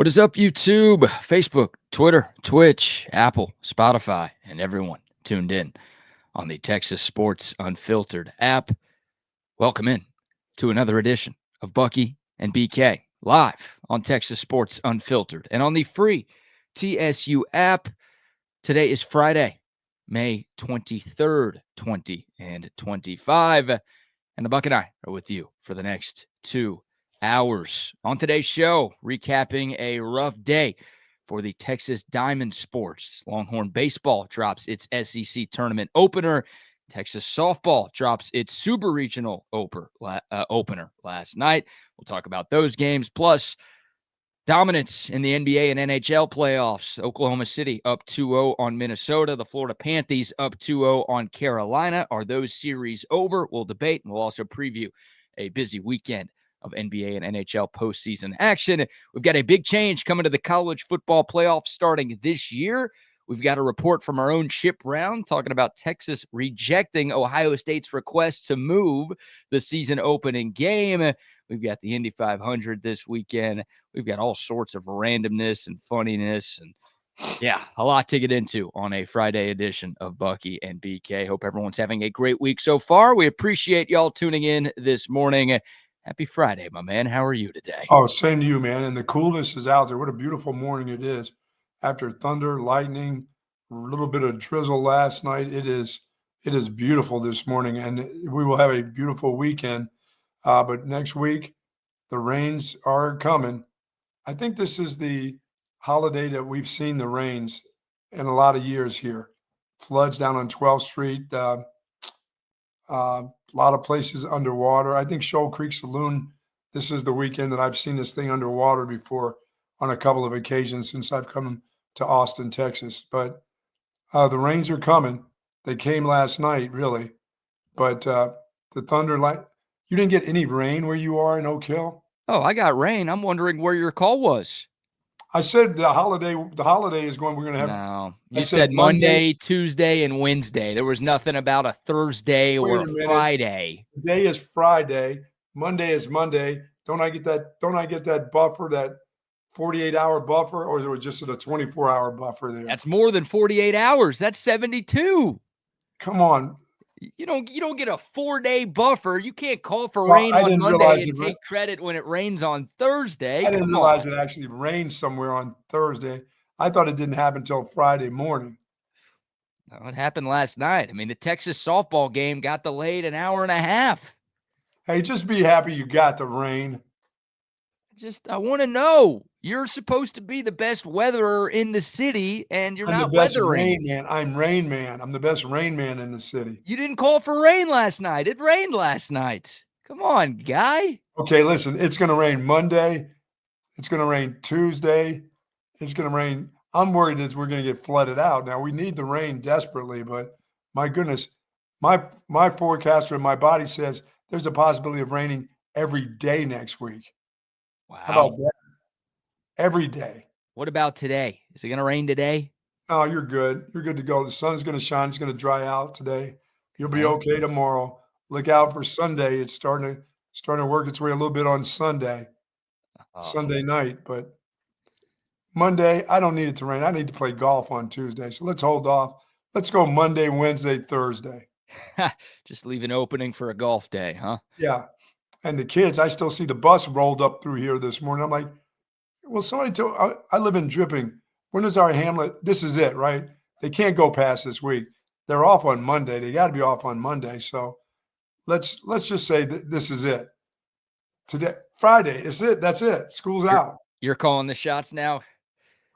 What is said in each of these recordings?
What is up, YouTube, Facebook, Twitter, Twitch, Apple, Spotify, and everyone tuned in on the Texas Sports Unfiltered app? Welcome in to another edition of Bucky and BK live on Texas Sports Unfiltered and on the free TSU app. Today is Friday, May 23rd, 2025, and the Buck and I are with you for the next 2 hours. On today's show, recapping a rough day for the Texas Diamond Sports. Longhorn Baseball drops its SEC tournament opener. Texas Softball drops its Super Regional opener last night. We'll talk about those games, plus dominance in the NBA and NHL playoffs. Oklahoma City up 2-0 on Minnesota. The Florida Panthers up 2-0 on Carolina. Are those series over? We'll debate, and we'll also preview a busy weekend of NBA and NHL postseason action. We've got a big change coming to the college football playoffs starting this year. We've got a report from our own Chip Brown talking about Texas rejecting Ohio State's request to move the season opening game. We've got the Indy 500 this weekend. We've got all sorts of randomness and funniness and a lot to get into on a Friday edition of Bucky and BK. Hope everyone's having a great week so far. We appreciate y'all tuning in this morning. Happy Friday, my man. How are you today? Oh, same to you, man. And the coolness is out there. What a beautiful morning it is. After thunder, lightning, a little bit of drizzle last night, it is beautiful this morning, and we will have a beautiful weekend. But next week, the rains are coming. I think this is the holiday that we've seen the rains in a lot of years here. Floods down on 12th Street. A lot of places underwater. I think Shoal Creek Saloon, this is the weekend that I've seen this thing underwater before on a couple of occasions since I've come to Austin, Texas. But the rains are coming. They came last night, really. But the thunder, you didn't get any rain where you are in Oak Hill? Oh, I got rain. I'm wondering where your call was. I said the holiday is going, we're going to have. No, you said Monday, Tuesday, and Wednesday. There was nothing about a Thursday or a Friday. Today is Friday. Monday is Monday. Don't I get that buffer, that 48-hour buffer, or was it just a 24-hour buffer there? That's more than 48 hours. That's 72. Come on. You don't get a 4-day buffer. You can't call for rain on Monday and take credit when it rains on Thursday. I didn't realize it actually rained somewhere on Thursday. I thought it didn't happen until Friday morning. No, it happened last night. I mean, the Texas softball game got delayed an hour and a half. Hey, just be happy you got the rain. I want to know. You're supposed to be the best weatherer in the city, and you're not weathering. I'm Rain Man. I'm the best rain man in the city. You didn't call for rain last night. It rained last night. Come on, guy. Okay, listen, it's going to rain Monday. It's going to rain Tuesday. It's going to rain. I'm worried that we're going to get flooded out. Now, we need the rain desperately, but my goodness, my forecaster and my body says there's a possibility of raining every day next week. Wow. How about that? Every day. What about today? Is it going to rain today? Oh, you're good. You're good to go. The sun's going to shine. It's going to dry out today. You'll be okay tomorrow. Look out for Sunday. It's starting to work its way a little bit on Sunday, Sunday night. But Monday, I don't need it to rain. I need to play golf on Tuesday. So let's hold off. Let's go Monday, Wednesday, Thursday. Just leave an opening for a golf day, huh? Yeah. And the kids, I still see the bus rolled up through here this morning. I'm like, well, somebody told, I live in Dripping. When is our hamlet? This is it, right? They can't go past this week. They're off on Monday. They got to be off on Monday. So let's just say that this is it. Today, Friday is it. That's it. School's out. You're calling the shots now?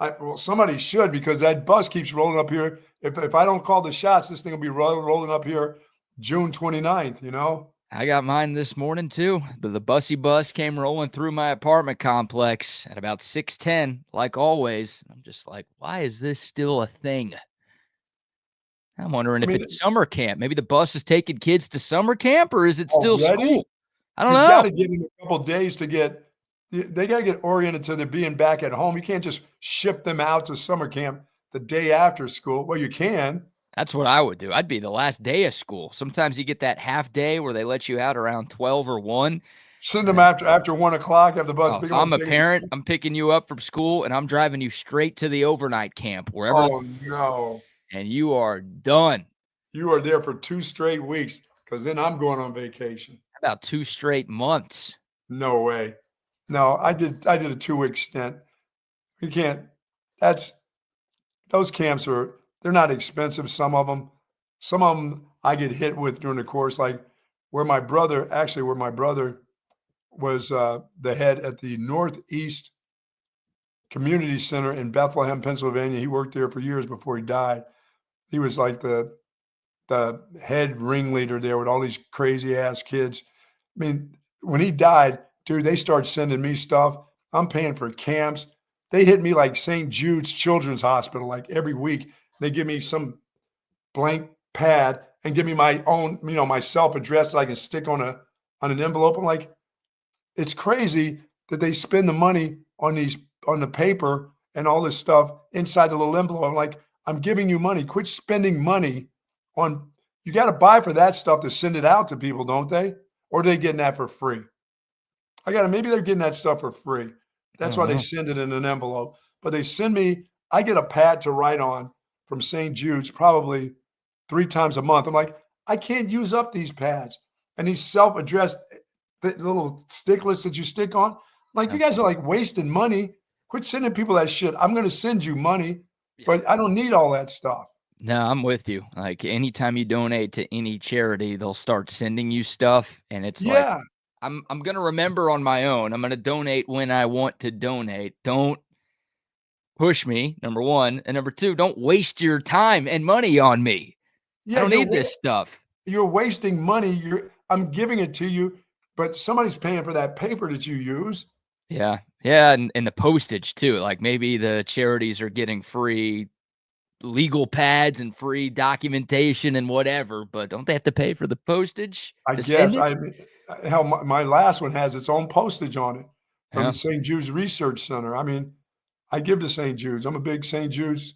Well, somebody should, because that bus keeps rolling up here. If I don't call the shots, this thing will be rolling up here June 29th, you know? I got mine this morning too. But the bussy bus came rolling through my apartment complex at about 6:10, like always. I'm just like, why is this still a thing? I'm wondering if it's summer camp. Maybe the bus is taking kids to summer camp, or is it still school? I don't know. You got to get in a couple of days to get. They got to get oriented to their being back at home. You can't just ship them out to summer camp the day after school. Well, you can. That's what I would do. I'd be the last day of school. Sometimes you get that half day where they let you out around 12 or 1. Send them after 1 o'clock. Have the bus. If I'm a parent, I'm picking you up from school and I'm driving you straight to the overnight camp wherever. Oh no! And you are done. You are there for 2 straight weeks because then I'm going on vacation. How about 2 straight months? No way. No, I did a 2-week stint. You can't. Those camps they're not expensive. Some of them I get hit with during the course, like where my brother was the head at the Northeast Community Center in Bethlehem, Pennsylvania. He worked there for years before he died. He was like the head ringleader there with all these crazy ass kids. I mean, when he died, dude, they started sending me stuff. I'm paying for camps. They hit me like St. Jude's Children's Hospital like every week. They give me some blank pad and give me my own, my self-address that I can stick on an envelope. I'm like, it's crazy that they spend the money on the paper and all this stuff inside the little envelope. I'm like, I'm giving you money. Quit spending money on, you got to buy for that stuff to send it out to people, don't they? Or are they getting that for free? Maybe they're getting that stuff for free. That's why they send it in an envelope. But they send me, I get a pad to write on from St. Jude's probably 3 times a month. I'm like, I can't use up these pads. And these self-addressed little sticklets that you stick on. I'm like, you guys are like wasting money. Quit sending people that shit. I'm going to send you money, but I don't need all that stuff. No, I'm with you. Like anytime you donate to any charity, they'll start sending you stuff. And it's like, I'm going to remember on my own. I'm going to donate when I want to donate. Don't push me, number one. And number two, don't waste your time and money on me. I don't need this stuff. You're wasting money. I'm giving it to you, but somebody's paying for that paper that you use. Yeah. Yeah. And the postage too. Like maybe the charities are getting free legal pads and free documentation and whatever, but don't they have to pay for the postage? I guess. Hell, my last one has its own postage on it from St. Jude's Research Center. I mean, I give to St. Jude's. I'm a big St. Jude's.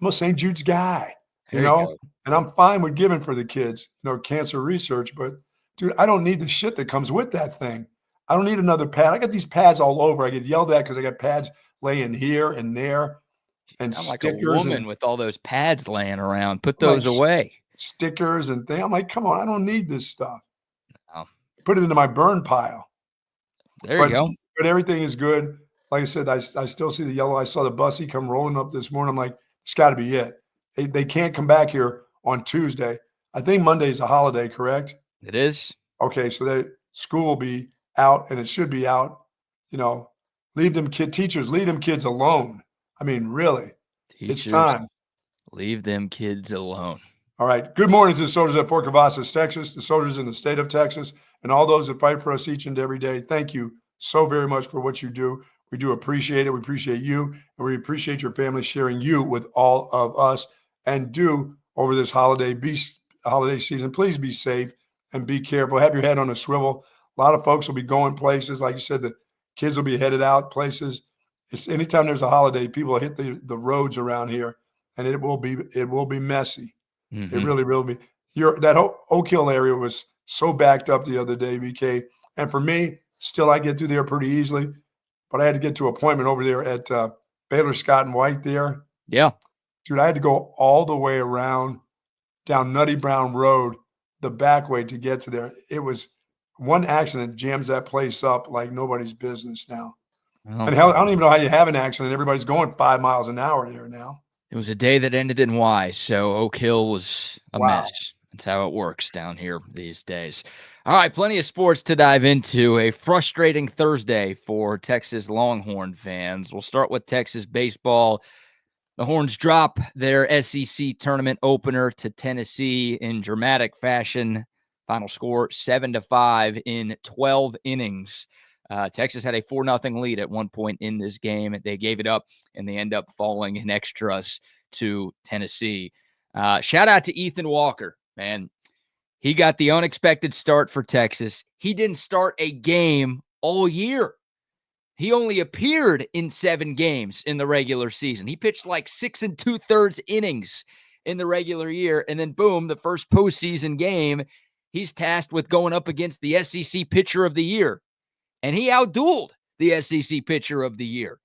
I'm a St. Jude's guy, you know, and I'm fine with giving for the kids, cancer research. But dude, I don't need the shit that comes with that thing. I don't need another pad. I got these pads all over. I get yelled at because I got pads laying here and there. And I'm stickers, like a woman with all those pads laying around. Put those away. Stickers and things. I'm like, come on, I don't need this stuff. No. Put it into my burn pile. There you go. But everything is good. Like I said, I still see the yellow. I saw the Bucky come rolling up this morning. I'm like, it's got to be it. They can't come back here on Tuesday. I think Monday's a holiday, correct? It is. Okay, so school will be out, and it should be out. Leave them teachers, leave them kids alone. I mean, really, it's time. Leave them kids alone. All right. Good morning to the soldiers at Fort Cavazos, Texas, the soldiers in the state of Texas, and all those that fight for us each and every day. Thank you so very much for what you do. We do appreciate it. We appreciate you, and we appreciate your family sharing you with all of us. And over this holiday season, please be safe and be careful. Have your head on a swivel. A lot of folks will be going places. Like you said, the kids will be headed out places. It's anytime there's a holiday, people hit the roads around here, and it will be messy. Mm-hmm. It really will be. That Oak Hill area was so backed up the other day, BK. And for me, still I get through there pretty easily, but I had to get to an appointment over there at Baylor Scott and White there. Yeah, dude, I had to go all the way around down Nutty Brown Road, the back way to get to there. It was one accident jams that place up like nobody's business now. And hell, I don't even know how you have an accident. Everybody's going 5 miles an hour there now. It was a day that ended in Y, so Oak Hill was a mess. That's how it works down here these days. All right, plenty of sports to dive into. A frustrating Thursday for Texas Longhorn fans. We'll start with Texas baseball. The Horns drop their SEC tournament opener to Tennessee in dramatic fashion. Final score 7-5 in 12 innings. Texas had a 4-0 lead at one point in this game. They gave it up, and they end up falling in extras to Tennessee. Shout out to Ethan Walker, man. He got the unexpected start for Texas. He didn't start a game all year. He only appeared in 7 games in the regular season. He pitched like 6 2/3 innings in the regular year, and then boom, the first postseason game, he's tasked with going up against the SEC Pitcher of the Year. and he outdueled the SEC pitcher of the year.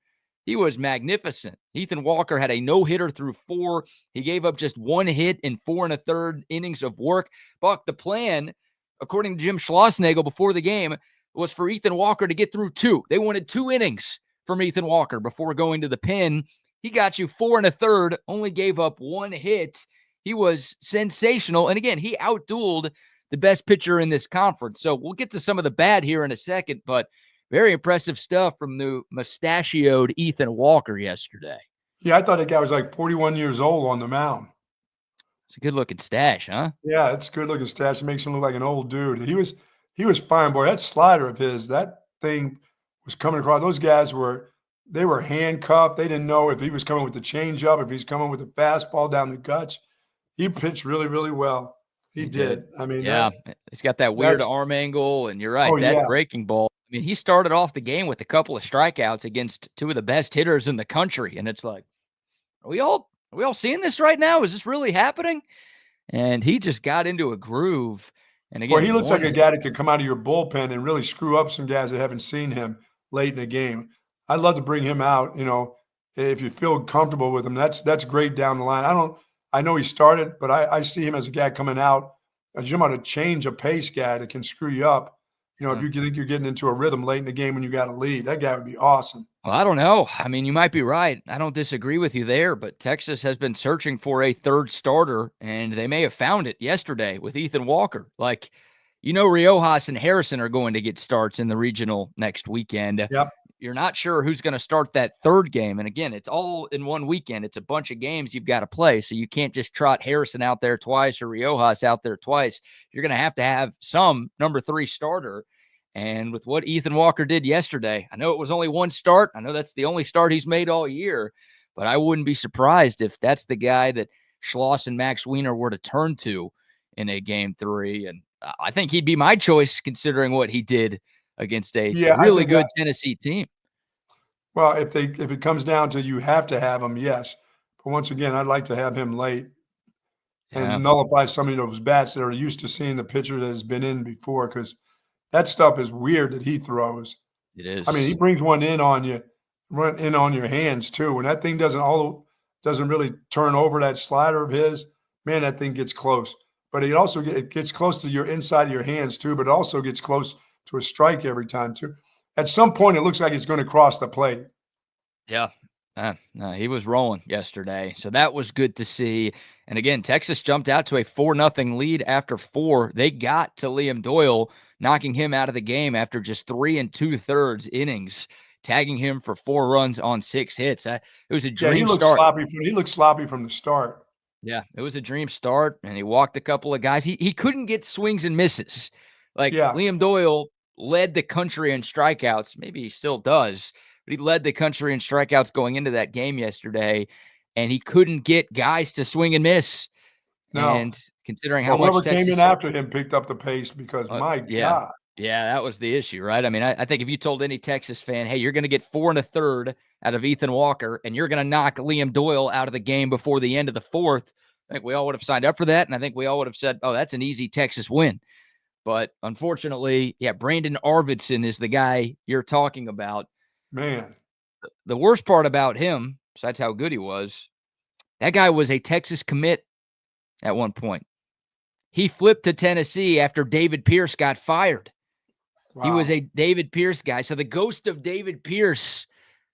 He was magnificent. Ethan Walker had a no-hitter through 4. He gave up just 1 hit in 4 1/3 innings of work. Buck, the plan, according to Jim Schlossnagle before the game, was for Ethan Walker to get through 2. They wanted 2 innings from Ethan Walker before going to the pen. He got you 4 1/3, only gave up 1 hit. He was sensational. And again, he outdueled the best pitcher in this conference. So we'll get to some of the bad here in a second, but very impressive stuff from the mustachioed Ethan Walker yesterday. Yeah, I thought that guy was like 41 years old on the mound. It's a good-looking stash, huh? Yeah, it's a good-looking stash. It makes him look like an old dude. He was fine, boy. That slider of his, that thing was coming across. Those guys were handcuffed. They didn't know if he was coming with the changeup, if he's coming with the fastball down the guts. He pitched really, really well. He did. I mean, yeah, he's got that weird arm angle, and you're right, that breaking ball. I mean, he started off the game with a couple of strikeouts against 2 of the best hitters in the country, and it's like, are we all seeing this right now? Is this really happening? And he just got into a groove. And again, well, he looks like a guy that could come out of your bullpen and really screw up some guys that haven't seen him late in the game. I'd love to bring him out. You know, if you feel comfortable with him, that's great down the line. I know he started, but I see him as a guy coming out, as you're about to change a pace guy that can screw you up. You know, if you think you're getting into a rhythm late in the game when you got a lead, that guy would be awesome. Well, I don't know. I mean, you might be right. I don't disagree with you there, but Texas has been searching for a third starter, and they may have found it yesterday with Ethan Walker. Like, Riojas and Harrison are going to get starts in the regional next weekend. Yep. You're not sure who's going to start that third game. And again, it's all in one weekend. It's a bunch of games you've got to play. So you can't just trot Harrison out there twice or Riojas out there twice. You're going to have some number 3 starter. And with what Ethan Walker did yesterday, I know it was only 1 start. I know that's the only start he's made all year, but I wouldn't be surprised if that's the guy that Schloss and Max Wiener were to turn to in a game 3. And I think he'd be my choice considering what he did against a really good Tennessee team. Well, if it comes down to you have to have him, yes. But once again, I'd like to have him late and nullify some of those bats that are used to seeing the pitcher that has been in before, because that stuff is weird that he throws. It is. I mean, he brings one in on you, on your hands too. When that thing doesn't really turn over, that slider of his, man, that thing gets close. But it gets close to your inside of your hands too, but it also gets close to a strike every time too. At some point, it looks like he's going to cross the plate. Yeah. No, he was rolling yesterday. So that was good to see. And again, Texas jumped out to a 4-0 lead after 4. They got to Liam Doyle, knocking him out of the game after just 3 2/3 innings, tagging him for 4 runs on 6 hits. It was a dream start. He looked sloppy from the start. Yeah, it was a dream start, and he walked a couple of guys. He couldn't get swings and misses. Liam Doyle led the country in strikeouts. Maybe he still does, but he led the country in strikeouts going into that game yesterday, and he couldn't get guys to swing and miss. No. And considering how much whoever came in after him picked up the pace because, my God. Yeah, that was the issue, right? I mean, I think if you told any Texas fan, hey, you're going to get 4 1/3 out of Ethan Walker, and you're going to knock Liam Doyle out of the game before the end of the 4th, I think we all would have signed up for that, and I think we all would have said, oh, that's an easy Texas win. But unfortunately, Brandon Arvidsson is the guy you're talking about. Man. The worst part about him, besides how good he was, that guy was a Texas commit at one point. He flipped to Tennessee after David Pierce got fired. Wow. He was a David Pierce guy. So the ghost of David Pierce,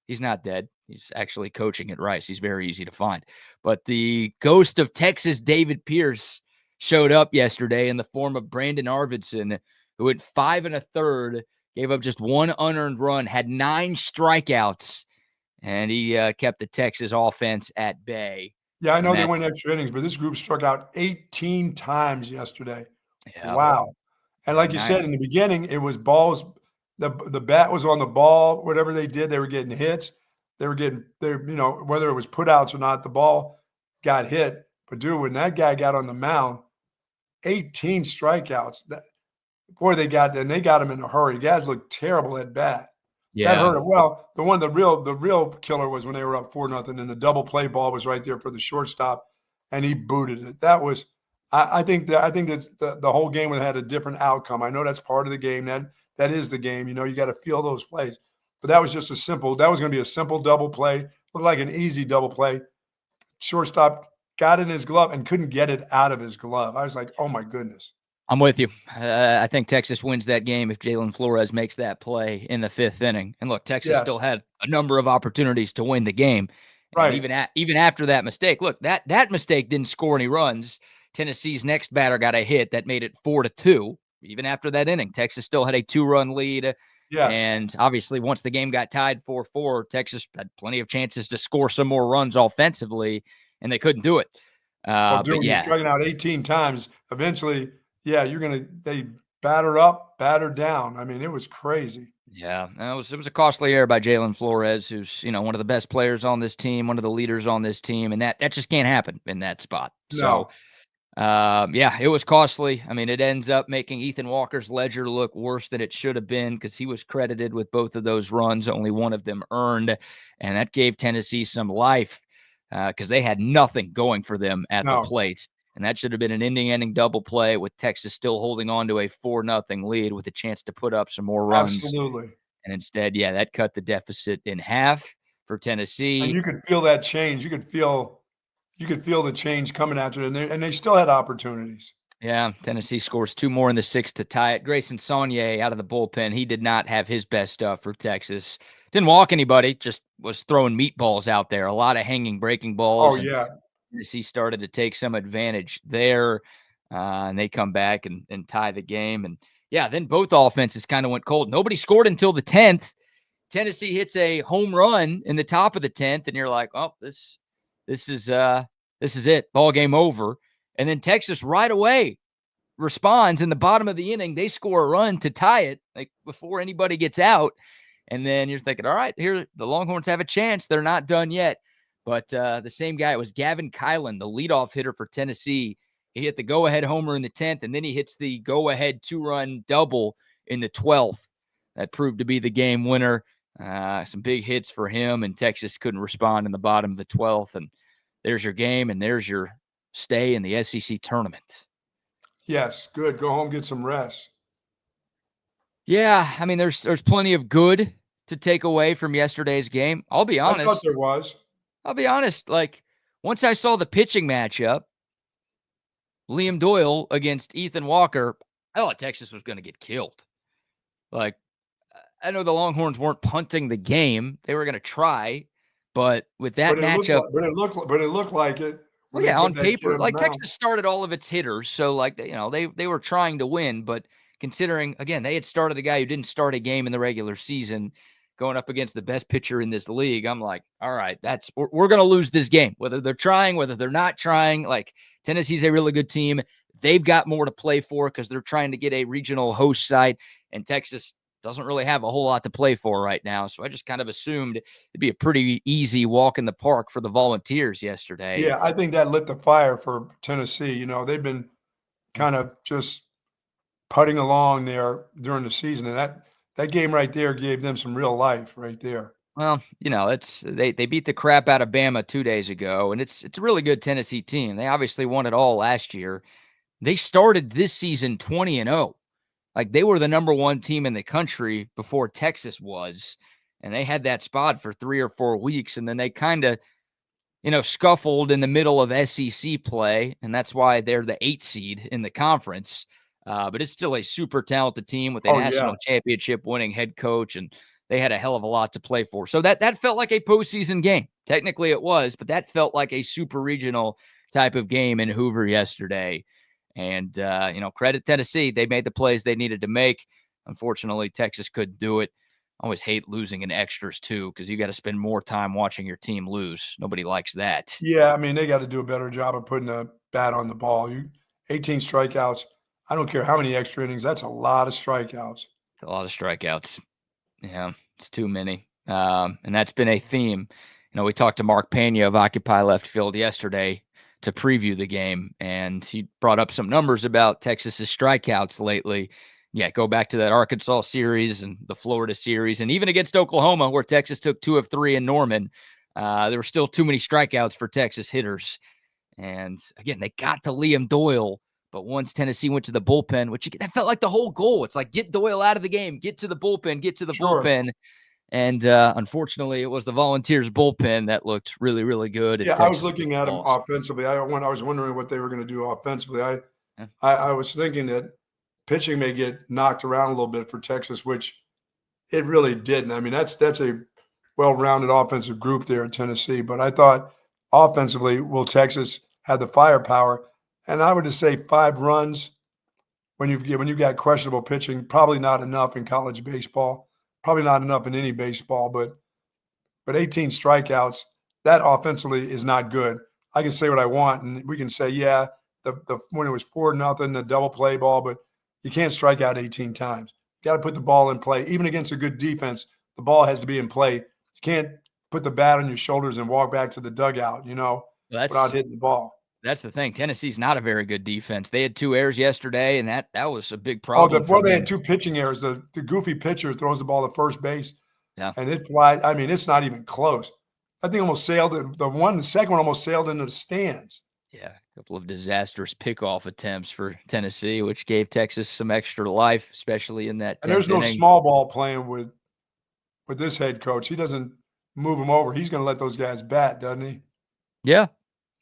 he's not dead. He's actually coaching at Rice. He's very easy to find. But the ghost of Texas, David Pierce, showed up yesterday in the form of Brandon Arvidsson, who went 5 1/3, gave up just 1 unearned run, had 9 strikeouts, and he kept the Texas offense at bay. Yeah, I know they went extra innings, but this group struck out 18 times yesterday. Yeah. Wow. And like you said, in the beginning, it was balls. The bat was on the ball. Whatever they did, they were getting hits. They were getting, whether it was putouts or not, the ball got hit. But, dude, when that guy got on the mound, 18 strikeouts. They got him in a hurry. Guys looked terrible at bat. Yeah. That hurt him. Well, the real killer was when they were up 4-0 and the double play ball was right there for the shortstop, and he booted it. That was, I think that the whole game would have had a different outcome. I know that's part of the game. that is the game. You got to feel those plays. But that was just that was going to be a simple double play. Looked like an easy double play. Shortstop got in his glove and couldn't get it out of his glove. I was like, oh my goodness. I'm with you. I think Texas wins that game if Jalen Flores makes that play in the 5th inning. And look, Texas still had a number of opportunities to win the game. And even after that mistake, look, that mistake didn't score any runs. Tennessee's next batter got a hit that made it 4-2. Even after that inning, Texas still had a 2-run lead. Yes. And obviously, once the game got tied 4-4, Texas had plenty of chances to score some more runs offensively, and they couldn't do it. You're striking out 18 times. Eventually, they batter up, batter down. I mean, it was crazy. Yeah, it was a costly error by Jalen Flores, who's one of the best players on this team, one of the leaders on this team, and that just can't happen in that spot. No. So, it was costly. I mean, it ends up making Ethan Walker's ledger look worse than it should have been because he was credited with both of those runs, only one of them earned, and that gave Tennessee some life because they had nothing going for them at the plate. And that should have been an ending double play with Texas still holding on to a 4-0 lead with a chance to put up some more runs. Absolutely. And instead, that cut the deficit in half for Tennessee. And you could feel that change. You could feel the change coming after it, and they still had opportunities. Yeah, Tennessee scores 2 more in the 6th to tie it. Grayson Saunier out of the bullpen. He did not have his best stuff for Texas. Didn't walk anybody, just was throwing meatballs out there. A lot of hanging breaking balls. Oh, yeah. Tennessee started to take some advantage there, and they come back and tie the game. And, then both offenses kind of went cold. Nobody scored until the 10th. Tennessee hits a home run in the top of the 10th, and you're like, oh, this is it. Ball game over. And then Texas right away responds in the bottom of the inning. They score a run to tie it like before anybody gets out. And then you're thinking, all right, here the Longhorns have a chance. They're not done yet. But the same guy, it was Gavin Kylan, the leadoff hitter for Tennessee. He hit the go-ahead homer in the 10th, and then he hits the go-ahead 2-run double in the 12th. That proved to be the game winner. Some big hits for him, and Texas couldn't respond in the bottom of the 12th. And there's your game, and there's your stay in the SEC tournament. Yes, good. Go home, get some rest. Yeah, I mean, there's plenty of good to take away from yesterday's game. I'll be honest. I thought there was. I'll be honest. Like, once I saw the pitching matchup, Liam Doyle against Ethan Walker, I thought Texas was going to get killed. Like, I know the Longhorns weren't punting the game. They were going to try. But with that matchup. But it looked like it. Well, yeah, on paper. Like, Texas started all of its hitters. So, like, they were trying to win. But considering, again, they had started a guy who didn't start a game in the regular season going up against the best pitcher in this league, I'm like, all right, we're going to lose this game. Whether they're trying, whether they're not trying. Like, Tennessee's a really good team. They've got more to play for because they're trying to get a regional host site. And Texas doesn't really have a whole lot to play for right now. So I just kind of assumed it'd be a pretty easy walk in the park for the Volunteers yesterday. Yeah, I think that lit the fire for Tennessee. They've been kind of just putting along there during the season. And that game right there gave them some real life right there. Well, they beat the crap out of Bama 2 days ago, and it's a really good Tennessee team. They obviously won it all last year. They started this season 20-0. Like, they were the number 1 team in the country before Texas was, and they had that spot for 3 or 4 weeks, and then they kind of, scuffled in the middle of SEC play, and that's why they're the 8th seed in the conference. But it's still a super talented team with a national championship winning head coach, and they had a hell of a lot to play for. So that felt like a postseason game. Technically it was, but that felt like a super regional type of game in Hoover yesterday. And, credit Tennessee. They made the plays they needed to make. Unfortunately, Texas couldn't do it. I always hate losing in extras, too, because you got to spend more time watching your team lose. Nobody likes that. Yeah, I mean, they got to do a better job of putting a bat on the ball. 18 strikeouts. I don't care how many extra innings. That's a lot of strikeouts. It's a lot of strikeouts. Yeah, it's too many. And that's been a theme. We talked to Mark Pena of Occupy Left Field yesterday to preview the game, and he brought up some numbers about Texas's strikeouts lately. Yeah, go back to that Arkansas series and the Florida series, and even against Oklahoma, where Texas took 2 of 3 in Norman. There were still too many strikeouts for Texas hitters. And again, they got to Liam Doyle, But once Tennessee went to the bullpen, that felt like the whole goal. It's like, get Doyle out of the game, get to the bullpen, bullpen. And unfortunately, it was the Volunteers bullpen that looked really, really good. Yeah, I was looking at them offensively. I was wondering what they were going to do offensively. I was thinking that pitching may get knocked around a little bit for Texas, which it really didn't. I mean, that's a well-rounded offensive group there in Tennessee. But I thought offensively, will Texas have the firepower? And I would just say 5 runs when you've got questionable pitching, probably not enough in college baseball, probably not enough in any baseball. But 18 strikeouts, that offensively is not good. I can say what I want, and we can say, yeah, the when it was 4-0, the double play ball, but you can't strike out 18 times. You got to put the ball in play. Even against a good defense, the ball has to be in play. You can't put the bat on your shoulders and walk back to the dugout, without hitting the ball. That's the thing. Tennessee's not a very good defense. They had 2 errors yesterday, and that was a big problem. They had 2 pitching errors. The goofy pitcher throws the ball to first base, and it flies. I mean, it's not even close. I think almost sailed it. The second one almost sailed into the stands. Yeah, a couple of disastrous pickoff attempts for Tennessee, which gave Texas some extra life, especially in that 10th And there's no small ball playing with this head coach. He doesn't move them over. He's going to let those guys bat, doesn't he? Yeah.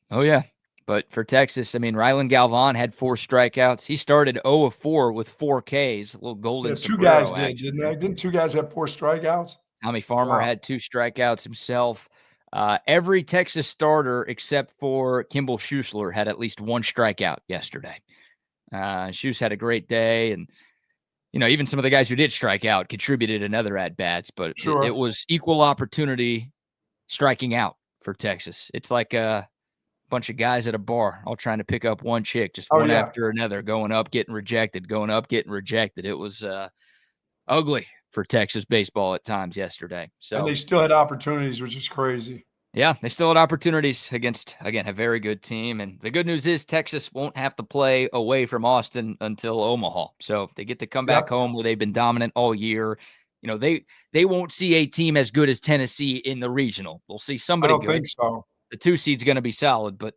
Oh, yeah. But for Texas, I mean, Rylan Galvan had 4 strikeouts. He started 0 of 4 with 4 Ks, a little golden sombrero. 2 guys did, didn't they? Didn't 2 guys have 4 strikeouts? Tommy Farmer had 2 strikeouts himself. Every Texas starter except for Kimball Schusler had at least 1 strikeout yesterday. Schus had a great day, and even some of the guys who did strike out contributed another at-bats, but it was equal opportunity striking out for Texas. It's like a bunch of guys at a bar all trying to pick up one chick, just one after another, going up, getting rejected, going up, getting rejected. It was ugly for Texas baseball at times yesterday. And they still had opportunities, which is crazy. Yeah, they still had opportunities against, again, a very good team. And the good news is Texas won't have to play away from Austin until Omaha. So if they get to come back home where they've been dominant all year, they won't see a team as good as Tennessee in the regional. We'll see somebody good. I don't think so. The 2 seed's going to be solid, but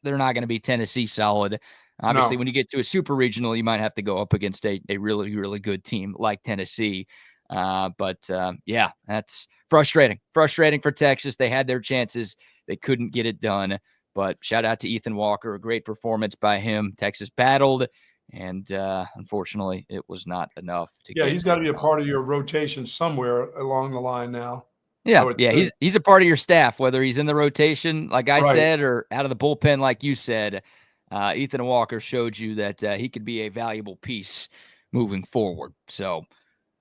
they're not going to be Tennessee solid. Obviously, when you get to a super regional, you might have to go up against a really, really good team like Tennessee. But that's frustrating. Frustrating for Texas. They had their chances. They couldn't get it done. But shout out to Ethan Walker. A great performance by him. Texas battled, and unfortunately, it was not enough to get. He's got to be a part of your rotation somewhere along the line now. Yeah, he's a part of your staff, whether he's in the rotation, like I said, or out of the bullpen, like you said. Ethan Walker showed you that he could be a valuable piece moving forward. So,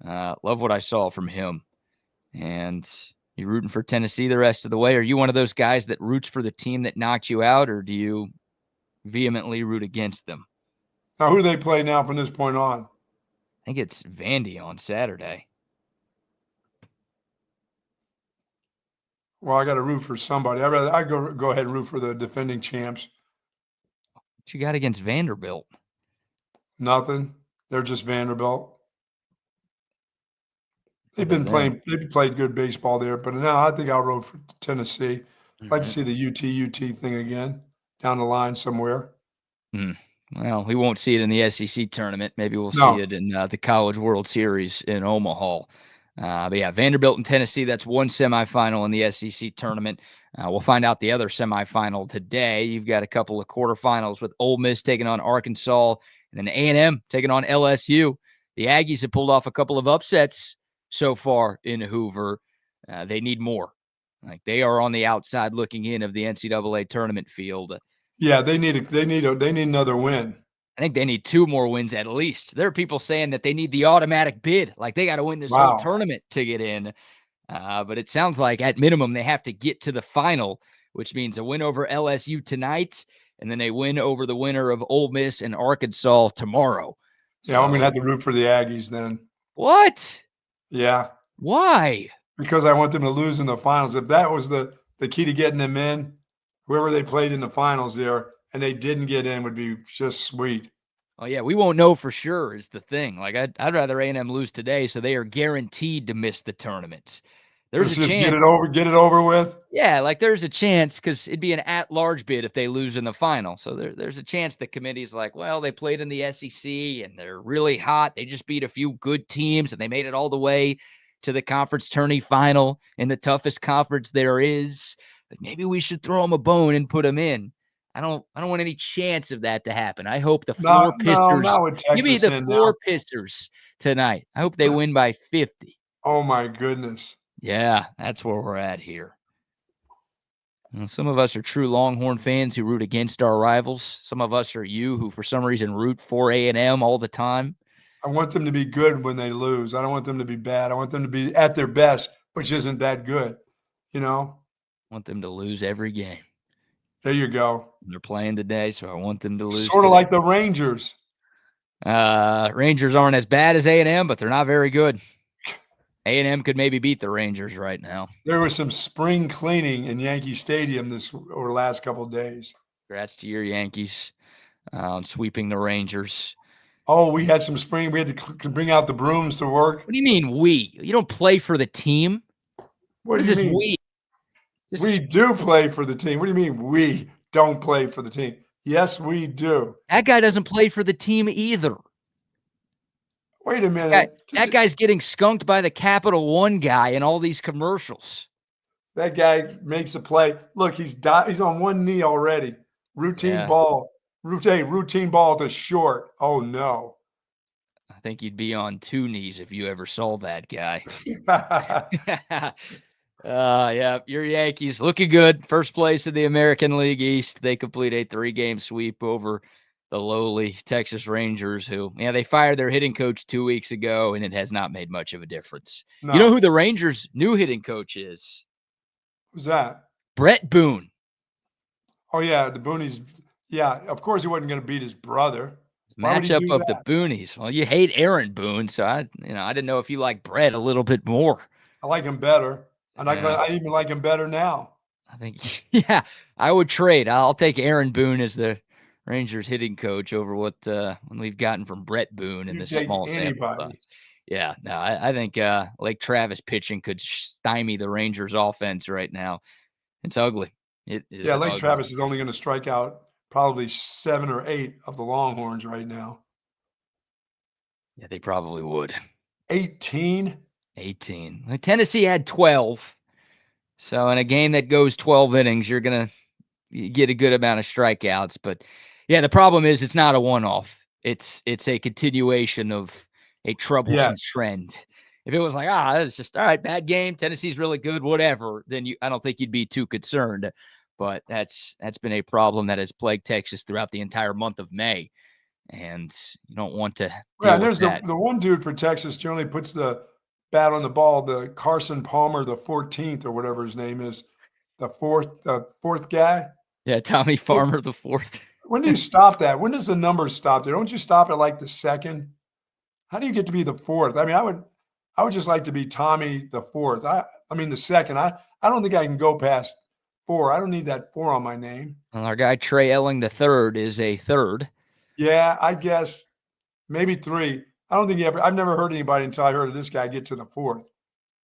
love what I saw from him. And you rooting for Tennessee the rest of the way? Are you one of those guys that roots for the team that knocked you out, or do you vehemently root against them? Now, who do they play now from this point on? I think it's Vandy on Saturday. Well, I got to root for somebody. I'd go ahead and root for the defending champs. What you got against Vanderbilt? Nothing. They're just Vanderbilt. They've played good baseball there, but now I think I'll root for Tennessee. I'd like to see the UT thing again down the line somewhere. Well, we won't see it in the SEC tournament. Maybe we'll see it in the College World Series in Omaha. But yeah, Vanderbilt and Tennessee, that's one semifinal in the SEC tournament. We'll find out the other semifinal today. You've got a couple of quarterfinals with Ole Miss taking on Arkansas and then A&M taking on LSU. The Aggies have pulled off a couple of upsets so far in Hoover. They need more. Like, they are on the outside looking in of the NCAA tournament field. Yeah, they need another win. I think they need 2 more wins at least. There are people saying that they need the automatic bid. Like, they got to win this whole tournament to get in. But it sounds like at minimum they have to get to the final, which means a win over LSU tonight and then a win over the winner of Ole Miss and Arkansas tomorrow. Yeah, I'm going to have to root for the Aggies then. What? Yeah. Why? Because I want them to lose in the finals. If that was the key to getting them in, whoever they played in the finals there, and they didn't get in, would be just sweet. Oh, yeah, we won't know for sure is the thing. Like, I'd rather A&M lose today so they are guaranteed to miss the tournament there's Let's a just chance. get it over with. Yeah, like there's a chance because it'd be an at-large bid if they lose in the final. So there's a chance the committee's like, well, they played in the SEC and they're really hot. They just beat a few good teams and they made it all the way to the conference tourney final in the toughest conference there is. Maybe we should throw them a bone and put them in. I don't want any chance of that to happen. I hope the floor pissers not with give me Texas the in floor now. pissers tonight. I hope they win by 50. Oh my goodness. Yeah, that's where we're at here. And some of us are true Longhorn fans who root against our rivals. Some of us are you who, for some reason, root for A&M all the time. I want them to be good when they lose. I don't want them to be bad. I want them to be at their best, which isn't that good. You know? I want them to lose every game. There you go. They're playing today, so I want them to lose. Sort of like the Rangers. Rangers aren't as bad as A&M, but they're not very good. A&M could maybe beat the Rangers right now. There was some spring cleaning in Yankee Stadium over the last couple of days. Congrats to your Yankees on sweeping the Rangers. Oh, we had some spring. We had to bring out the brooms to work. What do you mean we? You don't play for the team? What do you mean? We? We do play for the team. What do you mean we don't play for the team? Yes, we do. That guy doesn't play for the team either. Wait a minute. That guy's getting skunked by the Capital One guy in all these commercials. That guy makes a play. Look, he's on one knee already. Routine ball to short. Oh, no. I think you'd be on two knees if you ever saw that guy. Yeah, your Yankees looking good. First place in the American League East. They complete a 3-game sweep over the lowly Texas Rangers, who, they fired their hitting coach 2 weeks ago, and it has not made much of a difference. No. You know who the Rangers' new hitting coach is? Who's that? Brett Boone. Oh, yeah, the Boonies. Yeah, of course he wasn't going to beat his brother. Matchup of the Boonies. Well, you hate Aaron Boone, so I didn't know if you like Brett a little bit more. I like him better. And I even like him better now. I think, I would trade. I'll take Aaron Boone as the Rangers hitting coach over what we've gotten from Brett Boone in this small sample size. Yeah, no, I think Lake Travis pitching could stymie the Rangers offense right now. It's ugly. It is Lake ugly. Travis is only going to strike out probably 7 or 8 of the Longhorns right now. Yeah, they probably would. 18. Like Tennessee had 12. So in a game that goes 12 innings, you're going to get a good amount of strikeouts. But, the problem is it's not a one-off. It's a continuation of a troublesome trend. If it was like, it's just, all right, bad game, Tennessee's really good, whatever, then I don't think you'd be too concerned. But that's been a problem that has plagued Texas throughout the entire month of May. And you don't want to deal with that. The one dude for Texas generally puts the bat on the ball, the Carson Palmer, the 14th or whatever his name is, the fourth guy. Yeah, Tommy Farmer, the 4th. When do you stop that? When does the number stop there? Don't you stop at like the 2nd? How do you get to be the 4th? I mean, I would just like to be Tommy the 4th. I mean the 2nd. I don't think I can go past 4. I don't need that 4 on my name. Well, our guy Trey Elling the 3rd is a 3rd. Yeah, I guess maybe 3. I don't think I've never heard anybody until I heard of this guy get to the 4th.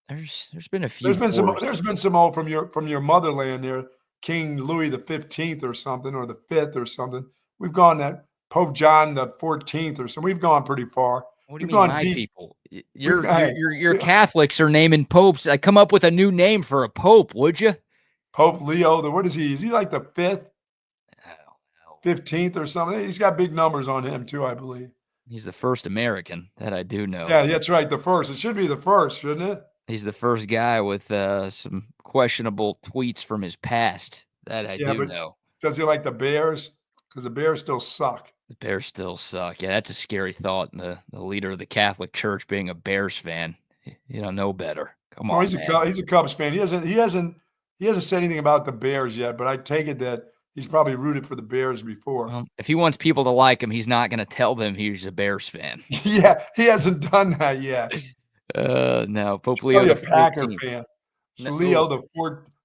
There's been a few. There's been some old from your motherland there, King Louis the 15th or something, or the 5th or something. We've gone that Pope John the 14th or something. We've gone pretty far. What do you mean, my people? Your Catholics are naming popes. I come up with a new name for a pope, would you? Pope Leo. What is he? Is he like the 5th? 15th or something? He's got big numbers on him too, I believe. He's the first American that I do know. Yeah, that's right. The first. It should be the first, shouldn't it? He's the first guy with some questionable tweets from his past that I do know. Does he like the Bears? Because the Bears still suck. The Bears still suck. Yeah, that's a scary thought. The leader of the Catholic Church being a Bears fan. You don't know better. Come on, he's a Cubs fan. He hasn't said anything about the Bears yet, but I take it that he's probably rooted for the Bears before. Well, if he wants people to like him, he's not going to tell them he's a Bears fan. Yeah, he hasn't done that yet. No, Pope Leo the 14th. Packer fan. It's Leo the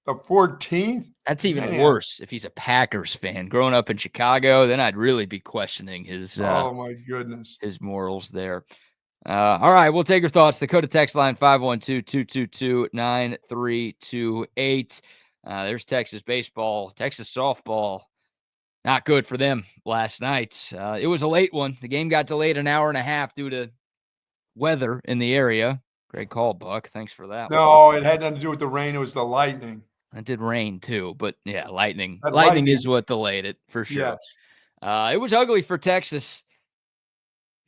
14th. That's even worse if he's a Packers fan. Growing up in Chicago, then I'd really be questioning his. Oh my goodness, his morals there. All right, we'll take your thoughts. The Dakota text line 512-222-9328. There's Texas baseball, Texas softball. Not good for them last night. It was a late one. The game got delayed an hour and a half due to weather in the area. Great call, Buck. Thanks for that one. No, it had nothing to do with the rain. It was the lightning. It did rain too, but yeah, lightning. That Lightning is what delayed it for sure. Yes. It was ugly for Texas.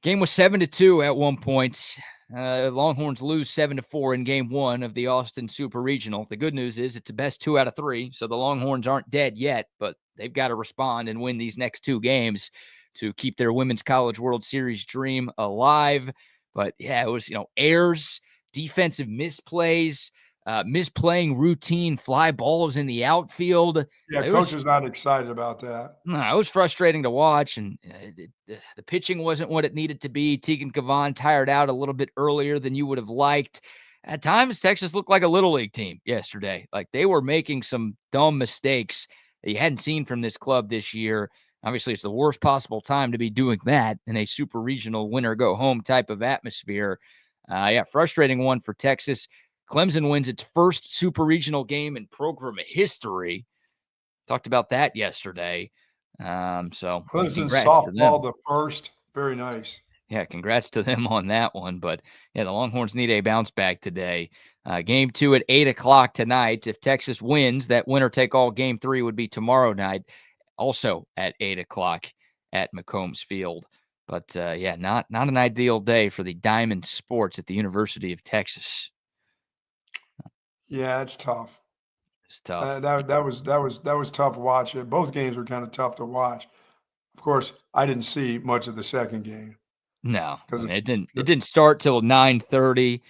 Game was 7-2 at one point. Longhorns lose 7-4 in game one of the Austin Super Regional. The good news is it's the best 2 out of 3, so the Longhorns aren't dead yet, but they've got to respond and win these next 2 games to keep their Women's College World Series dream alive. But yeah, it was, errors, defensive misplays, misplaying routine fly balls in the outfield. Yeah, coach is not excited about that. No, it was frustrating to watch, and the pitching wasn't what it needed to be. Tegan Kavan tired out a little bit earlier than you would have liked. At times, Texas looked like a Little League team yesterday. Like they were making some dumb mistakes that you hadn't seen from this club this year. Obviously, it's the worst possible time to be doing that in a super regional winner-go-home type of atmosphere. Frustrating one for Texas. Clemson wins its first super regional game in program history. Talked about that yesterday. So Clemson softball, the first. Very nice. Yeah, congrats to them on that one. But yeah, the Longhorns need a bounce back today. Game 2 at 8 o'clock tonight. If Texas wins, that winner-take-all game 3 would be tomorrow night, also at 8 o'clock at McCombs Field. But not an ideal day for the Diamond Sports at the University of Texas. Yeah, it's tough. It's tough. That was tough to watch. Both games were kind of tough to watch. Of course, I didn't see much of the second game. No, it didn't start till 9:30,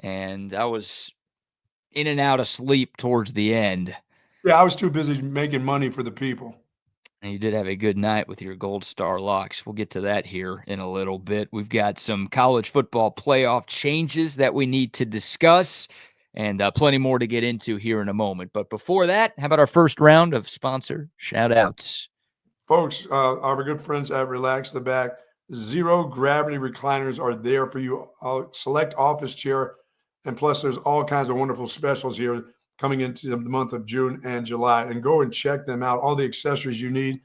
and I was in and out of sleep towards the end. Yeah, I was too busy making money for the people. And you did have a good night with your Gold Star locks. We'll get to that here in a little bit. We've got some college football playoff changes that we need to discuss, and plenty more to get into here in a moment. But before that, how about our first round of sponsor shout-outs? Folks, our good friends at Relax the Back, zero gravity recliners are there for you. Select office chair, and plus there's all kinds of wonderful specials here coming into the month of June and July. And go and check them out. All the accessories you need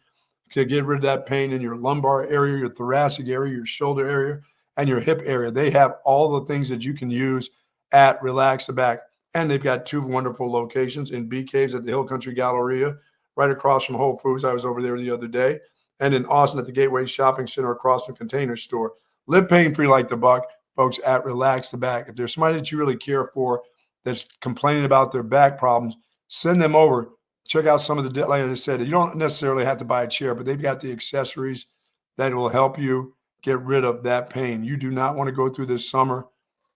to get rid of that pain in your lumbar area, your thoracic area, your shoulder area, and your hip area. They have all the things that you can use at Relax the Back. And they've got 2 wonderful locations in Bee Caves at the Hill Country Galleria, right across from Whole Foods. I was over there the other day. And in Austin at the Gateway Shopping Center across from Container Store. Live pain-free like the Buck, folks, at Relax the Back. If there's somebody that you really care for that's complaining about their back problems, send them over. Check out some of the, like I said, you don't necessarily have to buy a chair, but they've got the accessories that will help you get rid of that pain. You do not want to go through this summer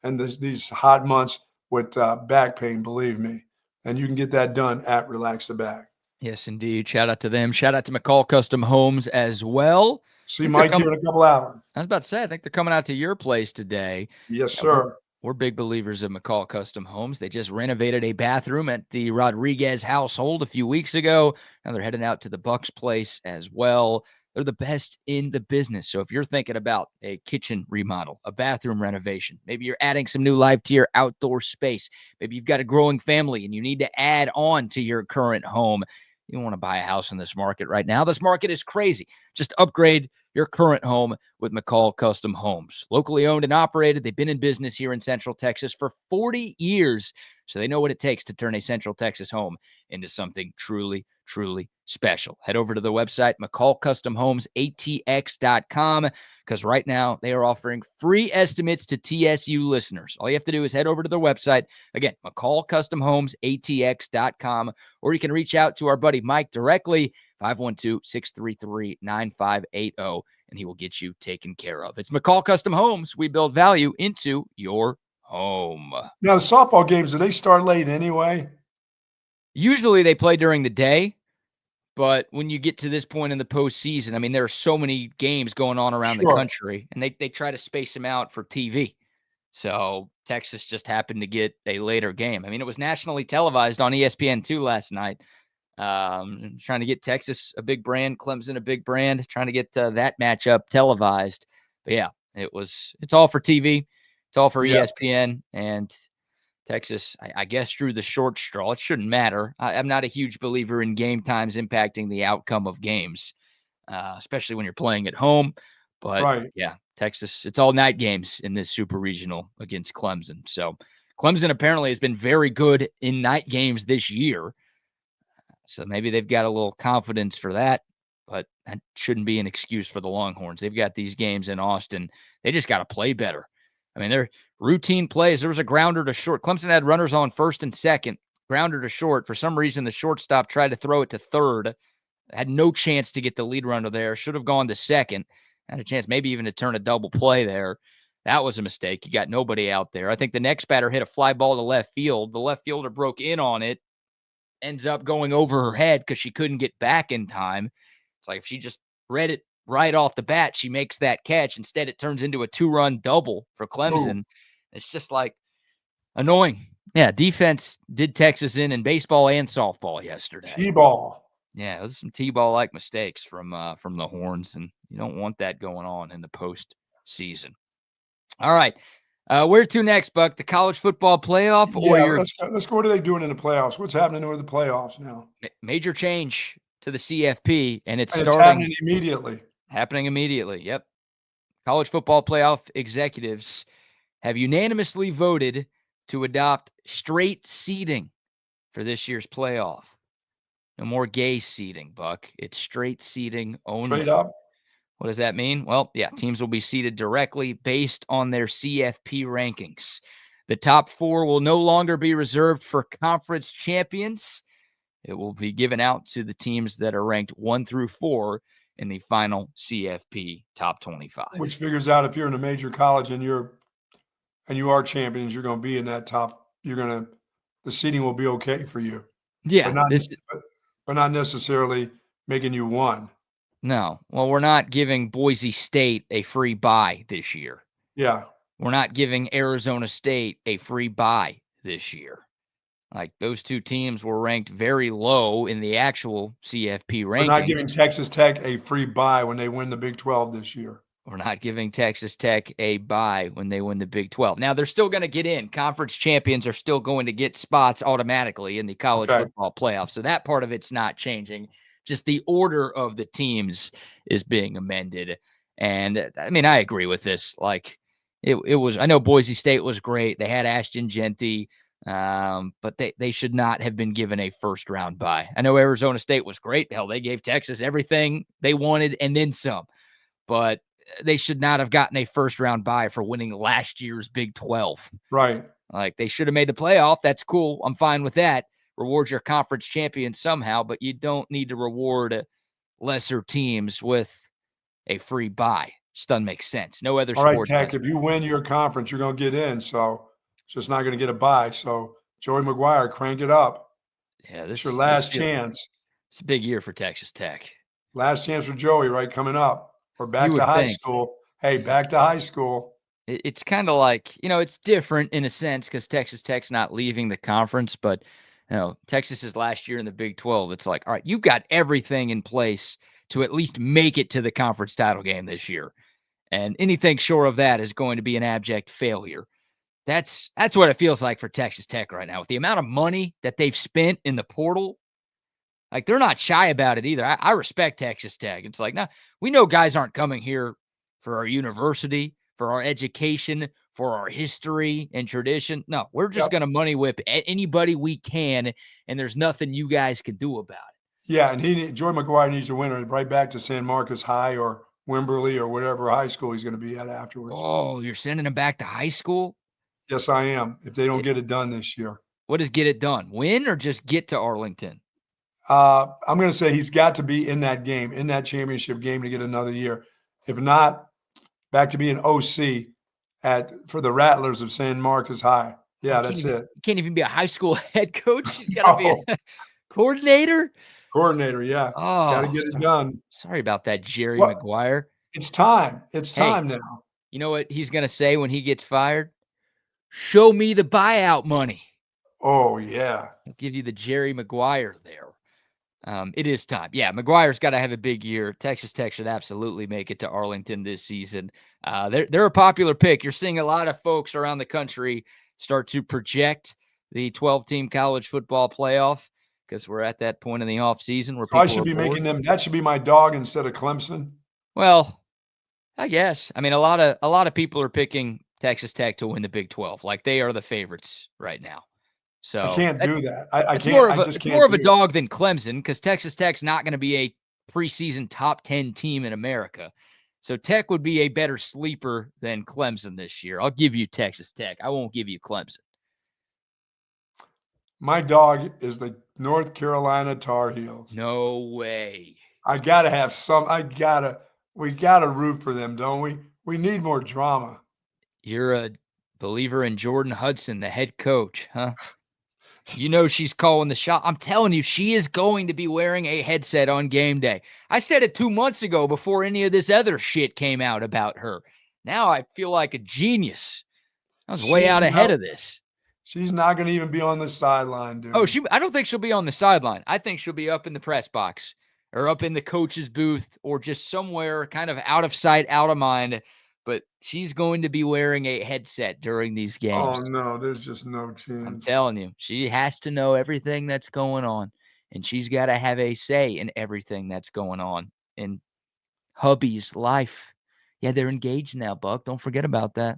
and these hot months with back pain, believe me. And you can get that done at Relax the Back. Yes, indeed. Shout out to them. Shout out to McCall Custom Homes as well. See Mike here in a couple hours. I was about to say, I think they're coming out to your place today. Yes, sir. We're big believers of McCall Custom Homes. They just renovated a bathroom at the Rodriguez household a few weeks ago. Now they're heading out to the Bucks place as well. They're the best in the business. So if you're thinking about a kitchen remodel, a bathroom renovation, maybe you're adding some new life to your outdoor space, maybe you've got a growing family and you need to add on to your current home, you want to buy a house in this market right now. This market is crazy. Just upgrade your current home with McCall Custom Homes. Locally owned and operated. They've been in business here in Central Texas for 40 years. So they know what it takes to turn a Central Texas home into something truly, truly special. Head over to the website, McCallCustomHomesATX.com, because right now they are offering free estimates to TSU listeners. All you have to do is head over to their website. Again, McCallCustomHomesATX.com, or you can reach out to our buddy Mike directly, 512-633-9580, and he will get you taken care of. It's McCall Custom Homes. We build value into your home. Now, the softball games, do they start late anyway? Usually they play during the day, but when you get to this point in the postseason, I mean, there are so many games going on around the country, and they try to space them out for TV. So Texas just happened to get a later game. I mean, it was nationally televised on ESPN2 last night. Trying to get Texas a big brand, Clemson a big brand, trying to get that matchup televised. But yeah, It's all for TV. It's all for Yeah. ESPN, and Texas, I guess, drew the short straw. It shouldn't matter. I'm not a huge believer in game times impacting the outcome of games, especially when you're playing at home. But Right. yeah, Texas, it's all night games in this super regional against Clemson. So Clemson apparently has been very good in night games this year. So maybe they've got a little confidence for that, but that shouldn't be an excuse for the Longhorns. They've got these games in Austin. They just got to play better. I mean, they're routine plays. There was a grounder to short. Clemson had runners on first and second, grounder to short. For some reason, the shortstop tried to throw it to third. Had no chance to get the lead runner there. Should have gone to second. Had a chance maybe even to turn a double play there. That was a mistake. You got nobody out there. I think the next batter hit a fly ball to left field. The left fielder broke in on it, ends up going over her head because she couldn't get back in time. It's like if she just read it right off the bat, she makes that catch. Instead, it turns into a 2-run double for Clemson. Ooh. It's just like annoying. Yeah, defense did Texas in baseball and softball yesterday. T-ball. Yeah, those are some T-ball-like mistakes from the Horns, and you don't want that going on in the postseason. All right. Where to next, Buck? The college football playoff? Yeah, let's go. What are they doing in the playoffs? What's happening with the playoffs now? Major change to the CFP, and it's happening immediately. Happening immediately, yep. College football playoff executives have unanimously voted to adopt straight seeding for this year's playoff. No more gay seeding, Buck. It's straight seeding only. Straight up? What does that mean? Well, yeah, teams will be seeded directly based on their CFP rankings. The top 4 will no longer be reserved for conference champions. It will be given out to the teams that are ranked 1 through 4 in the final CFP top 25. Which figures out if you're in a major college and you are champions, you're going to be in that top. The seeding will be okay for you. Yeah, but not necessarily making you one. No. Well, we're not giving Boise State a free bye this year. Yeah. We're not giving Arizona State a free bye this year. Like, those two teams were ranked very low in the actual CFP rankings. We're not giving Texas Tech a free bye when they win the Big 12 this year. We're not giving Texas Tech a bye when they win the Big 12. Now, they're still going to get in. Conference champions are still going to get spots automatically in the college football playoff. So that part of it's not changing. Just the order of the teams is being amended. And I mean, I agree with this. Like, it was, I know Boise State was great. They had Ashton Genty, but they should not have been given a first round bye. I know Arizona State was great. Hell, they gave Texas everything they wanted and then some, but they should not have gotten a first round bye for winning last year's Big 12. Right. Like, they should have made the playoff. That's cool. I'm fine with that. Reward your conference champion somehow, but you don't need to reward lesser teams with a free bye. Just doesn't make sense. No other sport. All right, Tech, if you win your conference, you're going to get in. So it's just not going to get a bye. So Joey McGuire, crank it up. Yeah, this is your last chance. It's a big year for Texas Tech. Last chance for Joey, right, coming up. Or back to high school. Hey, back to high school. It's kind of like, it's different in a sense because Texas Tech's not leaving the conference, but Texas's last year in the Big 12, it's like, all right, you've got everything in place to at least make it to the conference title game this year. And anything short of that is going to be an abject failure. That's what it feels like for Texas Tech right now. With the amount of money that they've spent in the portal, like, they're not shy about it either. I respect Texas Tech. It's like, no, we know guys aren't coming here for our university, for our education, for our history and tradition. No, we're just going to money whip anybody we can, and there's nothing you guys can do about it. Yeah, and Joey McGuire needs to win it right back to San Marcos High or Wimberley or whatever high school he's going to be at afterwards. Oh, you're sending him back to high school? Yes, I am, if they don't get it done this year. What does get it done? Win or just get to Arlington? I'm going to say he's got to be in that game, in that championship game to get another year. If not, back to being OC for the Rattlers of San Marcos High. Yeah, that's it. You can't even be a high school head coach. He's got to be a coordinator. Coordinator, yeah. Oh, got to get it done. Sorry about that, Jerry McGuire. It's time. It's time now. You know what he's going to say when he gets fired? Show me the buyout money. Oh, yeah. I'll give you the Jerry McGuire there. It is time. Yeah, McGuire's got to have a big year. Texas Tech should absolutely make it to Arlington this season. They're a popular pick. You're seeing a lot of folks around the country start to project the 12-team college football playoff because we're at that point in the offseason where So I people should are be bored. making them. That should be my dog instead of Clemson. Well, I guess. I mean, a lot of people are picking Texas Tech to win the Big 12. Like they are the favorites right now. I So can't do that. I it's can't. more of I a just it's more can't of a do it. dog than Clemson because Texas Tech's not going to be a preseason top 10 team in America. So Tech would be a better sleeper than Clemson this year. I'll give you Texas Tech. I won't give you Clemson. My dog is the North Carolina Tar Heels. No way. I gotta have some. We gotta root for them, don't we? We need more drama. You're a believer in Jordan Hudson, the head coach, huh? You know she's calling the shot. I'm telling you, she is going to be wearing a headset on game day. I said it 2 months ago before any of this other shit came out about her. Now I feel like a genius. I was way out ahead of this. She's not going to even be on the sideline, dude. Oh, I don't think she'll be on the sideline. I think she'll be up in the press box or up in the coach's booth or just somewhere kind of out of sight, out of mind. But she's going to be wearing a headset during these games. Oh no, there's just no I'm chance. telling you, she has to know everything that's going on, and she's got to have a say in everything that's going on in hubby's life. Yeah, they're engaged now, Buck. Don't forget about that.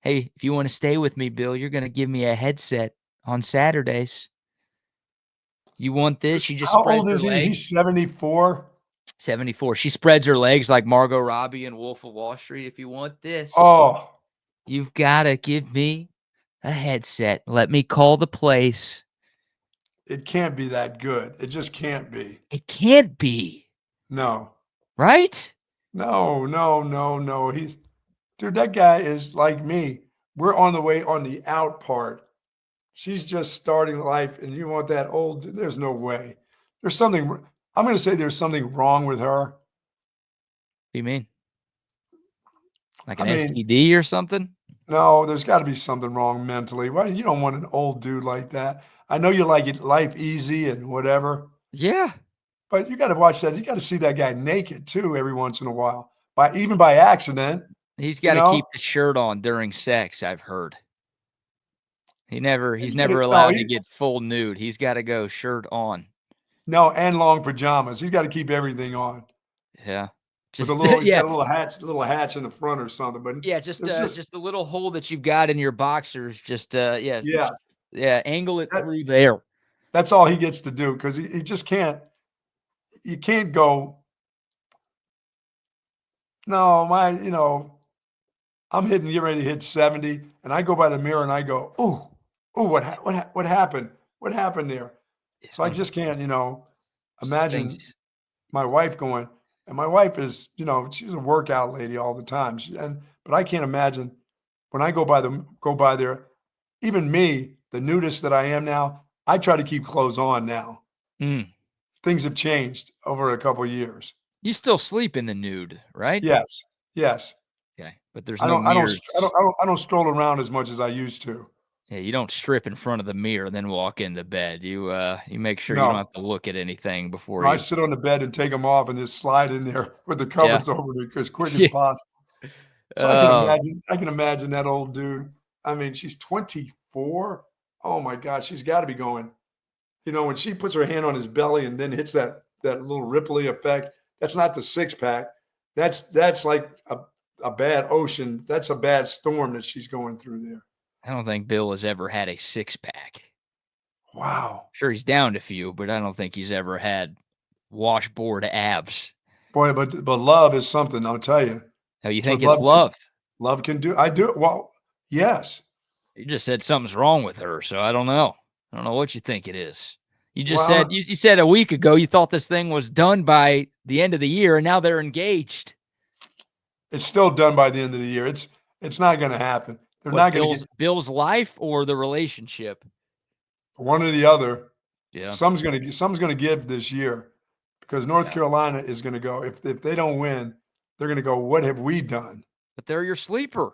Hey, if you want to stay with me, Bill, you're going to give me a headset on Saturdays. You want this? She just How spreads old her is he? legs. He's 74. 74. She spreads her legs like Margot Robbie in Wolf of Wall Street. If you want this, Oh, you've got to give me a headset. Let me call the place. it can't be that good. It just can't be. It can't be. No. Right? No, no, no, no. Dude, that guy is like me. We're on the way on the out part. She's just starting life, and you want that old. There's no way. There's something. I'm going to say there's something wrong with her. What do you mean? Like I an mean, STD or something? no, there's got to be something wrong mentally. Why you don't want an old dude like that? I know you like it, life easy and whatever, Yeah. but you got to watch that. You got to see that guy naked too every once in a while, even by accident. He's You got to know, keep the shirt on during sex, I've heard. He's never no, allowed to get full nude. He's got to go shirt on. no, and long pajamas. He's got to keep everything on. Yeah. With a Just little, he's yeah. got a little hatch in the front or something. But Yeah, just the little hole that you've got in your boxers. Just yeah, angle it that, through there. that's all he gets to do because he just can't. You can't go. No, I'm getting ready to hit 70, and I go by the mirror and I go, "Ooh, ooh, what happened? What happened there?" So I just can't, imagine Things. my wife going, and my wife is, she's a workout lady all the time. But I can't imagine when I go by there, even me, the nudist that I am now, I try to keep clothes on now. Mm. Things have changed over a couple of years. You still sleep in the nude, right? Yes, yes. Okay, but there's I no don't, I don't, mirrors. I don't stroll around as much as I used to. Yeah, you don't strip in front of the mirror and then walk into bed. You make sure you don't No, have to look at anything before no, I you. sit on the bed and take them off and just slide in there with the Yeah. covers over me as quick as Yeah. possible. So I can imagine that old dude. I mean, she's 24. Oh my God, she's got to be going. When she puts her hand on his belly and then hits that little Ripley effect, that's not the six pack. That's like a bad ocean. That's a bad storm that she's going through there. I don't think Bill has ever had a six-pack. Wow. Sure, he's downed a few, but I don't think he's ever had washboard abs. Boy, but love is something, I'll tell you. Now, you That's what think it's love? Love can do. I do. Well, yes. You just said something's wrong with her, so I don't know. I don't know what you think it is. You just Well, said you said a week ago you thought this thing was done by the end of the year, and now they're engaged. it's still done by the end of the year. It's not going to happen. They're What, not going to get Bill's life or the relationship? one or the other. Yeah. Something's going to give this year because North Yeah. Carolina is going to go. If they don't win, they're going to go, what have we done? But they're your sleeper.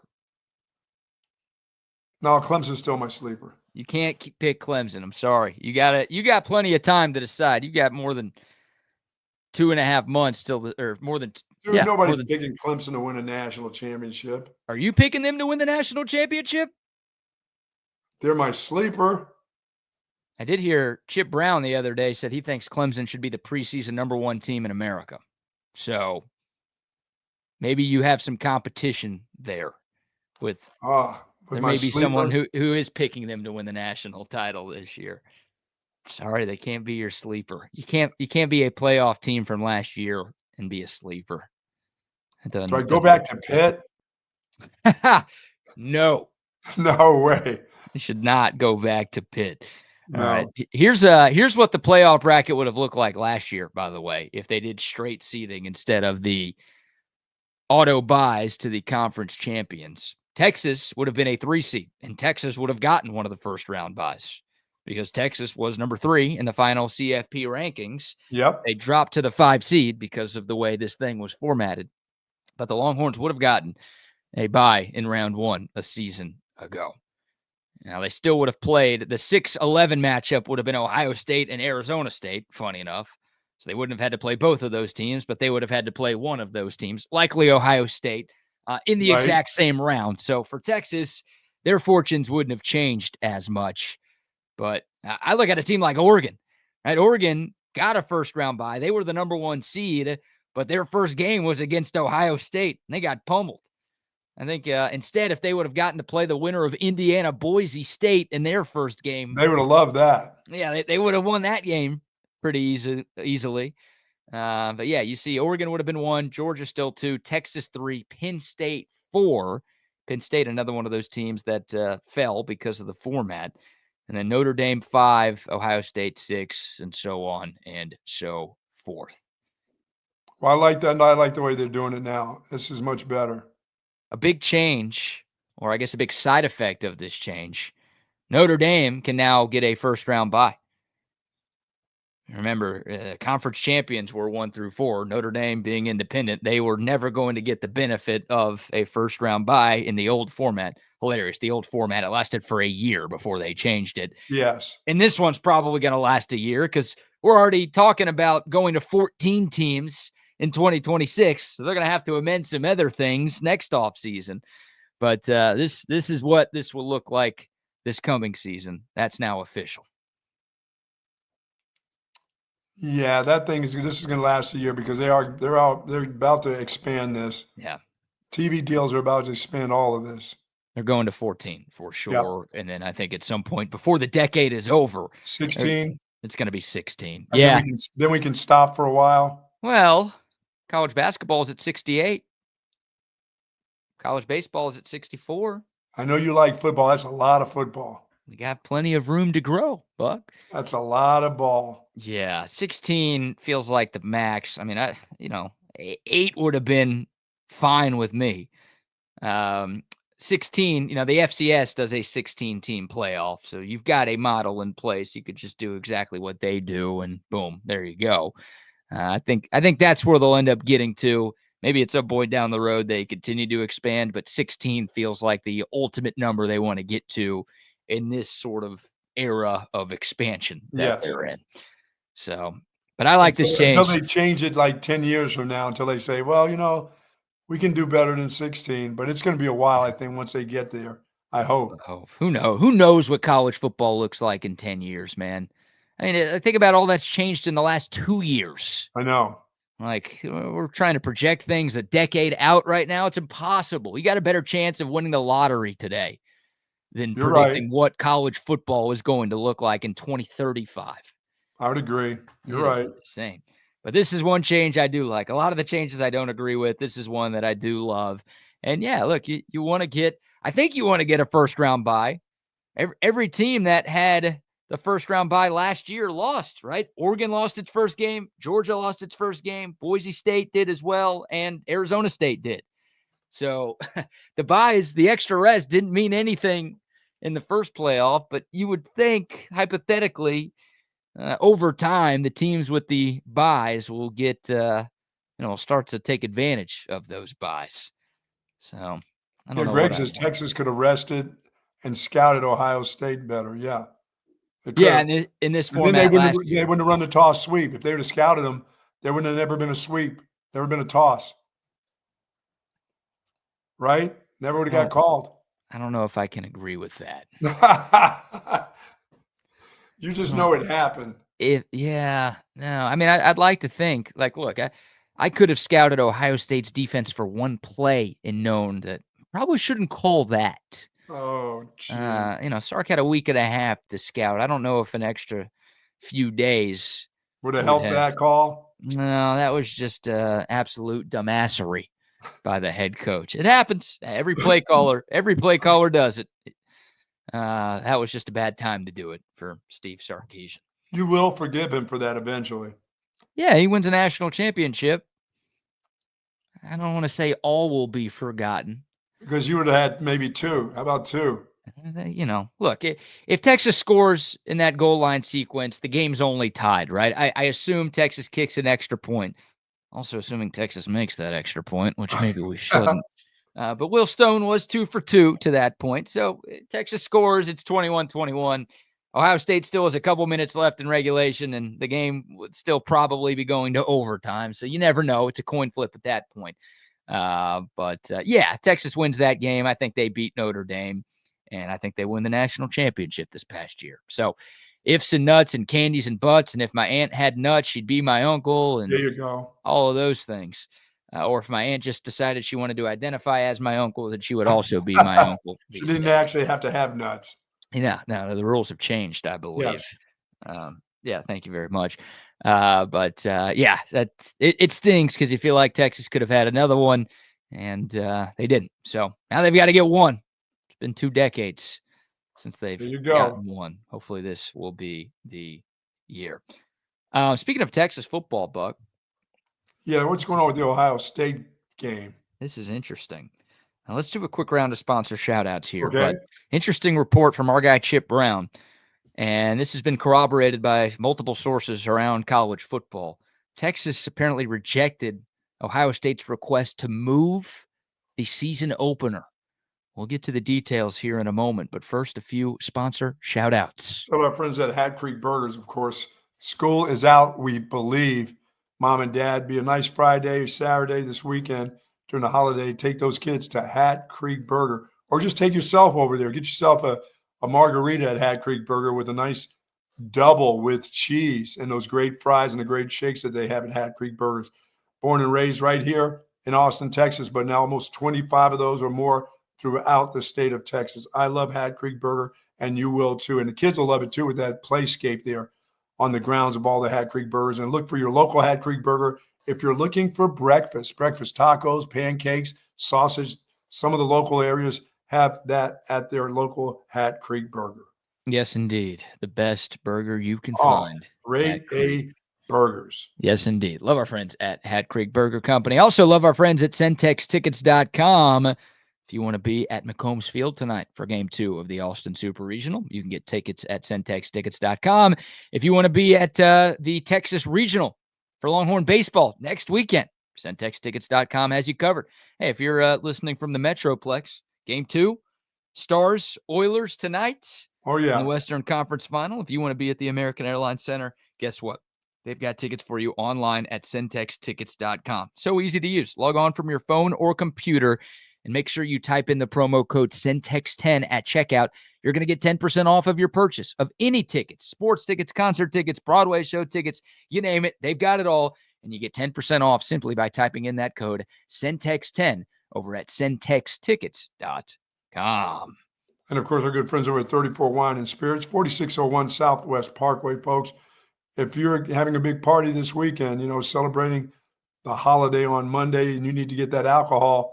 No, Clemson's still my sleeper. You can't pick Clemson. I'm sorry. You got plenty of time to decide. You got more than 2.5 months or more than. Dude, nobody's picking Clemson to win a national championship. Are you picking them to win the national championship? They're my sleeper. I did hear Chip Brown the other day said he thinks Clemson should be the preseason #1 team in America. So maybe you have some competition there with there may be someone who is picking them to win the national title this year. Sorry, they can't be your sleeper. You can't be a playoff team from last year and be a sleeper. Do I go back to Pitt? No. No way. You should not go back to Pitt. No. All right. Here's what the playoff bracket would have looked like last year, by the way, if they did straight seeding instead of the auto buys to the conference champions. Texas would have been a 3 seed, and Texas would have gotten one of the first round buys because Texas was number 3 in the final CFP rankings. Yep. They dropped to the 5 seed because of the way this thing was formatted. But the Longhorns would have gotten a bye in round 1 a season ago. Now, they still would have played. The 6-11 matchup would have been Ohio State and Arizona State, funny enough. So they wouldn't have had to play both of those teams, but they would have had to play one of those teams, likely Ohio State, in the exact same round. So for Texas, their fortunes wouldn't have changed as much. But I look at a team like Oregon. Right? Oregon got a first-round bye. They were the #1 seed, but their first game was against Ohio State, and they got pummeled. I think instead, if they would have gotten to play the winner of Indiana-Boise State in their first game, they would have loved that. Yeah, they would have won that game pretty easily. But yeah, you see Oregon would have been 1, Georgia still 2, Texas 3, Penn State 4. Penn State, another one of those teams that fell because of the format. And then Notre Dame 5, Ohio State 6, and so on and so forth. Well, I like that. I like the way they're doing it now. This is much better. A big change, or I guess a big side effect of this change, Notre Dame can now get a first-round bye. Remember, conference champions were 1 through 4. Notre Dame being independent, they were never going to get the benefit of a first-round bye in the old format. Hilarious. The old format, it lasted for a year before they changed it. Yes. And this one's probably going to last a year because we're already talking about going to 14 teams in 2026. So they're going to have to amend some other things next offseason. But this is what this will look like this coming season. That's now official. Yeah, this is going to last a year because they're about to expand this. Yeah. TV deals are about to expand all of this. They're going to 14 for sure. Yep. And then I think at some point before the decade is over, 16. It's going to be 16. And yeah. Then we can stop for a while. Well, college basketball is at 68. College baseball is at 64. I know you like football. That's a lot of football. We got plenty of room to grow, Buck. That's a lot of ball. Yeah, 16 feels like the max. I mean, 8 would have been fine with me. 16, the FCS does a 16-team playoff, so you've got a model in place. You could just do exactly what they do, and boom, there you go. I think that's where they'll end up getting to. Maybe at some point down the road they continue to expand, but 16 feels like the ultimate number they want to get to in this sort of era of expansion that they're in. So, but I like this change. Until they change it like 10 years from now, until they say, well, we can do better than 16, but it's going to be a while, I think, once they get there. I hope. Oh, who knows what college football looks like in 10 years, man. I mean, think about all that's changed in the last 2 years. I know. Like, we're trying to project things a decade out right now. It's impossible. You got a better chance of winning the lottery today than predicting what college football is going to look like in 2035. I would agree. You're right. Insane. But this is one change I do like. A lot of the changes I don't agree with. This is one that I do love. And yeah, look, you want to get, I think you want to get a first round bye. Every team that had the first round bye last year lost, right? Oregon lost its first game. Georgia lost its first game. Boise State did as well. And Arizona State did. So the buys, the extra rest didn't mean anything in the first playoff, but you would think hypothetically, over time, the teams with the buys will get, start to take advantage of those buys. So, I don't know. Greg says Texas could have rested and scouted Ohio State better. Yeah. Yeah, in this And then they format last year. wouldn't have run the toss sweep. If they would have scouted them, there wouldn't have never been a sweep. Never been a toss. Right? Never would have got called. I don't know if I can agree with that. You just know it happened. I mean, I'd like to think, like, look, I could have scouted Ohio State's defense for one play and known that probably shouldn't call that. Oh, gee. Sark had a week and a half to scout. I don't know if an extra few days would have helped that call. No, that was just absolute dumbassery by the head coach. It happens. Every play caller does it. That was just a bad time to do it for Steve Sarkisian. You will forgive him for that eventually. Yeah, he wins a national championship. I don't want to say all will be forgotten. Because you would have had maybe two. How about two? Look, if Texas scores in that goal line sequence, the game's only tied, right? I assume Texas kicks an extra point. Also assuming Texas makes that extra point, which maybe we shouldn't. But Will Stone was 2 for 2 to that point. So Texas scores. It's 21-21. Ohio State still has a couple minutes left in regulation, and the game would still probably be going to overtime. So you never know. It's a coin flip at that point. Texas wins that game. I think they beat Notre Dame, and I think they win the national championship this past year. So ifs and nuts and candies and butts, and if my aunt had nuts, she'd be my uncle, and there you go. All of those things. Or if my aunt just decided she wanted to identify as my uncle, that she would also be my uncle. She didn't actually have to have nuts. No, the rules have changed, I believe. Yes. Thank you very much. It stings because you feel like Texas could have had another one, and they didn't. So now they've got to get one. It's been 2 decades since they've gotten one. Hopefully this will be the year. Speaking of Texas football, Buck. Yeah, what's going on with the Ohio State game? This is interesting. Now let's do a quick round of sponsor shout-outs here. Okay. But interesting report from our guy Chip Brown, and this has been corroborated by multiple sources around college football. Texas apparently rejected Ohio State's request to move the season opener. We'll get to the details here in a moment, but first, a few sponsor shout-outs. So our friends at Hat Creek Burgers, of course. School is out, we believe. Mom and Dad, be a nice Friday or Saturday this weekend during the holiday. Take those kids to Hat Creek Burger, or just take yourself over there. Get yourself a margarita at Hat Creek Burger with a nice double with cheese and those great fries and the great shakes that they have at Hat Creek Burgers. Born and raised right here in Austin, Texas, but now almost 25 of those or more throughout the state of Texas. I love Hat Creek Burger, and you will too. And the kids will love it too with that playscape there on the grounds of all the Hat Creek Burgers. And look for your local Hat Creek Burger if you're looking for breakfast tacos, pancakes, sausage. Some of the local areas have that at their local Hat Creek Burger. Yes, indeed. The best burger you can find. Grade A burgers. Yes, indeed. Love our friends at Hat Creek Burger Company. Also love our friends at centextickets.com. If you want to be at McCombs Field tonight for Game 2 of the Austin Super Regional, you can get tickets at centextickets.com. If you want to be at the Texas Regional for Longhorn Baseball next weekend, centextickets.com has you covered. Hey, if you're listening from the Metroplex, Game 2, Stars, Oilers tonight. Oh, yeah. In the Western Conference Final. If you want to be at the American Airlines Center, guess what? They've got tickets for you online at centextickets.com. So easy to use. Log on from your phone or computer and make sure you type in the promo code CENTEX10 at checkout. You're going to get 10% off of your purchase of any tickets, sports tickets, concert tickets, Broadway show tickets, you name it. They've got it all. And you get 10% off simply by typing in that code CENTEX10 over at centextickets.com. And, of course, our good friends over at 34 Wine and Spirits, 4601 Southwest Parkway, folks. If you're having a big party this weekend, celebrating the holiday on Monday, and you need to get that alcohol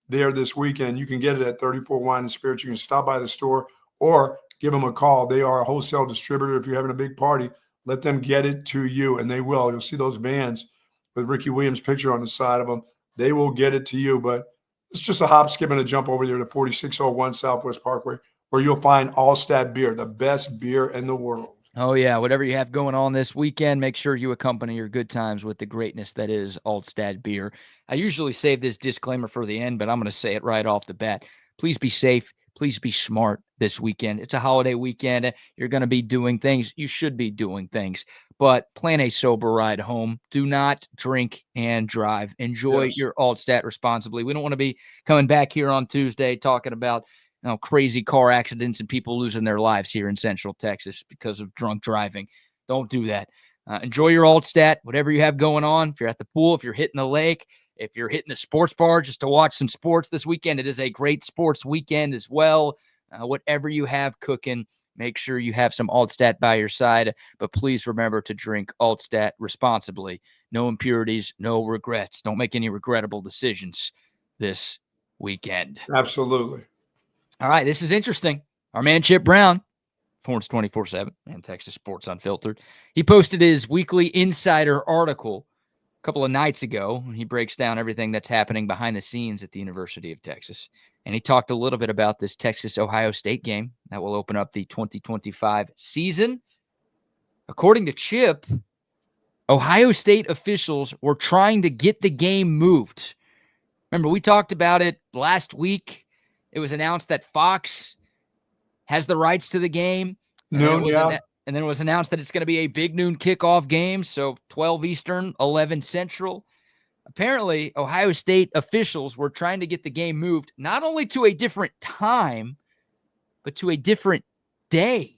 there this weekend, you can get it at 34 Wine and Spirits. You can stop by the store or give them a call. They are a wholesale distributor. If you're having a big party, let them get it to you, and they will. You'll see those vans with Ricky Williams' picture on the side of them. They will get it to you, but it's just a hop, skip, and a jump over there to 4601 Southwest Parkway, where you'll find Altstadt Beer, the best beer in the world. Oh, yeah. Whatever you have going on this weekend, make sure you accompany your good times with the greatness that is Altstadt Beer. I usually save this disclaimer for the end, but I'm going to say it right off the bat. Please be safe. please be smart this weekend. It's a holiday weekend. You're going to be doing things. You should be doing things, but plan a sober ride home. Do not drink and drive. Enjoy your Altstadt responsibly. We don't want to be coming back here on Tuesday talking about crazy car accidents and people losing their lives here in Central Texas because of drunk driving. Don't do that. Enjoy your Altstadt, whatever you have going on. If you're at the pool, if you're hitting the lake, if you're hitting the sports bar just to watch some sports this weekend, it is a great sports weekend as well. Whatever you have cooking, make sure you have some Altstadt by your side. But please remember to drink Altstadt responsibly. No impurities, no regrets. Don't make any regrettable decisions this weekend. Absolutely. All right, this is interesting. Our man Chip Brown, Horns 24/7 and Texas Sports Unfiltered, he posted his weekly insider article a couple of nights ago. He breaks down everything that's happening behind the scenes at the University of Texas. And he talked a little bit about this Texas-Ohio State game that will open up the 2025 season. According to Chip, Ohio State officials were trying to get the game moved. Remember, we talked about it last week. It was announced that Fox has the rights to the game. And then it was announced that it's going to be a big noon kickoff game, so 12 Eastern, 11 Central. Apparently, Ohio State officials were trying to get the game moved not only to a different time, but to a different day.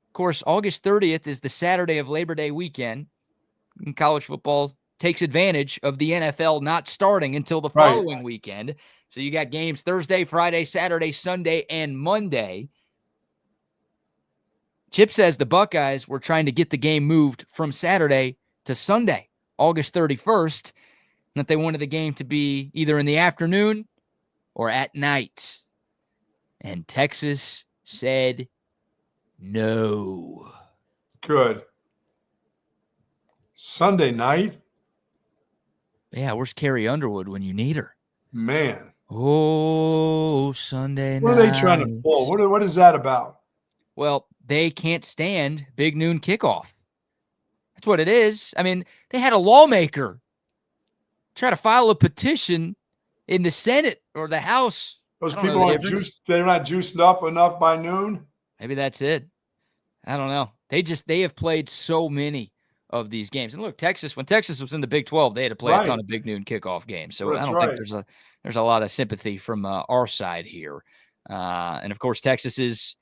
Of course, August 30th is the Saturday of Labor Day weekend. And college football takes advantage of the NFL not starting until the following weekend. So you got games Thursday, Friday, Saturday, Sunday, and Monday. Chip says the Buckeyes were trying to get the game moved from Saturday to Sunday, August 31st, and that they wanted the game to be either in the afternoon or at night. And Texas said no. Good. Sunday night? Yeah, where's Carrie Underwood when you need her? Man. Oh, Sunday night. What are they trying to pull? What is that about? Well, they can't stand big noon kickoff. That's what it is. I mean, they had a lawmaker try to file a petition in the Senate or the House. Those people aren't juiced. They're not juiced up enough by noon. Maybe that's it. I don't know. They have played so many of these games. And look, Texas, when Texas was in the Big 12, they had to play a ton of big noon kickoff games. So I don't think there's a lot of sympathy from our side here. And of course, Texas's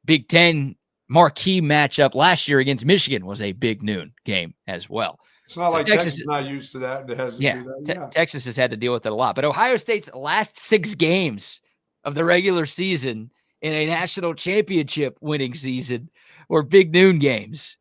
Big Ten marquee matchup last year against Michigan was a big noon game as well. It's not like Texas is not used to that. It has to do that. Texas has had to deal with it a lot. But Ohio State's last 6 games of the regular season in a national championship winning season were big noon games.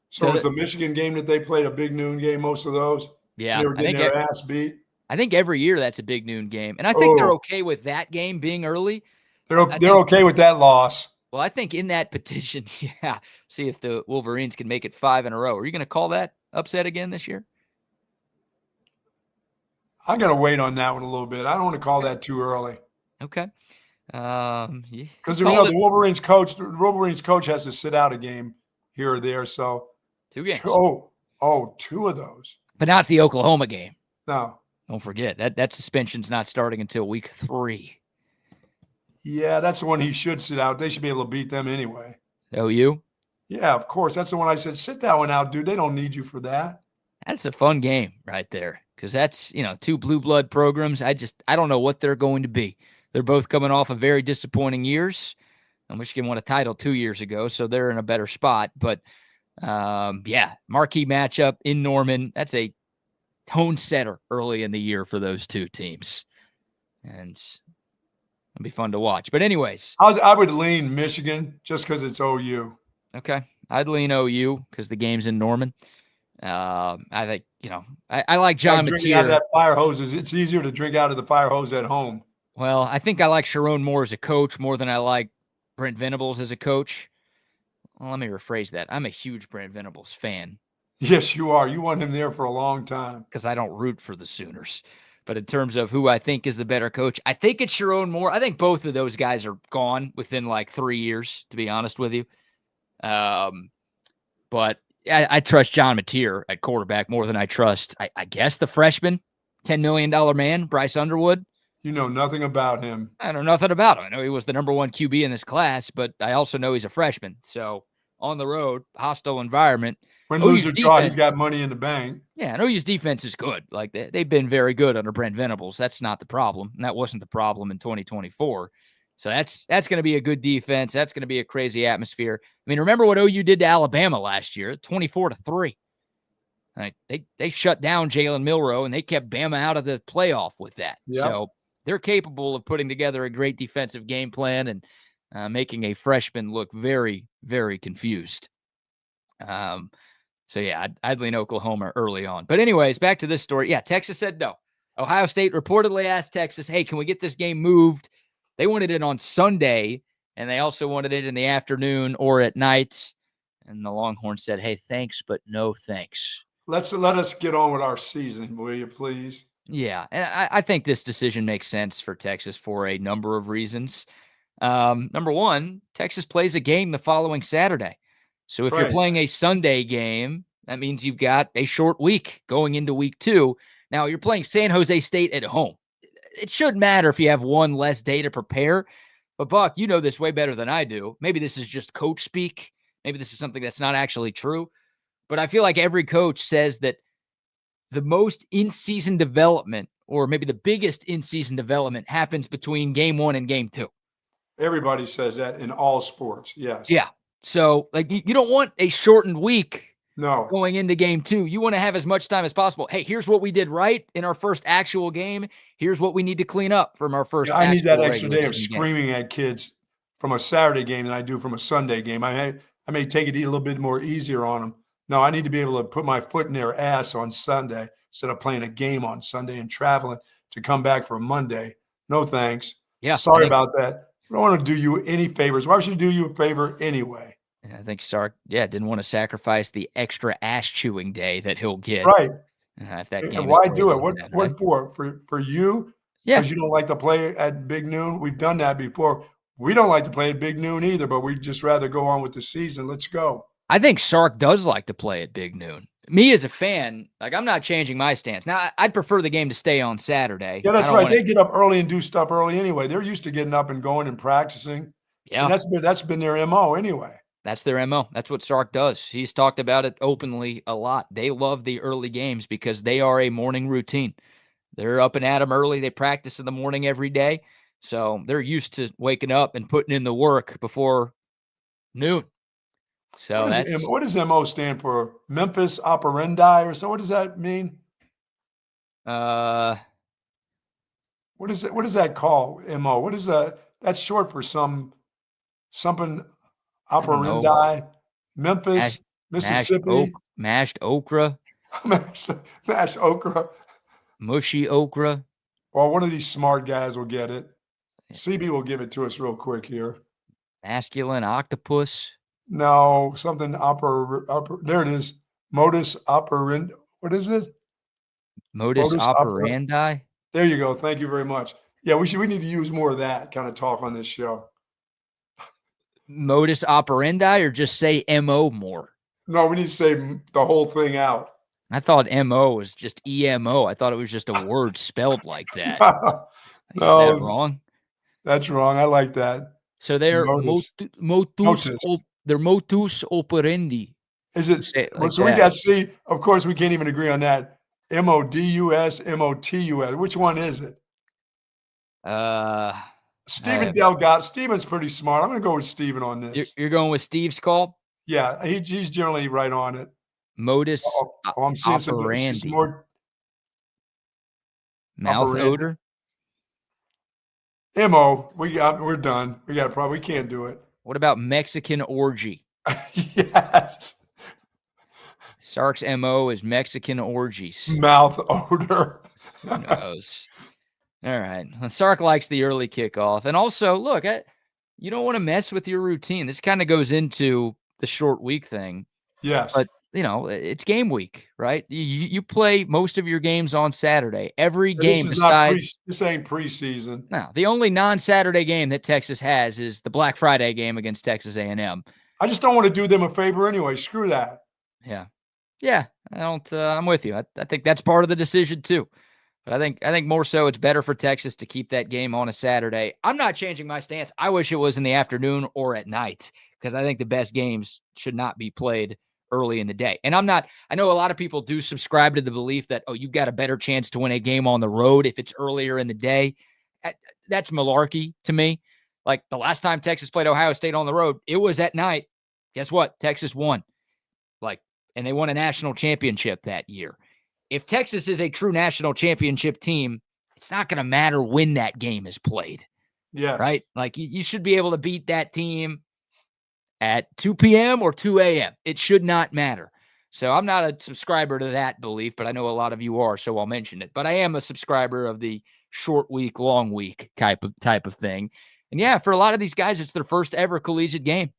So was the Michigan game that they played a big noon game, most of those? Yeah. They were getting their ass beat? I think every year that's a big noon game. And I think they're okay with that game being early. They're okay with that loss. Well, I think in that petition, see if the Wolverines can make it 5 in a row. Are you going to call that upset again this year? I'm going to wait on that one a little bit. I don't want to call that too early. Okay. Because the Wolverines coach has to sit out a game here or there. So 2 games. 2 of those. But not the Oklahoma game. No. Don't forget that suspension's not starting until week 3. Yeah, that's the one he should sit out. They should be able to beat them anyway. OU? Yeah, of course. That's the one I said, sit that one out, dude. They don't need you for that. That's a fun game right there because that's, 2 blue blood programs. I don't know what they're going to be. They're both coming off of very disappointing years. Michigan won a title 2 years ago, so they're in a better spot. But, marquee matchup in Norman. That's a tone setter early in the year for those 2 teams. And it'll be fun to watch. But anyways. I would lean Michigan just because it's OU. Okay. I'd lean OU because the game's in Norman. I think, I like John Mateer. Drinking out of that fire hose it's easier to drink out of the fire hose at home. Well, I think I like Sharon Moore as a coach more than I like Brent Venables as a coach. Well, let me rephrase that. I'm a huge Brent Venables fan. Yes, you are. You want him there for a long time. Because I don't root for the Sooners. But in terms of who I think is the better coach, I think it's Sharon Moore. I think both of those guys are gone within like 3 years, to be honest with you. But I trust John Mateer at quarterback more than I trust, I guess, the freshman, $10 million man, Bryce Underwood. You know nothing about him. I know nothing about him. I know he was the number 1 QB in this class, but I also know he's a freshman. So on the road, hostile environment. Win, lose, OU's or draw, he's defense, got money in the bank. yeah, and OU's defense is good. Like they've been very good under Brent Venables. That's not the problem. And that wasn't the problem in 2024. So that's going to be a good defense. That's going to be a crazy atmosphere. I mean, remember what OU did to Alabama last year, 24-3. Like they shut down Jalen Milroe and they kept Bama out of the playoff with that. Yep. So they're capable of putting together a great defensive game plan and making a freshman look very, very confused. So yeah, I'd lean Oklahoma early on. But anyways, back to this story. Yeah, Texas said no. Ohio State reportedly asked Texas, hey, can we get this game moved? They wanted it on Sunday, and they also wanted it in the afternoon or at night. And the Longhorns said, hey, thanks, but no thanks. Let us get on with our season, will you please? Yeah, and I think this decision makes sense for Texas for a number of reasons. Number one, Texas plays a game the following Saturday. So if you're playing a Sunday game, that means you've got a short week going into week 2. Now, you're playing San Jose State at home. It shouldn't matter if you have one less day to prepare. But, Buck, you know this way better than I do. Maybe this is just coach speak. Maybe this is something that's not actually true. But I feel like every coach says that the most in-season development, or maybe the biggest in-season development, happens between game 1 and game 2. Everybody says that in all sports, yes. Yeah. So, like, you don't want a shortened week No. going into game 2. You want to have as much time as possible. Hey, here's what we did right in our first actual game. Here's what we need to clean up from our first I need that extra day of game. screaming at kids from a Saturday game than I do from a Sunday game. I may take it a little bit more easier on them. No, I need to be able to put my foot in their ass on Sunday instead of playing a game on Sunday and traveling to come back for a Monday. No thanks. Yeah. Sorry about that. I don't want to do you any favors. Why should I do you a favor anyway? I think Sark, didn't want to sacrifice the extra ass chewing day that he'll get. Right. If that game and why do it? Saturday. What for you? Yeah. Because you don't like to play at big noon. We've done that before. We don't like to play at big noon either, but we'd just rather go on with the season. Let's go. I think Sark does like to play at big noon. Me as a fan, like, I'm not changing my stance. Now, I'd prefer the game to stay on Saturday. Yeah, that's right. They get up early and do stuff early anyway. They're used to getting up and going and practicing. Yeah. And that's been their MO anyway. That's their MO. That's what Sark does. He's talked about it openly a lot. They love the early games because they are a morning routine. They're up and at 'em early. They practice in the morning every day. So they're used to waking up and putting in the work before noon. So what does MO stand for? Memphis operandi or so? What does that mean? What is it? What does that call? MO? What is that? That's short for something operandi. Memphis, Mississippi. Mashed okra. mashed okra. Mushy okra. Well, one of these smart guys will get it. CB will give it to us real quick here. Masculine octopus. No, something there it is. Modus operandi. What is it? Modus operandi. There you go. Thank you very much. Yeah, we need to use more of that kind of talk on this show. Modus operandi, or just say MO more? No, we need to say the whole thing out. I thought MO was just EMO. I thought it was just a word spelled like that. No, is that wrong? That's wrong. I like that. So they're they're modus operandi. Is it? Like so we got C. Of course, we can't even agree on that. MODUS, MOTUS. Which one is it? Steven Delgado. Steven's pretty smart. I'm going to go with Steven on this. You're going with Steve's call? Yeah, he's generally right on it. Modus I'm seeing some more mouth odor. MO, we're done. We got a problem. We can't do it. What about Mexican orgy? Yes. Sark's MO is Mexican orgies. Mouth odor. Who knows? All right. Sark likes the early kickoff. And also, look, you don't want to mess with your routine. This kind of goes into the short week thing. Yes. But, it's game week, right? You play most of your games on Saturday. Every game besides – you're saying preseason. No, the only non-Saturday game that Texas has is the Black Friday game against Texas A&M. I just don't want to do them a favor anyway. Screw that. Yeah. Yeah, I don't. I'm with you. I think that's part of the decision too. But I think more so it's better for Texas to keep that game on a Saturday. I'm not changing my stance. I wish it was in the afternoon or at night because I think the best games should not be played early in the day. And I know a lot of people do subscribe to the belief that, oh, you've got a better chance to win a game on the road if it's earlier in the day. That's malarkey to me. Like the last time Texas played Ohio State on the road, it was at night. Guess what? Texas won. And they won a national championship that year. If Texas is a true national championship team, it's not going to matter when that game is played. Yes. Right? Like you should be able to beat that team at 2 p.m. or 2 a.m. It should not matter. So I'm not a subscriber to that belief, but I know a lot of you are, so I'll mention it. But I am a subscriber of the short week, long week type of thing. And yeah, for a lot of these guys, it's their first ever collegiate game.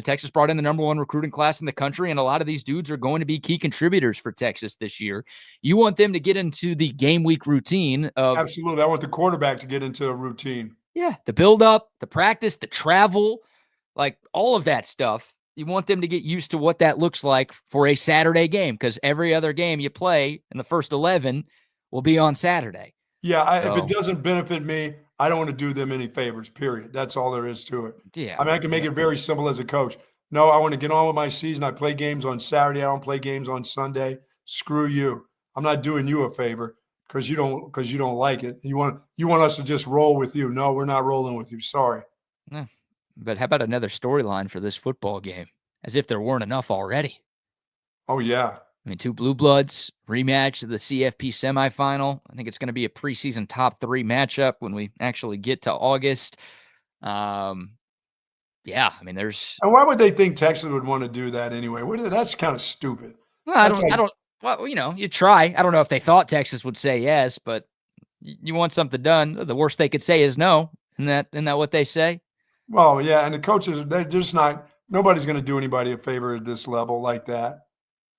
Texas brought in the number 1 recruiting class in the country, and a lot of these dudes are going to be key contributors for Texas this year. You want them to get into the game week routine of absolutely. I want the quarterback to get into a routine. Yeah, the build up, the practice, the travel, like all of that stuff. You want them to get used to what that looks like for a Saturday game because every other game you play in the first 11 will be on Saturday. Yeah, if it doesn't benefit me, I don't want to do them any favors, period. That's all there is to it. Yeah. I mean, I can make it very simple as a coach. No, I want to get on with my season. I play games on Saturday. I don't play games on Sunday. Screw you. I'm not doing you a favor because you don't like it. You want us to just roll with you. No, we're not rolling with you. Sorry. Yeah. But how about another storyline for this football game? As if there weren't enough already. Oh, yeah. I mean, 2 Blue Bloods, rematch of the CFP semifinal. I think it's going to be a preseason top 3 matchup when we actually get to August. Yeah, I mean, there's. And why would they think Texas would want to do that anyway? That's kind of stupid. Well, I don't. Well, you try. I don't know if they thought Texas would say yes, but you want something done. The worst they could say is no. Isn't that what they say? Well, yeah, and the coaches, they're just not. Nobody's going to do anybody a favor at this level like that.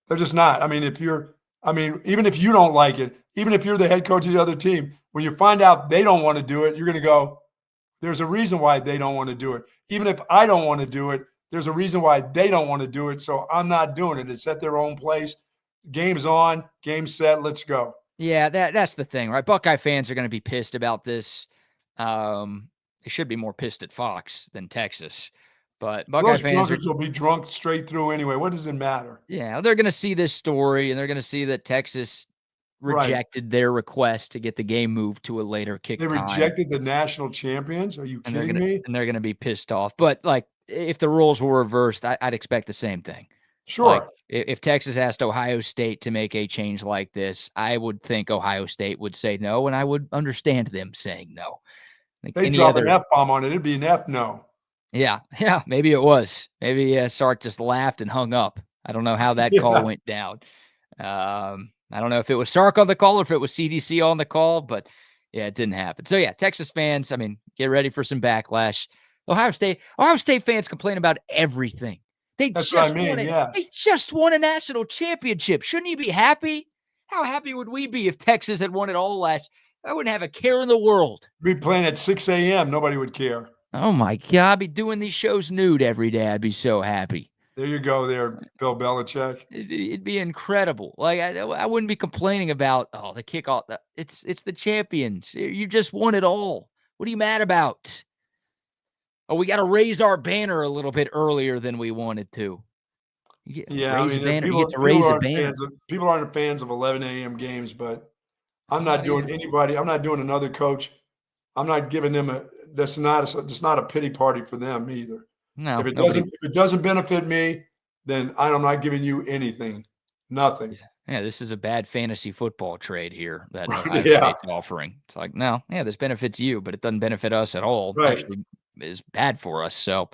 They're just not. I mean, even if you don't like it, even if you're the head coach of the other team, when you find out they don't want to do it, you're going to go, there's a reason why they don't want to do it. Even if I don't want to do it, there's a reason why they don't want to do it. So I'm not doing it. It's at their own place. Game's on, game set, let's go. Yeah, that's the thing, right? Buckeye fans are going to be pissed about this. They should be more pissed at Fox than Texas. But Buckeye fans will be drunk straight through anyway. What does it matter? Yeah, they're going to see this story, and they're going to see that Texas rejected their request to get the game moved to a later kick time. They rejected the national champions? Are you kidding me? And they're going to be pissed off. But, like, if the rules were reversed, I'd expect the same thing. Sure. Like, if Texas asked Ohio State to make a change like this, I would think Ohio State would say no, and I would understand them saying no. Like they drop an F-bomb on it. It'd be an F no. Yeah, maybe it was. Maybe Sark just laughed and hung up. I don't know how that call went down. I don't know if it was Sark on the call or if it was CDC on the call, but yeah, it didn't happen. So yeah, Texas fans, I mean, get ready for some backlash. Ohio State fans complain about everything. That's what I mean, yes. They just won a national championship. Shouldn't you be happy? How happy would we be if Texas had won it all last? I wouldn't have a care in the world. We'd be playing at 6 a.m. Nobody would care. Oh, my God. I'd be doing these shows nude every day. I'd be so happy. There you go there, Bill Belichick. It'd be incredible. Like, I wouldn't be complaining about, the kickoff. It's the champions. You just won it all. What are you mad about? Oh, we got to raise our banner a little bit earlier than we wanted to. You get to raise a banner. People aren't fans of 11 a.m. games, but I'm not doing anybody. I'm not doing another coach. I'm not giving them that's not a pity party for them either. No, if it doesn't benefit me, then I'm not giving you anything. Nothing. Yeah, this is a bad fantasy football trade here that Ohio State's offering. It's like, no, this benefits you, but it doesn't benefit us at all. Right. Actually, is bad for us. So,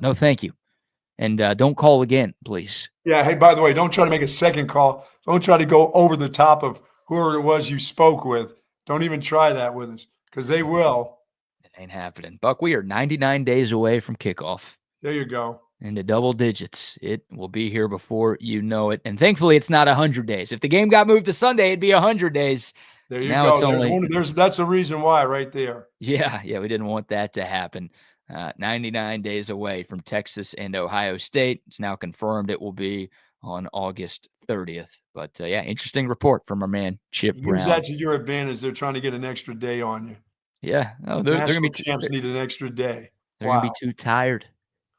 no, thank you. And don't call again, please. Yeah. Hey, by the way, don't try to make a second call. Don't try to go over the top of whoever it was you spoke with. Don't even try that with us because they will. It ain't happening. Buck, we are 99 days away from kickoff. There you go. Into double digits. It will be here before you know it. And thankfully, it's not 100 days. If the game got moved to Sunday, it'd be 100 days. There you go. That's the reason why right there. Yeah, we didn't want that to happen. 99 days away from Texas and Ohio State. It's now confirmed it will be on August 30th. But yeah, interesting report from our man Chip Use Brown. that to your advantage. They're trying to get an extra day on you. Yeah, no, they're going to National be champs need an extra day. they're going to Wow. be too tired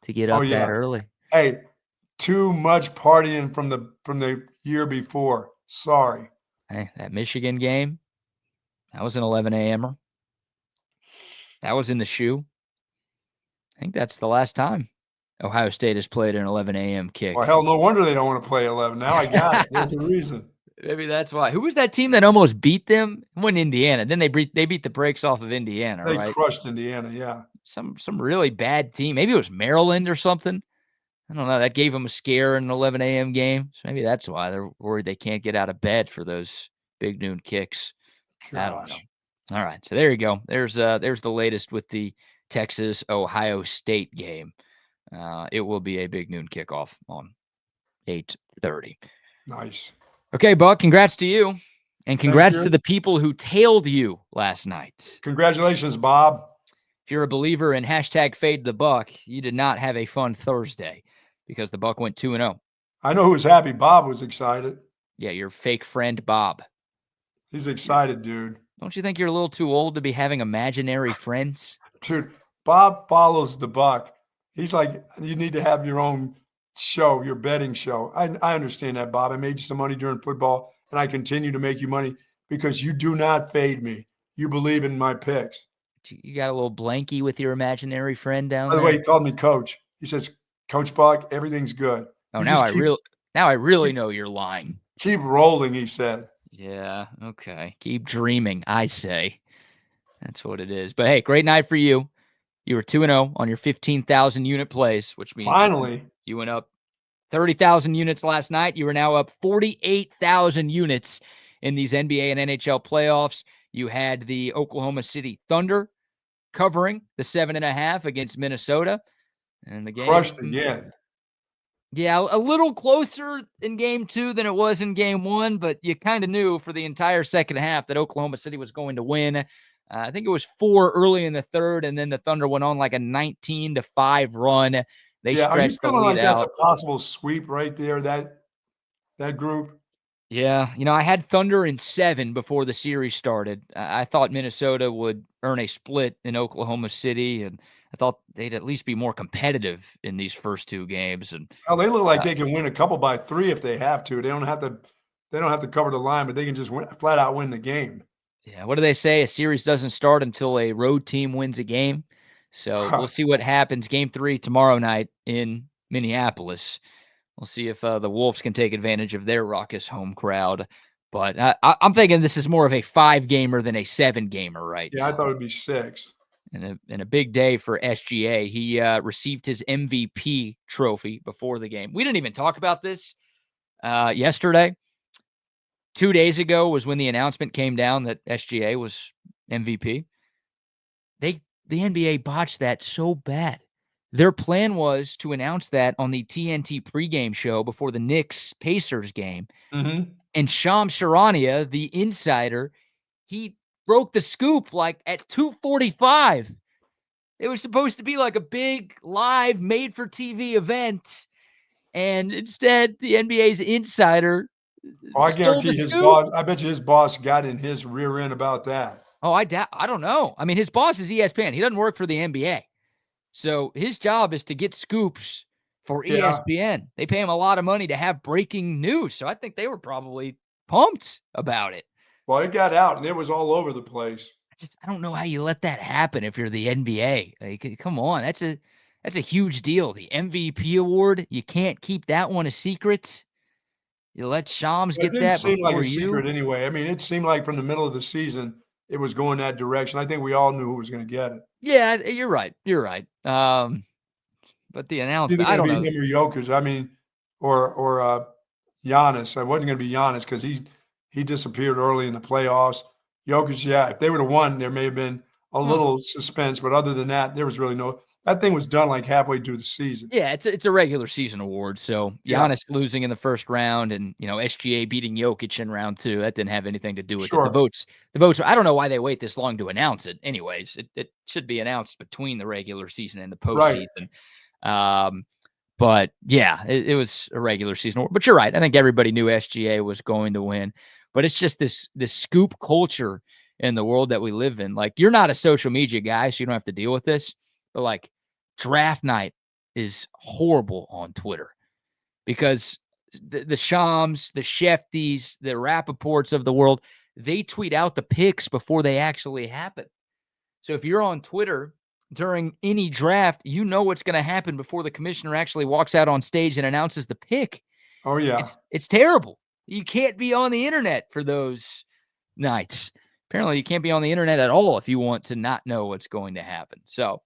to get Oh up that yeah. early. Hey, too much partying from the year before. Sorry. Hey, that Michigan game, that was an 11 a.m.er. That was in the shoe. I think that's the last time Ohio State has played an 11 a.m. kick. Well, hell, no wonder they don't want to play 11. Now I got it. There's a reason. Maybe that's why. Who was that team that almost beat them? It wasn't Indiana. Then they beat the brakes off of Indiana, They right? crushed Indiana, yeah. Some really bad team. Maybe it was Maryland or something. I don't know. That gave them a scare in an 11 a.m. game. So maybe that's why they're worried they can't get out of bed for those big noon kicks. I don't know. Gosh. All right. So there you go. There's the latest with the Texas Ohio State game. It will be a big noon kickoff on 8:30. Nice. Okay, Buck, congrats to you. And congrats you. to the people who tailed you last night. Congratulations, Bob. If you're a believer in hashtag fade the Buck, you did not have a fun Thursday because the Buck went 2-0. I know who's happy. Bob was excited. Yeah, your fake friend, Bob. He's excited, dude. Don't you think you're a little too old to be having imaginary friends? Dude, Bob follows the Buck. He's like, you need to have your own show, your betting show. I understand that, Bob. I made you some money during football, and I continue to make you money because you do not fade me. You believe in my picks. You got a little blankie with your imaginary friend down By the there? way, he called me coach. He says, Coach Buck, everything's good. Oh, now I really know you're lying. Keep rolling, he said. Yeah, okay. Keep dreaming, I say. That's what it is. But hey, great night for you. You were 2-0 on your 15,000 unit plays, which means Finally you went up 30,000 units last night. You are now up 48,000 units in these NBA and NHL playoffs. You had the Oklahoma City Thunder covering the 7.5 against Minnesota. And the game crushed again. Yeah, a little closer in game 2 than it was in game 1, but you kind of knew for the entire second half that Oklahoma City was going to win. I think it was 4 early in the third, and then the Thunder went on like a 19-5 run. They stretched the lead like that's out. a possible sweep right there, that group? Yeah, I had Thunder in 7 before the series started. I thought Minnesota would earn a split in Oklahoma City, and I thought they'd at least be more competitive in these first 2 games. And They look like they can win a couple by 3 if they have to. They don't have to cover the line, but they can just flat out win the game. Yeah, what do they say? A series doesn't start until a road team wins a game. So we'll see what happens. Game 3 tomorrow night in Minneapolis. We'll see if the Wolves can take advantage of their raucous home crowd. But I'm thinking this is more of a 5-gamer than a 7-gamer right now. Yeah, I thought it would be 6. And a big day for SGA. He received his MVP trophy before the game. We didn't even talk about this yesterday. 2 days ago was when the announcement came down that SGA was MVP. The NBA botched that so bad. Their plan was to announce that on the TNT pregame show before the Knicks-Pacers game. Mm-hmm. And Shams Charania, the insider, he broke the scoop like at 2:45. It was supposed to be like a big live made-for-TV event. And instead, the NBA's insider I stole guarantee the his scoop. boss. I bet you his boss got in his rear end about that. Oh, I don't know. I mean, his boss is ESPN. He doesn't work for the NBA. So his job is to get scoops for ESPN. They pay him a lot of money to have breaking news. So I think they were probably pumped about it. Well, it got out and it was all over the place. I don't know how you let that happen if you're the NBA. Like, come on. That's a huge deal. The MVP award, you can't keep that one a secret. You let Shams get that. It didn't seem like a secret anyway. I mean, it seemed like from the middle of the season, it was going that direction. I think we all knew who was going to get it. Yeah, you're right. You're right. But the announcement, I don't know. Him or Jokic. I mean, or Giannis. It wasn't going to be Giannis because he disappeared early in the playoffs. Jokic, yeah. If they would have won, there may have been a little suspense. But other than that, there was really no. That thing was done like halfway through the season. Yeah, it's a regular season award. So Giannis losing in the first round and, SGA beating Jokic in round 2, that didn't have anything to do with it. The votes, I don't know why they wait this long to announce it. Anyways, it should be announced between the regular season and the postseason. Right. But yeah, it was a regular season. But you're right. I think everybody knew SGA was going to win. But it's just this scoop culture in the world that we live in. Like, you're not a social media guy, so you don't have to deal with this. But like, draft night is horrible on Twitter because the Shams, the Shefties, the Rappaports of the world, they tweet out the picks before they actually happen. So if you're on Twitter during any draft, you know what's going to happen before the commissioner actually walks out on stage and announces the pick. Oh, yeah. It's terrible. You can't be on the internet for those nights. Apparently, you can't be on the internet at all if you want to not know what's going to happen. So,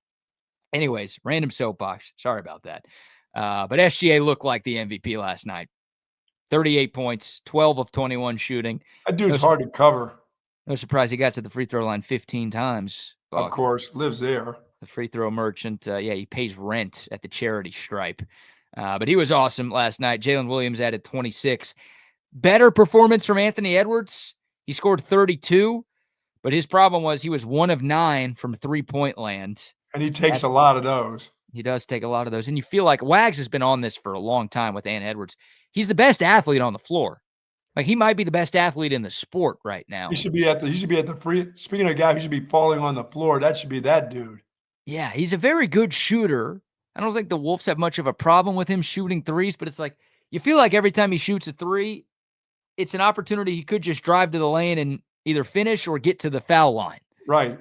anyways, random soapbox. Sorry about that. But SGA looked like the MVP last night. 38 points, 12 of 21 shooting. That dude's hard to cover. No surprise he got to the free throw line 15 times. Buck. Of course, lives there. The free throw merchant. He pays rent at the charity stripe. But he was awesome last night. Jalen Williams added 26. Better performance from Anthony Edwards. He scored 32, but his problem was he was 1 of 9 from three-point land. And he takes a lot of those. He does take a lot of those. And you feel like Wags has been on this for a long time with Ant Edwards. He's the best athlete on the floor. Like, he might be the best athlete in the sport right now. He should be at the free. Speaking of a guy who should be falling on the floor, that should be that dude. Yeah, he's a very good shooter. I don't think the Wolves have much of a problem with him shooting threes, but it's like you feel like every time he shoots a three, it's an opportunity he could just drive to the lane and either finish or get to the foul line. Right.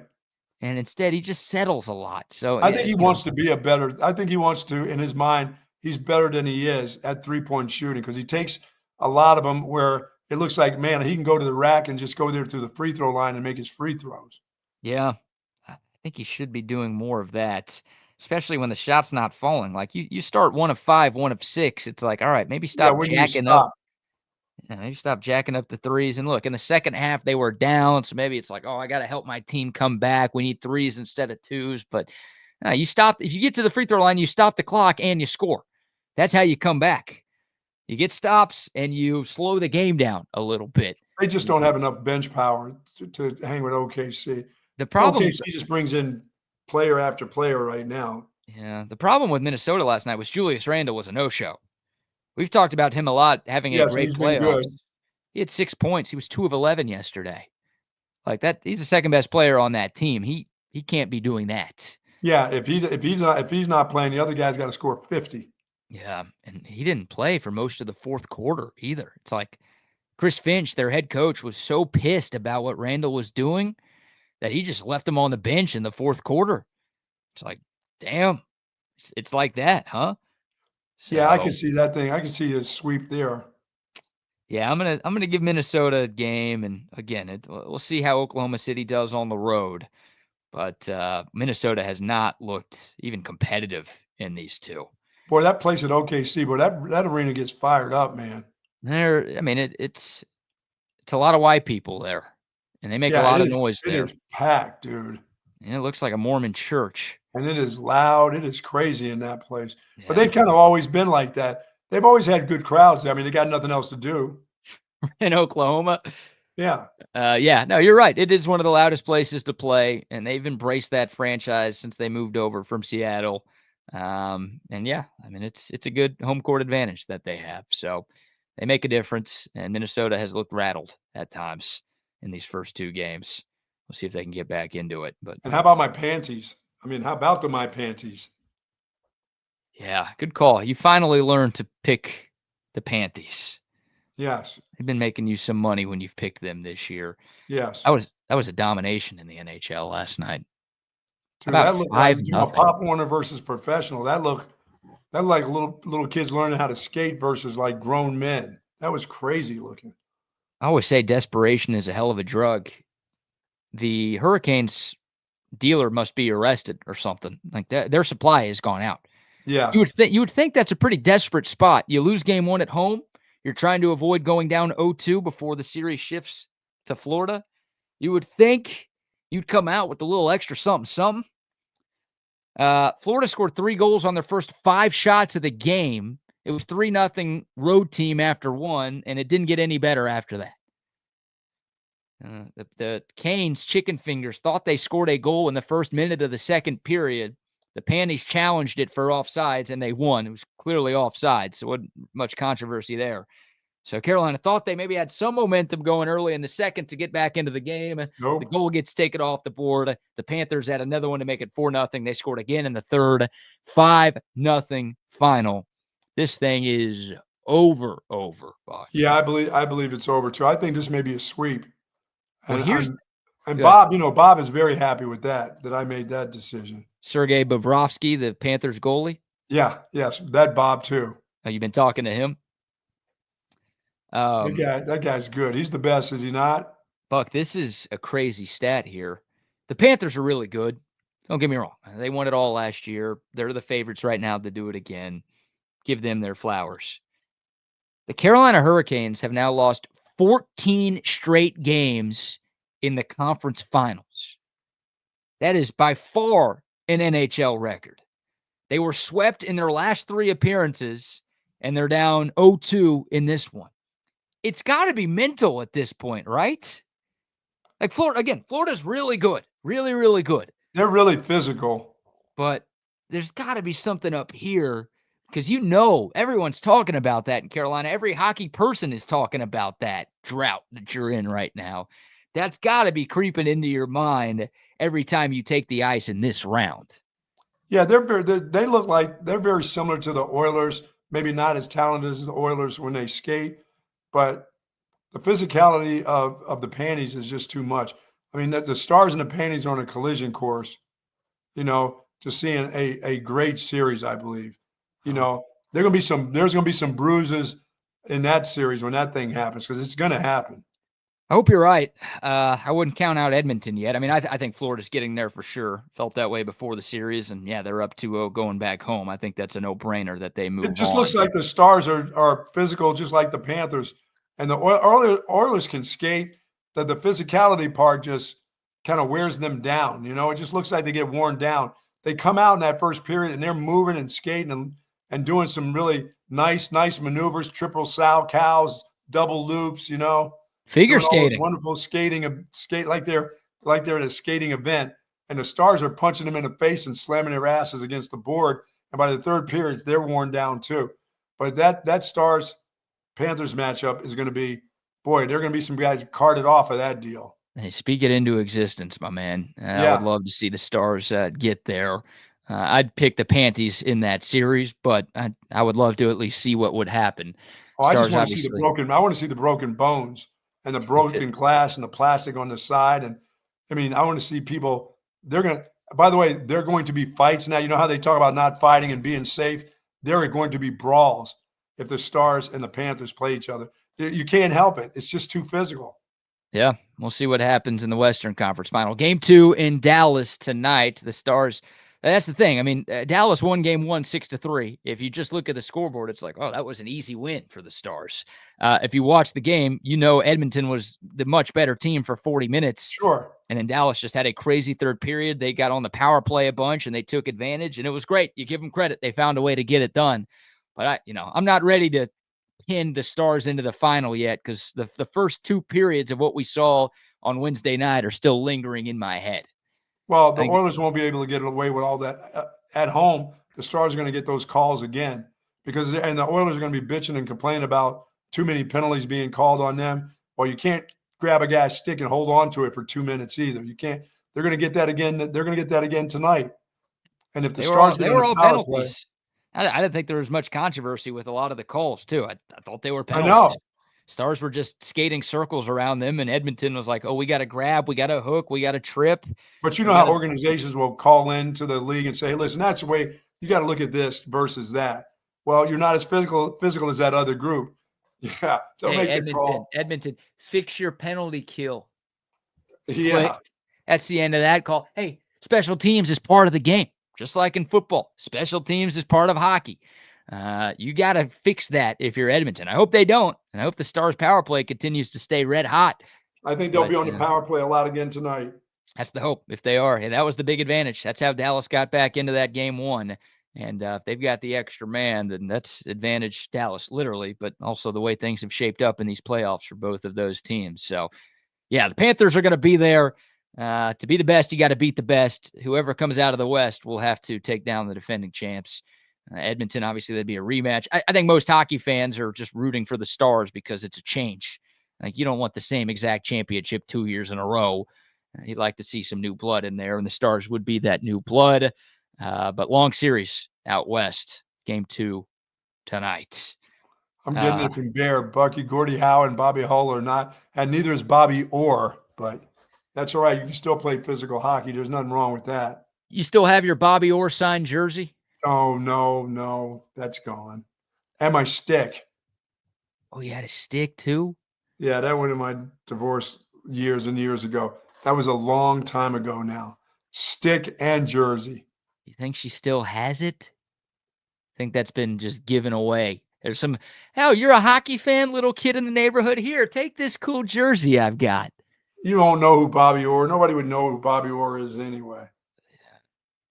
And instead, he just settles a lot. So I think he wants to be I think he wants to, in his mind, he's better than he is at three-point shooting because he takes a lot of them where it looks like, man, he can go to the rack and just go there to the free throw line and make his free throws. Yeah, I think he should be doing more of that, especially when the shot's not falling. Like, you start 1 of 5, 1 of 6. It's like, all right, maybe stop jacking up. Yeah, maybe stop jacking up the threes. And look, in the second half, they were down. So maybe it's like, oh, I got to help my team come back. We need threes instead of twos. But you stop. If you get to the free throw line, you stop the clock and you score. That's how you come back. You get stops and you slow the game down a little bit. They just don't have enough bench power to hang with OKC. The problem OKC just brings in player after player right now. Yeah, the problem with Minnesota last night was Julius Randle was a no-show. We've talked about him a lot, having a great playoffs. He had 6 points. He was 2 of 11 yesterday. Like that, he's the second best player on that team. He can't be doing that. Yeah, if he's not playing, the other guy's got to score 50. Yeah, and he didn't play for most of the fourth quarter either. It's like Chris Finch, their head coach, was so pissed about what Randle was doing that he just left him on the bench in the fourth quarter. It's like, damn, it's like that, huh? So, yeah, I can see that thing. I can see a sweep there. Yeah, I'm gonna give Minnesota a game, and again, we'll see how Oklahoma City does on the road. But Minnesota has not looked even competitive in these two. Boy, that place at OKC, boy, that arena gets fired up, man. It's a lot of white people there, and they make a lot of noise there. It is packed, dude. And it looks like a Mormon church. And it is loud. It is crazy in that place. Yeah. But they've kind of always been like that. They've always had good crowds. I mean, they got nothing else to do. In Oklahoma? Yeah. No, you're right. It is one of the loudest places to play, and they've embraced that franchise since they moved over from Seattle. And yeah, I mean, it's a good home court advantage that they have. So they make a difference, and Minnesota has looked rattled at times in these first two games. We'll see if they can get back into it. And how about my panties? I mean, how about my panties? Yeah, good call. You finally learned to pick the panties. Yes. They've been making you some money when you've picked them this year. Yes. That was a domination in the NHL last night. Dude, that looked like Pop Warner versus professional. That looked like little kids learning how to skate versus like grown men. That was crazy looking. I always say desperation is a hell of a drug. The Hurricanes dealer must be arrested or something like that. Their supply has gone out. Yeah. You would think that's a pretty desperate spot. You lose game 1 at home. You're trying to avoid going down 0-2 before the series shifts to Florida. You would think you'd come out with a little extra something. Florida scored 3 goals on their first 5 shots of the game. It was 3-0 road team after 1, and it didn't get any better after that. The Canes, chicken fingers, thought they scored a goal in the first minute of the second period, The Panties challenged it for offsides, and they won. It was clearly offsides, so wasn't much controversy there. So Carolina thought they maybe had some momentum going early in the second to get back into the game. Nope. The goal gets taken off the board. The Panthers had another one to make it 4-0. They scored again in the third. 5-0 final. This thing is over, Buck. Yeah, I believe it's over too. I think this may be a sweep. Well, And Bob, Bob is very happy with that I made that decision. Sergei Bobrovsky, the Panthers goalie. Yeah, yes, that Bob too. You've been talking to him. That guy's good. He's the best, is he not? Buck, this is a crazy stat here. The Panthers are really good. Don't get me wrong. They won it all last year. They're the favorites right now to do it again. Give them their flowers. The Carolina Hurricanes have now lost 14 straight games in the conference finals. That is by far an NHL record. They were swept in their last 3 appearances, and they're down 0-2 in this one. It's got to be mental at this point, right? Like Florida's really good. Really, really good. They're really physical. But there's got to be something up here because everyone's talking about that in Carolina. Every hockey person is talking about that drought that you're in right now. That's got to be creeping into your mind every time you take the ice in this round. Yeah, they look like they're very similar to the Oilers, maybe not as talented as the Oilers when they skate, but the physicality of the Panties is just too much. I mean, the Stars and the Panties are on a collision course, to seeing a great series, I believe. There's going to be some bruises in that series when that thing happens, because it's going to happen. I hope you're right. I wouldn't count out Edmonton yet. I mean, I think Florida's getting there for sure. Felt that way before the series, and yeah, they're up 2-0 going back home. I think that's a no-brainer that they move on. It just looks like the Stars are physical, just like the Panthers, and the Oilers can skate. That the physicality part just kind of wears them down. It just looks like they get worn down. They come out in that first period, and they're moving and skating and doing some really nice maneuvers, triple sow cows, double loops, Figure skating, wonderful skate like they're at a skating event, and the Stars are punching them in the face and slamming their asses against the board. And by the third period, they're worn down too. But that Stars Panthers matchup is going to be, boy, there are going to be some guys carted off of that deal. Hey, speak it into existence, my man. I would love to see the Stars get there. I'd pick the Panties in that series, but I would love to at least see what would happen. Oh, I just want to see I want to see the broken bones and the broken glass and the plastic on the side. And I mean, I want to see people. By the way, they're going to be fights now. You know how they talk about not fighting and being safe? There are going to be brawls if the Stars and the Panthers play each other. You can't help it. It's just too physical. Yeah, we'll see what happens in the Western Conference Final. Game 2 in Dallas tonight. The Stars, that's the thing. I mean, Dallas won game 1 6-3. If you just look at the scoreboard, it's like, oh, that was an easy win for the Stars. If you watch the game, Edmonton was the much better team for 40 minutes. Sure. And then Dallas just had a crazy third period. They got on the power play a bunch, and they took advantage, and it was great. You give them credit. They found a way to get it done. But I'm not ready to pin the Stars into the final yet, because the first 2 periods of what we saw on Wednesday night are still lingering in my head. Well, the Oilers won't be able to get away with all that at home. The Stars are going to get those calls again, and the Oilers are going to be bitching and complaining about too many penalties being called on them. Well, you can't grab a guy's stick and hold on to it for 2 minutes either. You can't. They're going to get that again. They're going to get that again tonight. And if the Stars get on the power play, I didn't think there was much controversy with a lot of the calls, too. I thought they were penalties. I know. Stars were just skating circles around them, and Edmonton was like, oh, we got to grab, we got to hook, we got to trip. But how organizations will call in to the league and say, hey, listen, that's the way you got to look at this versus that. Well, you're not as physical as that other group. Yeah. Don't make the call. Edmonton, fix your penalty kill. Yeah. Quick. That's the end of that call. Hey, special teams is part of the game. Just like in football, special teams is part of hockey. You got to fix that if you're Edmonton. I hope they don't, and I hope the Stars power play continues to stay red hot. I think they'll be on the power play a lot again tonight. That's the hope, if they are. Hey, that was the big advantage. That's how Dallas got back into that game 1. And if they've got the extra man, then that's advantage Dallas, literally, but also the way things have shaped up in these playoffs for both of those teams. So, yeah, the Panthers are going to be there. To be the best, you got to beat the best. Whoever comes out of the West will have to take down the defending champs. Edmonton, obviously, that'd be a rematch. I think most hockey fans are just rooting for the Stars because it's a change. Like, you don't want the same exact championship 2 years in a row. You'd like to see some new blood in there, and the Stars would be that new blood. But long series out West, game 2 tonight. I'm getting it from Bear. Bucky, Gordie Howe, and Bobby Hull are not, and neither is Bobby Orr, but that's all right. You can still play physical hockey. There's nothing wrong with that. You still have your Bobby Orr signed jersey? Oh, no. That's gone. And my stick. Oh, you had a stick too? Yeah, that went in my divorce years and years ago. That was a long time ago now. Stick and jersey. You think she still has it? I think that's been just given away. There's some, hell, you're a hockey fan, little kid in the neighborhood. Here, take this cool jersey I've got. You don't know who Bobby Orr. Nobody would know who Bobby Orr is anyway.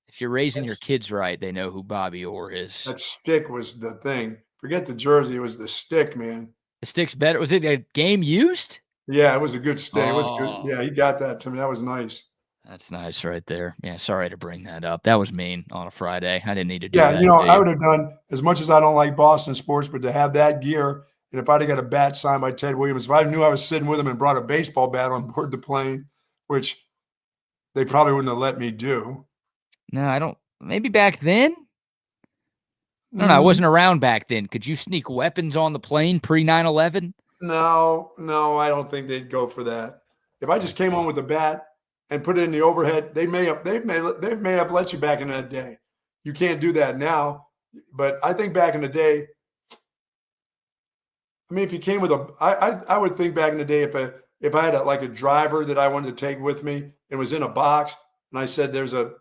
If you're raising your kids right, they know who Bobby Orr is. That stick was the thing. Forget the jersey. It was the stick, man. The stick's better. Was it a game used? Yeah, it was a good stick. It was Oh. good. Yeah, he got that to me. That was nice. That's nice right there. Yeah, sorry to bring that up. That was mean on a Friday. I didn't need to do Yeah, that. I would have done as much as I don't like Boston sports, but to have that gear, and if I'd have got a bat signed by Ted Williams, if I knew I was sitting with him and brought a baseball bat on board the plane, which they probably wouldn't have let me do. No, I don't. Maybe back then? No, I wasn't around back then. Could you sneak weapons on the plane pre 9/11? No, I don't think they'd go for that. If I just came on with a bat and put it in the overhead, they may have let you back in that day. You can't do that now, but I think back in the day, I mean, if you came with I would think back in the day if I had a driver that I wanted to take with me and was in a box, and I said there's a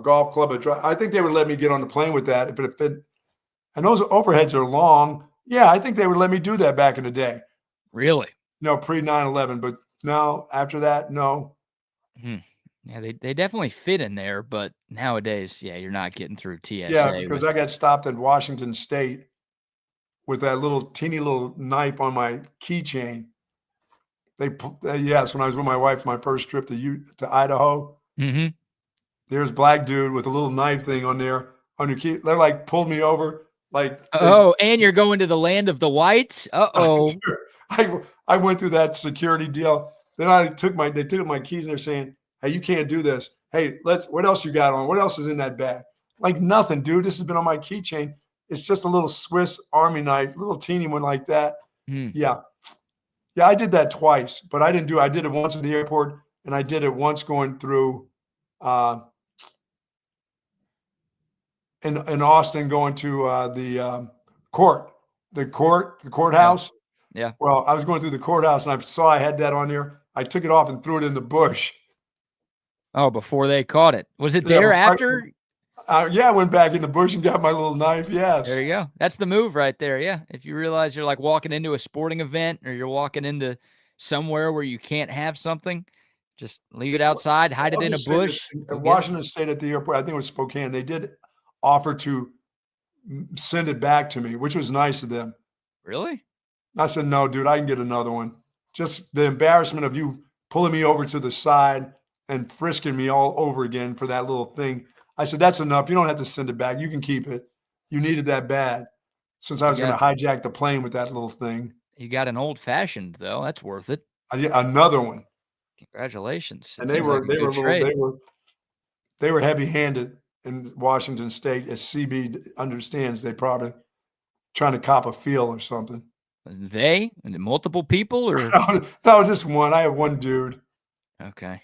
golf club, I think they would let me get on the plane with that. But and those overheads are long. Yeah, I think they would let me do that back in the day. Really? No, pre 9/11, but no, after that, no. Yeah, they definitely fit in there, but nowadays, yeah, you're not getting through TSA. Yeah, because I got stopped at Washington State with that teeny little knife on my keychain. Yes, when I was with my wife, my first trip to Idaho. Mm-hmm. There's black dude with a little knife thing on there on your key. They pulled me over. And you're going to the land of the whites? Uh-oh. I went through that security deal. Then they took my keys and they're saying, hey, you can't do this. Hey, what else you got on? What else is in that bag? Like nothing, dude. This has been on my keychain. It's just a little Swiss Army knife, little teeny one like that. Yeah. Yeah, I did that twice, but I did it once at the airport, and I did it once going through in Austin, going to the courthouse. Yeah. Well, I was going through the courthouse, and I saw I had that on there. I took it off and threw it in the bush. Oh, before they caught it. Was it there after? Yeah, I went back in the bush and got my little knife. Yes. There you go. That's the move right there. Yeah. If you realize you're like walking into a sporting event or you're walking into somewhere where you can't have something, just leave it outside, hide it in a bush. At Washington State at the airport, I think it was Spokane, they did offer to send it back to me, which was nice of them. Really? I said, no, dude, I can get another one. Just the embarrassment of you pulling me over to the side and frisking me all over again for that little thing. I said, that's enough. You don't have to send it back. You can keep it. You needed that bad since I was going to hijack the plane with that little thing. You got an old fashioned though. That's worth it. Another one. Congratulations. And they were heavy handed in Washington State, as CB understands. They probably trying to cop a feel or something. They and multiple people or no, just one. I have one dude. Okay.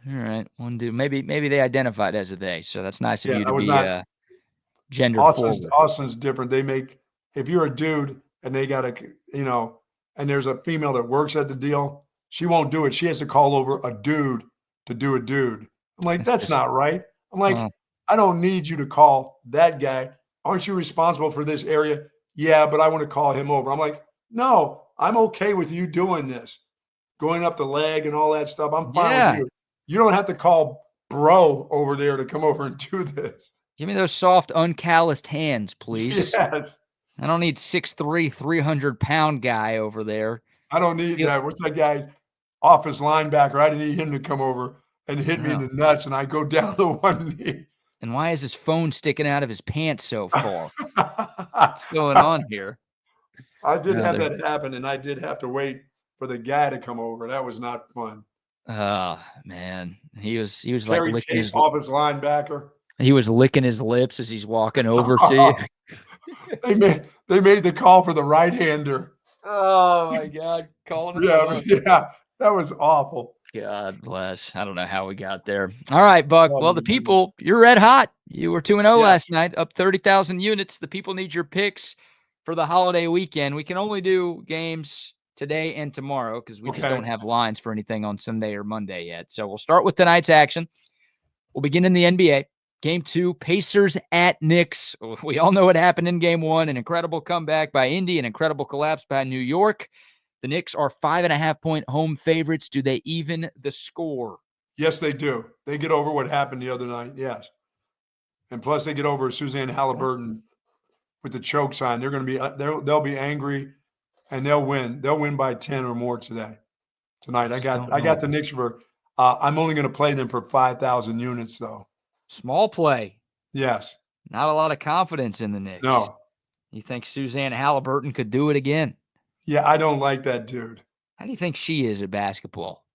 All right. One dude. Maybe they identified as a they. So that's nice of you to be gender forward. Austin's different. If you're a dude and they got and there's a female that works at the deal, she won't do it. She has to call over a dude to do a dude. I'm like, that's not right. I'm like, I don't need you to call that guy. Aren't you responsible for this area? Yeah, but I want to call him over. I'm like, no, I'm okay with you doing this, going up the leg and all that stuff. I'm fine with you. You don't have to call bro over there to come over and do this. Give me those soft, uncalloused hands, please. Yes. I don't need 6'3", 300-pound guy over there. I don't need that. What's that guy? office linebacker. I didn't need him to come over and hit me in the nuts, and I go down to one knee. And why is his phone sticking out of his pants so far? What's going on here? I did have that happen, and I did have to wait for the guy to come over. That was not fun. Oh, man. He was like Terry licking his office linebacker. He was licking his lips as he's walking over to you. They made the call for the right-hander. Oh my God. Calling it. Yeah. That was awful. God bless. I don't know how we got there. All right, Buck. Well, the people, you're red hot. You were 2-0 last night, up 30,000 units. The people need your picks for the holiday weekend. We can only do games today and tomorrow because we just don't have lines for anything on Sunday or Monday yet. So we'll start with tonight's action. We'll begin in the NBA. Game 2, Pacers at Knicks. We all know what happened in Game 1. An incredible comeback by Indy, an incredible collapse by New York. The Knicks are 5.5-point home favorites. Do they even the score? Yes, they do. They get over what happened the other night. Yes. And plus they get over Suzanne Halliburton with the choke sign. They're going to be, they'll be angry and they'll win. They'll win by 10 or more tonight. I got the Knicks for, I'm only going to play them for 5,000 units though. Small play. Yes. Not a lot of confidence in the Knicks. No. You think Suzanne Halliburton could do it again? Yeah, I don't like that dude. How do you think she is at basketball?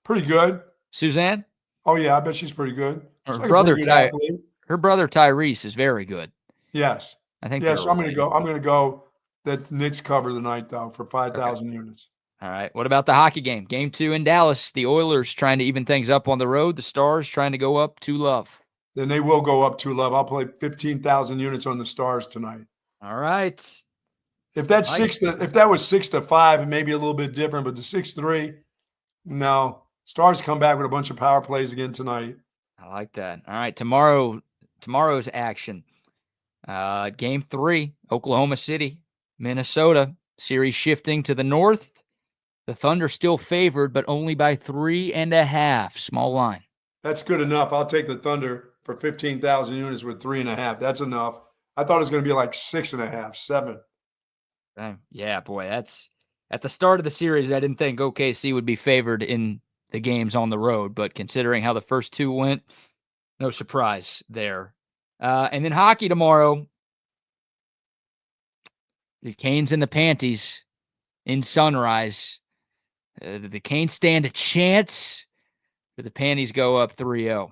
Pretty good. Suzanne? Oh, yeah, I bet she's pretty good. Her brother Tyrese is very good. Yes. I think. Yes, I'm going to go that Knicks cover tonight though for 5,000 units. All right. What about the hockey game? Game 2 in Dallas. The Oilers trying to even things up on the road. The Stars trying to go up 2-0. Then they will go up 2-0. I'll play 15,000 units on the Stars tonight. All right. If that was 6-5, it may be a little bit different, but the 6-3, no. Stars come back with a bunch of power plays again tonight. I like that. All right, tomorrow's action. Game 3, Oklahoma City, Minnesota. Series shifting to the north. The Thunder still favored, but only by 3.5. Small line. That's good enough. I'll take the Thunder for 15,000 units with 3.5. That's enough. I thought it was going to be like 6.5, 7. Yeah, boy, that's at the start of the series. I didn't think OKC would be favored in the games on the road, but considering how the first 2 went, no surprise there. And then hockey tomorrow. The Canes and the Panties in Sunrise. The Canes stand a chance, but the Panties go up 3-0.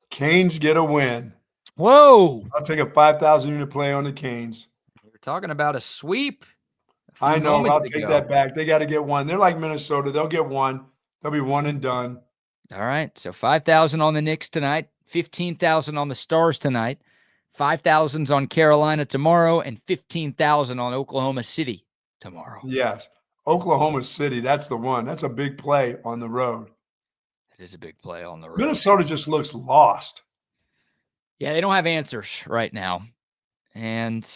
Canes get a win. Whoa! I'll take a 5,000 unit play on the Canes. We're talking about a sweep. I know. I'll take that back. They got to get one. They're like Minnesota. They'll get one. They'll be one and done. All right. So 5,000 on the Knicks tonight, 15,000 on the Stars tonight, 5,000's on Carolina tomorrow, and 15,000 on Oklahoma City tomorrow. Yes. Oklahoma City, that's the one. That's a big play on the road. It is a big play on the road. Minnesota just looks lost. Yeah, they don't have answers right now. And,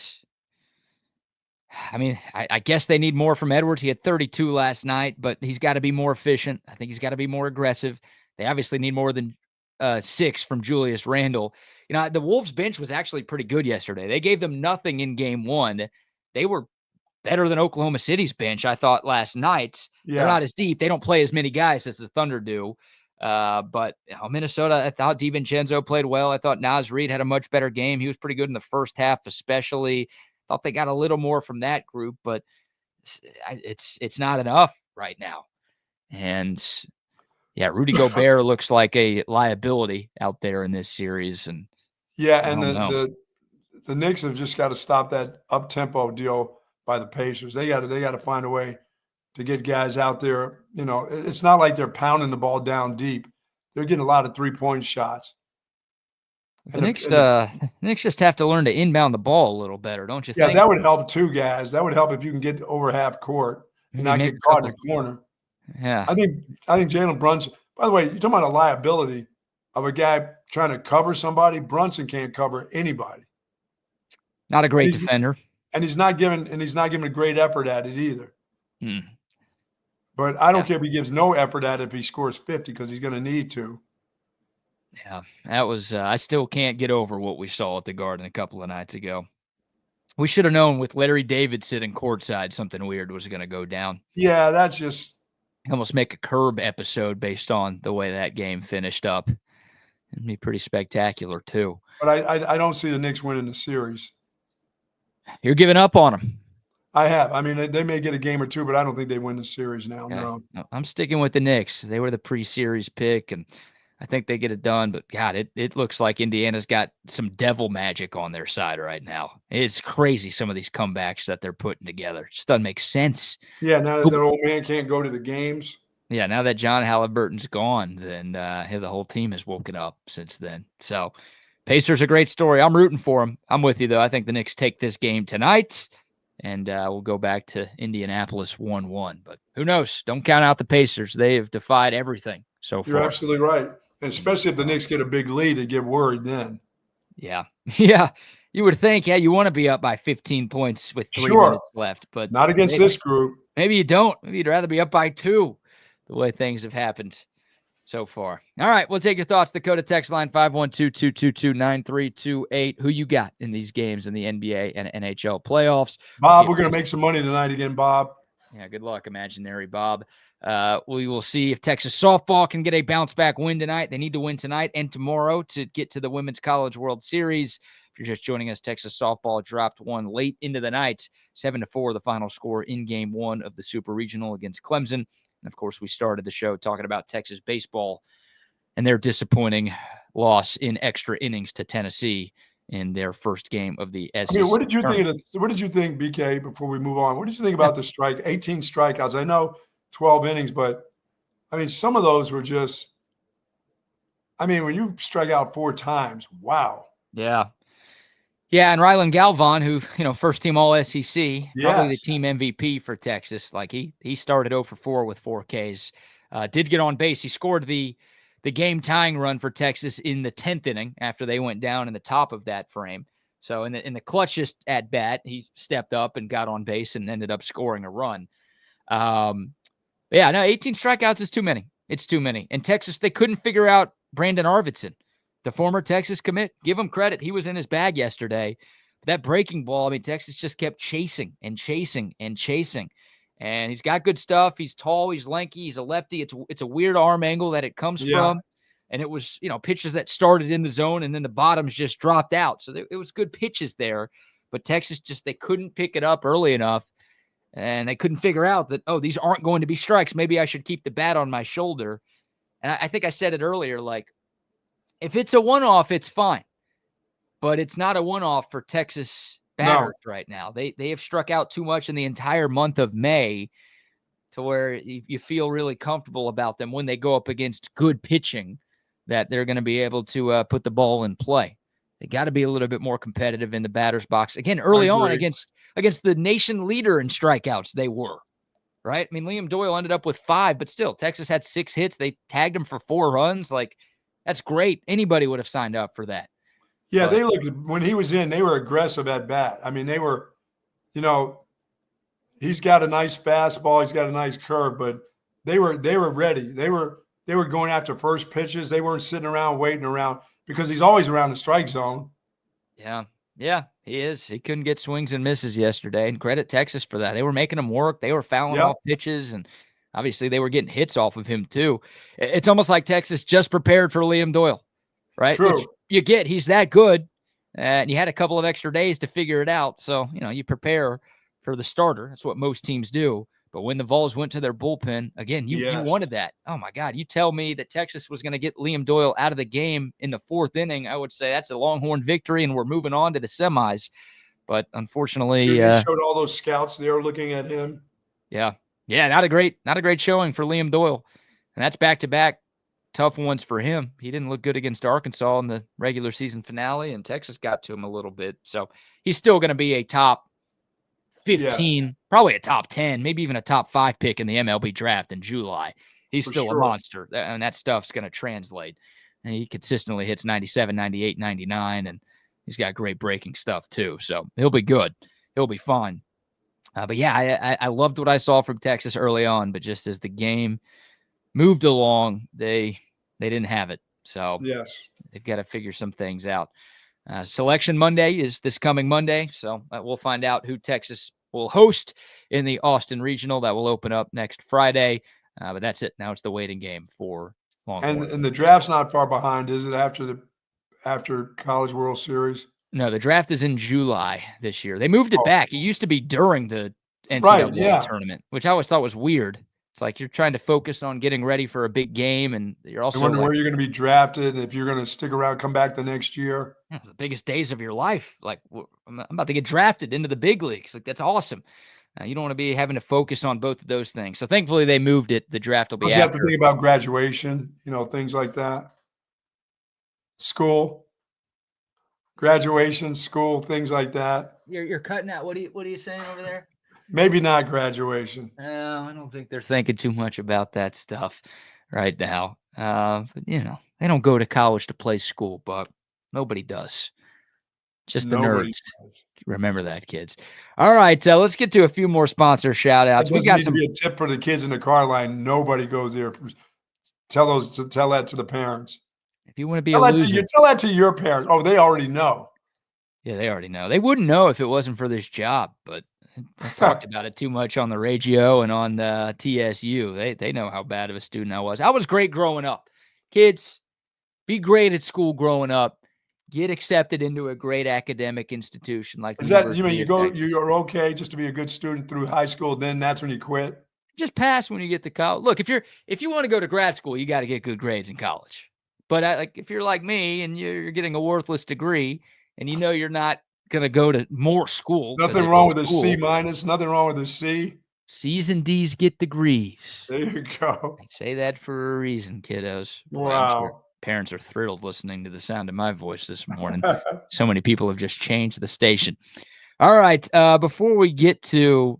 I mean, I guess they need more from Edwards. He had 32 last night, but he's got to be more efficient. I think he's got to be more aggressive. They obviously need more than 6 from Julius Randle. You know, the Wolves bench was actually pretty good yesterday. They gave them nothing in Game 1. They were better than Oklahoma City's bench, I thought, last night. Yeah. They're not as deep. They don't play as many guys as the Thunder do. But Minnesota, I thought DiVincenzo played well. I thought Naz Reid had a much better game. He was pretty good in the first half, especially. Thought they got a little more from that group, but it's not enough right now. And yeah, Rudy Gobert looks like a liability out there in this series. And yeah, and the Knicks have just got to stop that up tempo deal by the Pacers. They got to find a way to get guys out there. You know, it's not like they're pounding the ball down deep. They're getting a lot of 3-point shots. The Knicks just have to learn to inbound the ball a little better, don't you think? Yeah, that would help too, guys. That would help if you can get over half court and not get caught in the corner. Yeah. I think Jalen Brunson, by the way, you're talking about a liability of a guy trying to cover somebody. Brunson can't cover anybody. Not a great defender. And he's not giving a great effort at it either. But I don't care if he gives no effort at it if he scores 50 because he's going to need to. Yeah, that was I still can't get over what we saw at the Garden a couple of nights ago. We should have known with Larry David sitting courtside something weird was going to go down. Yeah, that's just almost make a Curb episode based on the way that game finished up. It'd be pretty spectacular too. But I don't see the Knicks winning the series. You're giving up on them. I have. I mean, they may get a game or two, but I don't think they win the series now. Okay. No. I'm sticking with the Knicks. They were the pre-series pick, and I think they get it done. But, God, it looks like Indiana's got some devil magic on their side right now. It's crazy, some of these comebacks that they're putting together. It just doesn't make sense. Yeah, now that old man can't go to the games. Yeah, now that John Halliburton's gone, then the whole team has woken up since then. So, Pacers a great story. I'm rooting for them. I'm with you, though. I think the Knicks take this game tonight. And we'll go back to Indianapolis 1-1. But who knows? Don't count out the Pacers. They have defied everything so far. You're absolutely right. And especially if the Knicks get a big lead, they get worried then. Yeah. Yeah. You would think, you want to be up by 15 points with 3 minutes left. But not against this group. Maybe you don't. Maybe you'd rather be up by 2 the way things have happened so far. All right, we'll take your thoughts. Dakota text line 512-222-9328. Who you got in these games in the NBA and NHL playoffs? Bob, we're going to make some money tonight again, Bob. Yeah, good luck, imaginary Bob. We will see if Texas softball can get a bounce-back win tonight. They need to win tonight and tomorrow to get to the Women's College World Series. If you're just joining us, Texas softball dropped one late into the night, 7-4, the final score in Game 1 of the Super Regional against Clemson. And, of course, we started the show talking about Texas baseball and their disappointing loss in extra innings to Tennessee in their first game of the SEC. I mean, what did you think, BK, before we move on? What did you think about the strike? 18 strikeouts. I know 12 innings, but, I mean, some of those were just – I mean, when you strike out 4 times, wow. Yeah. Yeah, and Rylan Galvan, who, first team All-SEC, probably the team MVP for Texas. Like, he started 0 for 4 with 4 Ks. Did get on base. He scored the game-tying run for Texas in the 10th inning after they went down in the top of that frame. So in the clutchest at-bat, he stepped up and got on base and ended up scoring a run. 18 strikeouts is too many. It's too many. And Texas, they couldn't figure out Brandon Arvidsson, the former Texas commit. Give him credit. He was in his bag yesterday. But that breaking ball, I mean, Texas just kept chasing and chasing and chasing. And he's got good stuff. He's tall. He's lanky. He's a lefty. It's a weird arm angle that it comes from. And it was, pitches that started in the zone and then the bottoms just dropped out. So it was good pitches there. But Texas they couldn't pick it up early enough. And they couldn't figure out that, these aren't going to be strikes. Maybe I should keep the bat on my shoulder. And I think I said it earlier, like, if it's a one-off, it's fine. But it's not a one-off for Texas batters right now. They have struck out too much in the entire month of May to where you feel really comfortable about them when they go up against good pitching that they're going to be able to put the ball in play. They got to be a little bit more competitive in the batter's box. Again, early on against the nation leader in strikeouts, they were. Right? I mean, Liam Doyle ended up with 5, but still, Texas had 6 hits. They tagged him for 4 runs. Like, that's great. Anybody would have signed up for that. Yeah, they looked – when he was in, they were aggressive at bat. I mean, they were he's got a nice fastball. He's got a nice curve, but they were ready. They were going after first pitches. They weren't sitting around waiting around because he's always around the strike zone. Yeah. Yeah, he is. He couldn't get swings and misses yesterday, and credit Texas for that. They were making him work. They were fouling off pitches, and obviously they were getting hits off of him too. It's almost like Texas just prepared for Liam Doyle, right? True. Which he's that good, and you had a couple of extra days to figure it out. So, you prepare for the starter. That's what most teams do. But when the Vols went to their bullpen, again, you wanted that. Oh, my God. You tell me that Texas was going to get Liam Doyle out of the game in the 4th inning, I would say that's a Longhorn victory, and we're moving on to the semis. But unfortunately, they showed all those scouts there looking at him. Yeah. Yeah, not a great showing for Liam Doyle. And that's back-to-back tough ones for him. He didn't look good against Arkansas in the regular season finale, and Texas got to him a little bit. So he's still going to be a top 15, probably a top 10, maybe even a top 5 pick in the MLB draft in July. He's still a monster, and that stuff's going to translate. And he consistently hits 97, 98, 99, and he's got great breaking stuff too. So he'll be good. He'll be fine. But yeah, I loved what I saw from Texas early on, but just as the game moved along, they didn't have it. So they've got to figure some things out. Selection Monday is this coming Monday, so we'll find out who Texas will host in the Austin Regional. That will open up next Friday. But that's it. Now it's the waiting game for And Longhorn. the draft's not far behind, is it? After College World Series. No, the draft is in July this year. They moved it back. It used to be during the NCAA tournament, which I always thought was weird. It's like you're trying to focus on getting ready for a big game, and you're also wondering where you're going to be drafted, if you're going to stick around, come back the next year. It's the biggest days of your life. Like, I'm about to get drafted into the big leagues. Like, that's awesome. You don't want to be having to focus on both of those things. So thankfully they moved it. The draft will be after. You have to think about graduation, things like that. School, graduation, school, things like that. You're cutting out. What are you saying over there? Maybe not graduation. I don't think they're thinking too much about that stuff right now. But they don't go to college to play school, but nobody does. Just the nerds. Remember that, kids. All right, let's get to a few more sponsor shout-outs. We got some. Be a tip for the kids in the car line. Nobody goes there. Tell that to the parents. If you want to be tell that to your parents. Oh, they already know. Yeah, they already know. They wouldn't know if it wasn't for this job, but I talked about it too much on the radio and on the TSU. They know how bad of a student I was. I was great growing up. Kids, be great at school growing up. Get accepted into a great academic institution like the University. You're okay just to be a good student through high school, then that's when you quit? Just pass when you get to college. Look, if you want to go to grad school, you got to get good grades in college. But if you're like me and you're getting a worthless degree and you're not going to go to more school. Nothing wrong with a C-, nothing wrong with a C. C's and D's get degrees. There you go. I say that for a reason, kiddos. Wow. Parents are thrilled listening to the sound of my voice this morning. So many people have just changed the station. All right. Before we get to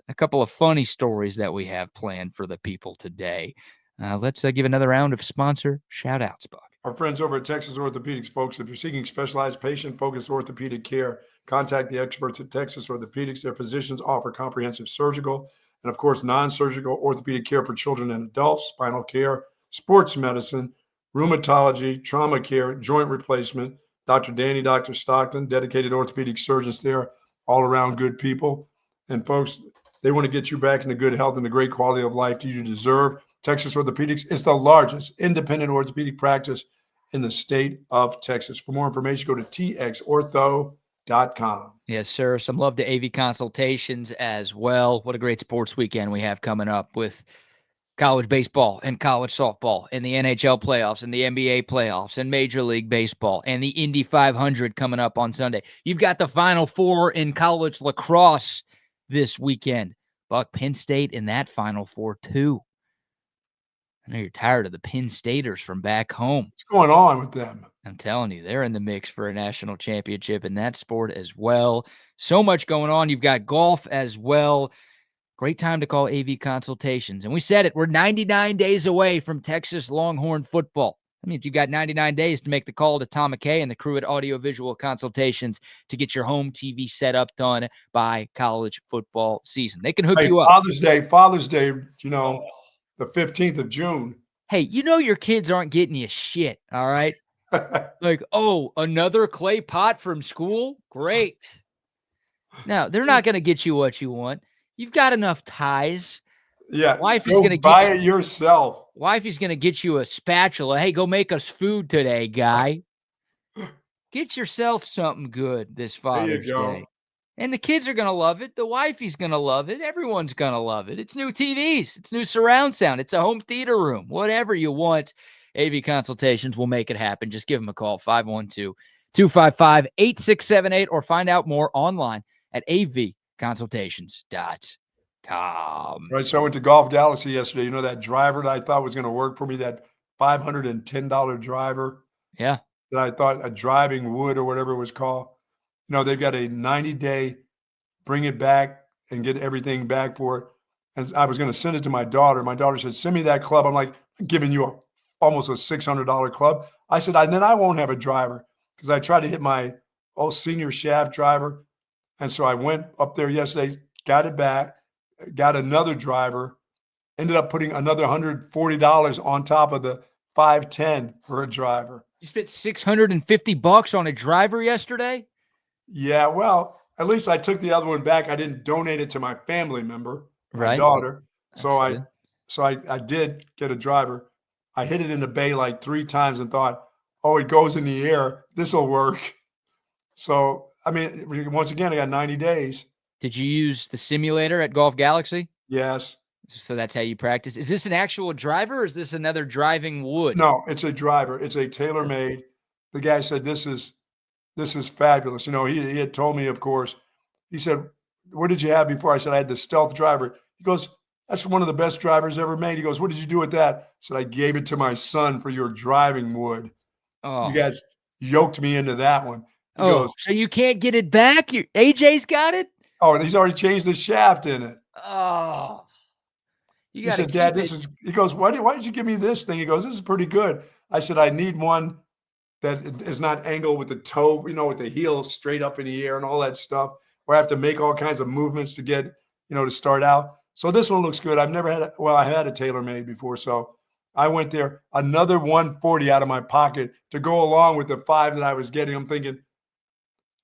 a couple of funny stories that we have planned for the people today, let's give another round of sponsor shout-outs, Buck. Our friends over at Texas Orthopedics, folks, if you're seeking specialized patient-focused orthopedic care, contact the experts at Texas Orthopedics. Their physicians offer comprehensive surgical and, of course, non-surgical orthopedic care for children and adults, spinal care, sports medicine, rheumatology, trauma care, joint replacement. Dr. Danny, Dr. Stockton, dedicated orthopedic surgeons there, all around good people. And folks, they want to get you back into good health and the great quality of life you deserve. Texas Orthopedics is the largest independent orthopedic practice in the state of Texas. For more information, go to txortho.com. Yes, sir. Some love to AV Consultations as well. What a great sports weekend we have coming up with college baseball and college softball and the NHL playoffs and the NBA playoffs and Major League Baseball and the Indy 500 coming up on Sunday. You've got the Final Four in college lacrosse this weekend. Buck, Penn State in that Final Four too. I know you're tired of the Penn Staters from back home. What's going on with them? I'm telling you, they're in the mix for a national championship in that sport as well. So much going on. You've got golf as well. Great time to call AV Consultations. And we said it, we're 99 days away from Texas Longhorn football. That means you got 99 days to make the call to Tom McKay and the crew at Audiovisual Consultations to get your home TV setup done by college football season. They can hook you up. Father's Day, the 15th of June. Hey, your kids aren't getting you shit, all right? Like, oh, another clay pot from school? Great. No, they're not going to get you what you want. You've got enough ties. Yeah, Wifey's going to buy it yourself. Wifey's going to get you a spatula. Hey, go make us food today, guy. Get yourself something good this Father's Day. And the kids are going to love it. The wifey's going to love it. Everyone's going to love it. It's new TVs. It's new surround sound. It's a home theater room. Whatever you want, AV Consultations will make it happen. Just give them a call, 512-255-8678, or find out more online at avconsultations.com. Right, so I went to Golf Galaxy yesterday. That driver that I thought was going to work for me, that $510 driver. Yeah. That I thought a driving wood or whatever it was called. They've got a 90-day bring it back and get everything back for it. And I was going to send it to my daughter. My daughter said, send me that club. I'm like, I'm giving you almost a $600 club. I said, then I won't have a driver, because I tried to hit my old senior shaft driver. And so I went up there yesterday, got it back, got another driver, ended up putting another $140 on top of the $510 for a driver. You spent $650 on a driver yesterday? Yeah, well, at least I took the other one back. I didn't donate it to my family member, my daughter. So So I did get a driver. I hit it in the bay like 3 times and thought, oh, it goes in the air. This will work. So, I mean, once again, I got 90 days. Did you use the simulator at Golf Galaxy? Yes. So that's how you practice. Is this an actual driver or is this another driving wood? No, it's a driver. It's a tailor-made. The guy said, this is fabulous. You know, he had told me, of course, he said, what did you have before? I said, I had the Stealth driver. He goes, that's one of the best drivers ever made. He goes, what did you do with that? I said, I gave it to my son for your driving wood. Oh. You guys yoked me into that one. He goes, so you can't get it back? AJ's got it? oh, and he's already changed the shaft in it. Oh. He said, Dad, he goes, why did you give me this thing? He goes, this is pretty good. I said, I need one that is not angled with the toe, you know, with the heel straight up in the air and all that stuff, where I have to make all kinds of movements to get, you know, to start out. So this one looks good. I've never had I had a TaylorMade before. So I went there, another 140 out of my pocket to go along with the 5 that I was getting. I'm thinking,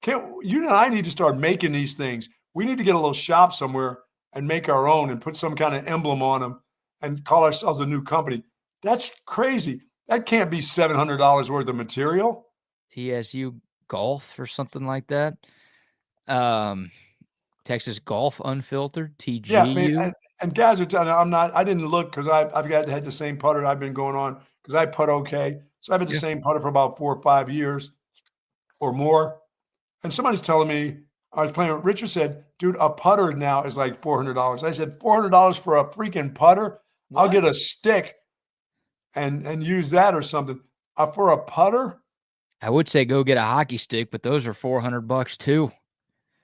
you and I need to start making these things. We need to get a little shop somewhere and make our own and put some kind of emblem on them and call ourselves a new company. That's crazy. That can't be $700 worth of material. TSU Golf or something like that. Texas Golf Unfiltered, TGU. Yeah, I mean, and guys are telling me, I didn't look because I've had the same putter I've been going on because I putt okay. So I've had the same putter for about 4 or 5 years or more. And somebody's telling me, I was playing with Richard, said, dude, a putter now is like $400. I said, $400 for a freaking putter? What? I'll get a stick and use that or something. For a putter? I would say go get a hockey stick, but those are $400 too.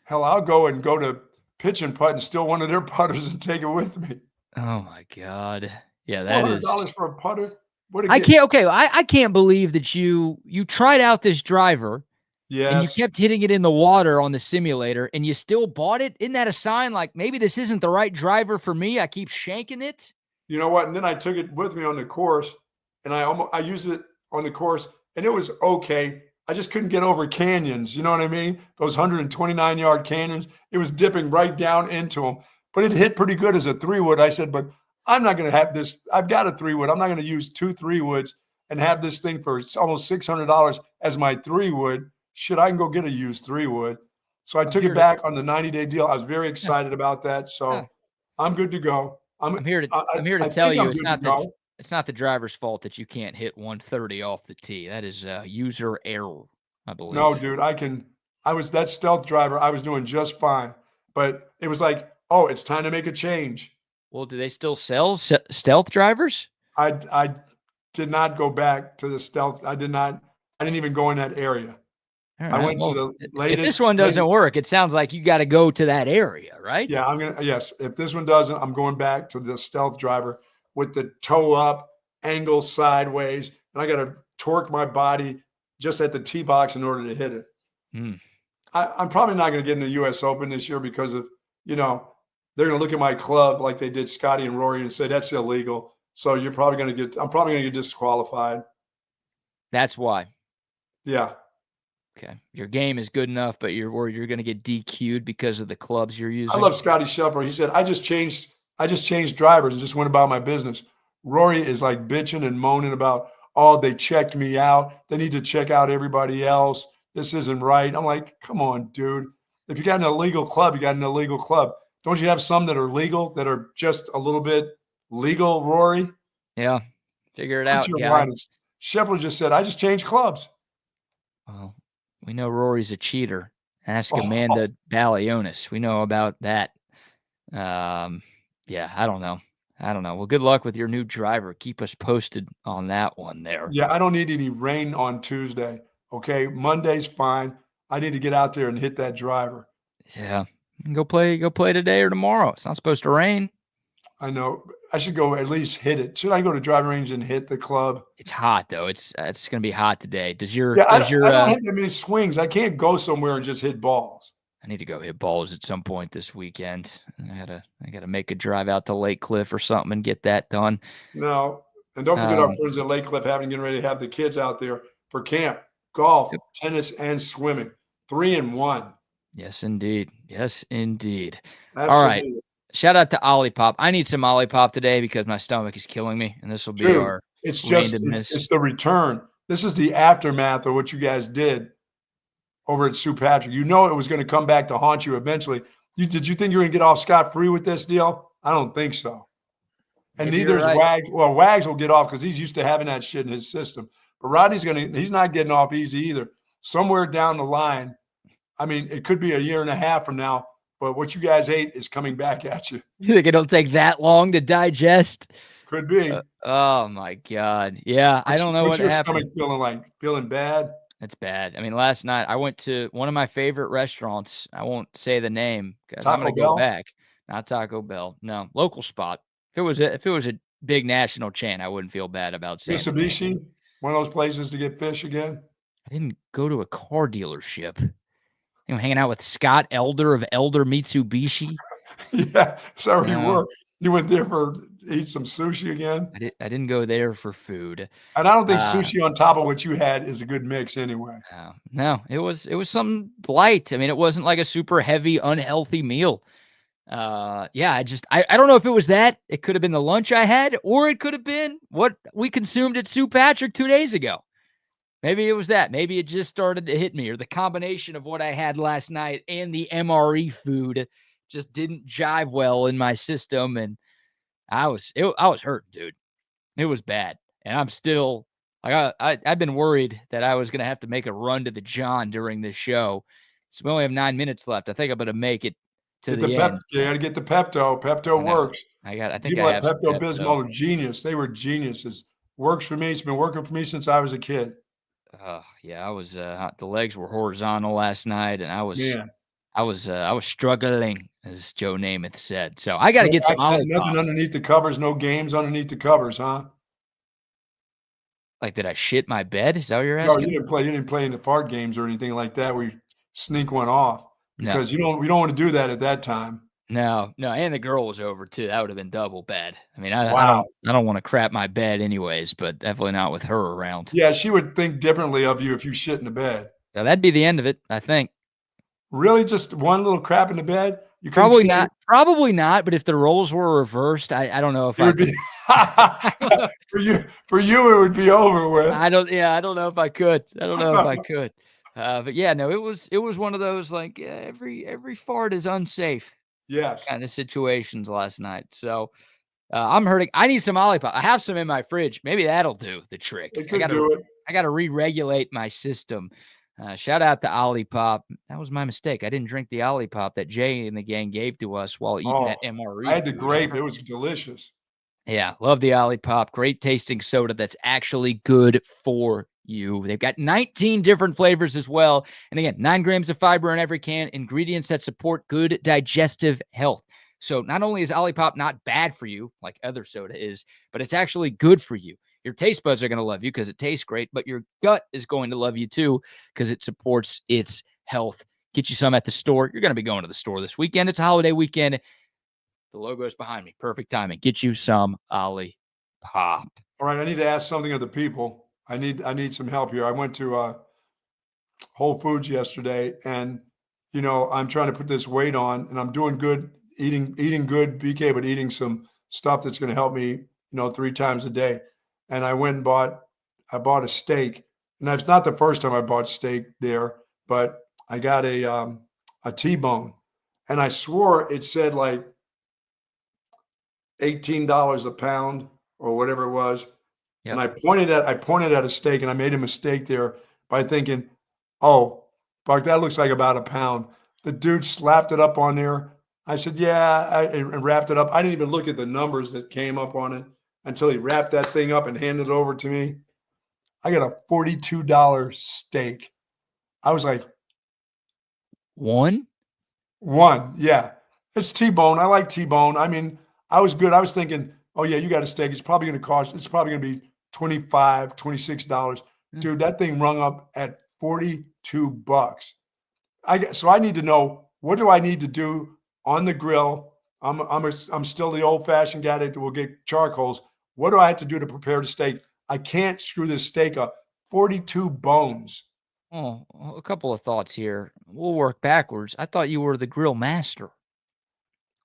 Hell, I'll go to pitch and putt and steal one of their putters and take it with me. Oh my God. Yeah, that is $400 for a putter? I can't believe that you tried out this driver. Yes. And you kept hitting it in the water on the simulator and you still bought it. Isn't that a sign like maybe this isn't the right driver for me? I keep shanking it. You know what? And then I took it with me on the course and I used it on the course and it was okay. I just couldn't get over canyons. You know what I mean? Those 129-yard canyons. It was dipping right down into them, but it hit pretty good as a 3-wood. I said, but I'm not going to have this. I've got a 3-wood. I'm not going to use 2 3-woods and have this thing for almost $600 as my 3-wood. Shit, I can go get a used 3-wood. So I took it back on the 90-day deal. I was very excited about that. So I'm good to go. I'm here to tell you it's not the driver's fault that you can't hit 130 off the tee. That is user error, I believe. No, dude, I was that Stealth driver. I was doing just fine. But it was like, oh, it's time to make a change. Well, do they still sell Stealth drivers? I did not go back to the Stealth. I didn't even go in that area. Right, I went to the latest. If this one doesn't work, it sounds like you got to go to that area, right? Yeah, yes. If this one doesn't, I'm going back to the Stealth driver with the toe up, angle sideways, and I got to torque my body just at the tee box in order to hit it. I'm probably not going to get in the U.S. Open this year because of, they're going to look at my club like they did Scotty and Rory and say that's illegal. So I'm probably going to get disqualified. That's why. Yeah. Okay. Your game is good enough, but you're worried you're going to get DQ'd because of the clubs you're using. I love Scotty Scheffler. He said, I just changed drivers and just went about my business. Rory is like bitching and moaning about, oh, they checked me out. They need to check out everybody else. This isn't right. I'm like, come on, dude. If you got an illegal club, you got an illegal club. Don't you have some that are legal, that are just a little bit legal, Rory? Yeah. Figure it out, guy. Scheffler just said, I just changed clubs. Well, we know Rory's a cheater. Ask Amanda Balionis. We know about that. Yeah, I don't know. Well, good luck with your new driver. Keep us posted on that one there. Yeah, I don't need any rain on Tuesday. Okay, Monday's fine. I need to get out there and hit that driver. Yeah, go play today or tomorrow. It's not supposed to rain. I know. I should go at least hit it. Should I go to driving range and hit the club? It's hot though. It's going to be hot today. I don't have that many swings. I can't go somewhere and just hit balls. I need to go hit balls at some point this weekend. I gotta make a drive out to Lake Cliff or something and get that done. No, and don't forget our friends at Lake Cliff getting ready to have the kids out there for camp, golf, tennis, and swimming. 3 in 1. Yes, indeed. Yes, indeed. Absolutely. All right. Shout out to OLIPOP. I need some OLIPOP today because my stomach is killing me, and this will be Dude, our it's randomness. the return. This is the aftermath of what you guys did over at Sue Patrick. You know it was going to come back to haunt you eventually. Did you think you were going to get off scot-free with this deal? I don't think so. And Maybe neither you're is right. Wags. Well, Wags will get off because he's used to having that shit in his system. But Rodney's he's not getting off easy either. Somewhere down the line, I mean, it could be a year and a half from now, but what you guys ate is coming back at you. You think it'll take that long to digest? Could be. Oh my God. Yeah, I don't know What's what your happened. stomach feeling like? Feeling bad? It's bad. I mean, last night I went to one of my favorite restaurants. I won't say the name because I'm Taco gonna go Bell? back. Not Taco Bell. No, local spot. If it was a big national chain, I wouldn't feel bad about saying the name. Mitsubishi? One of those places to get fish again? I didn't go to a car dealership. Hanging out with Scott Elder of Elder Mitsubishi. Yeah, so you No, were. You went there for eat some sushi again? I didn't go there for food. And I don't think Uh, sushi on top of what you had is a good mix anyway. no, it was something light. I mean, it wasn't like a super heavy, unhealthy meal. Yeah, I don't know if it was that. It could have been the lunch I had, or it could have been what we consumed at Sue Patrick 2 days ago. Maybe it was that. Maybe it just started to hit me, or the combination of what I had last night and the MRE food just didn't jive well in my system, and I was hurting, dude. It was bad, and I'm still I've been worried that I was gonna have to make a run to the John during this show. So we only have 9 minutes left. I think I'm gonna make it to Get the the Pep. end. You got to get the Pepto. Pepto I know. works. I think I People at have some Pepto Pepto. Bismol are genius. They were geniuses. Works for me. It's been working for me since I was a kid. Yeah, the legs were horizontal last night, and Man, I was struggling, as Joe Namath said. So I got to get some nothing Olipop. underneath the covers. No games underneath the covers, huh? Like, did I shit my bed? Is that what you're No, you asking? didn't play. You didn't play in the fart games or anything like that. Where you sneak one off No, because you don't. We don't want to do that at that time. no, and the girl was over too. That would have been double bad. I mean, Wow. I don't want to crap my bed anyways, but definitely not with her around. Yeah, she would think differently of you if you shit in the bed. So that'd be the end of it, I think. Really, just one little crap in the bed? You couldn't Probably say not. Probably not. But if the roles were reversed, I don't know if it I would could. be for you it would be over with. I don't. Yeah, I don't know if I could. I don't know if I could. But yeah, no, it was one of those like every fart is unsafe Yes, kind of situations last night. So I'm hurting. I need some Olipop. I have some in my fridge. Maybe that'll do the trick. it could do it. I gotta re-regulate my system. Shout out to Olipop. That was my mistake. I didn't drink the Olipop that Jay and the gang gave to us while eating Oh, that MRE I had the food. grape. It was delicious. Yeah, love the Olipop. Great tasting soda that's actually good for you. They've got 19 different flavors as well. And again, 9 grams of fiber in every can, ingredients that support good digestive health. So not only is Olipop not bad for you, like other soda is, but it's actually good for you. Your taste buds are going to love you because it tastes great, but your gut is going to love you too because it supports its health. Get you some at the store. You're going to be going to the store this weekend. It's a holiday weekend. The logo is behind me. Perfect timing. Get you some Olipop. All right, I need to ask something of the people. I need some help here. I went to Whole Foods yesterday, and I'm trying to put this weight on, and I'm doing good, eating good BK, but eating some stuff that's going to help me, 3 times a day. And I went and bought a steak, and that's not the first time I bought steak there, but I got a T-bone, and I swore it said like $18 a pound or whatever it was. Yep. And I pointed at a steak, and I made a mistake there by thinking, "Oh, Buck, that looks like about a pound." The dude slapped it up on there. I said, "Yeah," and wrapped it up. I didn't even look at the numbers that came up on it until he wrapped that thing up and handed it over to me. I got a $42 steak. I was like, One? one, yeah. It's T-bone. I like T-bone. I mean, I was good. I was thinking, oh yeah, you got a steak. It's probably going to be $25, $26. Dude, that thing rung up at $42. So I need to know, what do I need to do on the grill? I'm still the old fashioned guy that will get charcoals. What do I have to do to prepare the steak? I can't screw this steak up. 42 bones. Oh, a couple of thoughts here. We'll work backwards. I thought you were the grill master.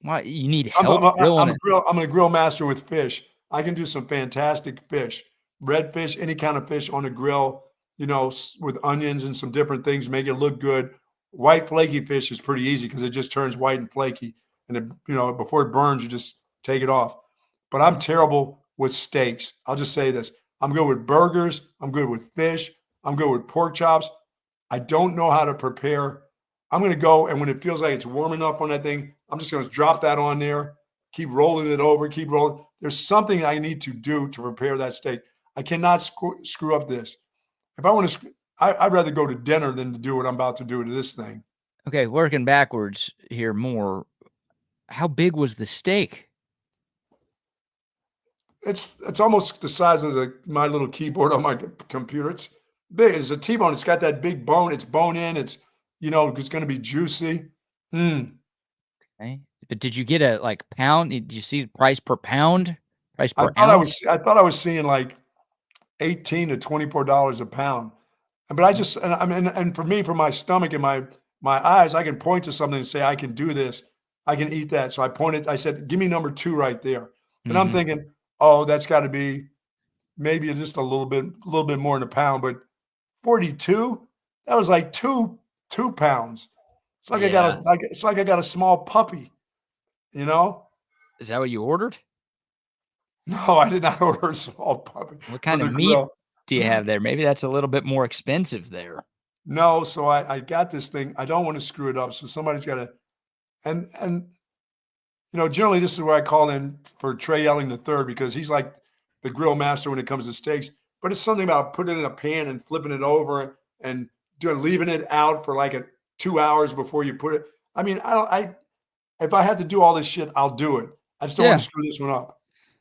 Why you need help grilling it? I'm a grill master with fish. I can do some fantastic fish, red fish, any kind of fish on a grill, with onions and some different things, make it look good. White flaky fish is pretty easy because it just turns white and flaky. And before it burns, you just take it off. But I'm terrible with steaks. I'll just say this. I'm good with burgers. I'm good with fish. I'm good with pork chops. I don't know how to prepare. I'm going to go, and when it feels like it's warm enough on that thing, I'm just going to drop that on there, keep rolling it over, keep rolling. There's something I need to do to prepare that steak. I cannot screw up this. If I want to, I'd rather go to dinner than to do what I'm about to do to this thing. Okay, working backwards here more. How big was the steak? It's almost the size of my little keyboard on my computer. It's big. It's a T-bone. It's got that big bone. It's bone in. It's it's going to be juicy. Okay, but did you get a pound? Did you see the price per pound? Price per ounce? I thought I was seeing like $18 to $24 a pound. But I just, and for me, for my stomach and my eyes, I can point to something and say, I can do this. I can eat that. So I pointed, I said, give me number 2 right there. And I'm thinking, oh, that's got to be maybe just a little bit more than a pound, but 42, that was like two pounds. It's like I got a small puppy, Is that what you ordered? No, I did not order a small puppy. What kind of meat do you have there? Maybe that's a little bit more expensive there. No, so I got this thing. I don't want to screw it up. So somebody's got to, and generally this is where I call in for Trey Elling III because he's like the grill master when it comes to steaks. But it's something about putting it in a pan and flipping it over and leaving it out for like 2 hours before you put it. I mean, if I have to do all this shit, I'll do it. I just don't want to screw this one up.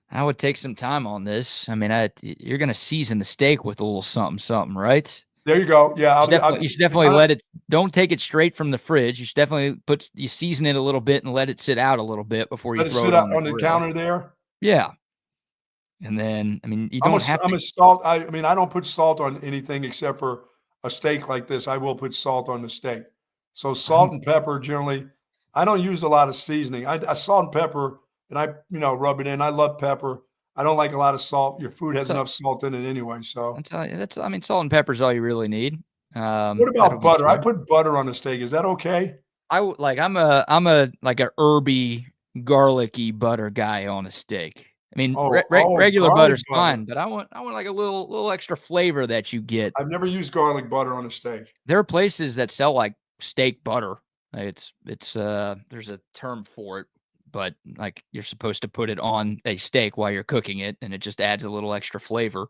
I would take some time on this. I mean, you're going to season the steak with a little something, right? There you go. Yeah. You should definitely let it, don't take it straight from the fridge. You should definitely you season it a little bit and let it sit out a little bit before you throw it on the counter there. Yeah. And then, I mean, you don't have to. I'm a salt. I don't put salt on anything except for a steak like this. I will put salt on the steak. So salt and pepper generally. I don't use a lot of seasoning. I salt and pepper and I rub it in. I love pepper. I don't like a lot of salt. Your food has enough salt in it anyway. So salt and pepper is all you really need. What about butter? I put butter on the steak. Is that okay? I'm a herby, garlicky butter guy on a steak. I mean, regular butter's fine, but I want like a little extra flavor that you get. I've never used garlic butter on a steak. There are places that sell like steak butter. It's there's a term for it, but like you're supposed to put it on a steak while you're cooking it, and it just adds a little extra flavor.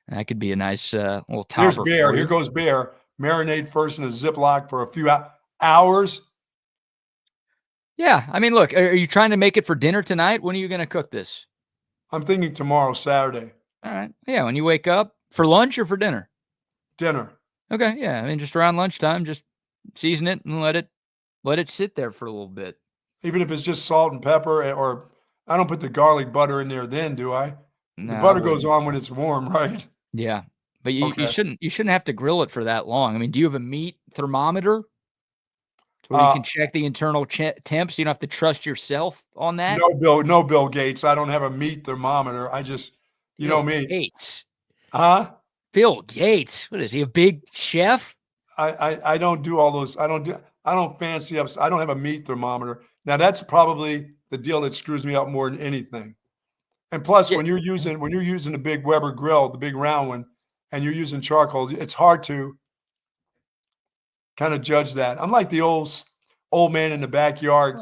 And that could be a nice little topper. Here's Bear. Here goes Bear. Marinate first in a Ziploc for a few hours. Yeah, I mean, look, are you trying to make it for dinner tonight? When are you going to cook this? I'm thinking tomorrow, Saturday. All right. Yeah, when you wake up, for lunch or for dinner? Dinner. Okay, yeah. I mean, just around lunchtime, just season it and let it sit there for a little bit. Even if it's just salt and pepper, or I don't put the garlic butter in there then, do I? No, the butter goes on when it's warm, right? Yeah. But you shouldn't have to grill it for that long. I mean, do you have a meat thermometer where you can check the internal temps? You don't have to trust yourself on that? No Bill Gates. I don't have a meat thermometer. I just, know me. Gates. Huh? Bill Gates. What is he, a big chef? I don't do all those. I don't fancy up. I don't have a meat thermometer. Now that's probably the deal that screws me up more than anything. And plus, when you're using the big Weber grill, the big round one, and you're using charcoal, it's hard to kind of judge that. I'm like the old man in the backyard.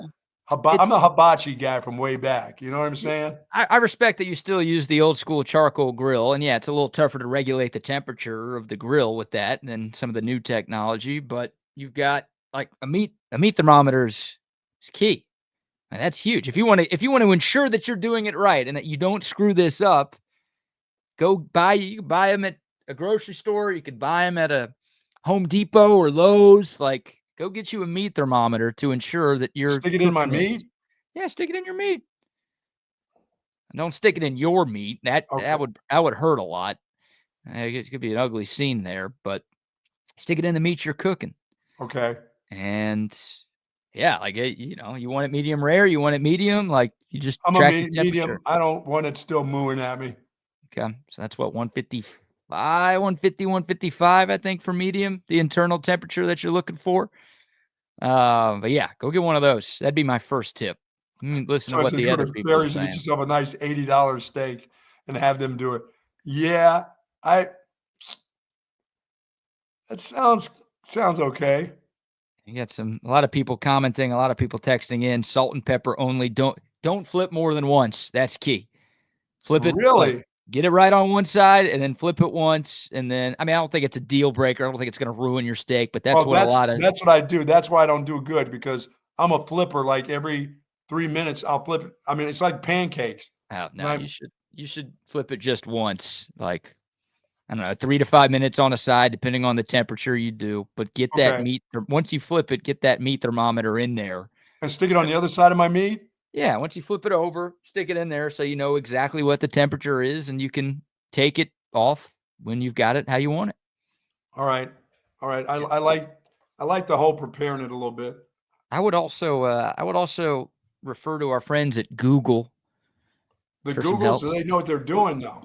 I'm a hibachi guy from way back. You know what I'm saying? I respect that you still use the old school charcoal grill. And yeah, it's a little tougher to regulate the temperature of the grill with that than some of the new technology. But you've got like a meat thermometer is key. And that's huge. If you want to ensure that you're doing it right and that you don't screw this up, you can buy them at a grocery store. You could buy them at a Home Depot or Lowe's. Like, go get you a meat thermometer to ensure that you're stick it in my meat. Yeah, stick it in your meat. Don't stick it in your meat. That would hurt a lot. It could be an ugly scene there, but stick it in the meat you're cooking. Okay. And Yeah, like, you know, you want it medium rare, you want it medium, like, you just I'm a track the medium. temperature. I don't want it still mooing at me. Okay, so that's what, 155, 150, 155, I think, for medium, the internal temperature that you're looking for. But yeah, go get one of those. That'd be my first tip. Listen to So if what you the go other to people are Clary's and get saying. yourself a nice $80 steak and have them do it. Yeah, that sounds okay. You got a lot of people commenting, a lot of people texting in. Salt and pepper only. Don't flip more than once. That's key. Flip it, like, Really? get it right on one side and then flip it once. And then, I mean, I don't think it's a deal breaker. I don't think it's going to ruin your steak, but that's Well, what a lot of, that's what I do. That's why I don't do good, because I'm a flipper. Like every 3 minutes, I'll flip it. I mean, it's like pancakes. oh, And no, you should flip it just once. Like, I don't know, 3 to 5 minutes on a side, depending on the temperature you do. But get that Okay. once you flip it, get that meat thermometer in there. And stick it on the other side of my meat? Yeah, once you flip it over, stick it in there so you know exactly what the temperature is, and you can take it off when you've got it how you want it. All right. All right. Yeah. I like the whole preparing it a little bit. I would also refer to our friends at Google The for some Googles, help. so they know what they're doing now.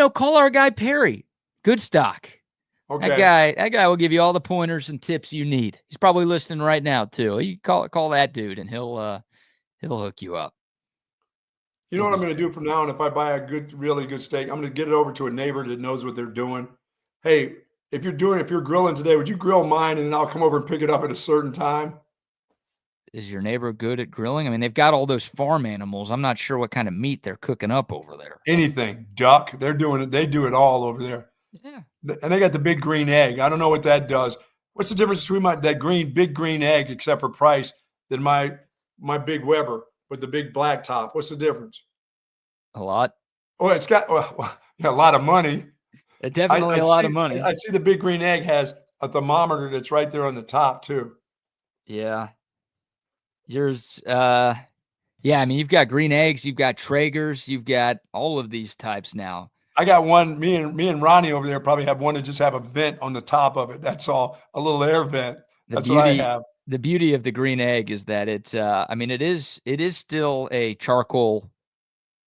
Call our guy Perry. Good stock. Okay. That guy will give you all the pointers and tips you need. He's probably listening right now too. You call that dude, and he'll hook you up. You know what I'm going to do from now on? If I buy a really good steak, I'm going to get it over to a neighbor that knows what they're doing. Hey, if you're grilling today, would you grill mine, and then I'll come over and pick it up at a certain time? Is your neighbor good at grilling? I mean, they've got all those farm animals. I'm not sure what kind of meat they're cooking up over there. Anything, duck. They're doing it. They do it all over there. Yeah. And they got the big green egg. I don't know what that does. What's the difference between that big green egg, except for price, than my big Weber with the big black top? What's the difference? A lot. Oh, it's got a lot of money. Definitely a lot of money. I see the big green egg has a thermometer that's right there on the top too. Yeah. Yours, yeah, I mean, you've got green eggs, you've got Traegers, you've got all of these types now. I got one. Me and Rodney over there probably have one that just have a vent on the top of it. That's all, a little air vent. That's what I have. The beauty of the green egg is that it's, I mean, it is still a charcoal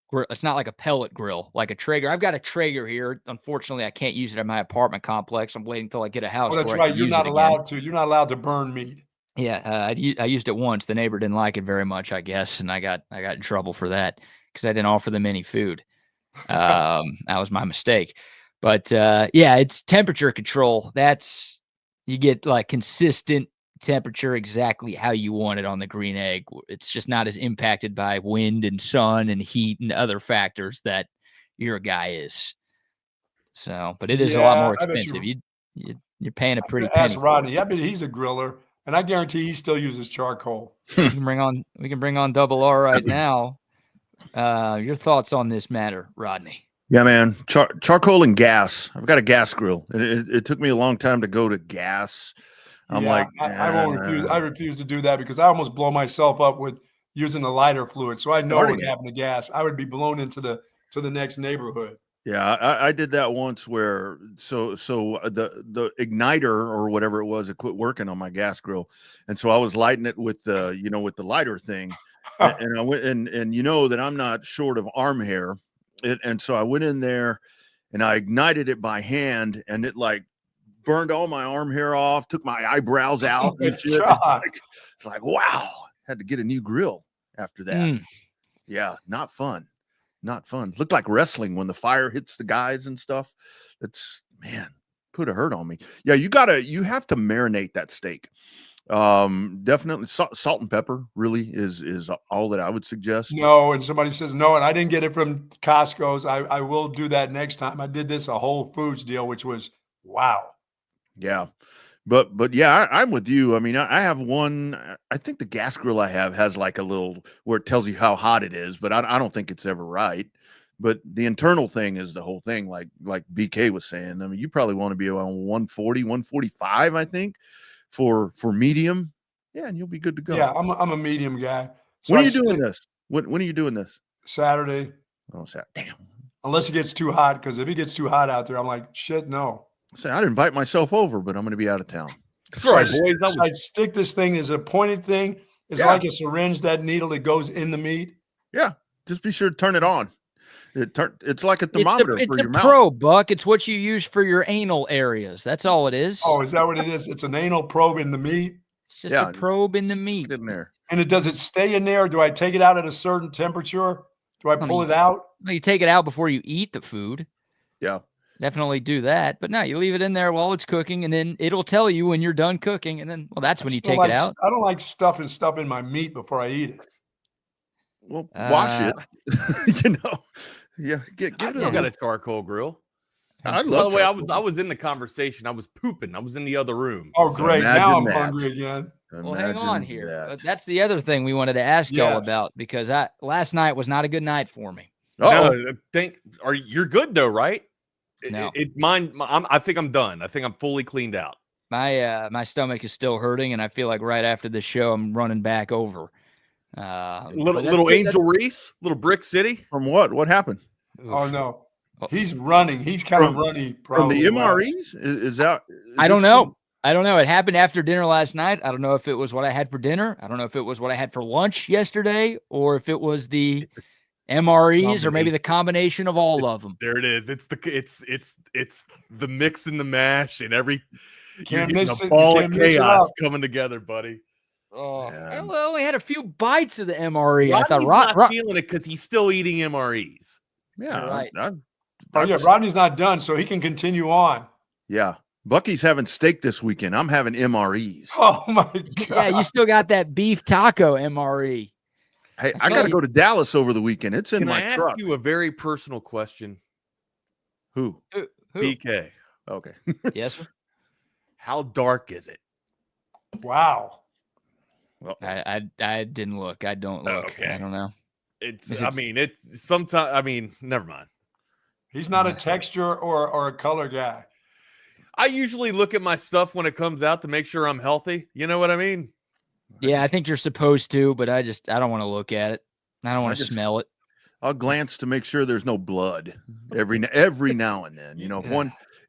grill. It's not like a pellet grill, like a Traeger. I've got a Traeger here. Unfortunately, I can't use it at my apartment complex. I'm waiting until I get a house. Oh, that's where right. I can You're use not it again. allowed to. You're not allowed to burn meat. Yeah, I used it once. The neighbor didn't like it very much, I guess, and I got in trouble for that because I didn't offer them any food. That was my mistake. But yeah, it's temperature control. You get like consistent temperature exactly how you want it on the green egg. It's just not as impacted by wind and sun and heat and other factors that your guy is. So, but it is a lot more expensive. You're paying a pretty penny. Ask Rodney. I bet he's a griller, and I guarantee he still uses charcoal. We can bring on Double R right now. Your thoughts on this matter, Rodney? Yeah, man. Charcoal and gas. I've got a gas grill. It took me a long time to go to gas. I'm like, I won't refuse. I refuse to do that because I almost blow myself up with using the lighter fluid. So I know what happened to gas. I would be blown into the next neighborhood. Yeah, I did that once where the igniter or whatever it was, it quit working on my gas grill, and so I was lighting it with the with the lighter thing, and I went and that I'm not short of arm hair, and so I went in there, and I ignited it by hand, and it like burned all my arm hair off, took my eyebrows out, and shit. It's like wow, had to get a new grill after that. Yeah, not fun. Not fun. Looked like wrestling when the fire hits the guys and stuff. It's, man, put a hurt on me. Yeah, you have to marinate that steak. Definitely salt and pepper really is all that I would suggest. No, and somebody says no, and I didn't get it from Costco's. I will do that next time. I did this a Whole Foods deal, which was wow. Yeah. But yeah, I'm with you. I mean, I have one. I think the gas grill I have has like a little where it tells you how hot it is, but I don't think it's ever right. But the internal thing is the whole thing, like BK was saying. I mean, you probably want to be around 140, 145, I think, for medium. Yeah, and you'll be good to go. Yeah, I'm a medium guy. So when are you doing this? When are you doing this? Saturday. Oh, Saturday. Damn. Unless it gets too hot, because if it gets too hot out there, I'm like, shit, no. Say I'd invite myself over, but I'm going to be out of town. So I stick this thing as a pointed thing. Is it like a syringe, that needle that goes in the meat? Yeah. Just be sure to turn it on. It's like a thermometer it's for your a mouth. probe, Buck. It's what you use for your anal areas. That's all it is. Oh, is that what it is? It's an anal probe in the meat? It's just a probe in the meat. In there. And does it stay in there? Do I take it out at a certain temperature? Do I pull it out? You take it out before you eat the food. Yeah. Definitely do that. But no, you leave it in there while it's cooking, and then it'll tell you when you're done cooking. And then, well, that's when you take it out. I don't like stuffing stuff in my meat before I eat it. Well, wash it. Yeah. I still got a charcoal grill. I love. By the way, I was in the conversation. I was pooping. I was in the other room. Oh, great! Now I'm hungry again. Well, hang on here. That's the other thing we wanted to ask y'all about, because last night was not a good night for me. You're good though, right? No. I think I'm done. I think I'm fully cleaned out. My stomach is still hurting, and I feel like right after this show I'm running back over. Little Angel Reese, little Brick City. From what? What happened? Oh no, he's running. He's kind of running from the MREs. Is that? I don't know. It happened after dinner last night. I don't know if it was what I had for dinner. I don't know if it was what I had for lunch yesterday, or if it was the MREs, or maybe the combination of all of them. There it is. It's the mix and the mash and every ball of chaos coming together, buddy. Oh, I only had a few bites of the MRE. Rodney's I thought not feeling it because he's still eating MREs. Yeah, right. Rodney's not done, so he can continue on. Yeah, Bucky's having steak this weekend. I'm having MREs. Oh my god! Yeah, you still got that beef taco MRE. Hey, I got to go to Dallas over the weekend. It's in my truck. Can I ask you a very personal question? Who? BK. Okay. Yes, sir. How dark is it? Wow. Well, I didn't look. I don't look. Okay. I don't know. It's sometimes. I mean, never mind. He's not a texture or a color guy. I usually look at my stuff when it comes out to make sure I'm healthy. You know what I mean? Yeah, I think you're supposed to, but I don't want to look at it. I don't want to smell it. I'll glance to make sure there's no blood every now and then.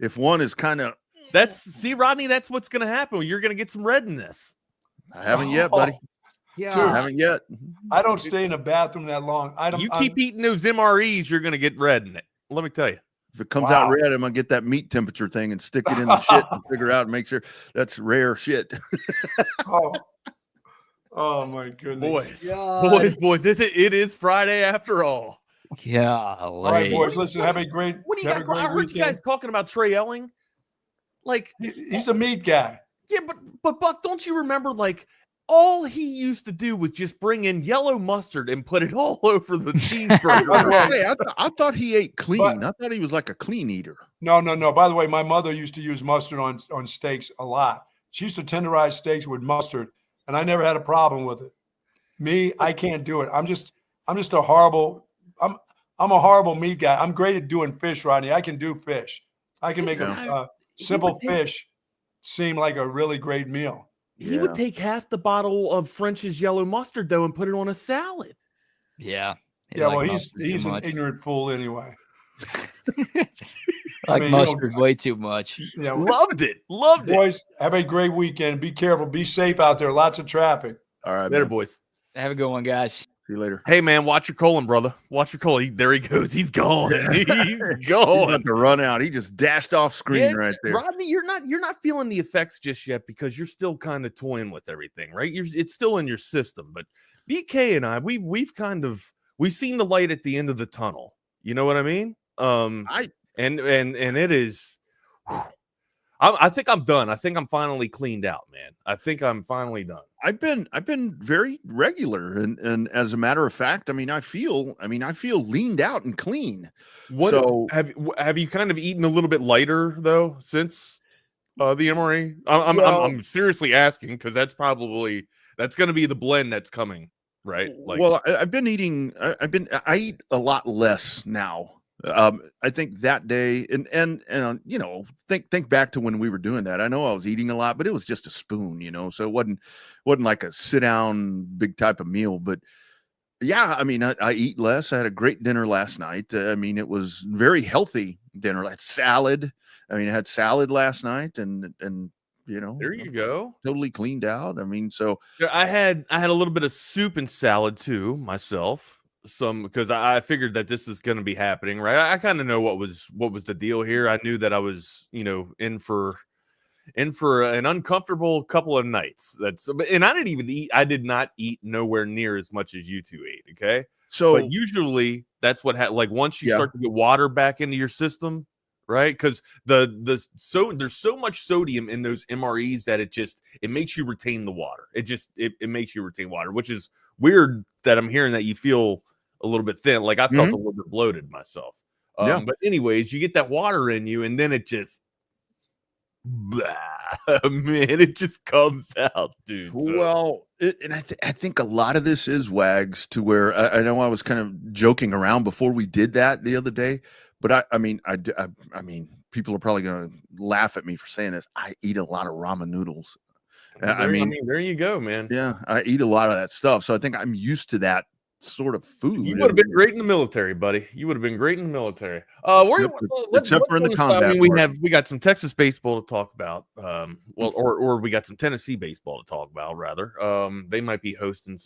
If one is kind of Rodney, that's what's going to happen. You're going to get some red in this. I haven't yet, buddy. Yeah, dude, I haven't yet. I don't stay in the bathroom that long. You keep eating those MREs, you're going to get red in it. Let me tell you. If it comes out red, I'm gonna get that meat temperature thing and stick it in the shit and figure out and make sure that's rare shit. Oh my goodness. Boys, it is Friday after all. Yeah. All right, boys, listen, have a great weekend. I heard you guys talking about Trey Elling. Like, he's a meat guy. Yeah, but Buck, don't you remember, like, all he used to do was just bring in yellow mustard and put it all over the cheeseburger. Hey, I thought he ate clean. I thought he was like a clean eater. No. By the way, my mother used to use mustard on steaks a lot. She used to tenderize steaks with mustard, and I never had a problem with it. Me, I can't do it. I'm just a horrible. I'm a horrible meat guy. I'm great at doing fish, Rodney. I can do fish. I can make a simple fish seem like a really great meal. He would take half the bottle of French's yellow mustard, though, and put it on a salad. Yeah. Well, he's an ignorant fool anyway. Mustard way too much. Yeah, loved it. Boys, have a great weekend. Be careful. Be safe out there. Lots of traffic. All right, later, boys. Have a good one, guys. See you later. Hey, man, watch your colon, brother. Watch your colon. There he goes. He's gone. He's going. He's about to run out. He just dashed off screen right there. Rodney, you're not feeling the effects just yet because you're still kind of toying with everything, right? It's still in your system. But BK and I, we've seen the light at the end of the tunnel. You know what I mean? And it is. I think I'm done. I think I'm finally cleaned out, man. I think I'm finally done. I've been very regular, and as a matter of fact, I feel leaned out and clean. So have you kind of eaten a little bit lighter though since the MRE? I'm seriously asking because that's going to be the blend that's coming, right? I eat a lot less now. I think that day and think back to when we were doing that. I know I was eating a lot, but it was just a spoon, so it wasn't like a sit down big type of meal. But yeah, I eat less. I had a great dinner last night. It was very healthy dinner. I had salad. I had salad last night and There you go. Totally cleaned out. I mean, so Yeah, I had a little bit of soup and salad too myself. Because I figured that this is going to be happening, right? I kind of know what was the deal here. I knew that I was, in for an uncomfortable couple of nights. And I didn't even eat. I did not eat nowhere near as much as you two ate. Okay. so But usually that's what like once you start to get water back into your system, right? Because there's so much sodium in those MREs that it makes you retain the water. It makes you retain water, which is weird that I'm hearing that you feel a little bit thin. Like I felt a little bit bloated myself. But anyways, you get that water in you, and then it just man, it just comes out, dude. Well, I think a lot of this is Wags, to where I know I was kind of joking around before we did that the other day, but I mean, people are probably going to laugh at me for saying this. I eat a lot of ramen noodles. I mean, there you go, man. Yeah, I eat a lot of that stuff, so I think I'm used to that sort of food. You would have been great in the military, buddy. You would have been great in the military. Except for in the combat. I mean, we got some Texas baseball to talk about. Or we got some Tennessee baseball to talk about. Rather, they might be hosting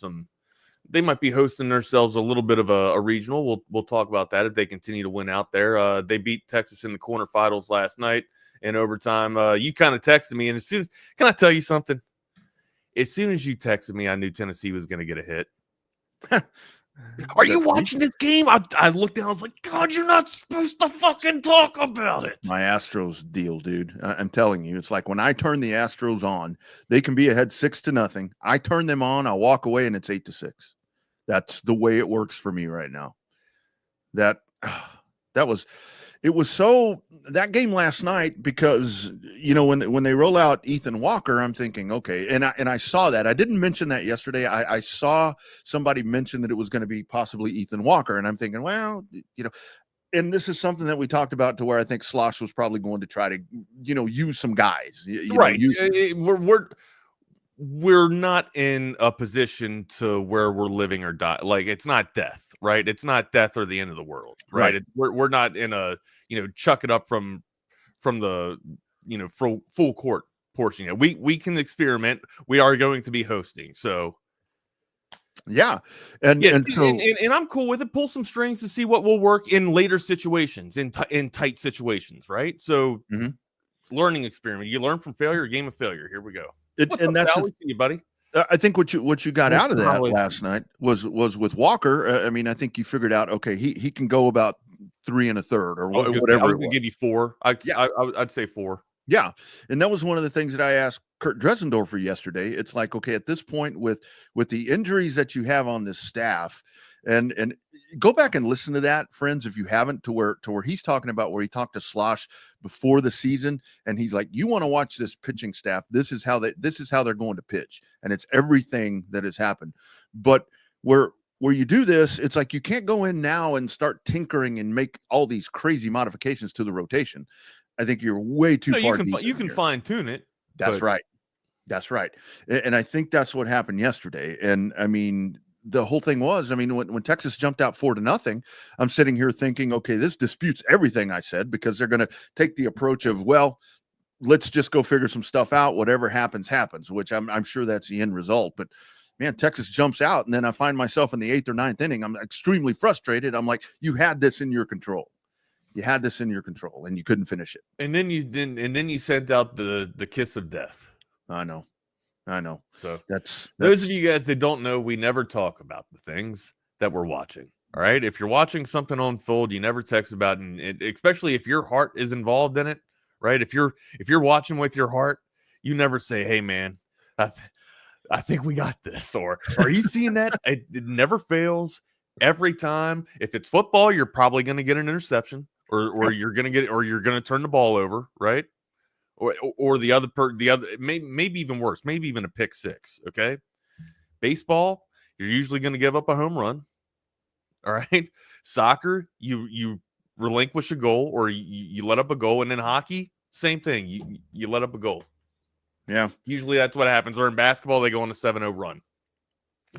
themselves a little bit of a regional. We'll talk about that if they continue to win out there. They beat Texas in the quarterfinals last night in overtime. You kind of texted me, and can I tell you something? As soon as you texted me, I knew Tennessee was going to get a hit. Are you watching this game? I looked down. I was like, God, you're not supposed to fucking talk about it. My Astros deal, dude. I'm telling you, it's like when I turn the Astros on, they can be ahead 6-0. I turn them on, I'll walk away, and it's 8-6. That's the way it works for me right now. It was so that game last night, because when they roll out Ethan Walker, I'm thinking, okay, and I saw that. I didn't mention that yesterday. I saw somebody mention that it was going to be possibly Ethan Walker, and I'm thinking, well, and this is something that we talked about, to where I think Slosh was probably going to try to use some guys, right? We're not in a position to where we're living or die. Like, it's not death. Right, it's not death or the end of the world. Right, we're not in a chuck it up from the full court portion. We can experiment. We are going to be hosting, so and I'm cool with it. Pull some strings to see what will work in later situations, in tight situations. Right, so learning experiment. You learn from failure, a game of failure. Here we go. That's see you, buddy. I think what you got out of that last night was with Walker. I mean, I think you figured out, okay, he can go about 3 1/3 or whatever. I was going to give you 4. I'd say 4. Yeah, and that was one of the things that I asked Kurt Dresendorfer yesterday. It's like, okay, at this point with the injuries that you have on this staff, and go back and listen to that, friends, if you haven't, to where he's talking about, where he talked to Slosh before the season, and he's like, you want to watch this pitching staff, this is how they're going to pitch, and it's everything that has happened. But where you do this, it's like you can't go in now and start tinkering and make all these crazy modifications to the rotation. I think you're way too far. You can fine tune it. That's right. And I think that's what happened yesterday. And I mean, the whole thing was, when Texas jumped out 4-0, I'm sitting here thinking, okay, this disputes everything I said, because they're going to take the approach of, well, let's just go figure some stuff out. Whatever happens, which I'm sure that's the end result. But man, Texas jumps out, and then I find myself in the 8th or 9th inning. I'm extremely frustrated. I'm like, you had this in your control. And you couldn't finish it. And then you sent out the kiss of death. I know. So that's those of you guys that don't know, we never talk about the things that we're watching. All right. If you're watching something unfold, you never text about it, especially if your heart is involved in it. Right. If you're watching with your heart, you never say, hey man, I think we got this. Or are you seeing that? It never fails. Every time. If it's football, you're probably going to get an interception, or you're going to turn the ball over. Right. Or the other maybe even worse, maybe even a pick six. Okay. Baseball, you're usually going to give up a home run. All right. Soccer, you relinquish a goal, or you let up a goal. And in hockey, same thing. You let up a goal. Yeah. Usually that's what happens. Or in basketball, they go on a 7-0 run.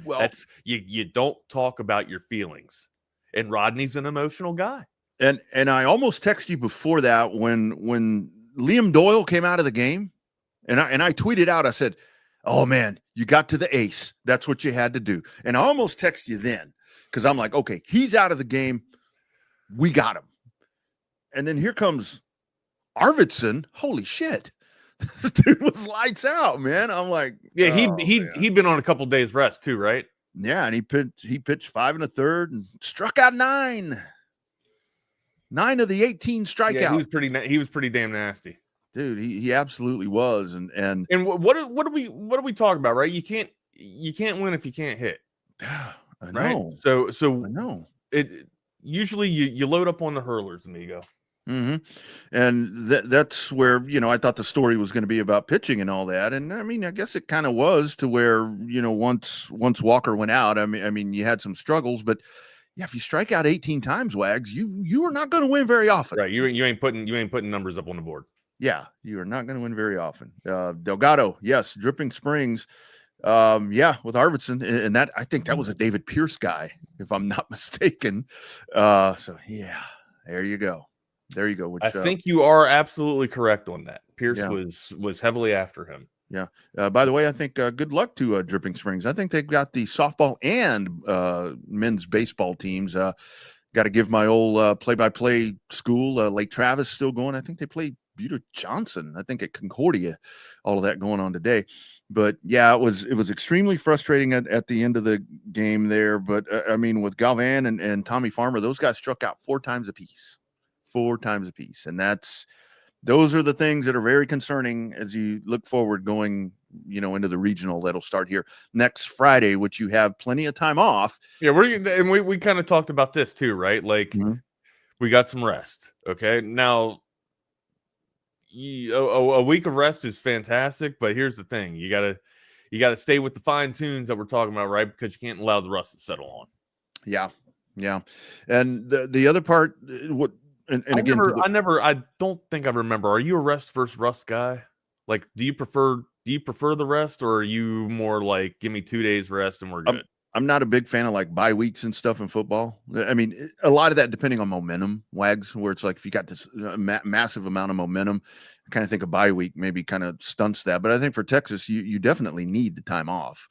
Well, that's you don't talk about your feelings. And Rodney's an emotional guy. And I almost texted you before that when Liam Doyle came out of the game. And I tweeted out, I said, oh man, you got to the ace. That's what you had to do. And I almost text you then because I'm like, okay, he's out of the game. We got him. And then here comes Arvidsson. Holy shit. This dude was lights out, man. I'm like, yeah, he'd been on a couple days rest too, right? Yeah, and he pitched 5 1/3 and struck out 9. 9 of the 18 strikeouts. Yeah, he was pretty damn nasty. Dude, he absolutely was. And what are we talking about, right? You can't win if you can't hit. I know. Right? So I know. It usually you load up on the hurlers, amigo. Mm-hmm. And that's where, I thought the story was going to be about pitching and all that. And I mean, I guess it kind of was to where, once Walker went out, I mean, you had some struggles, but yeah, if you strike out 18 times, Wags, you are not going to win very often. Right. You ain't putting numbers up on the board. Yeah, you are not going to win very often. Delgado, yes. Dripping Springs, yeah, with Arvidsson, and that I think that was a David Pierce guy, if I'm not mistaken. So yeah, there you go. There you go. Which, I think you are absolutely correct on that. Pierce was heavily after him. Yeah. By the way, I think good luck to Dripping Springs. I think they've got the softball and men's baseball teams. Got to give my old play-by-play school, Lake Travis, still going. I think they play Buda Johnson. I think at Concordia, all of that going on today. But yeah, it was extremely frustrating at the end of the game there. But I mean, with Galvan and Tommy Farmer, those guys struck out 4 times apiece. 4 times apiece. And those are the things that are very concerning as you look forward going, into the regional that'll start here next Friday, which you have plenty of time off. Yeah, we kind of talked about this too, right? Like we got some rest. Okay. Now a week of rest is fantastic, but here's the thing. You gotta stay with the fine tunes that we're talking about, right? Because you can't allow the rust to settle on. Yeah. Yeah. And the other part, what, and again, I don't think I remember. Are you a rest versus rust guy? Like, do you prefer the rest, or are you more like, give me 2 days rest and we're good? I'm not a big fan of like bye weeks and stuff in football. I mean, a lot of that depending on momentum, Wags, where it's like if you got this massive amount of momentum, I kind of think a bye week maybe kind of stunts that. But I think for Texas, you definitely need the time off.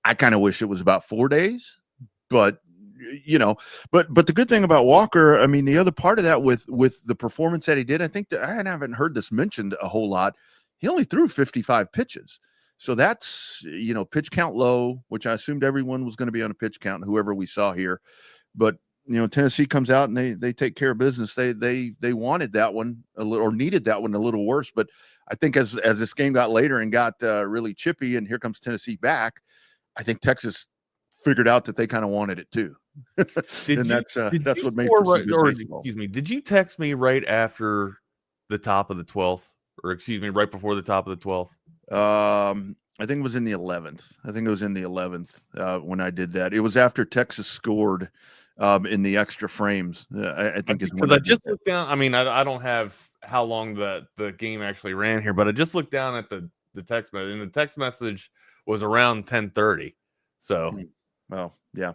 I kind of wish it was about 4 days, but but the good thing about Walker, I mean, the other part of that with the performance that he did, I think that I haven't heard this mentioned a whole lot. He only threw 55 pitches. So that's, pitch count low, which I assumed everyone was going to be on a pitch count, whoever we saw here. But, Tennessee comes out and they take care of business. They wanted that one a little, or needed that one a little worse. But I think as this game got later and got really chippy, and here comes Tennessee back, I think Texas figured out that they kind of wanted it too. That's what made for some good baseball. Excuse me. Did you text me right after the top of the 12th, or excuse me, right before the top of the 12th? I think it was in the 11th. When I did that. It was after Texas scored in the extra frames. I think is because I just looked down. I mean, I don't have how long the game actually ran here, but I just looked down at the text message, and the text message was around 10:30. So. Oh yeah.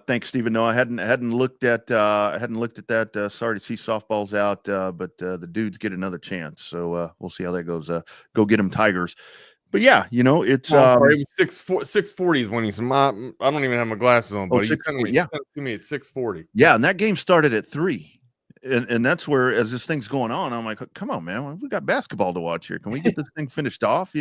Thanks, Stephen. No, I hadn't looked at that. Sorry to see softball's out, but the dudes get another chance. So we'll see how that goes. Go get them Tigers. But yeah, it's it was 6:40 is when he's I don't even have my glasses on, but he sent it to me at 6:40. Yeah, and that game started at 3. And that's where, as this thing's going on, I'm like, come on, man, we got basketball to watch here. Can we get this thing finished off?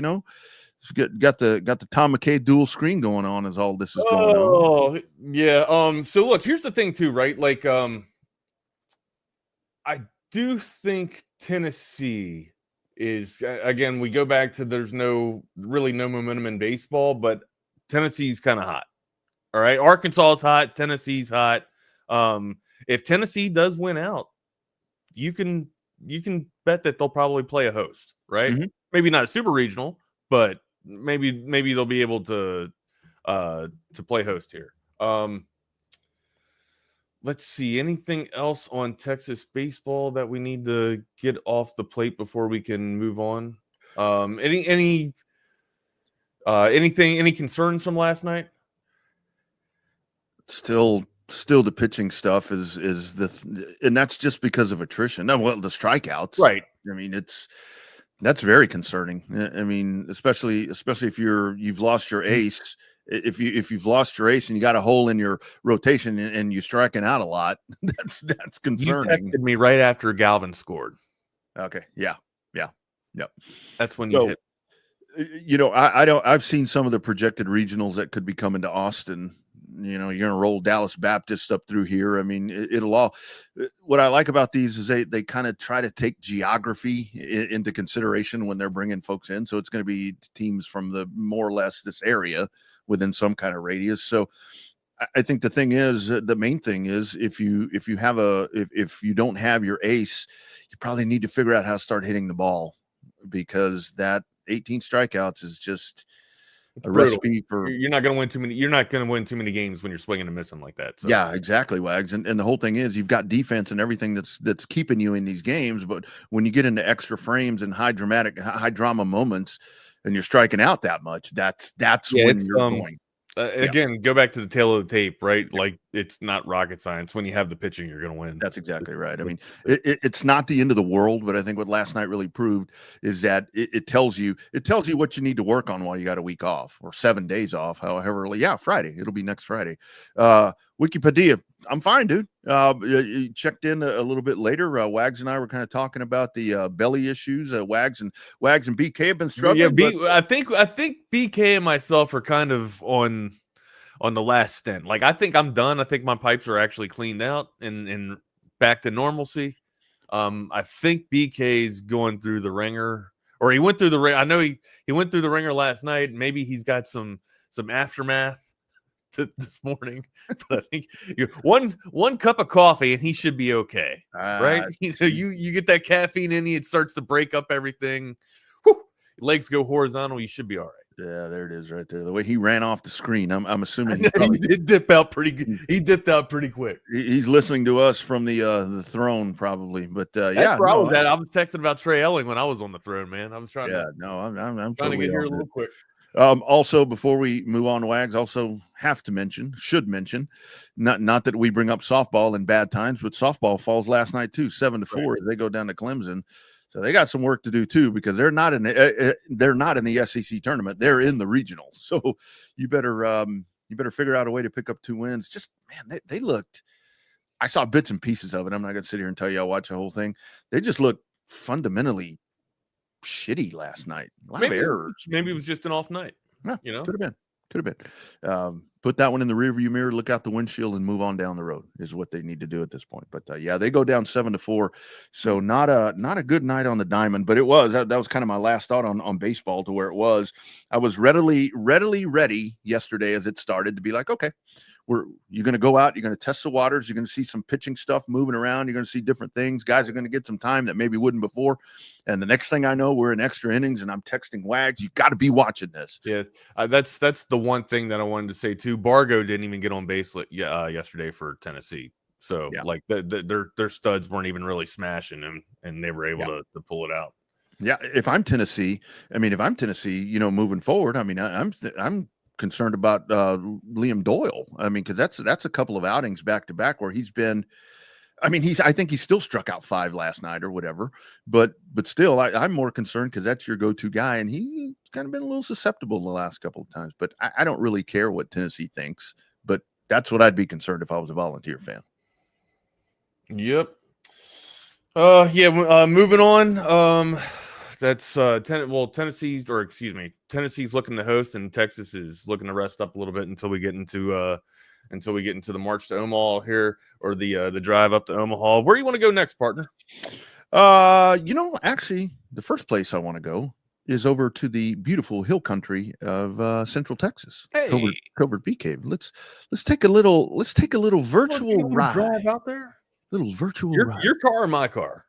Got the Tom McKay dual screen going on as all this is going on. Oh yeah. So look, here's the thing too, right? Like, I do think Tennessee is, again, we go back to there's really no momentum in baseball, but Tennessee's kind of hot. All right, Arkansas is hot. Tennessee's hot. If Tennessee does win out, you can bet that they'll probably play a host, right? Mm-hmm. Maybe not a super regional, but maybe they'll be able to play host here. Let's see, anything else on Texas baseball that we need to get off the plate before we can move on? Any concerns from last night? Still the pitching stuff is and that's just because of attrition. Well, the strikeouts, right? I mean, That's very concerning. I mean, especially if you've lost your ace. If you've lost your ace and you got a hole in your rotation and you're striking out a lot, that's concerning. You texted me right after Galvin scored. Okay. Yeah. That's when you hit. You know, I've seen some of the projected regionals that could be coming to Austin. You know, you're going to roll Dallas Baptist up through here. I mean, it'll all. What I like about these is they kind of try to take geography into consideration when they're bringing folks in. So it's going to be teams from the more or less this area within some kind of radius. So I think the main thing is if you don't have your ace, you probably need to figure out how to start hitting the ball, because that 18 strikeouts is just a recipe for. You're not going to win too many. You're not going to win too many games when you're swinging and missing like that. So. Yeah, exactly, Wags. And the whole thing is you've got defense and everything that's keeping you in these games. But when you get into extra frames and high drama moments, and you're striking out that much, that's when you're going. Again, go back to the tail of the tape, right? Like, it's not rocket science. When you have the pitching, you're going to win. That's exactly right. I mean, it's not the end of the world, but I think what last night really proved is that it tells you what you need to work on while you got a week off or 7 days off, however. Yeah, Friday. It'll be next Friday. Wikipedia, I'm fine, dude. You checked in a little bit later. Wags and I were kind of talking about the belly issues. Wags and BK have been struggling. Yeah, I think BK and myself are kind of on the last stint. Like, I think I'm done. I think my pipes are actually cleaned out and back to normalcy. I think BK's going through the ringer, or he went through the ring. I know he went through the ringer last night. Maybe he's got some aftermath this morning, but I think one cup of coffee and he should be okay, right? You get that caffeine in you, it starts to break up everything. Whew, legs go horizontal. You should be all right. Yeah, there it is, right there. The way he ran off the screen, I'm assuming he did dip out pretty good. He dipped out pretty quick. He's listening to us from the throne, probably. But yeah, where I was at. I was texting about Trey Elling when I was on the throne, man. I was trying. Yeah, I'm trying totally to get here a little quick. Also, before we move on to Wags, also should mention, not that we bring up softball in bad times, but softball falls last night too, 7-4. They go down to Clemson, so they got some work to do too, because they're not in the SEC tournament. They're in the regional, so you better figure out a way to pick up 2 wins. Just, man, they looked. I saw bits and pieces of it. I'm not going to sit here and tell you I watched the whole thing. They just looked fundamentally shitty last night. A lot of errors. Maybe it was just an off night. Yeah, could have been. Put that one in the rearview mirror, look out the windshield, and move on down the road is what they need to do at this point. But yeah, they go down 7-4. So not a good night on the diamond, but it was that was kind of my last thought on baseball, to where it was. I was readily ready yesterday as it started to be like, okay, you're going to go out, you're going to test the waters, you're going to see some pitching stuff moving around, you're going to see different things. Guys are going to get some time that maybe wouldn't before. And the next thing I know, we're in extra innings, and I'm texting Wags, you got to be watching this. Yeah, that's the one thing that I wanted to say too. Bargo didn't even get on base yesterday for Tennessee. So like their studs weren't even really smashing him, and they were able to pull it out. Yeah, if I'm Tennessee, moving forward, I mean, I'm concerned about Liam Doyle. I mean, because that's a couple of outings back to back where he's been. I mean, I think he still struck out 5 last night or whatever, but still, I'm more concerned because that's your go-to guy, and he's kind of been a little susceptible the last couple of times. But I don't really care what Tennessee thinks, but that's what I'd be concerned if I was a Volunteer fan. Yep. Moving on. That's Tennessee's looking to host, and Texas is looking to rest up a little bit until we get into the march to Omaha here, or the drive up to Omaha. Where do you want to go next, partner? Actually, the first place I want to go is over to the beautiful hill country of Central Texas. Hey, Covert Bee Cave. Let's take a little virtual ride. Drive out there. Little virtual ride. Your car or my car?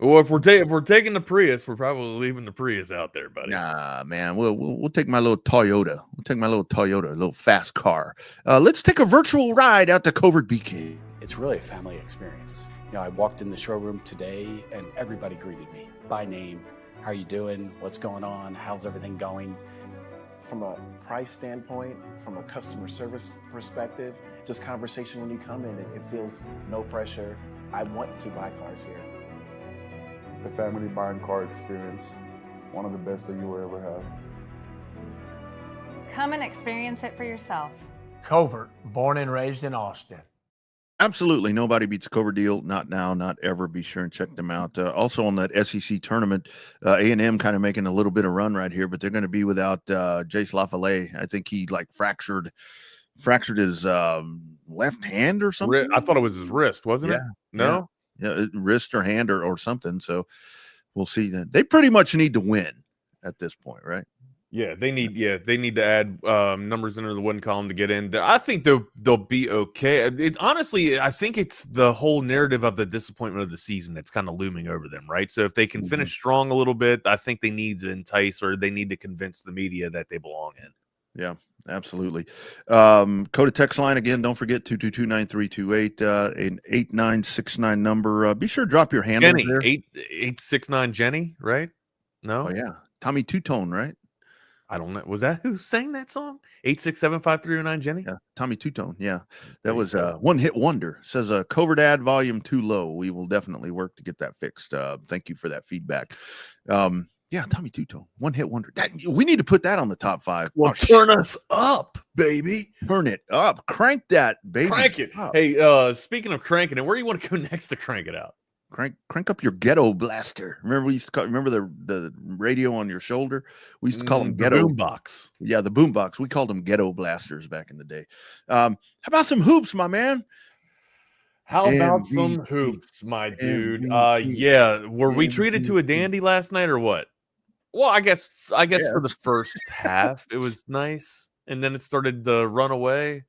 Well, if we're taking the Prius, we're probably leaving the Prius out there, buddy. Nah, man. We'll take my little Toyota. A little fast car. Let's take a virtual ride out to Covert Bee Cave. It's really a family experience. I walked in the showroom today and everybody greeted me by name. How are you doing? What's going on? How's everything going? From a price standpoint, from a customer service perspective, just conversation when you come in, it feels no pressure. I want to buy cars here. the family buying car experience, one of the best that you will ever have. Come and experience it for yourself. Covert, born and raised in Austin. Absolutely. Nobody beats a Covert deal. Not now, not ever. Be sure and check them out. Also on that SEC tournament, A&M kind of making a little bit of run right here, but they're going to be without Jace LaFollette. I think he like fractured his left hand or something. I thought it was his wrist, wasn't it? No? Yeah, wrist or hand or something. So we'll see. They pretty much need to win at this point, right? Yeah, they need to add numbers into the win column to get in. I think they'll be okay. Honestly, I think it's the whole narrative of the disappointment of the season that's kind of looming over them, right? So if they can finish strong a little bit, I think they need to entice, or they need to convince the media that they belong in. Yeah, absolutely. Code text line again. Don't forget 222-9328, an 8969 number. Be sure to drop your handle Jenny, there. 8869 Jenny, right? No, Oh yeah, Tommy Two-Tone, right? I don't know. Was that who sang that song? 867-5309 Jenny? Yeah, Tommy Two-Tone. Yeah, that was one hit wonder. Says Covert ad volume too low. We will definitely work to get that fixed. Thank you for that feedback. Yeah, Tommy Two-Tone, one hit wonder. We need to put that on the top 5. Well, turn us up, baby. Turn it up. Crank that, baby. Crank it. Up. Hey, speaking of cranking it, where do you want to go next to crank it out? Crank up your ghetto blaster. Remember we used to call, remember the radio on your shoulder? We used to call them ghetto boom box. Yeah, the boom box. We called them ghetto blasters back in the day. How about some hoops, my man? How about some hoops, my dude? Yeah. Were we treated to a dandy last night or what? Well, I guess for the first half it was nice, and then it started to run away.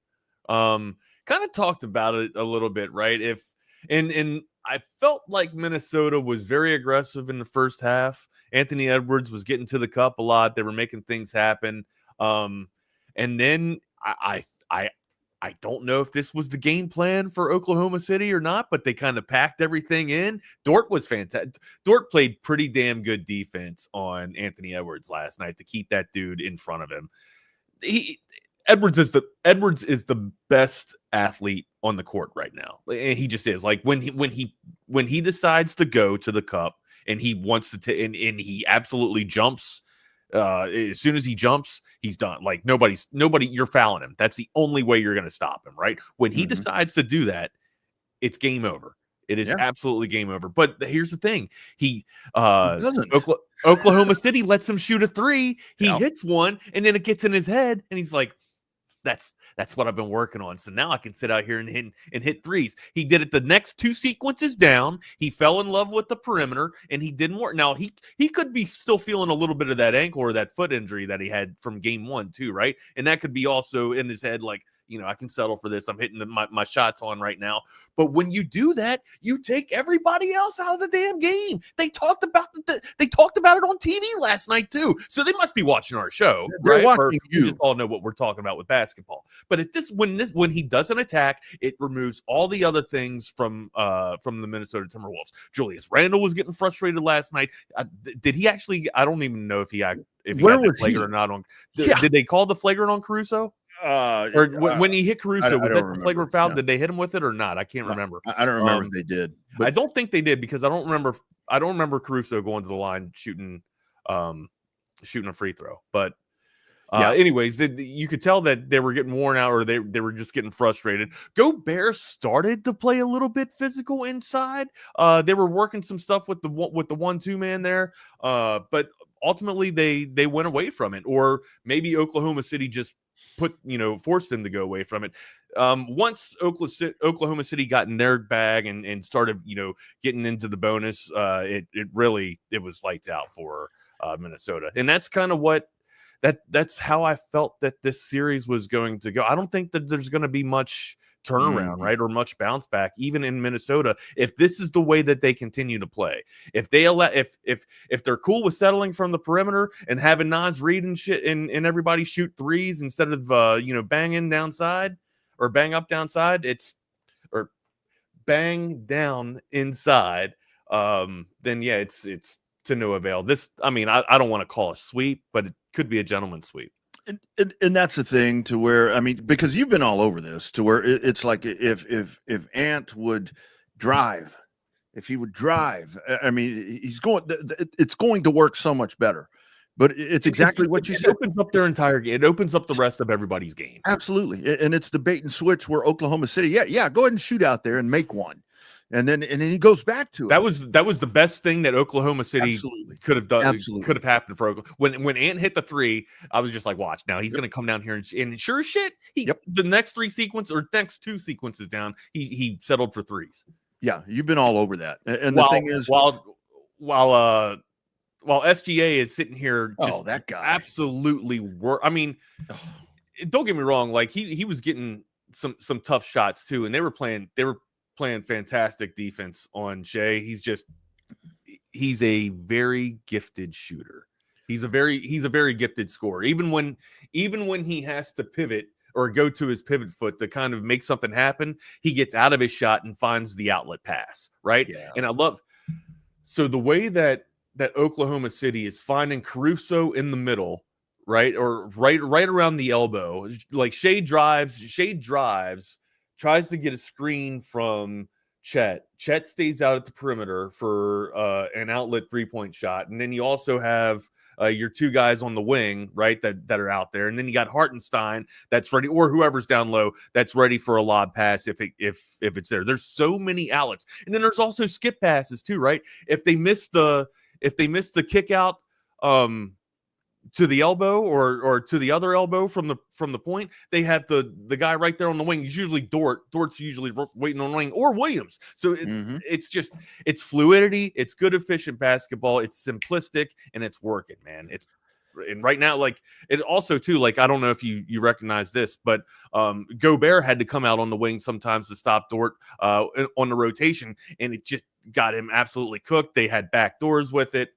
Kind of talked about it a little bit, right? And I felt like Minnesota was very aggressive in the first half. Anthony Edwards was getting to the cup a lot. They were making things happen. And then I don't know if this was the game plan for Oklahoma City or not, but they kind of packed everything in. Dort was fantastic. Dort played pretty damn good defense on Anthony Edwards last night to keep that dude in front of him. Edwards is the best athlete on the court right now. And he just is. Like when he decides to go to the cup and he wants to and he absolutely jumps. As soon as he jumps, he's done. Like nobody, you're fouling him. That's the only way you're going to stop him, right? When he decides to do that, it's game over. It is absolutely game over. But here's the thing: Oklahoma City lets him shoot a 3. He hits one, and then it gets in his head, and he's like, That's what I've been working on. So now I can sit out here and hit threes. He did it the next 2 sequences down. He fell in love with the perimeter, and he didn't work. Now, he could be still feeling a little bit of that ankle or that foot injury that he had from game 1 too, right? And that could be also in his head like, I can settle for this. I'm hitting my shots on right now. But when you do that, you take everybody else out of the damn game. They talked about it on TV last night too. So they must be watching our show. They're right? watching you. Just all know what we're talking about with basketball. But when he does an attack, it removes all the other things from the Minnesota Timberwolves. Julius Randle was getting frustrated last night. Did he actually? I don't even know if he had the flagrant or not on. Did they call the flagrant on Caruso? When he hit Caruso, was that the flagrant foul? Did they hit him with it or not? I can't remember. I don't remember if they did. But I don't think they did because I don't remember Caruso going to the line shooting a free throw. But anyways, you could tell that they were getting worn out or they were just getting frustrated. Gobert started to play a little bit physical inside. They were working some stuff with the 1-2 man there, but ultimately they went away from it. Or maybe Oklahoma City just forced them to go away from it. Once Oklahoma City got in their bag and started, getting into the bonus, it was lights out for Minnesota. And that's kind of that's how I felt that this series was going to go. I don't think that there's going to be much turnaround, right? Or much bounce back, even in Minnesota, if this is the way that they continue to play. If they if they're cool with settling from the perimeter and having Naz Reid and shit and everybody shoot threes instead of banging downside or bang up downside, or bang down inside, then it's to no avail. This, I don't want to call a sweep, but it could be a gentleman's sweep. And that's the thing to where, because you've been all over this to where it's like if Ant would drive if he would drive, I mean, it's going to work so much better. But it's exactly what you said. It opens up their entire game. It opens up the rest of everybody's game. Absolutely. And it's the bait and switch where Oklahoma City, go ahead and shoot out there and make one. And then he goes back to it. That was the best thing that Oklahoma City could have done. Absolutely. Could have happened for Oklahoma. When Ant hit the 3, I was just like, watch. Now he's going to come down here and sure as shit, the next 2 sequences down, he settled for 3s. Yeah, you've been all over that. And the thing is, while SGA is sitting here, just that guy absolutely I mean, don't get me wrong. Like he was getting some tough shots too, and they were playing fantastic defense on Shea. He's a very gifted shooter. He's a very gifted scorer. Even when he has to pivot or go to his pivot foot to kind of make something happen, he gets out of his shot and finds the outlet pass, right? Yeah. And I love the way that Oklahoma City is finding Caruso in the middle, right? Or right around the elbow. Like Shea drives, tries to get a screen from Chet. Chet stays out at the perimeter for an outlet 3-point shot. And then you also have your 2 guys on the wing, right, that are out there. And then you got Hartenstein that's ready, or whoever's down low that's ready for a lob pass if it's there. There's so many outlets. And then there's also skip passes too, right? If they miss the kick out to the elbow or to the other elbow from the point, they have the guy right there on the wing. It's usually Dort's usually waiting on the wing, or Williams. So it's fluidity, it's good efficient basketball, it's simplistic, and it's working, man. And right now, like, it also too, like, I don't know if you recognize this, but Gobert had to come out on the wing sometimes to stop Dort on the rotation, and it just got him absolutely cooked. They had back doors with it.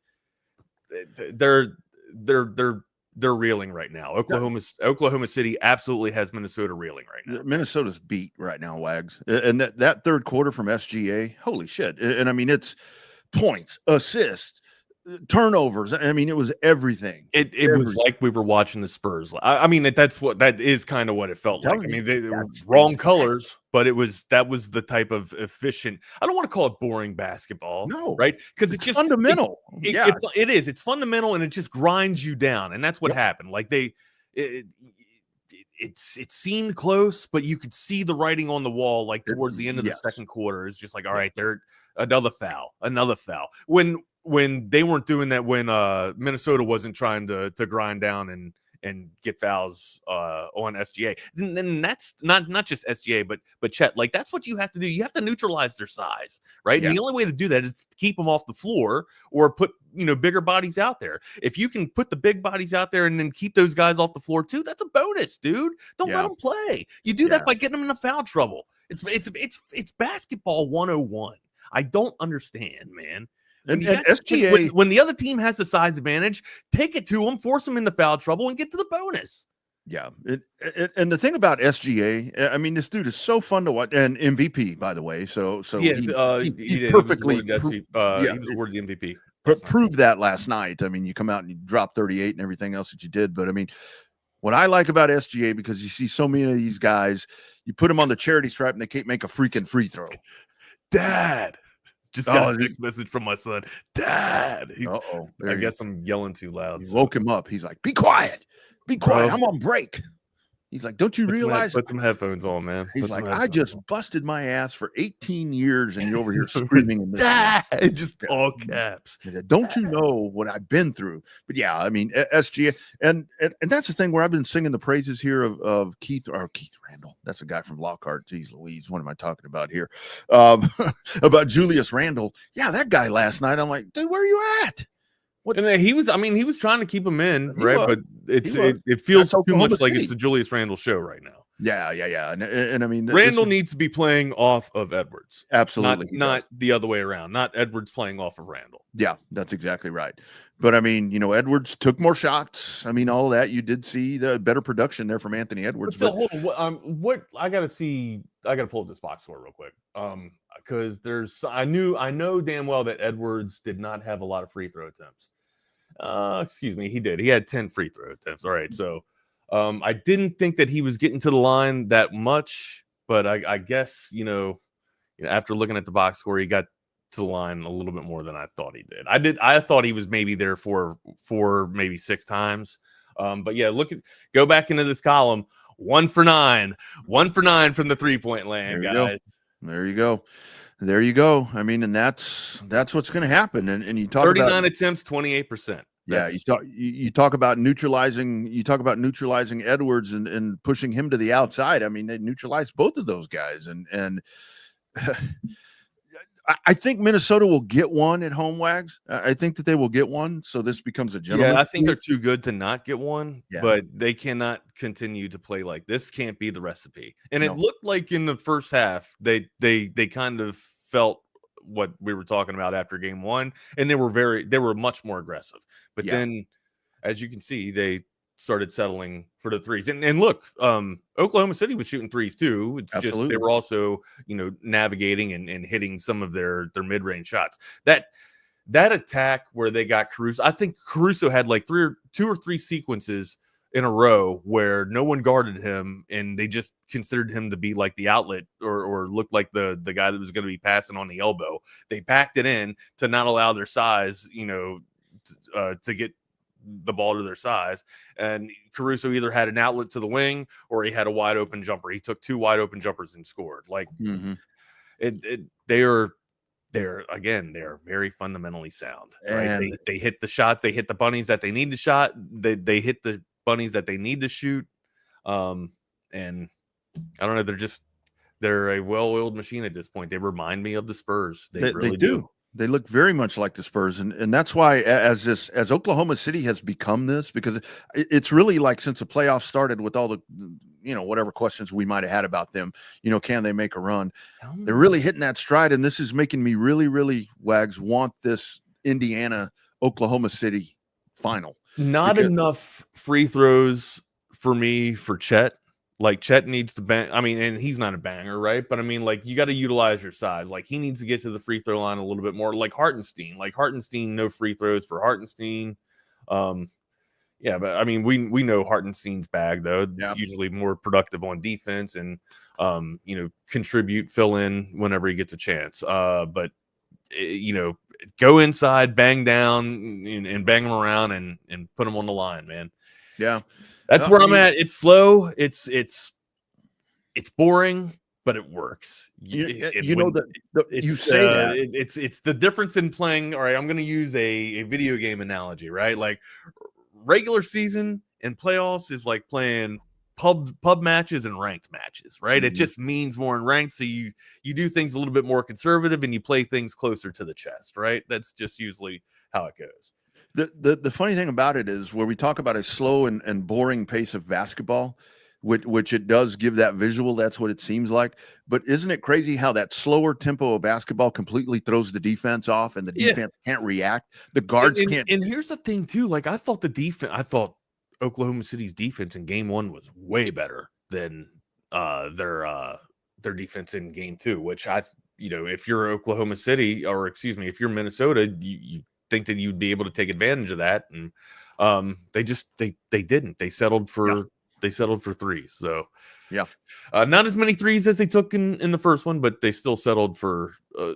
They're reeling right now. Oklahoma City absolutely has Minnesota reeling right now. Minnesota's beat right now, Wags. And that third quarter from SGA, holy shit. And I mean, it's points, assists, turnovers. I mean, it was everything. It was like we were watching the Spurs. I mean, that is kind of what it felt like. I mean, they were wrong colors, but that was the type of efficient. I don't want to call it boring basketball, no, right? Because it's just fundamental. It is. It's fundamental, and it just grinds you down, and that's what happened. Like it seemed close, but you could see the writing on the wall. Like towards the end of the second quarter, it's just like, all right, there, another foul. When they weren't doing that, when Minnesota wasn't trying to grind down and get fouls on SGA, then that's not just SGA, but Chet. Like, that's what you have to do. You have to neutralize their size, right? Yeah. And the only way to do that is to keep them off the floor or put bigger bodies out there. If you can put the big bodies out there and then keep those guys off the floor too, that's a bonus, dude. Don't let them play. You do that by getting them into foul trouble. It's basketball 101. I don't understand, man. And SGA, when the other team has the size advantage, take it to them, force them into foul trouble, and get to the bonus. Yeah. And the thing about SGA, I mean, this dude is so fun to watch, and MVP, by the way. So he perfectly he was awarded the MVP. Proved that last night. I mean, you come out and you drop 38 and everything else that you did. But I mean, what I like about SGA, because you see so many of these guys, you put them on the charity stripe and they can't make a freaking free throw. Dad. Just got a text message from my son. Dad. I guess I'm yelling too loud. Woke him up. He's like, be quiet. Be quiet. I'm on break. He's like, don't you realize? Put some headphones on, man. He's like, I just busted my ass for 18 years and you're over here screaming in this. Just all caps. Don't you know what I've been through? But yeah, I mean, SGA. And that's the thing where I've been singing the praises here of Keith Randall. That's a guy from Lockhart. Geez Louise, what am I talking about here? About Julius Randle. Yeah, that guy last night. I'm like, dude, where are you at? And he was trying to keep him in, right? But it feels too much like it's the Julius Randle show right now. Yeah. And I mean, Randle needs to be playing off of Edwards. Absolutely. Not the other way around. Not Edwards playing off of Randle. Yeah, that's exactly right. But I mean, Edwards took more shots. I mean, all of that. You did see the better production there from Anthony Edwards. But hold on. What I got to pull up this box score real quick. Because I know damn well that Edwards did not have a lot of free throw attempts. Excuse me, he did. He had 10 free throw attempts. All right, so I didn't think that he was getting to the line that much, but I guess after looking at the box score, he got to the line a little bit more than I thought he did. I thought he was maybe there for maybe 6 times. But yeah, go back into this column. 1 for 9 from the 3-point land, guys. There you go. I mean, and that's what's going to happen. And you talk 39 about attempts, 28%. Yeah, you talk about neutralizing Edwards and pushing him to the outside. I mean, they neutralized both of those guys, and I think Minnesota will get one at home, Wags. I think that they will get one, so this becomes a gentleman. Yeah, I think they're too good to not get one, Yeah. but they cannot continue to play like this. Can't be the recipe. And it looked like in the first half they kind of felt what we were talking about after game 1, and they were much more aggressive. But then, as you can see, they started settling for the threes. And look, Oklahoma City was shooting threes too. It's just they were also, navigating and hitting some of their mid-range shots. That attack where they got Caruso, I think Caruso had like 2 or 3 sequences in a row where no one guarded him, and they just considered him to be like the outlet or looked like the guy that was going to be passing on the elbow. They backed it in to not allow their size, to get the ball to their size. And Caruso either had an outlet to the wing or he had a wide open jumper. He took 2 wide open jumpers and scored. Like they're very fundamentally sound. Right? They hit the shots, they hit the bunnies that they need to shot. They hit the bunnies that they need to shoot. And I don't know, they're a well-oiled machine at this point. They remind me of the Spurs. They really do. They look very much like the Spurs, and that's why as Oklahoma City has become this, because it's really like since the playoffs started with all the whatever questions we might have had about them, can they make a run? They're really hitting that stride, and this is making me really, really, Wags, want this Indiana Oklahoma City final. Not enough free throws for me for Chet. Like Chet needs to bang. I mean, and he's not a banger, right? But I mean, like you got to utilize your size. Like he needs to get to the free throw line a little bit more. Like Hartenstein, no free throws for Hartenstein. Yeah, but I mean, we know Hartenstein's bag though. It's usually more productive on defense and contribute, fill in whenever he gets a chance. But go inside, bang down, and bang them around and put them on the line, man. Yeah. That's where I'm at. It's slow. It's boring, but it works. It's the difference in playing. All right, I'm going to use a video game analogy, right? Like regular season and playoffs is like playing pub matches and ranked matches, right? Mm-hmm. It just means more in ranked, so you do things a little bit more conservative and you play things closer to the chest, right? That's just usually how it goes. The funny thing about it is where we talk about a slow and boring pace of basketball, which it does give that visual. That's what it seems like. But isn't it crazy how that slower tempo of basketball completely throws the defense off and the defense can't react? The guards can't. And here's the thing too. Like I thought Oklahoma City's defense in game 1 was way better than their defense in game 2, which if you're Oklahoma City if you're Minnesota, you think that you'd be able to take advantage of that, and they didn't. They settled for threes. So not as many threes as they took in the first one, but they still settled for a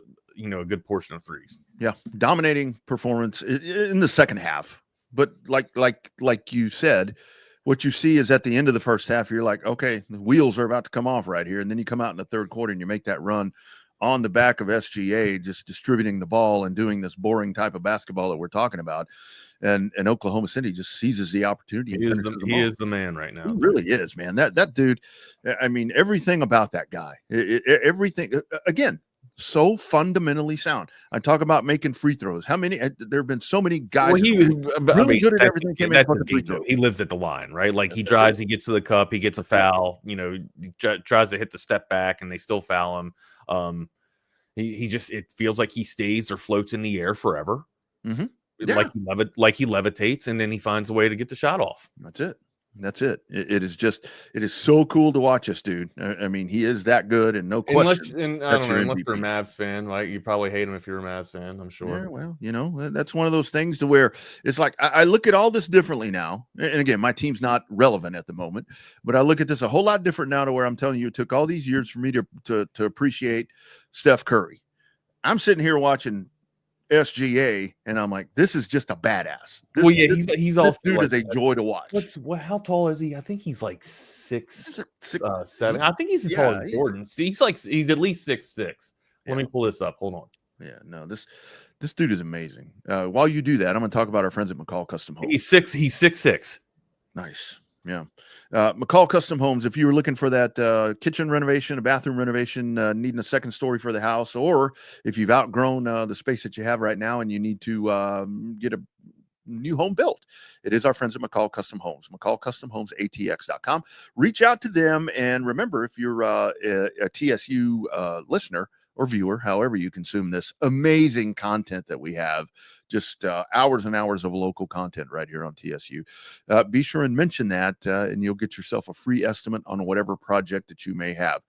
good portion of threes. Yeah, dominating performance in the second half. But like you said, what you see is at the end of the first half, you're like, okay, the wheels are about to come off right here, and then you come out in the third quarter and you make that run on the back of SGA, just distributing the ball and doing this boring type of basketball that we're talking about. And Oklahoma City just seizes the opportunity. He is the man right now. He really is, man. That dude, I mean, everything about that guy, everything, again, so fundamentally sound. I talk about making free throws. How many? There have been so many guys really good at everything. He lives at the line, right? Like he drives, he gets to the cup, he gets a foul, he tries to hit the step back and they still foul him. It feels like he stays or floats in the air forever. Mm-hmm. Like he levitates and then he finds a way to get the shot off. That's it. It is so cool to watch this dude. I mean, he is that good, and no question. Unless you're a Mavs fan, like you probably hate him if you're a Mavs fan, I'm sure. Yeah, well, that's one of those things to where it's like I look at all this differently now. And again, my team's not relevant at the moment, but I look at this a whole lot different now to where I'm telling you, it took all these years for me to appreciate Steph Curry. I'm sitting here watching SGA, and I'm like, this is just a badass. He's also dude like, is a joy to watch. How tall is he? I think he's like 6'7". I think he's as yeah, tall as Jordan. He's at least 6'6". Let me pull this up. Hold on. Yeah, no, this dude is amazing. While you do that, I'm going to talk about our friends at McCall Custom Homes. He's 6'6". Nice. Yeah. McCall Custom Homes, if you were looking for that kitchen renovation, a bathroom renovation, needing a second story for the house, or if you've outgrown the space that you have right now and you need to get a new home built, it is our friends at McCall Custom Homes, McCallCustomHomesATX.com. Reach out to them. And remember, if you're a TSU listener or viewer, however you consume this amazing content that we have, just hours and hours of local content right here on TSU. Be sure and mention that, and you'll get yourself a free estimate on whatever project that you may have.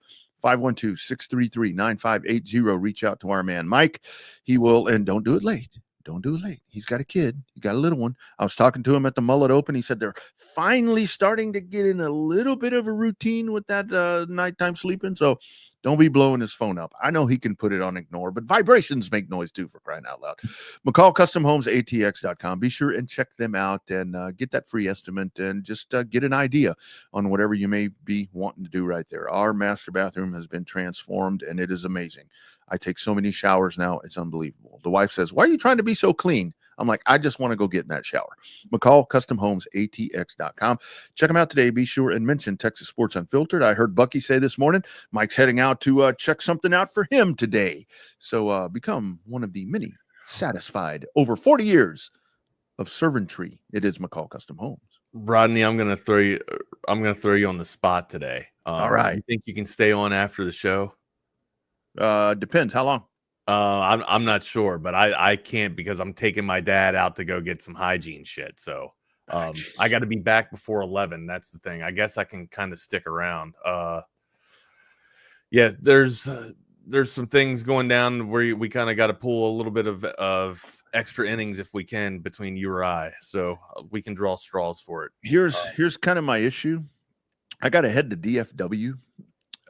512-633-9580. Reach out to our man, Mike. He will, and don't do it late. Don't do it late. He's got a kid. He got a little one. I was talking to him at the Mullet Open. He said they're finally starting to get in a little bit of a routine with that nighttime sleeping. So don't be blowing his phone up. I know he can put it on ignore, but vibrations make noise too, for crying out loud. McCall Custom Homes, ATX.com. Be sure and check them out and get that free estimate and just get an idea on whatever you may be wanting to do right there. Our master bathroom has been transformed, and it is amazing. I take so many showers now. It's unbelievable. The wife says, why are you trying to be so clean? I'm like, I just want to go get in that shower. McCall Custom Homes, ATX.com. Check them out today. Be sure and mention Texas Sports Unfiltered. I heard Bucky say this morning, Mike's heading out to check something out for him today. So become one of the many satisfied over 40 years of servantry. It is McCall Custom Homes. Rodney, I'm gonna throw you on the spot today. All right. You think you can stay on after the show? Depends. How long? I'm not sure, but I can't because I'm taking my dad out to go get some hygiene shit. So I got to be back before 11. That's the thing. I guess I can kind of stick around. Yeah, there's some things going down where we kind of got to pull a little bit of extra innings if we can between you or I, so we can draw straws for it. Here's kind of my issue. I got to head to DFW,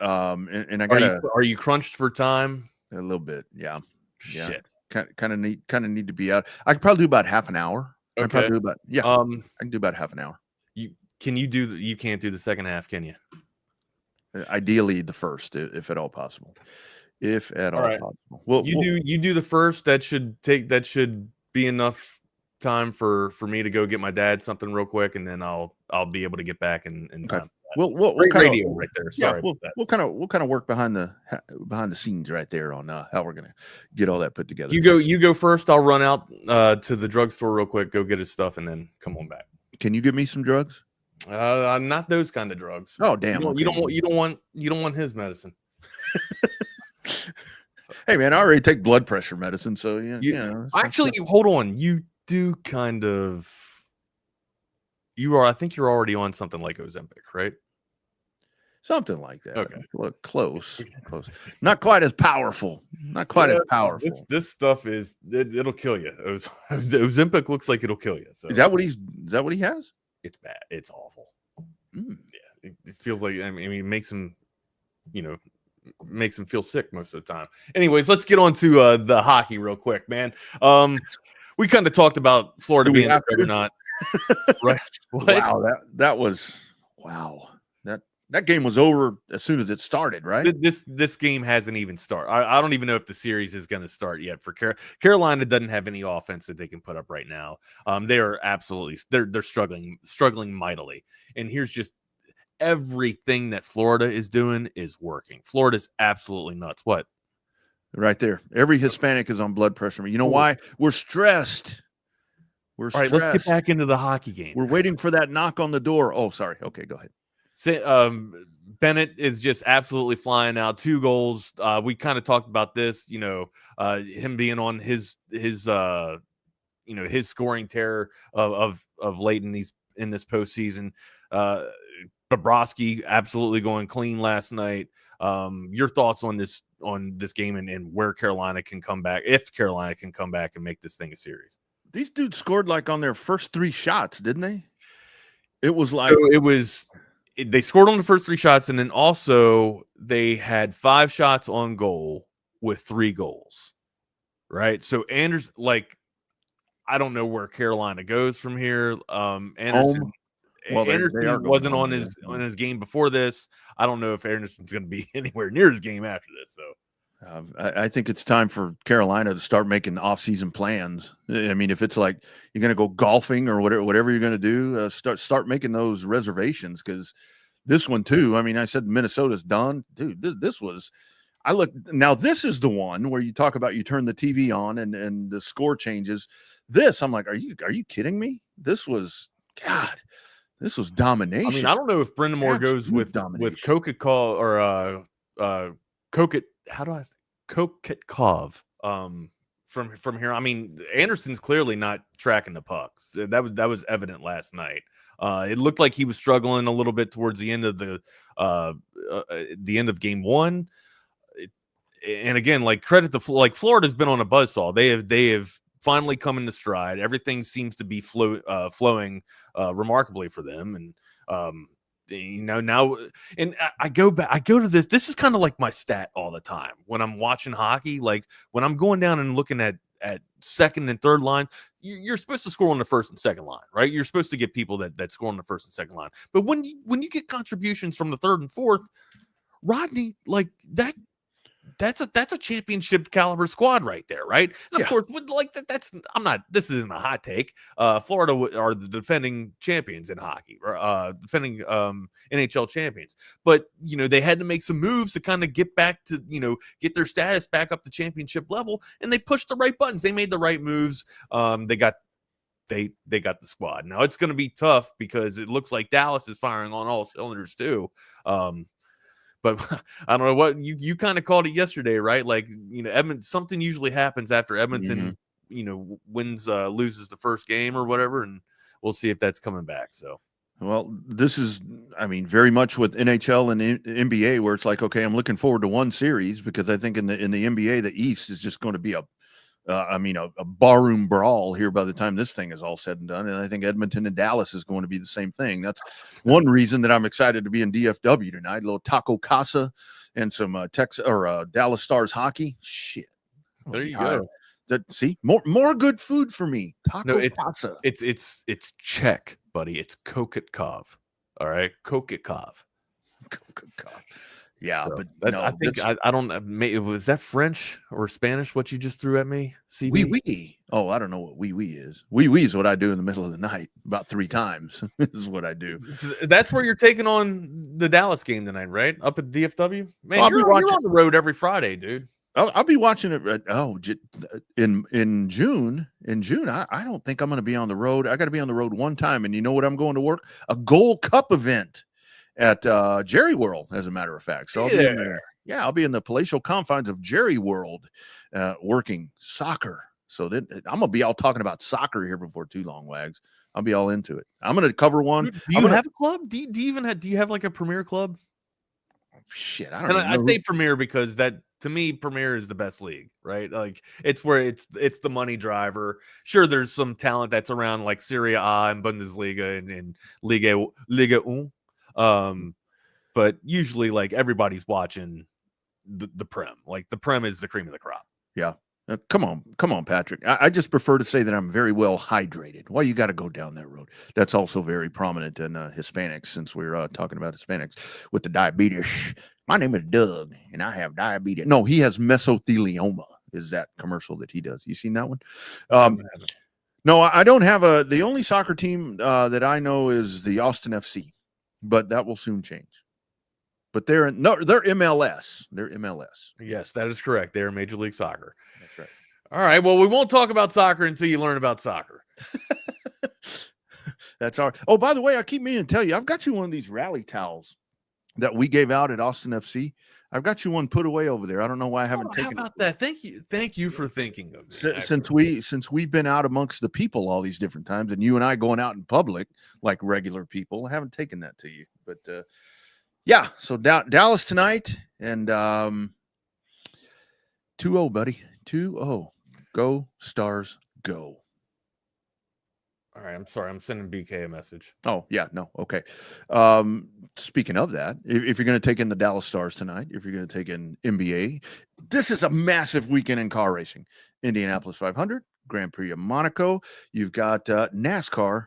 and I got. Are you crunched for time? A little bit, yeah. Shit. Kind of need to be out. I could probably do about half an hour. Okay. I probably do about I can do about half an hour. You can't do the second half, can you? Ideally, the first, if at all possible. If at all possible. Well, you do the first. That should be enough time for me to go get my dad something real quick, and then I'll be able to get back in time. We'll Great radio right there. Sorry about that. We'll kind of work behind the scenes right there on how we're gonna get all that put together. You go first. I'll run out to the drugstore real quick, go get his stuff, and then come on back. Can you give me some drugs? Not those kind of drugs. Oh damn! You don't want his medicine. Hey man, I already take blood pressure medicine, so yeah. Actually, hold on. You do kind of. I think you're already on something like Ozempic, right? Something like that. Okay. Look, close. Not quite as powerful. As powerful. This stuff it'll kill you. Ozempic looks like it'll kill you. So. Is that what he has? It's bad. It's awful. Yeah. It feels like, I mean, it makes him, makes him feel sick most of the time. Anyways, let's get on to the hockey real quick, man. We kind of talked about Florida being a juggernaut. Right. What? Wow, that was wow. That game was over as soon as it started, right? This game hasn't even started. I don't even know if the series is going to start yet. For Carolina doesn't have any offense that they can put up right now. They are absolutely they're struggling mightily. And here's just everything that Florida is doing is working. Florida's absolutely nuts. What? Right there. Every Hispanic is on blood pressure. You know why? We're stressed. All right, let's get back into the hockey game. We're waiting for that knock on the door. Oh, sorry. Okay, go ahead. Bennett is just absolutely flying out. 2 goals. We kind of talked about this, him being on his scoring terror of late in this postseason. Bobrovsky absolutely going clean last night. Your thoughts on this game and where Carolina can come back, if Carolina can come back and make this thing a series. These dudes scored like on their first 3 shots, didn't they? It was like they scored on the first 3 shots, and then also they had 5 shots on goal with 3 goals. right? So Anderson, like, I don't know where Carolina goes from here. Anderson. Home. Well, they are Anderson going wasn't home, on his game before this. I don't know if Anderson's going to be anywhere near his game after this. So I think it's time for Carolina to start making off-season plans. I mean, if it's like you're going to go golfing or whatever you're going to do, start making those reservations, because this one too. I mean, I said Minnesota's done, dude. This was. I look now. This is the one where you talk about you turn the TV on and the score changes. This, I'm like, are you kidding me? This was God. This was domination. I mean, I don't know if Brendan Moore goes with Coca-Cola or Kokit. How do I say Kokitkov from here? I mean, Anderson's clearly not tracking the pucks. That was evident last night. It looked like he was struggling a little bit towards the end of the end of game one. And again, like, credit to Florida's been on a buzzsaw. They have finally come into stride. Everything seems to be flowing remarkably for them. And now, and I go to this. This is kind of like my stat all the time when I'm watching hockey. Like, when I'm going down and looking at second and third line, you're supposed to score on the first and second line, right? You're supposed to get people that score on the first and second line. But when you get contributions from the third and fourth, Rodney, like that. That's a championship caliber squad right there, right? And of course, like that's this isn't a hot take. Florida are the defending champions in hockey, defending NHL champions. But they had to make some moves to kind of get back to get their status back up to championship level, and they pushed the right buttons. They made the right moves. They got the squad. Now it's going to be tough because it looks like Dallas is firing on all cylinders too. But I don't know what you kind of called it yesterday, right? Like, Edmonton, something usually happens after Edmonton, loses the first game or whatever, and we'll see if that's coming back. So, well, this is, I mean, very much with NHL and NBA, where it's like, okay, I'm looking forward to one series, because I think in the NBA, the East is just going to be a barroom brawl here by the time this thing is all said and done. And I think Edmonton and Dallas is going to be the same thing. That's one reason that I'm excited to be in DFW tonight. A little taco casa and some Dallas Stars hockey. Shit. There you go. See, more good food for me. Taco casa. It's Czech, buddy. It's Kokitkov. All right, Kokitkov. Yeah, so, but no, I think I don't know. Was that French or Spanish? What you just threw at me? Oui. Oh, I don't know what oui is. Oui is what I do in the middle of the night about 3 times. This is what I do. That's where you're taking on the Dallas game tonight, right? Up at DFW. Man, you're on the road every Friday, dude. I'll be watching it. In June. I don't think I'm going to be on the road. I got to be on the road one time, and you know what I'm going to work? A Gold Cup event at Jerry World, as a matter of fact. So I'll be in the palatial confines of Jerry World, working soccer. So then I'm gonna be all talking about soccer here before too long, Wags. I'll be all into it. I'm gonna cover one. Do you have a club? Do you have like a premier club? Shit, I don't know. I say premier because that, to me, premier is the best league, right? Like, it's where it's the money driver. Sure, there's some talent that's around, like Serie A and Bundesliga and Liga 1. But usually, like, everybody's watching the Prem. Like, the Prem is the cream of the crop. Yeah. Come on, Patrick. I just prefer to say that I'm very well hydrated. Well, you got to go down that road. That's also very prominent in Hispanics, since we're talking about Hispanics with the diabetes. My name is Doug, and I have diabetes. No, he has mesothelioma. Is that commercial that he does? You seen that one? No, I don't have the only soccer team that I know is the Austin FC, but that will soon change. But they're MLS. They're MLS. Yes, that is correct. They're Major League Soccer. That's right. All right. Well, we won't talk about soccer until you learn about soccer. That's all right. Oh, by the way, I keep meaning to tell you, I've got you one of these rally towels that we gave out at Austin FC. I've got you one put away over there. I don't know why I haven't taken it. How about that? Thank you for thinking of me. Since we've been out amongst the people all these different times, and you and I going out in public like regular people, I haven't taken that to you. But yeah, so Dallas tonight, and 2-0, buddy. 2-0. Go Stars, go. All right, I'm sorry. I'm sending BK a message. Oh, yeah, no, okay. Speaking of that, if you're going to take in the Dallas Stars tonight, if you're going to take in NBA, this is a massive weekend in car racing. Indianapolis 500, Grand Prix of Monaco. You've got NASCAR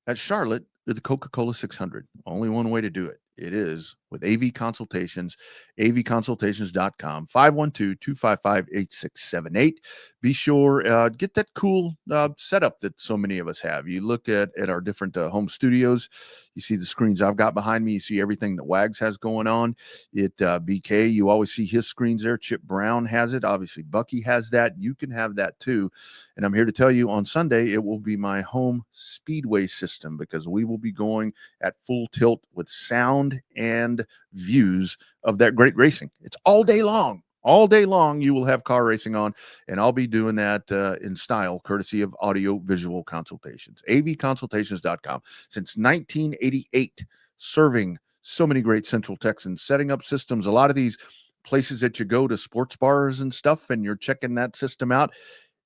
at Charlotte with the Coca-Cola 600. Only one way to do it. It is with AV Consultations, avconsultations.com, 512-255-8678. Be sure, get that cool setup that so many of us have. You look at our different home studios, you see the screens I've got behind me, you see everything that Wags has going on. BK, you always see his screens there. Chip Brown has it. Obviously, Bucky has that. You can have that too. And I'm here to tell you on Sunday, it will be my home speedway system because we will be going at full tilt with sound and views of that great racing. It's all day long. All day long, you will have car racing on, and I'll be doing that in style, courtesy of Audio Visual Consultations. avconsultations.com. Since 1988, serving so many great Central Texans, setting up systems. A lot of these places that you go to, sports bars and stuff, and you're checking that system out,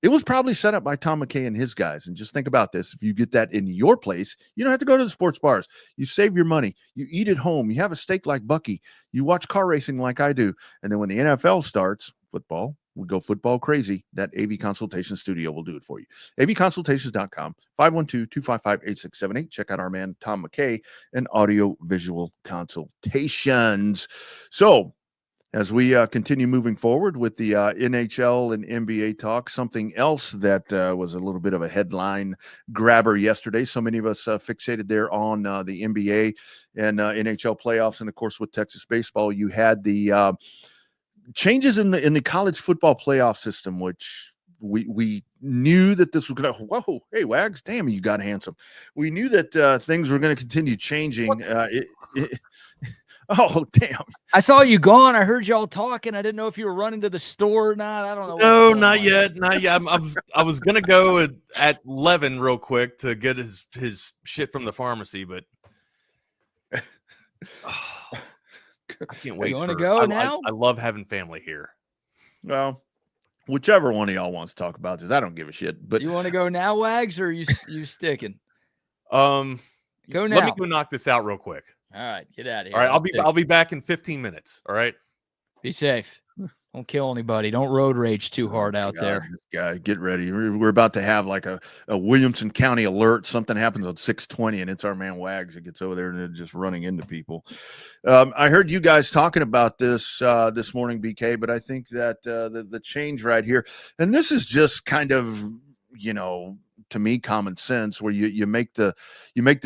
it was probably set up by Tom McKay and his guys. And just think about this. If you get that in your place, you don't have to go to the sports bars. You save your money. You eat at home. You have a steak like Bucky. You watch car racing like I do. And then when the NFL starts, football, we go football crazy. That AV Consultation Studio will do it for you. avconsultations.com, 512-255-8678. Check out our man, Tom McKay, and Audio Visual Consultations. So, as we continue moving forward with the NHL and NBA talk, something else that was a little bit of a headline grabber yesterday. So many of us fixated there on the NBA and NHL playoffs, and of course with Texas baseball, you had the changes in the college football playoff system, which we knew that this was going to. Whoa, hey Wags, damn, you got handsome. We knew that things were going to continue changing. Oh, damn. I saw you gone. I heard y'all talking. I didn't know if you were running to the store or not. I don't know. No, not yet. Not yet. I was going to go at 11 real quick to get his shit from the pharmacy, but I can't wait. You want to go now? I love having family here. Well, whichever one of y'all wants to talk about this, I don't give a shit. But you want to go now, Wags, or are you sticking? Go now. Let me go knock this out real quick. All right, get out of here. All right, I'll be back in 15 minutes. All right. Be safe. Don't kill anybody. Don't road rage too hard out there. This guy, get ready. We're about to have like a Williamson County alert. Something happens on 620, and it's our man Wags that gets over there and just running into people. I heard you guys talking about this this morning, BK, but I think that the change right here, and this is just kind of, to me, common sense, where you make the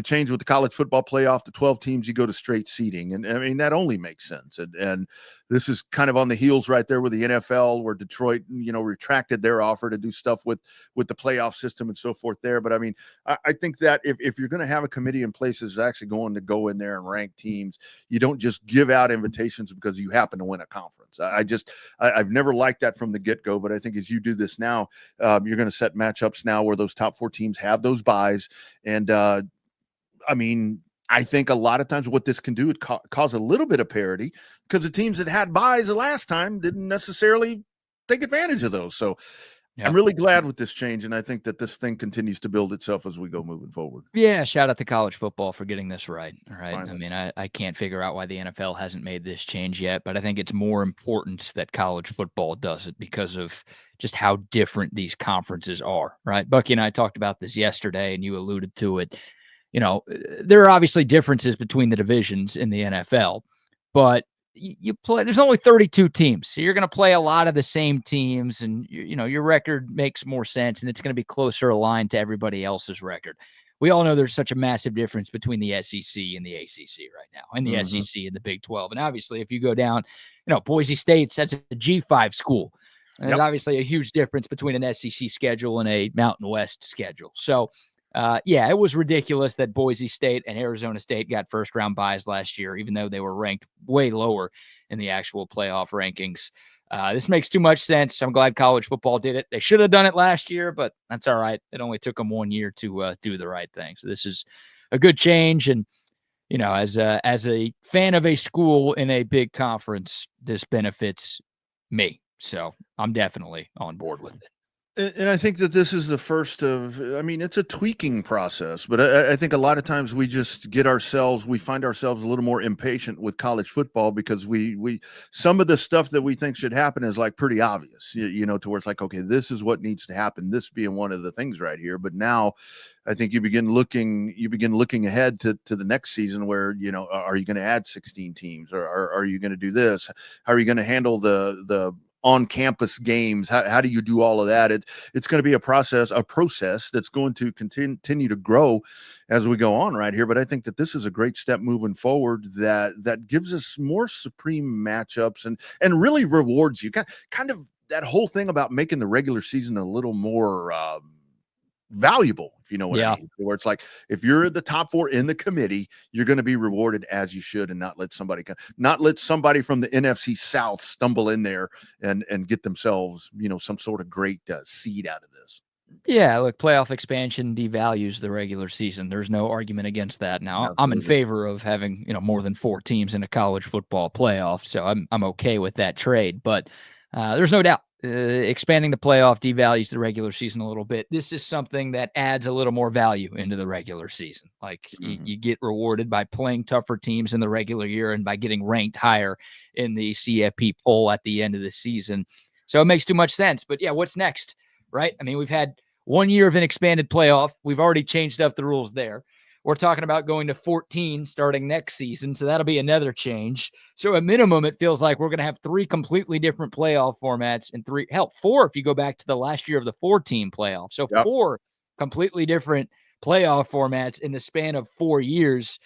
change with the college football playoff, the 12 teams, you go to straight seeding. And I mean, that only makes sense. And this is kind of on the heels right there with the NFL, where Detroit, retracted their offer to do stuff with the playoff system and so forth there. But I mean, I think that if you're going to have a committee in place that's actually going to go in there and rank teams, you don't just give out invitations because you happen to win a conference. I've never liked that from the get-go, but I think as you do this now, you're going to set matchups now where those top 4 teams have those buys. And I mean, I think a lot of times what this can do, it cause a little bit of parity, because the teams that had buys the last time didn't necessarily take advantage of those. So I'm really glad with this change, and I think that this thing continues to build itself as we go moving forward. Yeah, shout out to college football for getting this right. All right. Finally. I mean, I can't figure out why the NFL hasn't made this change yet, but I think it's more important that college football does it because of just how different these conferences are, right? Bucky and I talked about this yesterday, and you alluded to it. There are obviously differences between the divisions in the NFL, but you play, there's only 32 teams. So you're going to play a lot of the same teams, and your record makes more sense, and it's going to be closer aligned to everybody else's record. We all know there's such a massive difference between the SEC and the ACC right now, and the SEC and the Big 12. And obviously, if you go down, Boise State's, that's a G5 school. And there's obviously a huge difference between an SEC schedule and a Mountain West schedule. So, it was ridiculous that Boise State and Arizona State got first-round buys last year, even though they were ranked way lower in the actual playoff rankings. This makes too much sense. I'm glad college football did it. They should have done it last year, but that's all right. It only took them 1 year to do the right thing. So this is a good change. And, as a fan of a school in a big conference, this benefits me. So I'm definitely on board with it. And I think that this is the first of, I mean, it's a tweaking process, but I think a lot of times we just we find ourselves a little more impatient with college football because some of the stuff that we think should happen is like pretty obvious, you know, to where it's like, okay, this is what needs to happen. This being one of the things right here. But now I think you begin looking ahead to the next season where, you know, are you going to add 16 teams or are you going to do this? How are you going to handle the on-campus games? How do you do all of that? It's going to be a process that's going to continue to grow as we go on right here. But I think that this is a great step moving forward that gives us more supreme matchups and really rewards you. Kind of that whole thing about making the regular season a little more valuable, if you know what I mean, where it's like, if you're at the top 4 in the committee, you're going to be rewarded as you should, and not let somebody from the NFC South stumble in there and get themselves, you know, some sort of great seed out of this. Yeah, look, playoff expansion devalues the regular season. There's no argument against that. Now, Absolutely. I'm in favor of having, you know, more than 4 teams in a college football playoff, so I'm okay with that trade. But there's no doubt expanding the playoff devalues the regular season a little bit. This is something that adds a little more value into the regular season. Like you get rewarded by playing tougher teams in the regular year and by getting ranked higher in the CFP poll at the end of the season. So it makes too much sense. But yeah, what's next, right? I mean, we've had 1 year of an expanded playoff. We've already changed up the rules there. We're talking about going to 14 starting next season, so that'll be another change. So at minimum, it feels like we're going to have 3 completely different playoff formats and 4 if you go back to the last year of the 4-team playoff. So 4 completely different playoff formats in the span of 4 years.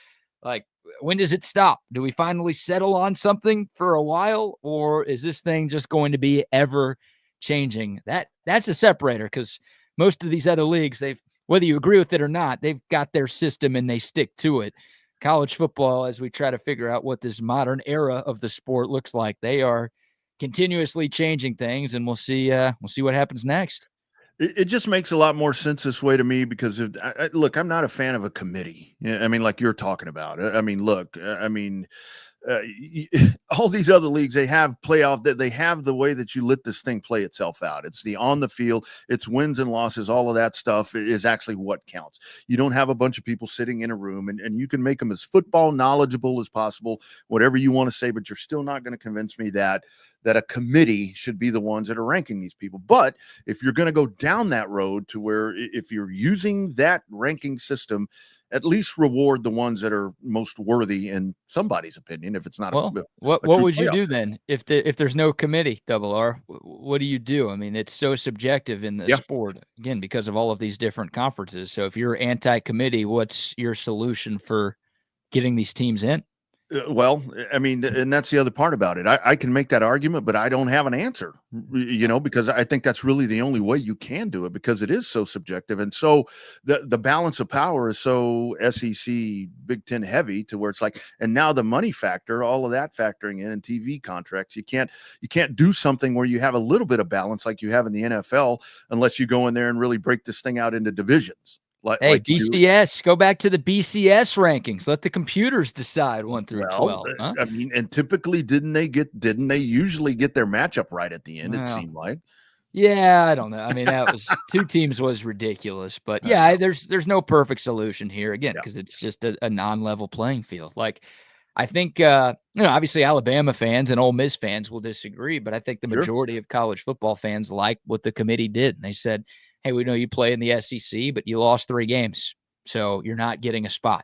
Like, when does it stop? Do we finally settle on something for a while, or is this thing just going to be ever changing? That's a separator, because most of these other leagues, whether you agree with it or not, they've got their system and they stick to it. College football, as we try to figure out what this modern era of the sport looks like, they are continuously changing things, and we'll see what happens next. It just makes a lot more sense this way to me because look, I'm not a fan of a committee. I mean, like you're talking about. I mean, look, I mean, all these other leagues, they have playoff, that they have the way that you let this thing play itself out. It's the on the field, it's wins and losses, all of that stuff is actually what counts. You don't have a bunch of people sitting in a room and you can make them as football knowledgeable as possible, whatever you want to say, but you're still not going to convince me that a committee should be the ones that are ranking these people. But if you're going to go down that road to where if you're using that ranking system, at least reward the ones that are most worthy in somebody's opinion. If it's not, what would you do then if there's no committee? Double R, what do you do? I mean, it's so subjective in the sport, again, because of all of these different conferences. So if you're anti-committee, what's your solution for getting these teams in? Well, I mean, and that's the other part about it. I can make that argument, but I don't have an answer, you know, because I think that's really the only way you can do it, because it is so subjective. And so the balance of power is so SEC Big Ten heavy to where it's like, and now the money factor, all of that factoring in, and TV contracts, you can't do something where you have a little bit of balance like you have in the NFL unless you go in there and really break this thing out into divisions. Hey, BCS, go back to the BCS rankings. Let the computers decide 1 through 12. Huh? I mean, and typically, didn't they usually get their matchup right at the end? It seemed like. Yeah, I don't know. I mean, that was 2 teams was ridiculous, but yeah, there's no perfect solution here again, because it's just a non-level playing field. Like, I think obviously Alabama fans and Ole Miss fans will disagree, but I think the majority of college football fans like what the committee did. And they said, hey, we know you play in the SEC, but you lost 3 games, so you're not getting a spot.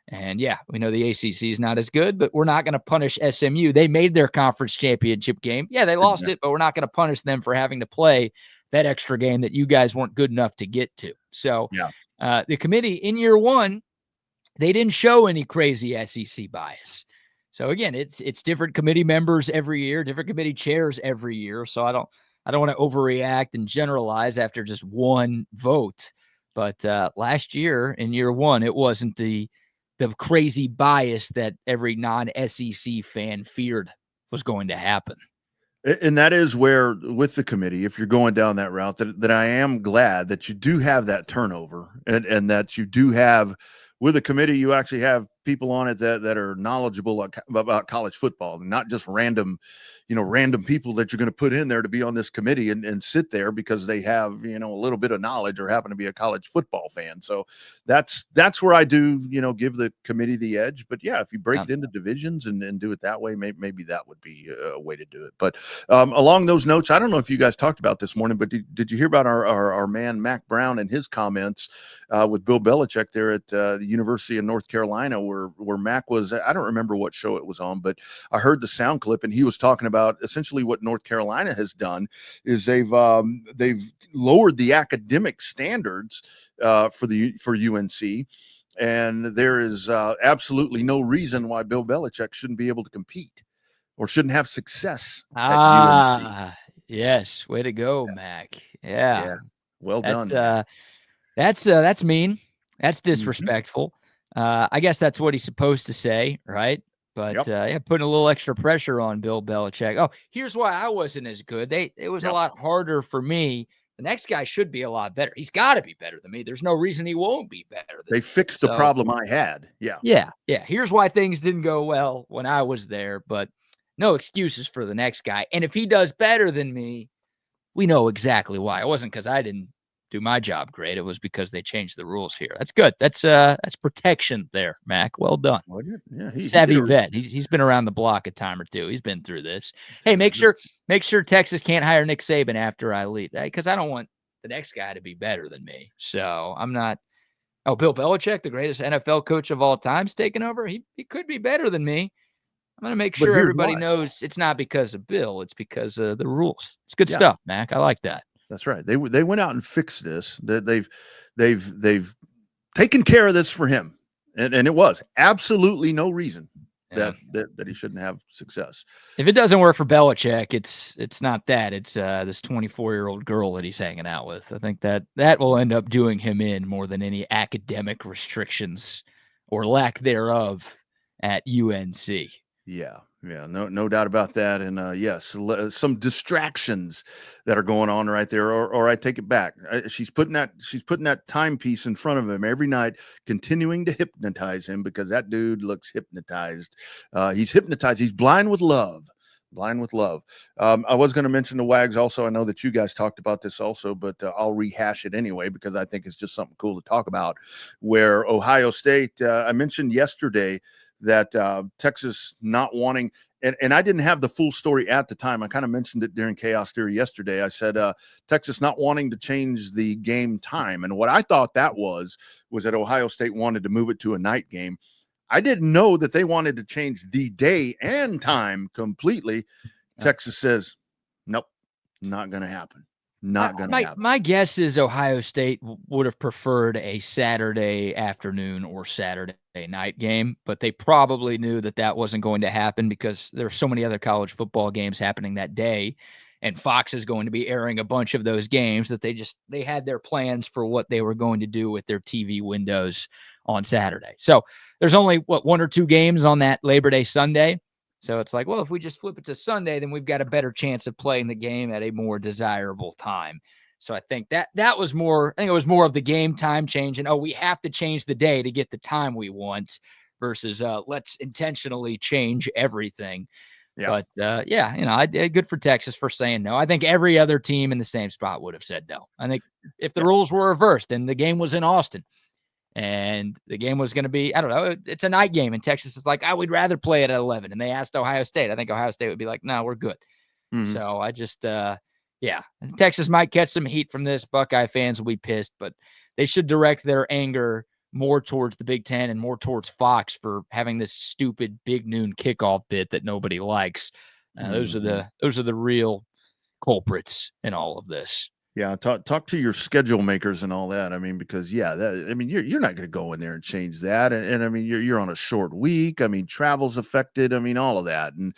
And yeah, we know the ACC is not as good, but we're not going to punish SMU. They made their conference championship game. Yeah, they lost it, but we're not going to punish them for having to play that extra game that you guys weren't good enough to get to. So the committee in year 1, they didn't show any crazy SEC bias. So again, it's different committee members every year, different committee chairs every year. So I don't want to overreact and generalize after just 1 vote. But last year in year 1, it wasn't the crazy bias that every non-SEC fan feared was going to happen. And that is where, with the committee, if you're going down that route, that I am glad that you do have that turnover, and that you do have, with a committee, you actually have people on it that are knowledgeable about college football, and not just random people that you're going to put in there to be on this committee and sit there because they have, a little bit of knowledge or happen to be a college football fan. So that's where I do, give the committee the edge. But yeah, if you break it into divisions and do it that way, maybe that would be a way to do it. But along those notes, I don't know if you guys talked about this morning, but did you hear about our man Mac Brown and his comments with Bill Belichick there at the University of North Carolina, where Mac was? I don't remember what show it was on, but I heard the sound clip, and he was talking about essentially what North Carolina has done is they've lowered the academic standards for UNC, and there is absolutely no reason why Bill Belichick shouldn't be able to compete or shouldn't have success at UNC. Yes, way to go, Mac. Yeah. Well done. That's mean. That's disrespectful. I guess that's what he's supposed to say, right? But putting a little extra pressure on Bill Belichick. Oh, here's why I wasn't as good. It was a lot harder for me. The next guy should be a lot better. He's got to be better than me. There's no reason he won't be better than me. They fixed the problem I had. Yeah. Here's why things didn't go well when I was there, but no excuses for the next guy. And if he does better than me, we know exactly why. It wasn't because I didn't do my job great. It was because they changed the rules here. That's good. That's protection there, Mac. Well done. Yeah, savvy vet. He's been around the block a time or two. He's been through this. Hey, make sure Texas can't hire Nick Saban after I leave, because I don't want the next guy to be better than me. So I'm not. Oh, Bill Belichick, the greatest NFL coach of all time, is taking over. He could be better than me. I'm going to make sure everybody knows it's not because of Bill. It's because of the rules. It's good stuff, Mac. I like that. That's right. They went out and fixed this. They've taken care of this for him, and it was absolutely no reason that he shouldn't have success. If it doesn't work for Belichick, it's not that. It's this 24-year-old girl that he's hanging out with. I think that will end up doing him in more than any academic restrictions or lack thereof at UNC. Yeah, no doubt about that. And yes, some distractions that are going on right there. Or I take it back. She's putting that timepiece in front of him every night, continuing to hypnotize him, because that dude looks hypnotized. He's hypnotized. He's blind with love. Blind with love. I was going to mention the Wags also. I know that you guys talked about this also, but I'll rehash it anyway because I think it's just something cool to talk about. Where Ohio State, I mentioned yesterday that Texas not wanting, and I didn't have the full story at the time. I kind of mentioned it during Chaos Theory yesterday. I said Texas not wanting to change the game time. And what I thought that was that Ohio State wanted to move it to a night game. I didn't know that they wanted to change the day and time completely. Texas says, nope, not going to happen. Not going to happen. My guess is Ohio State would have preferred a Saturday afternoon or Saturday night game, but they probably knew that wasn't going to happen because there are so many other college football games happening that day, and Fox is going to be airing a bunch of those games that they had their plans for what they were going to do with their TV windows on Saturday. So there's only one or two games on that Labor Day Sunday. So it's like, well, if we just flip it to Sunday, then we've got a better chance of playing the game at a more desirable time. So I think that was more, I think it was more of the game time change and, we have to change the day to get the time we want versus let's intentionally change everything. Yeah. But good for Texas for saying no. I think every other team in the same spot would have said no. I think if the rules were reversed and the game was in Austin, and the game was going to be, I don't know, it's a night game. And Texas is like, I would rather play it at 11. And they asked Ohio State. I think Ohio State would be like, no, we're good. Mm-hmm. So I just, Texas might catch some heat from this. Buckeye fans will be pissed, but they should direct their anger more towards the Big Ten and more towards Fox for having this stupid big noon kickoff bit that nobody likes. Those are the real culprits in all of this. Yeah, talk to your schedule makers and all that. I mean, because you're not going to go in there and change that. And I mean, you're on a short week. I mean, travel's affected. I mean, all of that. And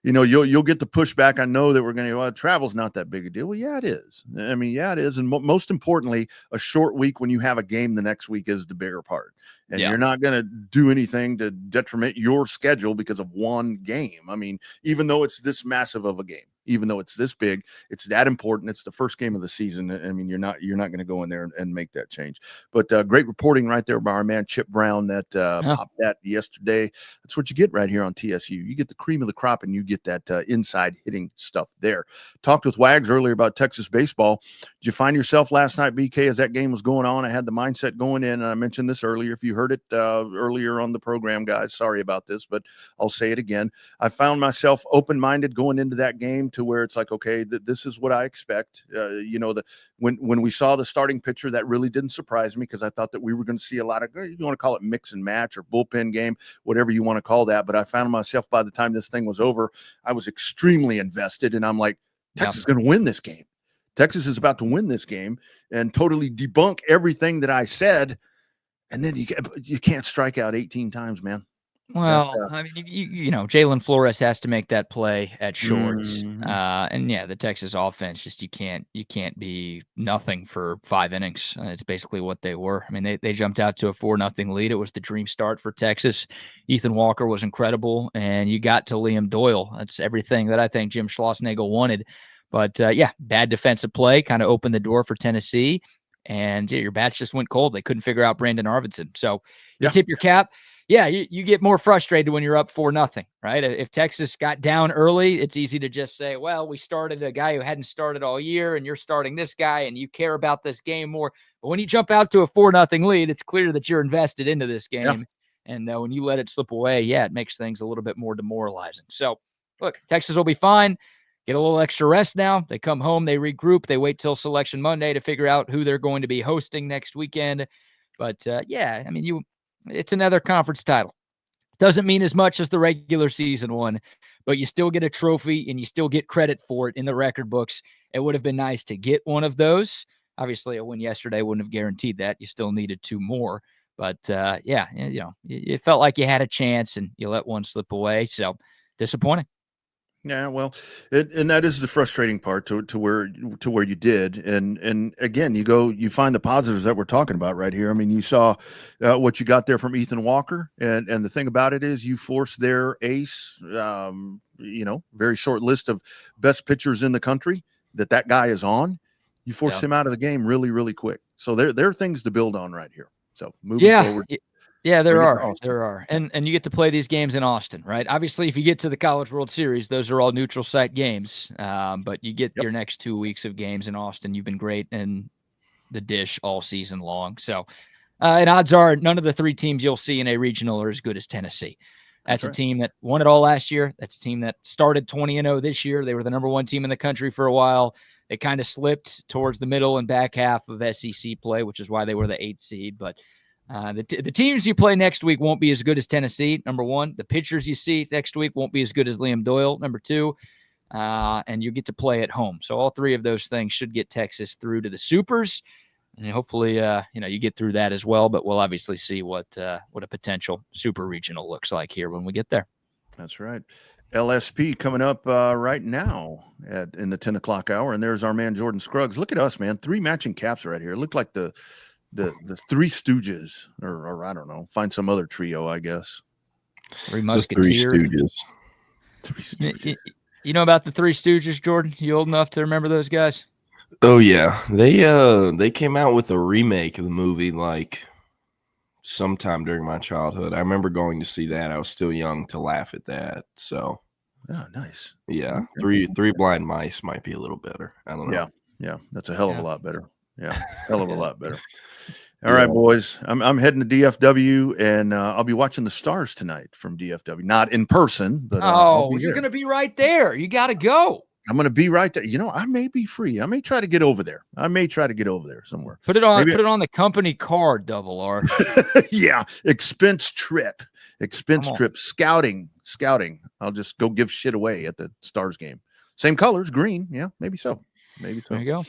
you'll get the pushback. I know that we're going to travel's not that big a deal. Well, yeah, it is. I mean, yeah, it is. And most importantly, a short week when you have a game the next week is the bigger part. and you're not going to do anything to detriment your schedule because of one game. I mean, even though it's this massive of a game, even though it's this big, it's that important. It's the first game of the season. I mean, you're not going to go in there and make that change. But great reporting right there by our man Chip Brown that popped that yesterday. That's what you get right here on TSU. You get the cream of the crop, and you get that inside hitting stuff there. Talked with Wags earlier about Texas baseball. Did you find yourself last night, BK, as that game was going on? I had the mindset going in, and I mentioned this earlier. If you heard it earlier on the program, guys, sorry about this, but I'll say it again. I found myself open-minded going into that game to where it's like, okay, this is what I expect. When we saw the starting pitcher, that really didn't surprise me because I thought that we were going to see a lot of, you want to call it mix and match or bullpen game, whatever you want to call that. But I found myself, by the time this thing was over, I was extremely invested, and I'm like, Texas is going to win this game. Texas is about to win this game and totally debunk everything that I said. And then you can't strike out 18 times, man. Well, I mean, Jalen Flores has to make that play at shorts, and the Texas offense just you can't be nothing for 5 innings. It's basically what they were. I mean, they jumped out to a 4-0 lead. It was the dream start for Texas. Ethan Walker was incredible, and you got to Liam Doyle. That's everything that I think Jim Schlossnagle wanted. But bad defensive play kind of opened the door for Tennessee, and your bats just went cold. They couldn't figure out Brandon Arvidsson. So you tip your cap. Yeah, you get more frustrated when you're up 4-0, right? If Texas got down early, it's easy to just say, well, we started a guy who hadn't started all year, and you're starting this guy, and you care about this game more. But when you jump out to a 4-0 lead, it's clear that you're invested into this game. Yeah. And when you let it slip away, it makes things a little bit more demoralizing. So, look, Texas will be fine. Get a little extra rest now. They come home, they regroup, they wait till Selection Monday to figure out who they're going to be hosting next weekend. But, I mean, it's another conference title. Doesn't mean as much as the regular season one, but you still get a trophy and you still get credit for it in the record books. It would have been nice to get one of those. Obviously, a win yesterday wouldn't have guaranteed that. You still needed 2 more. But, it felt like you had a chance and you let one slip away. So, disappointing. Yeah, well, and that is the frustrating part to where you did, and again, you find the positives that we're talking about right here. I mean, you saw what you got there from Ethan Walker, and the thing about it is you forced their ace, very short list of best pitchers in the country that guy is on. You forced him out of the game really, really quick. So there are things to build on right here. So moving forward. Yeah, there are. And you get to play these games in Austin, right? Obviously, if you get to the College World Series, those are all neutral site games. But you get your next 2 weeks of games in Austin. You've been great in the dish all season long. So, and odds are none of the 3 teams you'll see in a regional are as good as Tennessee. That's a team that won it all last year. That's a team that started 20-0 this year. They were the number 1 team in the country for a while. They kind of slipped towards the middle and back half of SEC play, which is why they were the 8th seed. But the teams you play next week won't be as good as Tennessee, number 1. The pitchers you see next week won't be as good as Liam Doyle, number 2. And you get to play at home. So all 3 of those things should get Texas through to the Supers. And hopefully, you get through that as well. But we'll obviously see what a potential super regional looks like here when we get there. That's right. LSP coming up right now in the 10 o'clock hour. And there's our man, Jordan Scruggs. Look at us, man. 3 matching caps right here. It looked like the 3 Stooges, or I don't know, find some other trio, I guess. 3 Musketeers. 3 Stooges. 3 Stooges. You know about the 3 Stooges, Jordan? You old enough to remember those guys? Oh yeah, they came out with a remake of the movie like sometime during my childhood. I remember going to see that. I was still young to laugh at that. So, oh, nice. Yeah, 3 Blind Mice might be a little better. I don't know. Yeah, that's a hell of a lot better. Yeah, hell of a lot better. All right, boys. I'm heading to DFW, and I'll be watching the Stars tonight from DFW. Not in person, but you're going to be right there. You got to go. I'm going to be right there. I may be free. I may try to get over there. Somewhere. Put it on. Put it on the company card. Double R. Yeah, expense trip. Scouting. I'll just go give shit away at the Stars game. Same colors, green. Yeah, maybe so. There you go.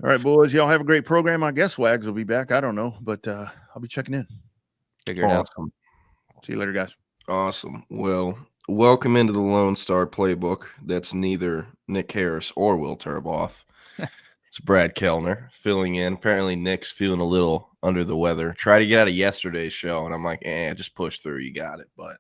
All right, boys. Y'all have a great program. I guess Wags will be back. I don't know, but I'll be checking in. Figure it out. See you later, guys. Awesome. Well, welcome into the Lone Star Playbook. That's neither Nick Harris or Will Turboff. It's Brad Kellner filling in. Apparently, Nick's feeling a little under the weather. Tried to get out of yesterday's show, and I'm like, just push through. You got it. But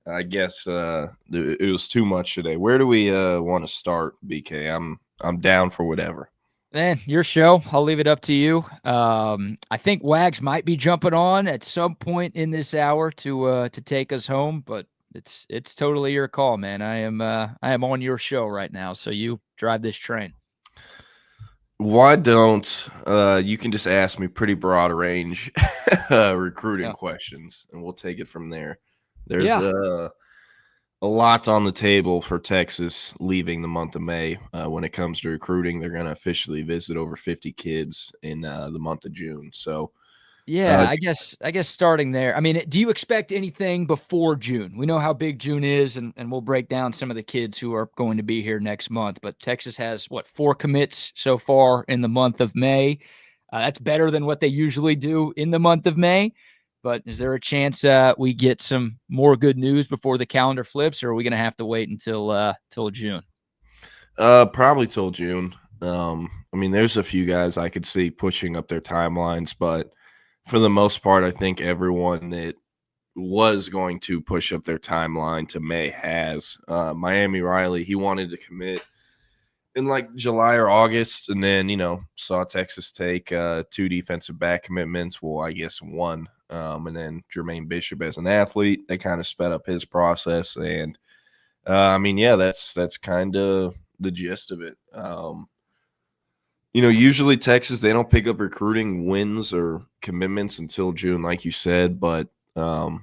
I guess it was too much today. Where do we want to start, BK? I'm down for whatever. Man, your show. I'll leave it up to you. I think Wags might be jumping on at some point in this hour to take us home, but it's totally your call, man. I am on your show right now, so you drive this train. Why don't you can just ask me pretty broad range recruiting questions, and we'll take it from there. There's a lot on the table for Texas leaving the month of May. When it comes to recruiting, they're going to officially visit over 50 kids in the month of June. So, I guess starting there. I mean, do you expect anything before June? We know how big June is, and we'll break down some of the kids who are going to be here next month. But Texas has, 4 commits so far in the month of May. That's better than what they usually do in the month of May. But is there a chance we get some more good news before the calendar flips, or are we going to have to wait until June? Probably till June. I mean, there's a few guys I could see pushing up their timelines, but for the most part, I think everyone that was going to push up their timeline to May has. Miami Riley, he wanted to commit in like July or August, and then, saw Texas take 2 defensive back commitments. Well, I guess 1. And then Jermaine Bishop as an athlete, they kind of sped up his process. And that's kind of the gist of it. Usually Texas, they don't pick up recruiting wins or commitments until June, like you said. But, going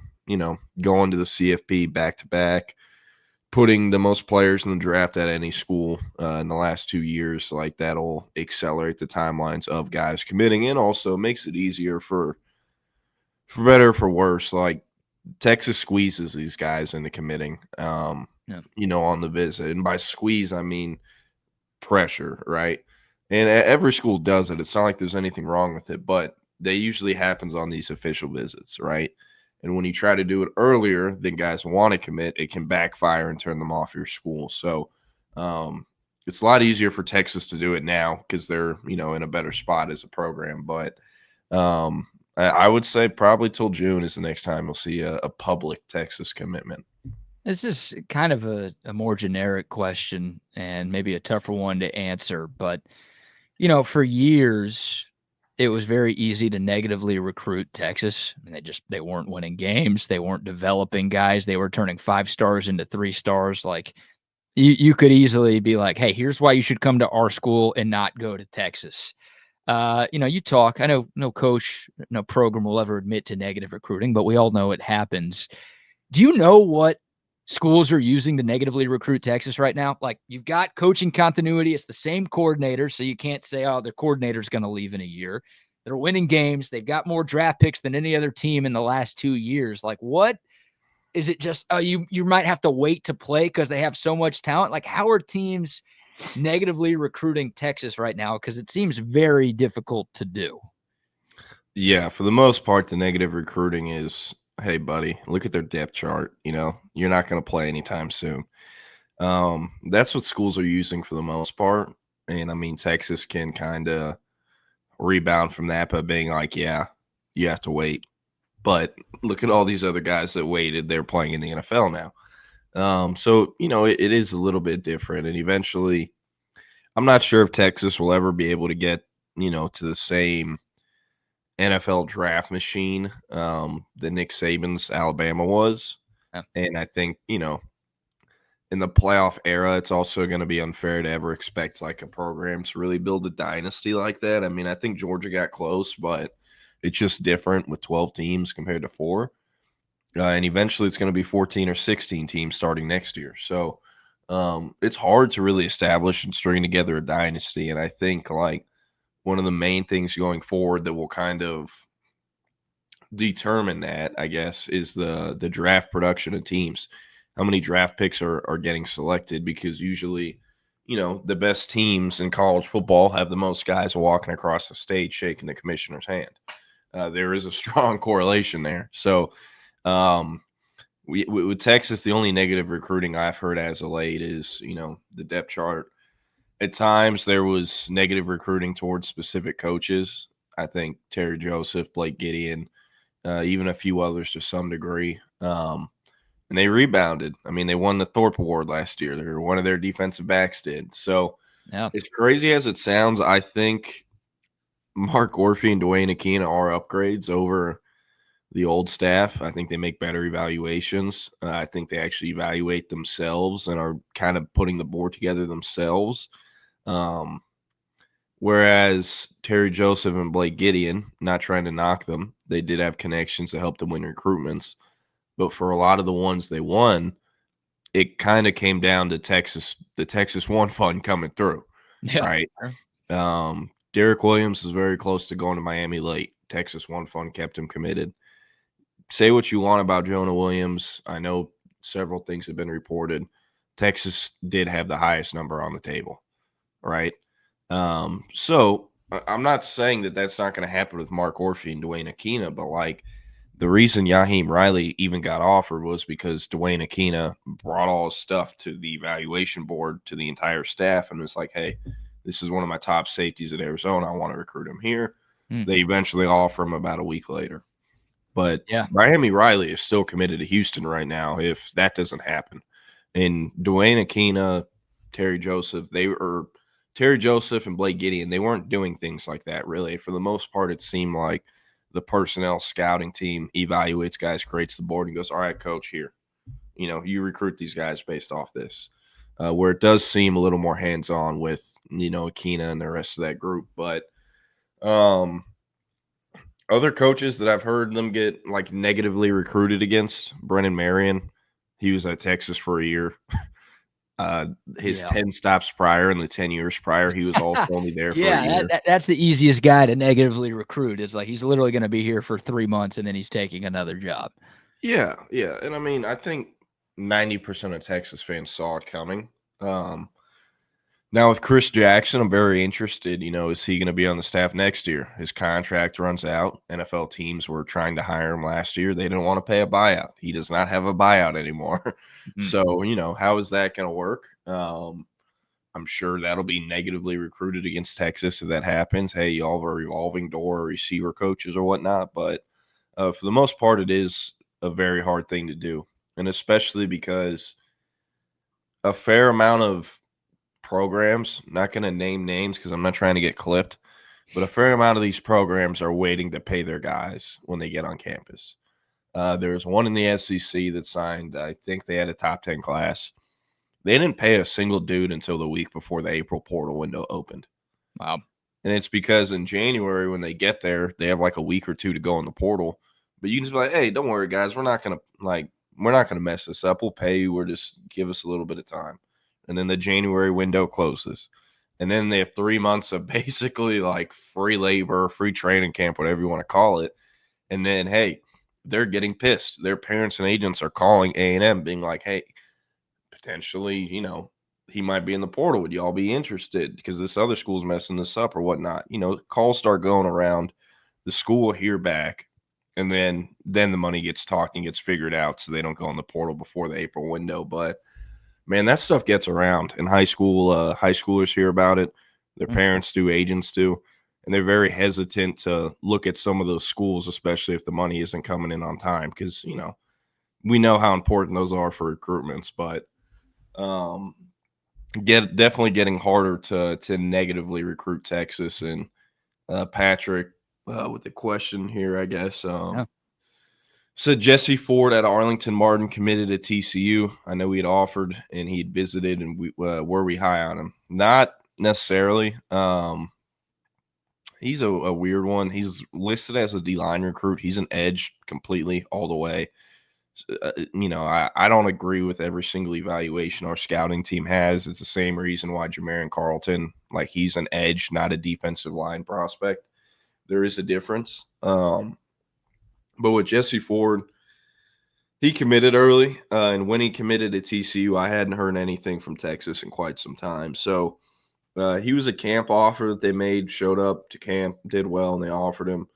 to the CFP back-to-back, putting the most players in the draft at any school in the last 2 years, like that'll accelerate the timelines of guys committing, and also makes it easier for better or for worse. Like Texas squeezes these guys into committing, on the visit. And by squeeze, I mean pressure, right? And every school does it. It's not like there's anything wrong with it, but they usually happens on these official visits, right? And when you try to do it earlier than guys want to commit, it can backfire and turn them off your school. So it's a lot easier for Texas to do it now because they're, in a better spot as a program. But I would say probably till June is the next time we'll see a public Texas commitment. This is kind of a more generic question and maybe a tougher one to answer. But, for years, it was very easy to negatively recruit Texas. I mean, they weren't winning games. They weren't developing guys. They were turning 5 stars into 3 stars. Like you could easily be like, hey, here's why you should come to our school and not go to Texas. You talk, I know no coach, no program will ever admit to negative recruiting, but we all know it happens. Do you know what schools are using to negatively recruit Texas right now? Like, you've got coaching continuity. It's the same coordinator, so you can't say, their coordinator's going to leave in a year. They're winning games. They've got more draft picks than any other team in the last 2 years. Like, what is it? Just you might have to wait to play because they have so much talent. Like, how are teams negatively recruiting Texas right now? Because it seems very difficult to do. Yeah, for the most part, the negative recruiting is, hey, buddy, look at their depth chart. You're not going to play anytime soon. That's what schools are using for the most part. And, I mean, Texas can kind of rebound from that by being like, yeah, you have to wait. But look at all these other guys that waited. They're playing in the NFL now. So, it is a little bit different. And eventually, I'm not sure if Texas will ever be able to get, to the same NFL draft machine that Nick Saban's Alabama was. Yeah. And I think, in the playoff era, it's also going to be unfair to ever expect like a program to really build a dynasty like that. I mean, I think Georgia got close, but it's just different with 12 teams compared to 4. And eventually it's going to be 14 or 16 teams starting next year. So it's hard to really establish and string together a dynasty. And I think like one of the main things going forward that will kind of determine that, I guess, is the draft production of teams. How many draft picks are getting selected? Because usually, the best teams in college football have the most guys walking across the stage shaking the commissioner's hand. There is a strong correlation there. So with Texas, the only negative recruiting I've heard as of late is, the depth chart. at times there was negative recruiting towards specific coaches. I think Terry Joseph, Blake Gideon, even a few others to some degree. And they rebounded. I mean, they won the Thorpe Award last year. They were one of their defensive backs did. So as crazy as it sounds, I think Mark Orphy and Dwayne Aquina are upgrades over the old staff. I think they make better evaluations. I think they actually evaluate themselves and are kind of putting the board together themselves. Whereas Terry Joseph and Blake Gideon, not trying to knock them, they did have connections to help them win recruitments. But for a lot of the ones they won, it kind of came down to the Texas One Fund coming through, right? Derek Williams is very close to going to Miami late. Texas One Fund kept him committed. Say what you want about Jonah Williams. I know several things have been reported. Texas did have the highest number on the table, right? So I'm not saying that that's not going to happen with Mark Orphy and Dwayne Aquina, but like the reason Yaheem Riley even got offered was because Dwayne Aquina brought all his stuff to the evaluation board, to the entire staff, and was like, hey, this is one of my top safeties at Arizona. I want to recruit him here. They eventually offer him about a week later. But Miami Riley is still committed to Houston right now if that doesn't happen. And Dwayne Aquina, Terry Joseph and Blake Gideon, they weren't doing things like that, really. For the most part, it seemed like the personnel scouting team evaluates guys, creates the board, and goes, all right, coach, here. You know, you recruit these guys based off this. Where it does seem a little more hands-on with, you know, Aquina and the rest of that group. But other coaches that I've heard them get, like, negatively recruited against, Brennan Marion, he was at Texas for a year. His 10 stops prior and the 10 years prior, he was also only there for a year. That's the easiest guy to negatively recruit. It's like he's literally going to be here for 3 months and then he's taking another job. Yeah. And I mean, I think 90% of Texas fans saw it coming. Now with Chris Jackson, I'm very interested. You know, is he going to be on the staff next year? His contract runs out. NFL teams were trying to hire him last year. They didn't want to pay a buyout. He does not have a buyout anymore. So, you know, how is that going to work? I'm sure that'll be negatively recruited against Texas if that happens. Hey, y'all have a revolving door, receiver coaches or whatnot. But for the most part, it is a very hard thing to do. And especially because a fair amount of programs, not going to name names because I'm not trying to get clipped, but a fair amount of these programs are waiting to pay their guys when they get on campus. There's one in the SEC that signed, I think they had a top 10 class. They didn't pay a single dude until the week before the April portal window opened. Wow. And it's because in January when they get there, they have like a week or two to go in the portal. But you can just be like, hey, don't worry, guys. We're not going to mess this up. We'll pay you. We're just give us a little bit of time. And then the January window closes. And then they have 3 months of basically like free labor, free training camp, whatever you want to call it. And then, hey, they're getting pissed. Their parents and agents are calling A&M being like, hey, potentially, you know, he might be in the portal. Would y'all be interested? Because this other school's messing this up or whatnot. You know, calls start going around. The school will hear back. And then the money gets talked and gets figured out so they don't go in the portal before the April window. But man, that stuff gets around. In high school, high schoolers hear about it. Their parents do, agents do. And they're very hesitant to look at some of those schools, especially if the money isn't coming in on time. Because, you know, we know how important those are for recruitments. But definitely getting harder to negatively recruit Texas. And Patrick, with the question here, I guess. So Jesse Ford at Arlington Martin committed to TCU. I know he had offered and he had visited, and were we high on him? Not necessarily. He's a weird one. He's listed as a D-line recruit. He's an edge completely all the way. You know, I don't agree with every single evaluation our scouting team has. It's the same reason why Jamarian Carlton, like he's an edge, not a defensive line prospect. There is a difference. But with Jesse Ford, he committed early, and when he committed to TCU, I hadn't heard anything from Texas in quite some time. So he was a camp offer that they made, showed up to camp, did well, and they offered him.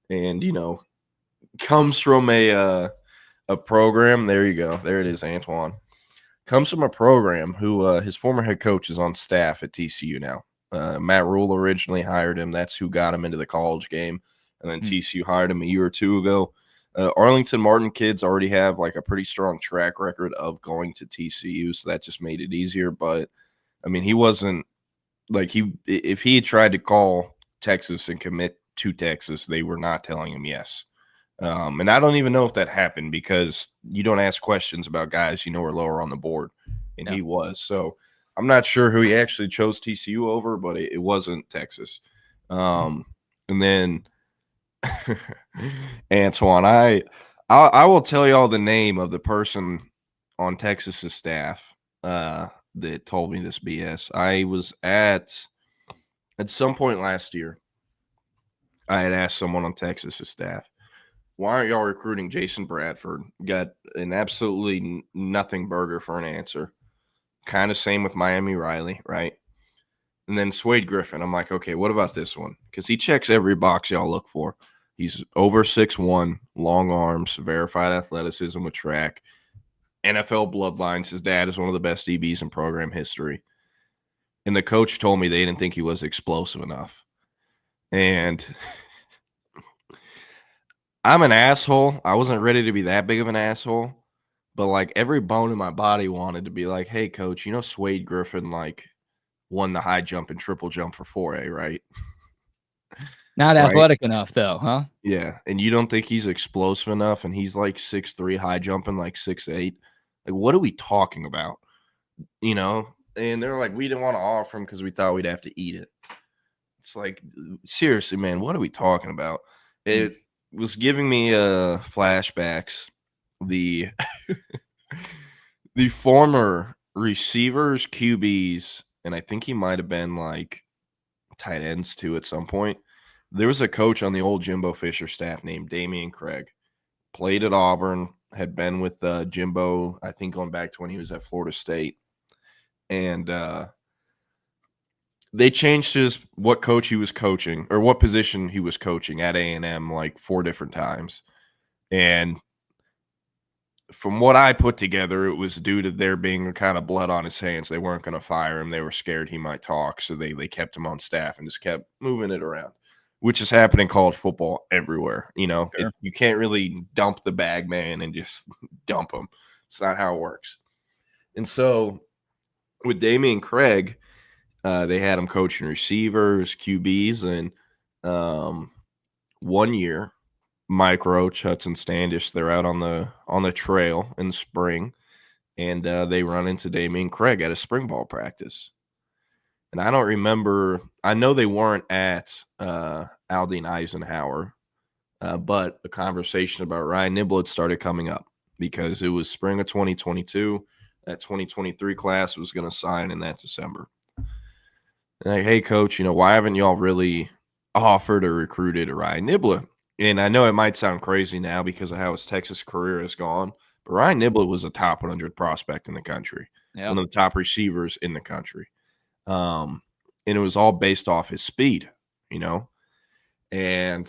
And, you know, comes from a program. There you go. There it is, Antoine. comes from a program who his former head coach is on staff at TCU now. Matt Rule originally hired him. That's who got him into the college game. And then TCU hired him a year or two ago. Arlington Martin kids already have like a pretty strong track record of going to TCU, so that just made it easier. But I mean, he wasn't like if he had tried to call Texas and commit to Texas, they were not telling him yes. And I don't even know if that happened because you don't ask questions about guys you know are lower on the board, and he was. So I'm not sure who he actually chose TCU over, but it wasn't Texas. And then Antoine, I will tell y'all the name of the person on Texas's staff that told me this BS. I was at some point last year, I had asked someone on Texas's staff, why aren't y'all recruiting Jason Bradford? Got an absolutely nothing burger for an answer. Kind of same with Miami Riley, right? And then Swade Griffin. I'm like, okay, what about this one? Because he checks every box y'all look for. He's over 6'1", long arms, verified athleticism with track, NFL bloodlines. His dad is one of the best DBs in program history. And the coach told me they didn't think he was explosive enough. And I'm an asshole. I wasn't ready to be that big of an asshole. But, like, every bone in my body wanted to be like, hey, coach, you know Swade Griffin, like, won the high jump and triple jump for 4A, right? Not athletic enough, though, huh? Yeah, and you don't think he's explosive enough, and he's like 6'3", high jumping like 6'8". Like, what are we talking about? You know? And they're like, we didn't want to offer him because we thought we'd have to eat it. It's like, seriously, man, what are we talking about? It was giving me flashbacks. The former receivers, QBs, and I think he might have been like tight ends too at some point. There was a coach on the old Jimbo Fisher staff named Damian Craig. Played at Auburn, had been with Jimbo, I think going back to when he was at Florida State. And they changed what coach he was coaching or what position he was coaching at A&M like 4 different times. And from what I put together, it was due to there being kind of blood on his hands. They weren't going to fire him. They were scared he might talk, so they kept him on staff and just kept moving it around, which is happening in college football everywhere. You know, Sure. You can't really dump the bag man and just dump him. It's not how it works. And so with Damian Craig, they had him coaching receivers, QBs, and 1 year, Mike Roach, Hudson Standish, they're out on the trail in the spring, and they run into Damian Craig at a spring ball practice. And I don't remember – I know they weren't at Aldine Eisenhower, but a conversation about Ryan Niblett started coming up because it was spring of 2022. That 2023 class was going to sign in that December. And like, hey, coach, you know, why haven't y'all really offered or recruited a Ryan Niblett? And I know it might sound crazy now because of how his Texas career has gone, but Ryan Niblett was a top 100 prospect in the country, one of the top receivers in the country. And it was all based off his speed, you know. And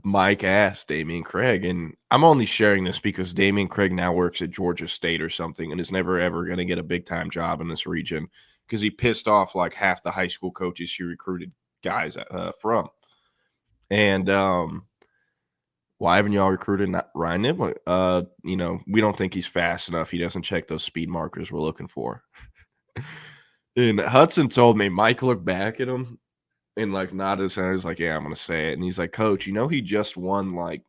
Mike asked Damian Craig, and I'm only sharing this because Damian Craig now works at Georgia State or something and is never, ever going to get a big-time job in this region because he pissed off like half the high school coaches he recruited guys from. And why haven't y'all recruited Ryan Niblett? You know, we don't think he's fast enough. He doesn't check those speed markers we're looking for. And Hudson told me, Mike looked back at him and like nodded his head. He's like, yeah, I'm going to say it. And he's like, coach, you know, he just won like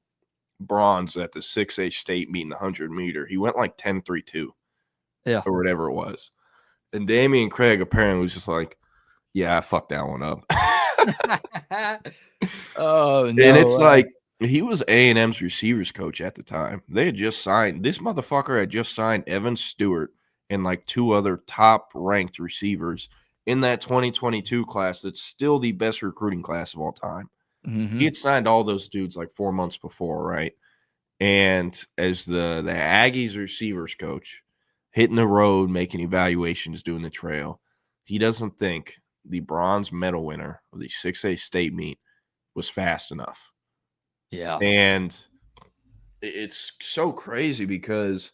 bronze at the 6A state meet in the 100-meter. He went like 10.32 or whatever it was. And Damian Craig apparently was just like, yeah, I fucked that one up. Oh, no. And it's like, he was A&M's receivers coach at the time. They had just signed, this motherfucker had just signed Evan Stewart and like 2 other top-ranked receivers in that 2022 class that's still the best recruiting class of all time. Mm-hmm. He had signed all those dudes like 4 months before, right? And as the Aggies receivers coach, hitting the road, making evaluations, doing the trail, he doesn't think the bronze medal winner of the 6A state meet was fast enough. Yeah. And it's so crazy because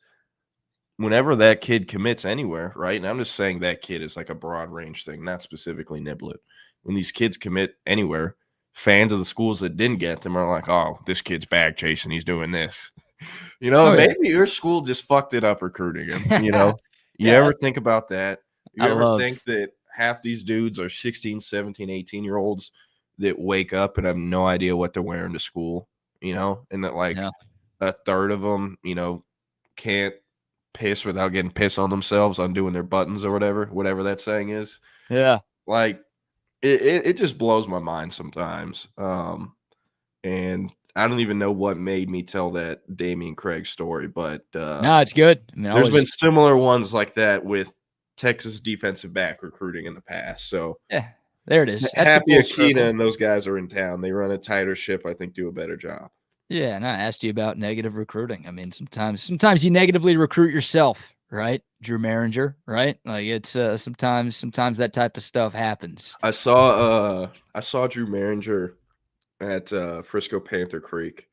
whenever that kid commits anywhere, right? And I'm just saying that kid is like a broad range thing, not specifically Niblett. When these kids commit anywhere, fans of the schools that didn't get them are like, oh, this kid's bag chasing. He's doing this. Maybe your school just fucked it up recruiting him. You ever think about that? You ever think that half these dudes are 16, 17, 18-year-olds that wake up and have no idea what they're wearing to school, and that like a third of them, can't piss without getting piss on themselves, undoing their buttons or whatever that saying is. Yeah. Like it just blows my mind sometimes. And I don't even know what made me tell that Damian Craig story, but no, it's good. I mean, there's been similar ones like that with Texas defensive back recruiting in the past. So yeah, there it is. That's Happy Akina and those guys are in town. They run a tighter ship, I think, do a better job. Yeah, and I asked you about negative recruiting. I mean, sometimes you negatively recruit yourself, right? Drew Maringer, right? Like it's sometimes that type of stuff happens. I saw Drew Maringer at Frisco Panther Creek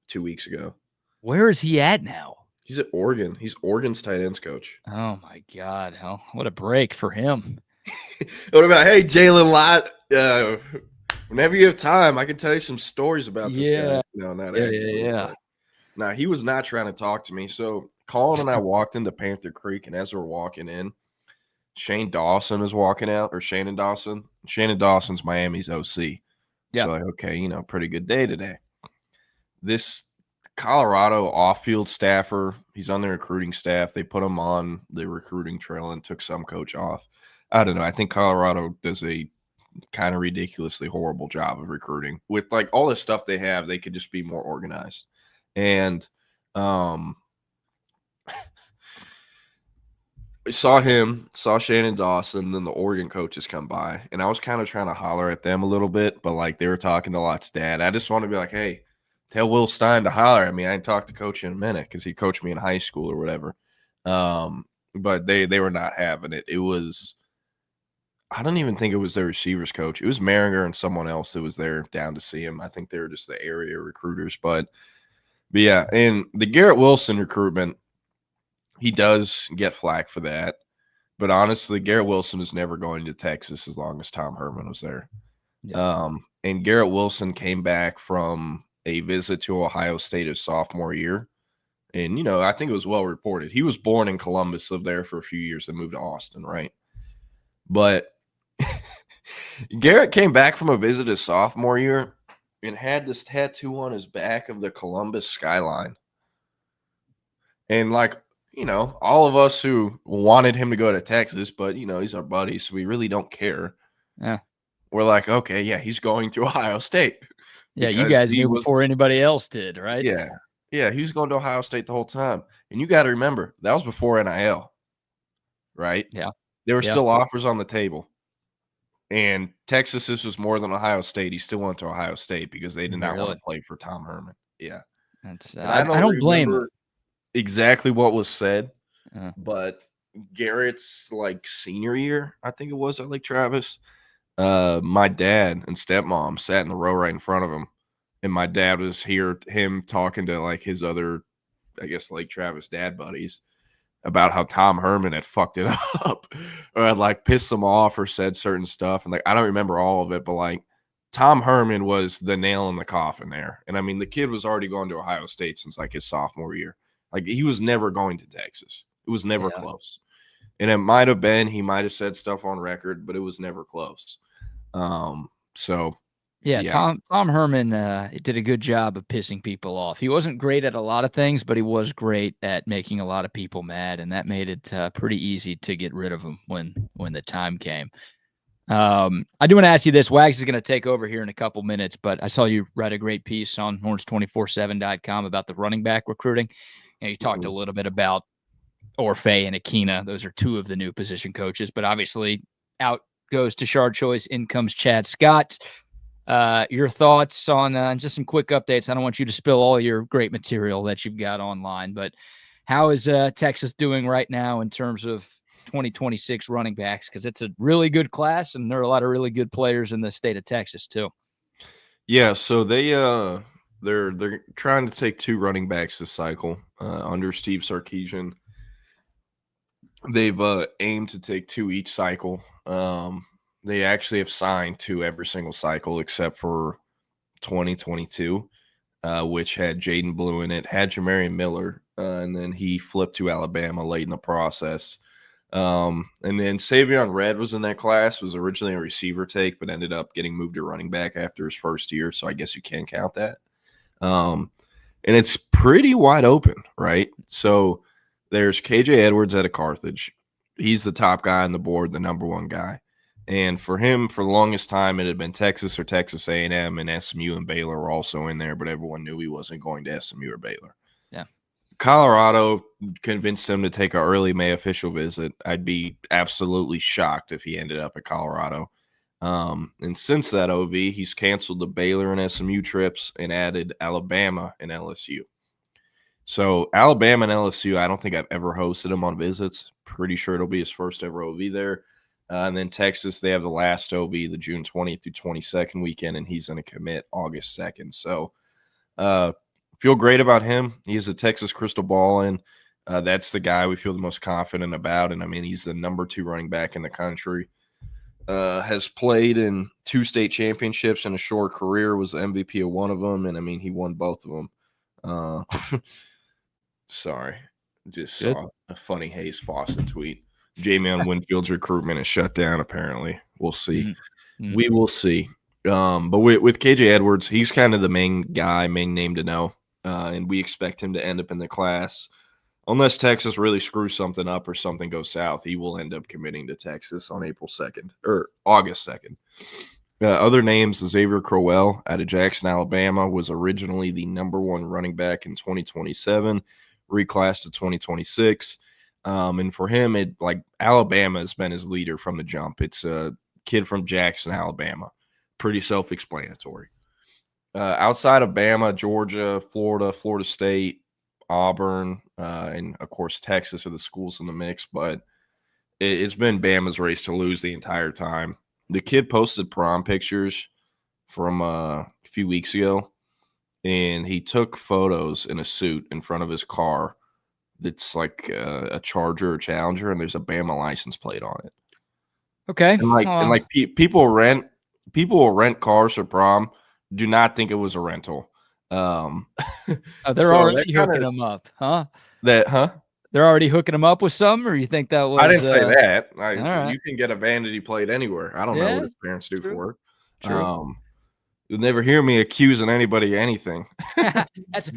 2 weeks ago. Where is he at now? He's at Oregon. He's Oregon's tight ends coach. Oh my God! What a break for him. What about Jalen Lott? Whenever you have time, I can tell you some stories about this guy. No, not actually. Yeah. No, he was not trying to talk to me. So Colin and I walked into Panther Creek, and as we're walking in, Shane Dawson was walking out, or Shannon Dawson. Shannon Dawson's Miami's OC. Yeah. So like, okay, pretty good day today. This Colorado off-field staffer, he's on the recruiting staff. They put him on the recruiting trail and took some coach off. I don't know. I think Colorado does a kind of ridiculously horrible job of recruiting. With like all the stuff they have, they could just be more organized. And we saw Shannon Dawson, then the Oregon coaches come by, and I was kind of trying to holler at them a little bit, but like they were talking to Lott's dad. I just want to be like, hey, tell Will Stein to holler at me. I ain't talked to coach in a minute because he coached me in high school or whatever. But they were not having it. It was, I don't even think it was their receivers coach. It was Maringer and someone else that was there down to see him. I think they were just the area recruiters. But yeah, and the Garrett Wilson recruitment, he does get flack for that. But honestly, Garrett Wilson is never going to Texas as long as Tom Herman was there. Yeah. And Garrett Wilson came back from a visit to Ohio State his sophomore year. And, I think it was well reported. He was born in Columbus, lived there for a few years, and moved to Austin, right? But Garrett came back from a visit his sophomore year and had this tattoo on his back of the Columbus skyline. And all of us who wanted him to go to Texas, but he's our buddy, so we really don't care. Yeah. We're like, okay, yeah, he's going to Ohio State. Yeah, you guys knew before anybody else did, right? Yeah. Yeah, he was going to Ohio State the whole time. And you got to remember, that was before NIL, right? Yeah. There were still offers on the table. And Texas, this was more than Ohio State. He still went to Ohio State because they did not want to play for Tom Herman. Yeah. That's I don't blame him. Exactly what was said, but Garrett's senior year, I think it was at Lake Travis. My dad and stepmom sat in the row right in front of him, and my dad was him talking to his other, I guess, Lake Travis dad buddies about how Tom Herman had fucked it up or had pissed them off or said certain stuff. And I don't remember all of it, but Tom Herman was the nail in the coffin there. And I mean, the kid was already going to Ohio State since his sophomore year. He was never going to Texas. It was never close. And it might have been, he might have said stuff on record, but it was never close. Tom Herman did a good job of pissing people off. He wasn't great at a lot of things, but he was great at making a lot of people mad, and that made it pretty easy to get rid of him when the time came. I do want to ask you this. Wags is going to take over here in a couple minutes, but I saw you write a great piece on horns247.com about the running back recruiting. And you talked a little bit about Orfe and Akina. Those are two of the new position coaches, but obviously out goes to Shard Choice. In comes Chad Scott. Your thoughts on just some quick updates. I don't want you to spill all your great material that you've got online, but how is Texas doing right now in terms of 2026 running backs? Because it's a really good class, and there are a lot of really good players in the state of Texas too. Yeah, so they're trying to take two running backs this cycle under Steve Sarkisian. they've aimed to take 2 each cycle. They actually have signed 2 every single cycle except for 2022, which had Jaden Blue in it, had Jamarian Miller, and then he flipped to Alabama late in the process. And then Savion Red was in that class, was originally a receiver take, but ended up getting moved to running back after his first year. So I guess you can count that. And it's pretty wide open, right? So there's KJ Edwards out of Carthage. He's the top guy on the board, the number 1 guy. And for him, for the longest time, it had been Texas or Texas A&M, and SMU and Baylor were also in there, but everyone knew he wasn't going to SMU or Baylor. Yeah. Colorado convinced him to take an early May official visit. I'd be absolutely shocked if he ended up at Colorado. And since that OV, he's canceled the Baylor and SMU trips and added Alabama and LSU. So Alabama and LSU, I don't think I've ever hosted him on visits. Pretty sure it'll be his first ever OV there. And then Texas, they have the last OV, the June 20th through 22nd weekend, and he's going to commit August 2nd. So feel great about him. He's a Texas crystal ball, and that's the guy we feel the most confident about. And, I mean, he's the number 2 running back in the country. Has played in 2 state championships in a short career, was the MVP of one of them, and, I mean, he won both of them. Sorry. Just saw a funny Hayes Fawcett tweet. Jamion Winfield's recruitment is shut down, apparently. We'll see. Mm-hmm. We will see. But with KJ Edwards, he's kind of the main guy, main name to know. And we expect him to end up in the class. Unless Texas really screws something up or something goes south, he will end up committing to Texas on April 2nd or August 2nd. Other names, Xavier Crowell out of Jackson, Alabama, was originally the number 1 running back in 2027, reclassed to 2026. And for him, Alabama has been his leader from the jump. It's a kid from Jackson, Alabama. Pretty self-explanatory. Outside of Bama, Georgia, Florida, Florida State, Auburn, and, of course, Texas are the schools in the mix. But it's been Bama's race to lose the entire time. The kid posted prom pictures from a few weeks ago, and he took photos in a suit in front of his car that's like a Charger or Challenger, and there's a Bama license plate on it. Okay. And people will rent cars for prom. Do not think it was a rental. They're already hooking them up, huh? They're already hooking them up with some, or you think that was? I didn't say that. Right. You can get a vanity plate anywhere. I don't know what his parents do for work. True. You'll never hear me accusing anybody of anything.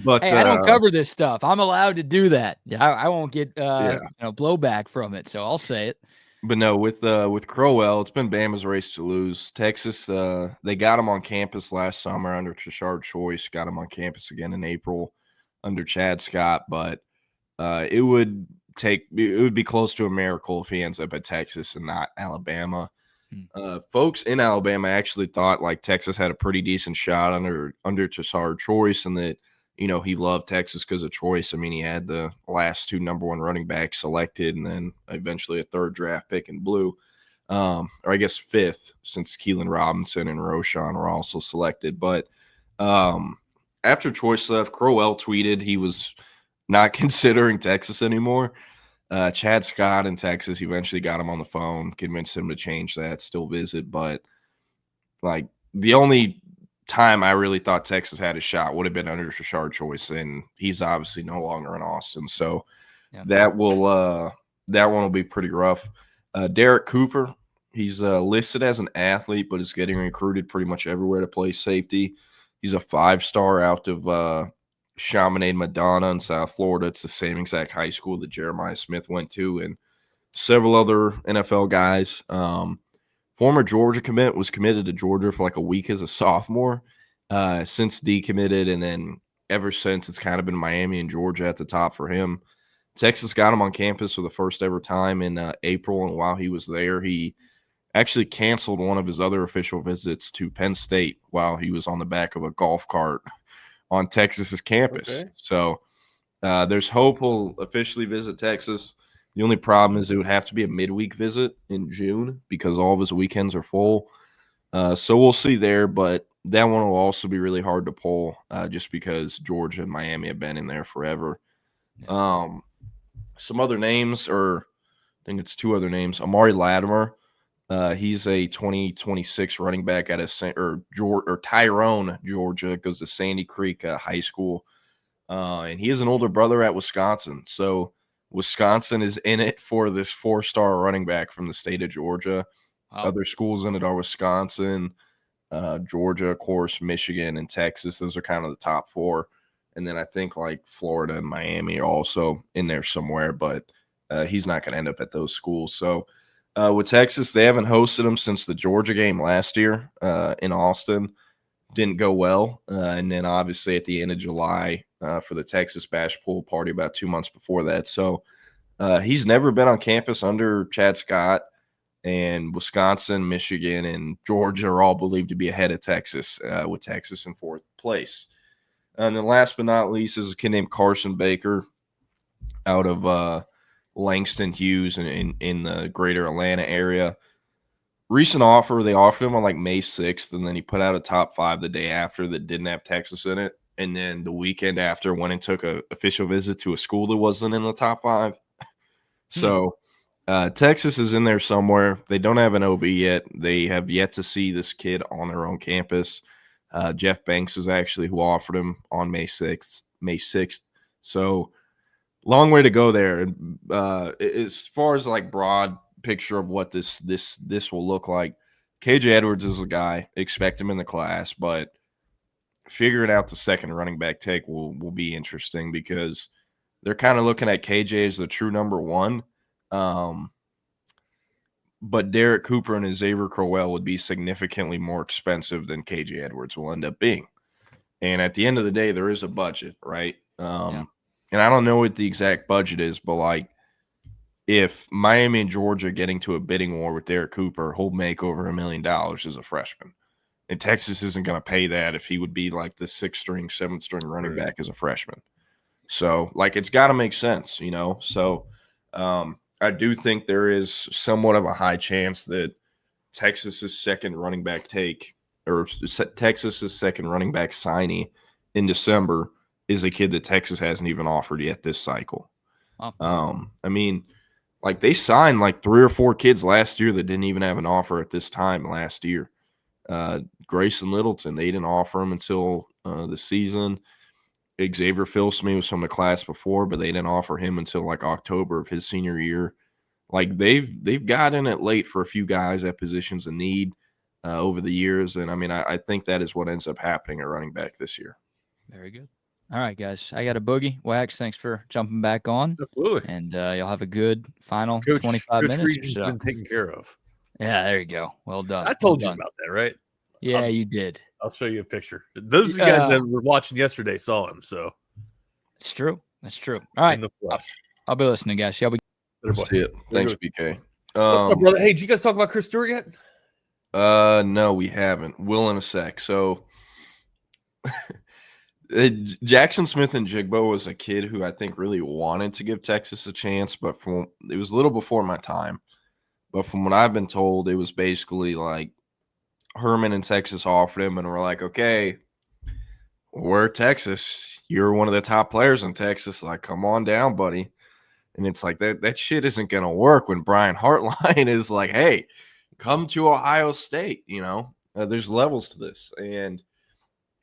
But I don't cover this stuff. I'm allowed to do that. I won't get blowback from it, so I'll say it. But no, with Crowell, it's been Bama's race to lose. Texas, they got him on campus last summer under Tashard Choice. Got him on campus again in April under Chad Scott. But it would be close to a miracle if he ends up at Texas and not Alabama. Folks in Alabama actually thought like Texas had a pretty decent shot under Tashard Choice, and that he loved Texas because of Choice. I mean, he had the last 2 number 1 running backs selected, and then eventually a 3rd draft pick in blue, or I guess 5th, since Keelan Robinson and Roshan were also selected. But after Choice left, Crowell tweeted he was not considering Texas anymore. Chad Scott in Texas eventually got him on the phone, convinced him to change that, still visit. But like the only time I really thought Texas had a shot would have been under Tashard Choice, and he's obviously no longer in Austin. So that one will be pretty rough. Derek Cooper, he's listed as an athlete, but is getting recruited pretty much everywhere to play safety. He's a 5-star out of Chaminade Madonna in South Florida. It's the same exact high school that Jeremiah Smith went to, and several other NFL guys. Former Georgia commit, was committed to Georgia for like a week as a sophomore, since decommitted, and then ever since it's kind of been Miami and Georgia at the top for him. Texas got him on campus for the first ever time in April, and while he was there, he actually canceled one of his other official visits to Penn State while he was on the back of a golf cart on Texas's campus. Okay. So there's hope he'll officially visit Texas. The only problem is it would have to be a midweek visit in June because all of his weekends are full. So we'll see there, but that one will also be really hard to pull just because Georgia and Miami have been in there forever. Some other names are think it's 2 other names. Amari Latimer. He's a 2026 running back at Tyrone, Georgia. Goes to Sandy Creek High School. And he has an older brother at Wisconsin. So Wisconsin is in it for this 4-star running back from the state of Georgia. Wow. Other schools in it are Wisconsin, Georgia, of course, Michigan, and Texas. Those are kind of the top 4. And then I think like Florida and Miami are also in there somewhere, but he's not going to end up at those schools. So with Texas, they haven't hosted him since the Georgia game last year in Austin. Didn't go well. And then obviously at the end of July for the Texas Bash Pool Party about 2 months before that. So he's never been on campus under Chad Scott. And Wisconsin, Michigan, and Georgia are all believed to be ahead of Texas, with Texas in 4th place. And then last but not least is a kid named Carson Baker out of Langston Hughes in the greater Atlanta area. Recent offer, they offered him on like May 6th, and then he put out a top 5 the day after that didn't have Texas in it. And then the weekend after went and took an official visit to a school that wasn't in the top 5. So Texas is in there somewhere. They don't have an OV yet. They have yet to see this kid on their own campus. Jeff Banks is actually who offered him on May 6th. So long way to go there. And as far as like broad picture of what this will look like, KJ Edwards is a guy. Expect him in the class, but figuring out the second running back take will be interesting because they're kind of looking at KJ as the true number 1. But Derek Cooper and Xavier Crowell would be significantly more expensive than KJ Edwards will end up being. And at the end of the day, there is a budget, right? And I don't know what the exact budget is, but like if Miami and Georgia getting to a bidding war with Derek Cooper, he'll make over $1 million as a freshman. And Texas isn't going to pay that if he would be like the 6th string, 7th string running back as a freshman. So like it's got to make sense, you know? So I do think there is somewhat of a high chance that Texas's second running back take or Texas's second running back signee in December is a kid that Texas hasn't even offered yet this cycle. Oh. I mean, like they signed like 3 or 4 kids last year that didn't even have an offer at this time last year. Grayson Littleton, they didn't offer him until the season. Xavier Filsme was from the class before, but they didn't offer him until like October of his senior year. Like they've gotten it late for a few guys at positions of need over the years, and I mean I think that is what ends up happening at running back this year. Very good. All right, guys. I got a boogie. Wax, thanks for jumping back on. Absolutely. And you'll have a good final Coach, 25 Coach minutes Reed's or so. been taken care of. Yeah, there you go. Well done. I told Well you done. about that, right? Yeah, you did. I'll show you a picture. Those guys that were watching yesterday saw him, so it's true. That's true. All right. in the flesh. I'll be listening, guys. Y'all be See it. Thanks, BK. What's up, brother? Hey, did you guys talk about Chris Stewart yet? No, we haven't. Will in a sec. So Jackson Smith and Jigbo was a kid who I think really wanted to give Texas a chance, but it was a little before my time. But from what I've been told, it was basically like Herman and Texas offered him, and we're like, okay, we're Texas. You're one of the top players in Texas. Like, come on down, buddy. And it's like that shit isn't going to work when Brian Hartline is like, hey, come to Ohio State. You know, there's levels to this. And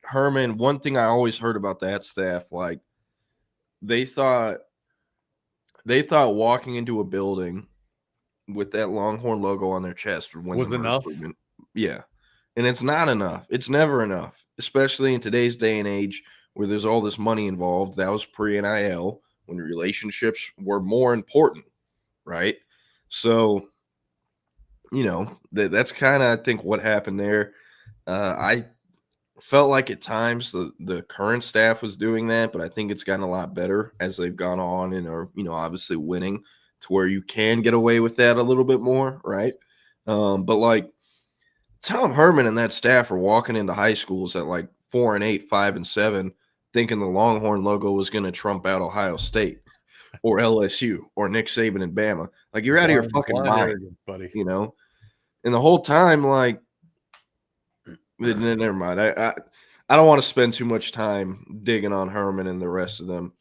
Herman, one thing I always heard about that staff, like they thought walking into a building with that Longhorn logo on their chest was enough. Yeah. And it's not enough. It's never enough, especially in today's day and age where there's all this money involved. That was pre-NIL when relationships were more important, right? So, you know, that's kind of, I think, what happened there. I felt like at times the current staff was doing that, but I think it's gotten a lot better as they've gone on and are, you know, obviously winning to where you can get away with that a little bit more, right? But like Tom Herman and that staff are walking into high schools at like 4-8, 5-7, thinking the Longhorn logo was going to trump out Ohio State or LSU or Nick Saban and Bama. Like, you're out of your fucking mind, buddy. You know? And the whole time, like, never mind. I don't want to spend too much time digging on Herman and the rest of them.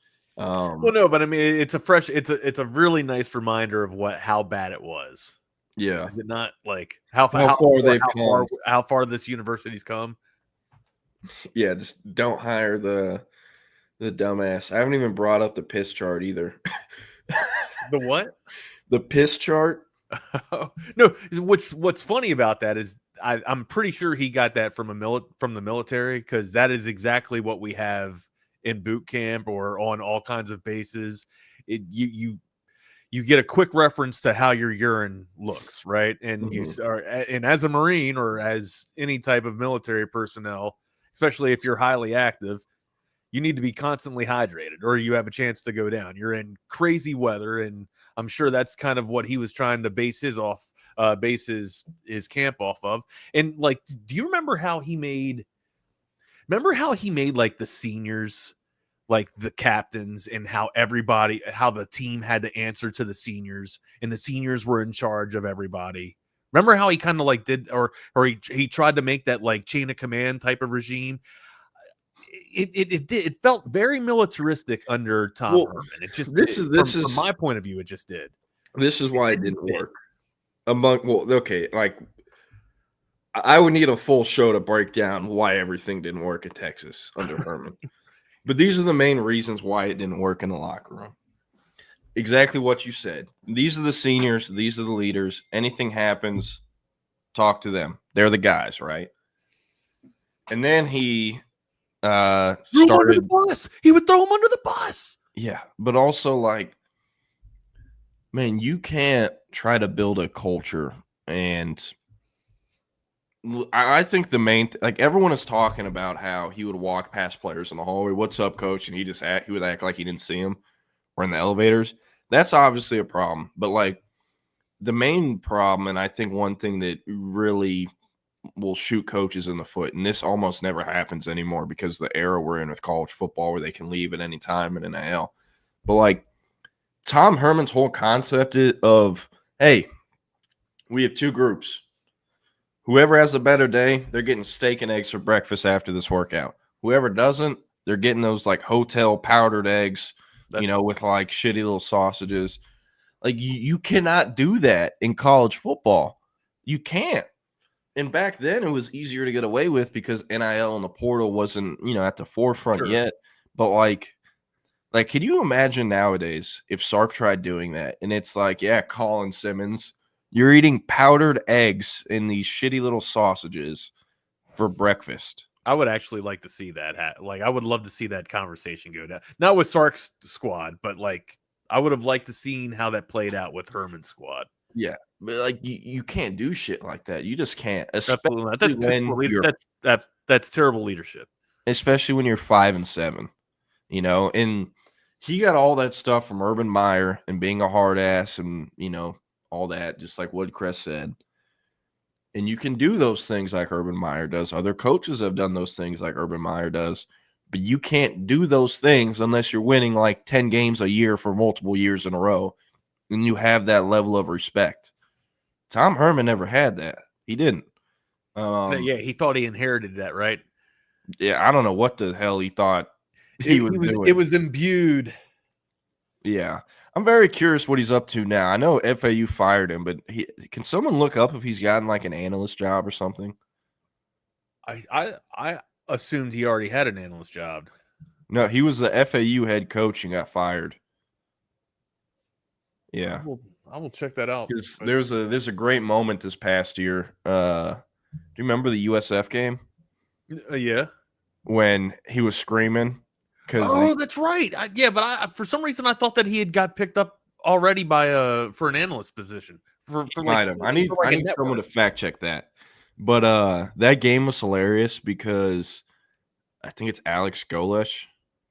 Well, no, but I mean, it's a really nice reminder of how bad it was. Yeah. Is it not like how far this university's come? Yeah, just don't hire the dumbass. I haven't even brought up the piss chart either. The what? The piss chart? No, what's funny about that is I'm pretty sure he got that from the military, because that is exactly what we have in boot camp or on all kinds of bases. You get a quick reference to how your urine looks, right? And and as a Marine or as any type of military personnel, especially if you're highly active, you need to be constantly hydrated or you have a chance to go down. You're in crazy weather, and I'm sure that's kind of what he was trying to base his camp off of. And like, do you remember how he made like the seniors, like the captains, and how the team had to answer to the seniors, and the seniors were in charge of everybody? Remember how he kind of like did, or he tried to make that like chain of command type of regime? It felt very militaristic under Tom Herman. It just from my point of view, it just did. This is why it didn't work. Like I would need a full show to break down why everything didn't work in Texas under Herman. But these are the main reasons why it didn't work in the locker room. Exactly what you said. These are the seniors. These are the leaders. Anything happens, talk to them. They're the guys, right? And then he started the bus. He would throw him under the bus. Yeah, but also like, man, you can't try to build a culture. And I think the main like everyone is talking about how he would walk past players in the hallway. What's up, coach? And he would act like he didn't see him, or in the elevators. That's obviously a problem. But like the main problem, and I think one thing that really will shoot coaches in the foot, and this almost never happens anymore because the era we're in with college football where they can leave at any time in NIL. But like Tom Herman's whole concept of, hey, we have two groups. Whoever has a better day, they're getting steak and eggs for breakfast after this workout. Whoever doesn't, they're getting those like hotel powdered eggs, with like shitty little sausages. Like you cannot do that in college football. You can't. And back then, it was easier to get away with because NIL and the portal wasn't, at the forefront yet. But like, can you imagine nowadays if Sark tried doing that? And it's like, yeah, Colin Simmons, you're eating powdered eggs in these shitty little sausages for breakfast. I would actually like to see that. Like, I would love to see that conversation go down. Not with Sark's squad, but like, I would have liked to seen how that played out with Herman's squad. Yeah, but like you can't do shit like that. You just can't. Especially that's terrible leadership. Especially when you're 5-7, And he got all that stuff from Urban Meyer and being a hard ass, and all that. Just like what Chris said. And you can do those things like Urban Meyer does. Other coaches have done those things like Urban Meyer does. But you can't do those things unless you're winning like 10 games a year for multiple years in a row. And you have that level of respect. Tom Herman never had that. He didn't. He thought he inherited that, right? Yeah, I don't know what the hell he thought he was doing. It was imbued. Yeah. I'm very curious what he's up to now. I know FAU fired him, but can someone look up if he's gotten like an analyst job or something? I assumed he already had an analyst job. No, he was the FAU head coach and got fired. Yeah, I will check that out. There's a great moment this past year. Do you remember the USF game? Yeah, when he was screaming. That's right. But for some reason I thought that he had got picked up already for an analyst position. I need someone to fact check that. But that game was hilarious because I think it's Alex Golish,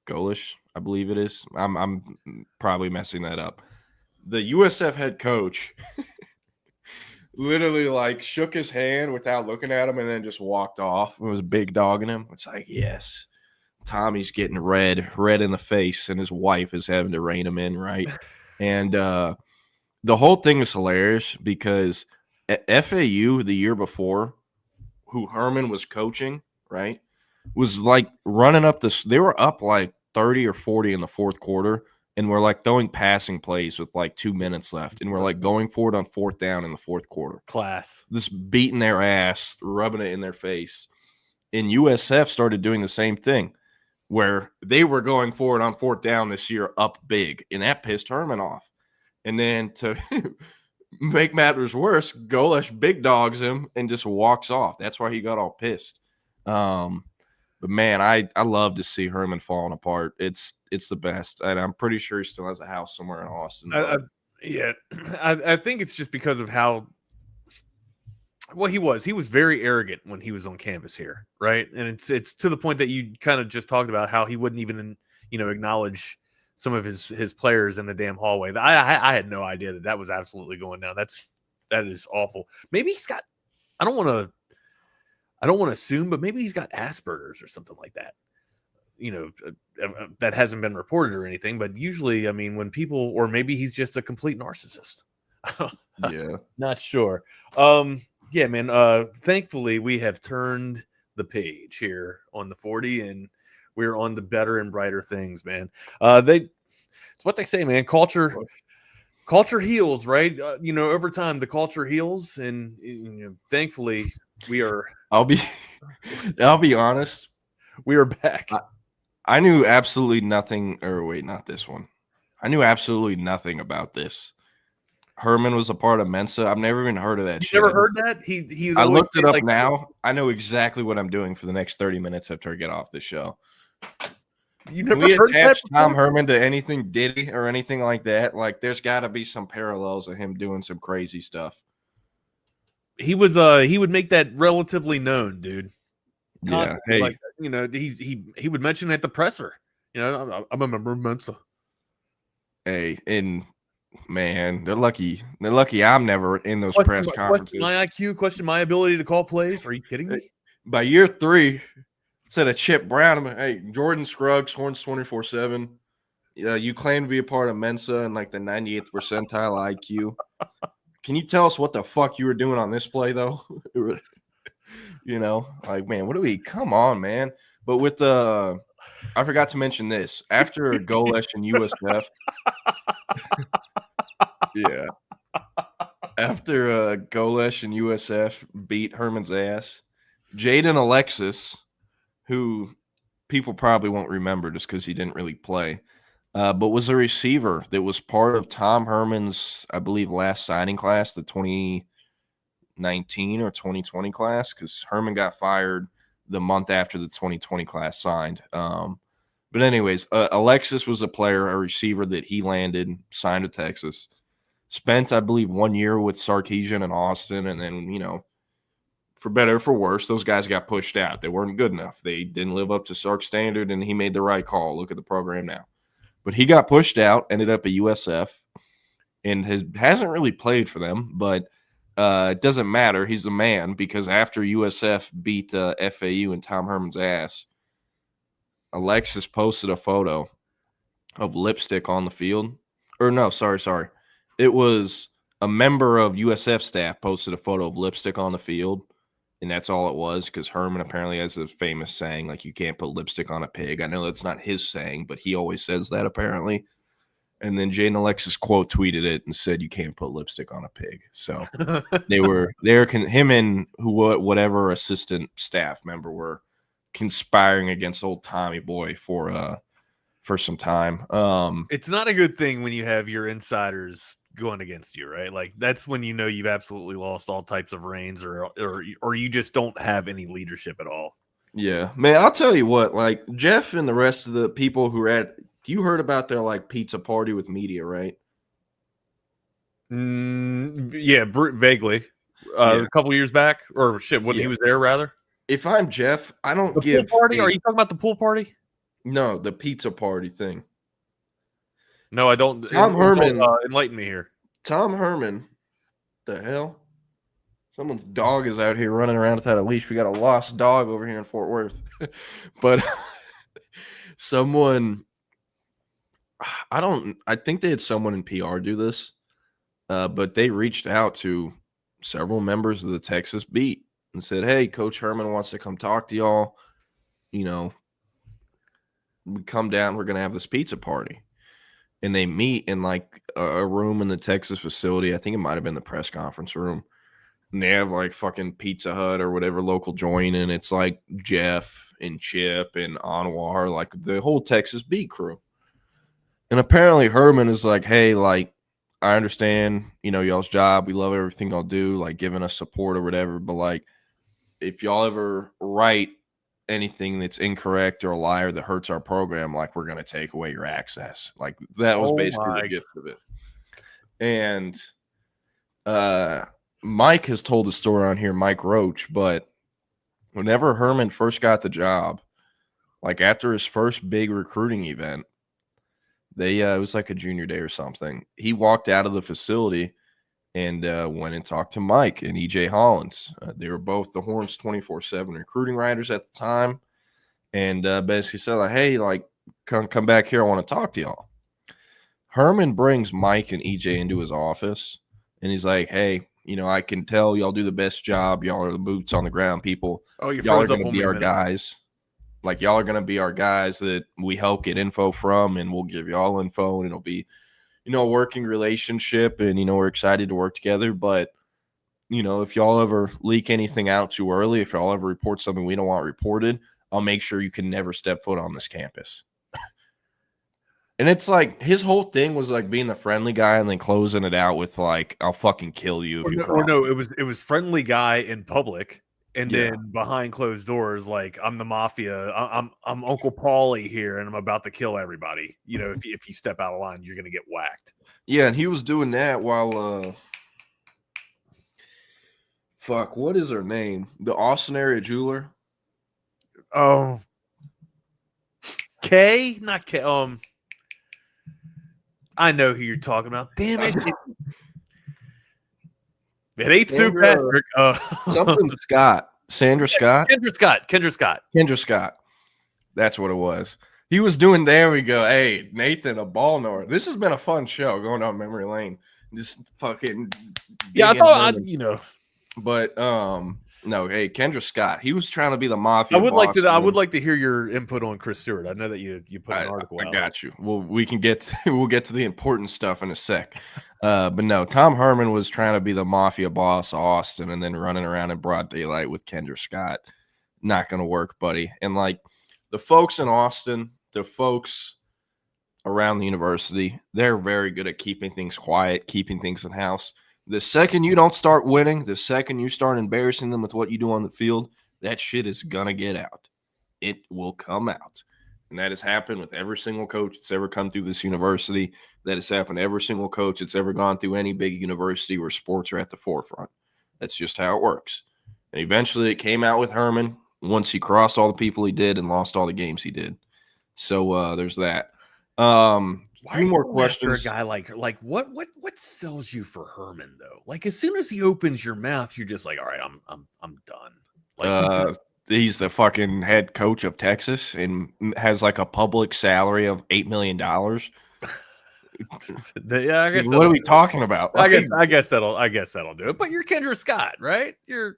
I believe it is. I'm probably messing that up. The USF head coach literally like shook his hand without looking at him and then just walked off. It was big dogging him. It's like, yes, Tommy's getting red in the face, and his wife is having to rein him in, right? And the whole thing is hilarious because at FAU the year before, who Herman was coaching, right, was like running up they were up like 30 or 40 in the fourth quarter, and we're like throwing passing plays with like 2 minutes left, and we're like going for it on fourth down in the fourth quarter. Class. Just beating their ass, rubbing it in their face. And USF started doing the same thing, where they were going for it on fourth down this year up big, and that pissed Herman off. And then to make matters worse, Golesh big dogs him and just walks off. That's why he got all pissed. But man, I love to see Herman falling apart. It's the best, and I'm pretty sure he still has a house somewhere in Austin. I think it's just because of how he was very arrogant when he was on campus here, right? And it's to the point that you kind of just talked about how he wouldn't even acknowledge some of his players in the damn hallway. I had no idea that was absolutely going down. That is awful. Maybe he's got. I don't want to assume, but maybe he's got Asperger's or something like that. That hasn't been reported or anything. But usually, I mean, when people, or maybe he's just a complete narcissist. Yeah, not sure. Yeah, man. Thankfully, we have turned the page here on the 40, and we're on the better and brighter things, man. It's what they say, man. Culture heals, right? Over time, the culture heals, and thankfully, we are. I'll be honest. We are back. I knew absolutely nothing. Or wait, not this one. I knew absolutely nothing about this. Herman was a part of Mensa. I've never even heard of that shit. Never heard that? He I looked it up now. I know exactly what I'm doing for the next 30 minutes after I get off this show. You never we heard attach that Tom Herman to anything Diddy or anything like that? Like, there's got to be some parallels of him doing some crazy stuff. He would make that relatively known, dude. Constantly, yeah. Hey, he would mention it at the presser. I'm a member of Mensa. Hey, and man, they're lucky. They're lucky I'm never in those press conferences. Question my IQ, question my ability to call plays. Are you kidding me? By year 3, instead of Chip Brown, hey, Jordan Scruggs, Horns 24/7. You claim to be a part of Mensa and like the 98th percentile IQ. Can you tell us what the fuck you were doing on this play, though? Like, man, come on, man. But with I forgot to mention this. After Golesh and USF, yeah. After Golesh and USF beat Herman's ass, Jaden Alexis, who people probably won't remember just because he didn't really play, but was a receiver that was part of Tom Herman's, I believe, last signing class, the 2019 or 2020 class, because Herman got fired the month after the 2020 class signed. But anyways, Alexis was a receiver that he landed, signed to Texas. Spent, I believe, 1 year with Sarkisian in Austin, and then, for better or for worse, those guys got pushed out. They weren't good enough. They didn't live up to Sark's standard, and he made the right call. Look at the program now. But he got pushed out, ended up at USF, and hasn't really played for them, but it doesn't matter. He's the man, because after USF beat FAU and Tom Herman's ass, Alexis posted a photo of lipstick on the field. Or no, sorry. It was a member of USF staff posted a photo of lipstick on the field, and that's all it was, because Herman apparently has a famous saying, like, you can't put lipstick on a pig. I know that's not his saying, but he always says that apparently. And then Jaden Alexis quote tweeted it and said, you can't put lipstick on a pig. So him and whatever assistant staff member were conspiring against old Tommy Boy for some time. It's not a good thing when you have your insiders going against you, right? Like, that's when you've absolutely lost all types of reins, or you just don't have any leadership at all. Yeah, man, I'll tell you what, like, Jeff and the rest of the people who were at, you heard about their like pizza party with media, right? Yeah, vaguely. A couple years back, or shit, when he was there, rather. If I'm Jeff, I don't the give. Pool party? Are you talking about the pool party? No, the pizza party thing. No, I don't. Tom Herman, enlighten me here. Tom Herman, the hell? Someone's dog is out here running around without a leash. We got a lost dog over here in Fort Worth. But someone, I think they had someone in PR do this, but they reached out to several members of the Texas beat and said, hey, Coach Herman wants to come talk to y'all. we come down, we're going to have this pizza party. And they meet in like a room in the Texas facility. I think it might have been the press conference room. And they have like fucking Pizza Hut or whatever local joint. And it's like Jeff and Chip and Anwar, like the whole Texas beat crew. And apparently Herman is like, hey, like, I understand, you know, y'all's job. We love everything y'all do, like giving us support or whatever. But like, if y'all ever write anything that's incorrect or a liar that hurts our program, like we're going to take away your access. Like that was basically the gift of it. And Mike has told the story on here, Mike Roach, but whenever Herman first got the job, like after his first big recruiting event, it was like a junior day or something. He walked out of the facility and went and talked to Mike and EJ Hollins. They were both the Horns 24/7 recruiting writers at the time. And basically said, like, hey, like, come back here. I want to talk to y'all. Herman brings Mike and EJ into his office. And he's like, hey, you know, I can tell y'all do the best job. Y'all are the boots on the ground people. Oh, y'all are going to be our guys. Like, y'all are going to be our guys that we help get info from, and we'll give you all info, and it'll be, you know, a working relationship, and, you know, we're excited to work together. But, you know, if y'all ever leak anything out too early, if y'all ever report something we don't want reported, I'll make sure you can never step foot on this campus. And it's like his whole thing was like being the friendly guy and then closing it out with like, I'll fucking kill you if you cross. No, it was friendly guy in public. And then behind closed doors, like, I'm the mafia. I'm Uncle Paulie here, and I'm about to kill everybody. You know, if you step out of line, you're gonna get whacked. Yeah, and he was doing that while what is her name? The Austin area jeweler. Oh, K, not K. I know who you're talking about. Damn it! It ain't Sue Patrick. Something Scott. Sandra Scott? Kendra Scott. That's what it was. He was doing, there we go. Hey, Nathan, a ball knower. This has been a fun show going down memory lane. Just fucking. Yeah, I thought, you know. But, no, hey, Kendra Scott. He was trying to be the mafia. I would like to hear your input on Chris Stewart. I know that you put an article out. I got you. Well, we'll get to the important stuff in a sec. But no, Tom Herman was trying to be the mafia boss, Austin, and then running around in broad daylight with Kendra Scott. Not going to work, buddy. And like the folks in Austin, the folks around the university, they're very good at keeping things quiet, keeping things in house. The second you don't start winning, the second you start embarrassing them with what you do on the field, that shit is going to get out. It will come out. And that has happened with every single coach that's ever come through this university. That has happened to every single coach that's ever gone through any big university where sports are at the forefront. That's just how it works. And eventually it came out with Herman once he crossed all the people he did and lost all the games he did. So there's that. Why few more questions. After a guy like what sells you for Herman though? Like as soon as he opens your mouth, you're just like, all right, I'm done. Like he's the fucking head coach of Texas and has like a public salary of $8 million. Yeah, I guess what are we talking about? I guess that'll do it. But you're Kendra Scott, right? You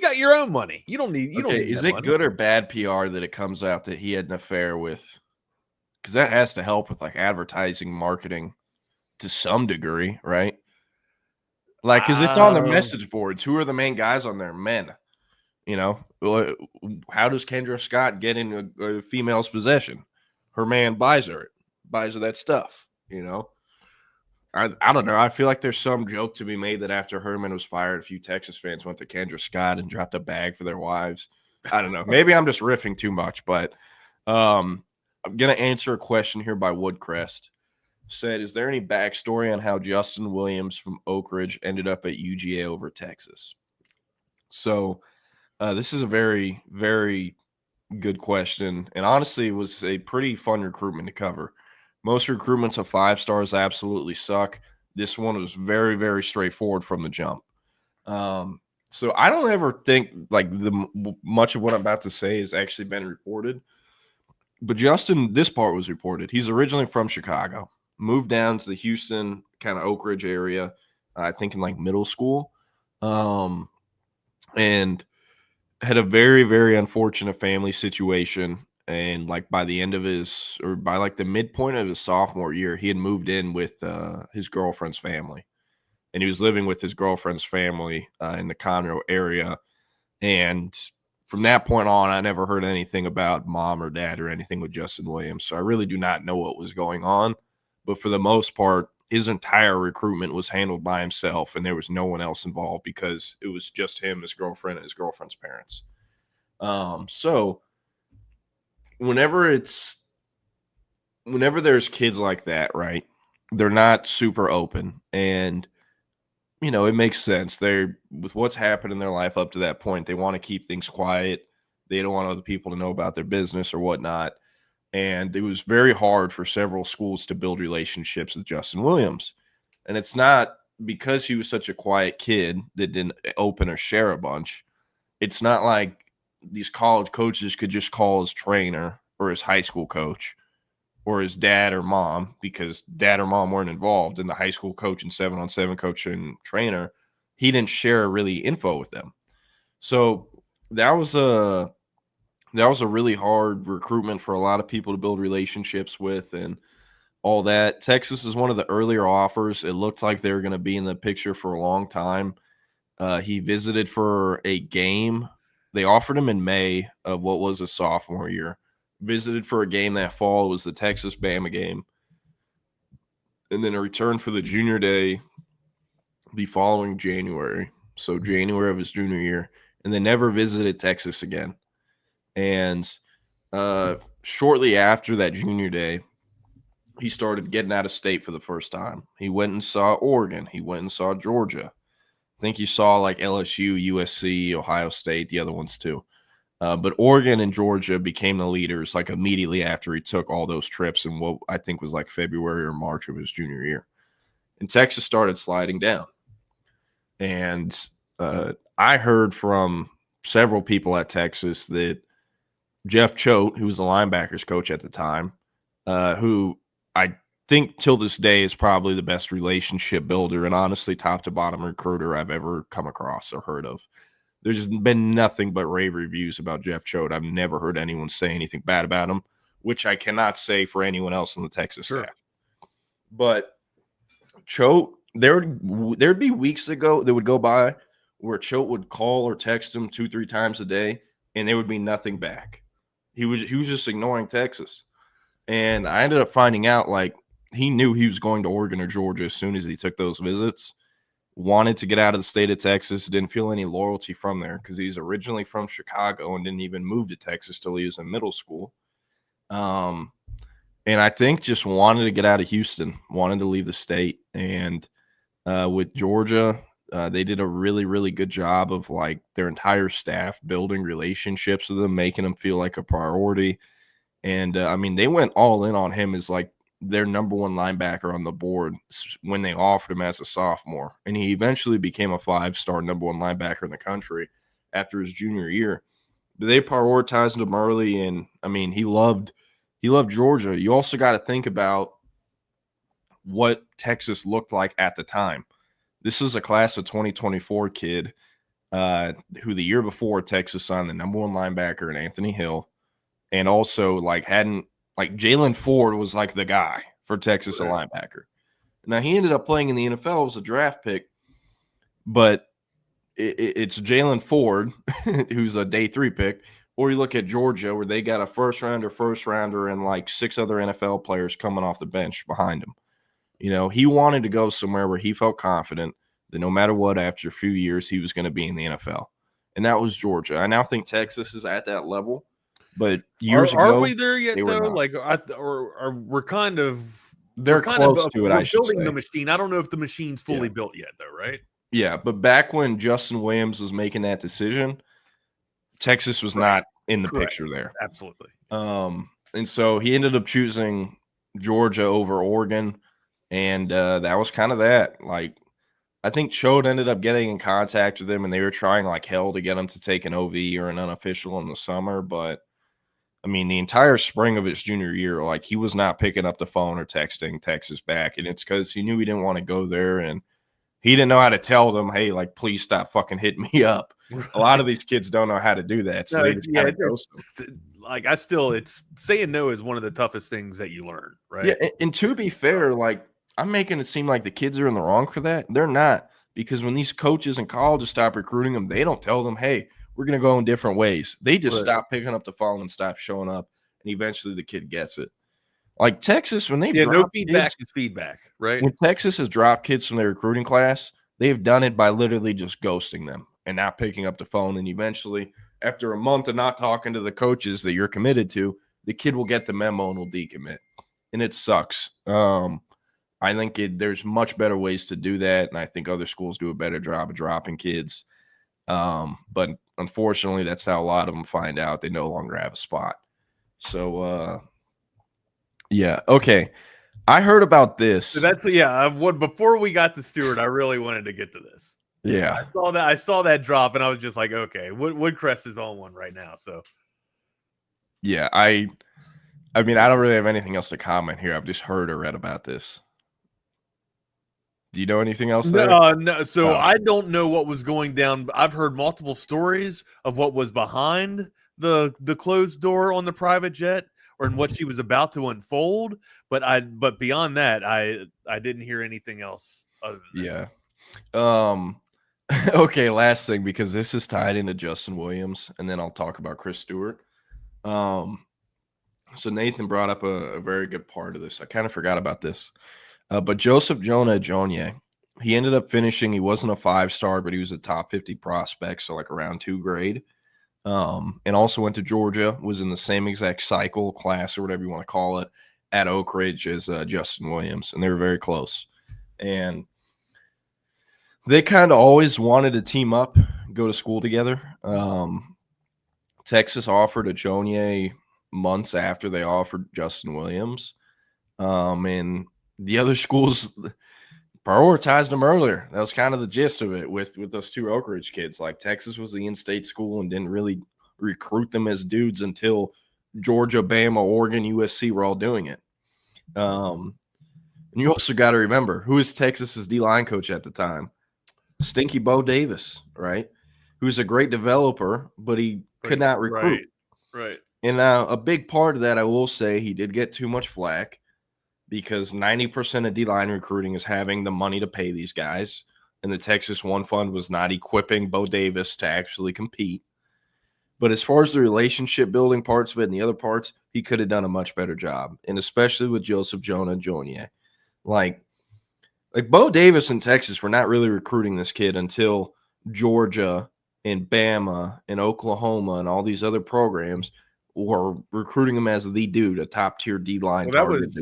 got your own money. You don't need. Is it good or bad PR that it comes out that he had an affair with? Because that has to help with like advertising, marketing, to some degree, right? Like, because it's on the message boards. Who are the main guys on there? Men. You know, how does Kendra Scott get in a female's possession? Her man buys her that stuff. You know, I don't know. I feel like there's some joke to be made that after Herman was fired, a few Texas fans went to Kendra Scott and dropped a bag for their wives. I don't know. Maybe I'm just riffing too much, but I'm going to answer a question here by Woodcrest. Said, is there any backstory on how Justin Williams from Oak Ridge ended up at UGA over Texas? So this is a very, very good question. And honestly, it was a pretty fun recruitment to cover. Most recruitments of 5 stars absolutely suck. This one was very, very straightforward from the jump. So I don't ever think like much of what I'm about to say has actually been reported. But Justin, this part was reported. He's originally from Chicago, moved down to the Houston kind of Oak Ridge area, I think in like middle school, and had a very, very unfortunate family situation. And like by the end of by like the midpoint of his sophomore year, he had moved in with his girlfriend's family, and he was living with his girlfriend's family in the Conroe area. And from that point on, I never heard anything about mom or dad or anything with Justin Williams. So I really do not know what was going on. But for the most part, his entire recruitment was handled by himself, and there was no one else involved because it was just him, his girlfriend, and his girlfriend's parents. So whenever there's kids like that, right, they're not super open, and you know, it makes sense. They're with what's happened in their life up to that point, they want to keep things quiet. They don't want other people to know about their business or whatnot. And it was very hard for several schools to build relationships with Justin Williams. And it's not because he was such a quiet kid that didn't open or share a bunch. It's not like these college coaches could just call his trainer or his high school coach or his dad or mom, because dad or mom weren't involved in the high school coach and 7-on-7 coach and trainer. He didn't share really info with them. So that was a really hard recruitment for a lot of people to build relationships with and all that. Texas is one of the earlier offers. It looked like they were going to be in the picture for a long time. He visited for a game. They offered him in May of what was a sophomore year. Visited for a game that fall. It was the Texas-Bama game. And then a return for the junior day the following January. So January of his junior year. And they never visited Texas again. And shortly after that junior day, he started getting out of state for the first time. He went and saw Oregon. He went and saw Georgia. I think he saw like LSU, USC, Ohio State, the other ones too. But Oregon and Georgia became the leaders like immediately after he took all those trips in what I think was like February or March of his junior year. And Texas started sliding down. And I heard from several people at Texas that Jeff Choate, who was the linebackers coach at the time, who I think till this day is probably the best relationship builder and honestly top to bottom recruiter I've ever come across or heard of. There's been nothing but rave reviews about Jeff Choate. I've never heard anyone say anything bad about him, which I cannot say for anyone else in the Texas staff. But Choate, there'd be weeks that would go by where Choate would call or text him 2-3 times a day, and there would be nothing back. He was just ignoring Texas. And I ended up finding out, like, he knew he was going to Oregon or Georgia as soon as he took those visits. Wanted to get out of the state of Texas, didn't feel any loyalty from there because he's originally from Chicago and didn't even move to Texas till he was in middle school. And I think just wanted to get out of Houston, wanted to leave the state. And with Georgia, they did a really, really good job of like their entire staff building relationships with them, making them feel like a priority. And I mean, they went all in on him as like their number one linebacker on the board when they offered him as a sophomore. And he eventually became a 5-star number one linebacker in the country after his junior year. But they prioritized him early. And I mean, he loved Georgia. You also got to think about what Texas looked like at the time. This was a class of 2024 kid who the year before Texas signed the number one linebacker in Anthony Hill. And also Jalen Ford was like the guy for Texas, a linebacker. Now he ended up playing in the NFL as a draft pick, but it's Jalen Ford, who's a day 3 pick, or you look at Georgia where they got a first rounder, and like 6 other NFL players coming off the bench behind him. You know, he wanted to go somewhere where he felt confident that no matter what, after a few years, he was going to be in the NFL. And that was Georgia. I now think Texas is at that level. But years ago, are we there yet? Though, like, or we're kind of they're close to it. I should building say. The machine. I don't know if the machine's fully built yet, though, right? Yeah, but back when Justin Williams was making that decision, Texas was not in the picture there. Absolutely. And so he ended up choosing Georgia over Oregon, and that was kind of that. Like, I think Choate ended up getting in contact with him, and they were trying like hell to get him to take an OV or an unofficial in the summer, but I mean, the entire spring of his junior year, like he was not picking up the phone or texting Texas back. And it's because he knew he didn't want to go there. And he didn't know how to tell them, hey, like, please stop fucking hitting me up. a lot of these kids don't know how to do that. So No, they it's- just kind of ghost them. like it's saying no is one of the toughest things that you learn, right? Yeah, and to be fair, like I'm making it seem like the kids are in the wrong for that. They're not, because when these coaches in colleges stop recruiting them, they don't tell them, hey, we're going to go in different ways. They just stop picking up the phone and stop showing up, and eventually the kid gets it. Like Texas, when they no feedback is feedback, right? When Texas has dropped kids from their recruiting class, they've done it by literally just ghosting them and not picking up the phone. And eventually, after a month of not talking to the coaches that you're committed to, the kid will get the memo and will decommit. And it sucks. I think there's much better ways to do that, and I think other schools do a better job of dropping kids. But unfortunately, that's how a lot of them find out they no longer have a spot. So, yeah, okay. I heard about this. So before we got to Stewart, I really wanted to get to this. Yeah, I saw that drop, and I was just like, okay, Woodcrest is on one right now. So, yeah, I mean, I don't really have anything else to comment here. I've just heard or read about this. Do you know anything else there? No. So I don't know what was going down. I've heard multiple stories of what was behind the closed door on the private jet, or in what she was about to unfold. But beyond that, I didn't hear anything else other than that. Yeah. Okay, last thing, because this is tied into Justin Williams, and then I'll talk about Chris Stewart. So Nathan brought up a very good part of this. I kind of forgot about this. But Joseph Jonah Jonye, he ended up finishing, he wasn't a 5-star, but he was a top 50 prospect, so like a round 2 grade. And also went to Georgia, was in the same exact cycle, class, or whatever you want to call it, at Oak Ridge as Justin Williams, and they were very close. And they kind of always wanted to team up, go to school together. Texas offered a Jonye months after they offered Justin Williams. And the other schools prioritized them earlier. That was kind of the gist of it with those 2 Oak Ridge kids. Like Texas was the in-state school and didn't really recruit them as dudes until Georgia, Bama, Oregon, USC were all doing it. And you also got to remember, who was Texas's D-line coach at the time? Stinky Bo Davis, right? Who's a great developer, but he could not recruit. Right. And a big part of that, I will say, he did get too much flack, because 90% of D-line recruiting is having the money to pay these guys, and the Texas One Fund was not equipping Bo Davis to actually compete. But as far as the relationship building parts of it and the other parts, he could have done a much better job, and especially with Joseph Jonah Jonye. Like Bo Davis in Texas were not really recruiting this kid until Georgia and Bama and Oklahoma and all these other programs were recruiting him as the dude, a top-tier D-line target.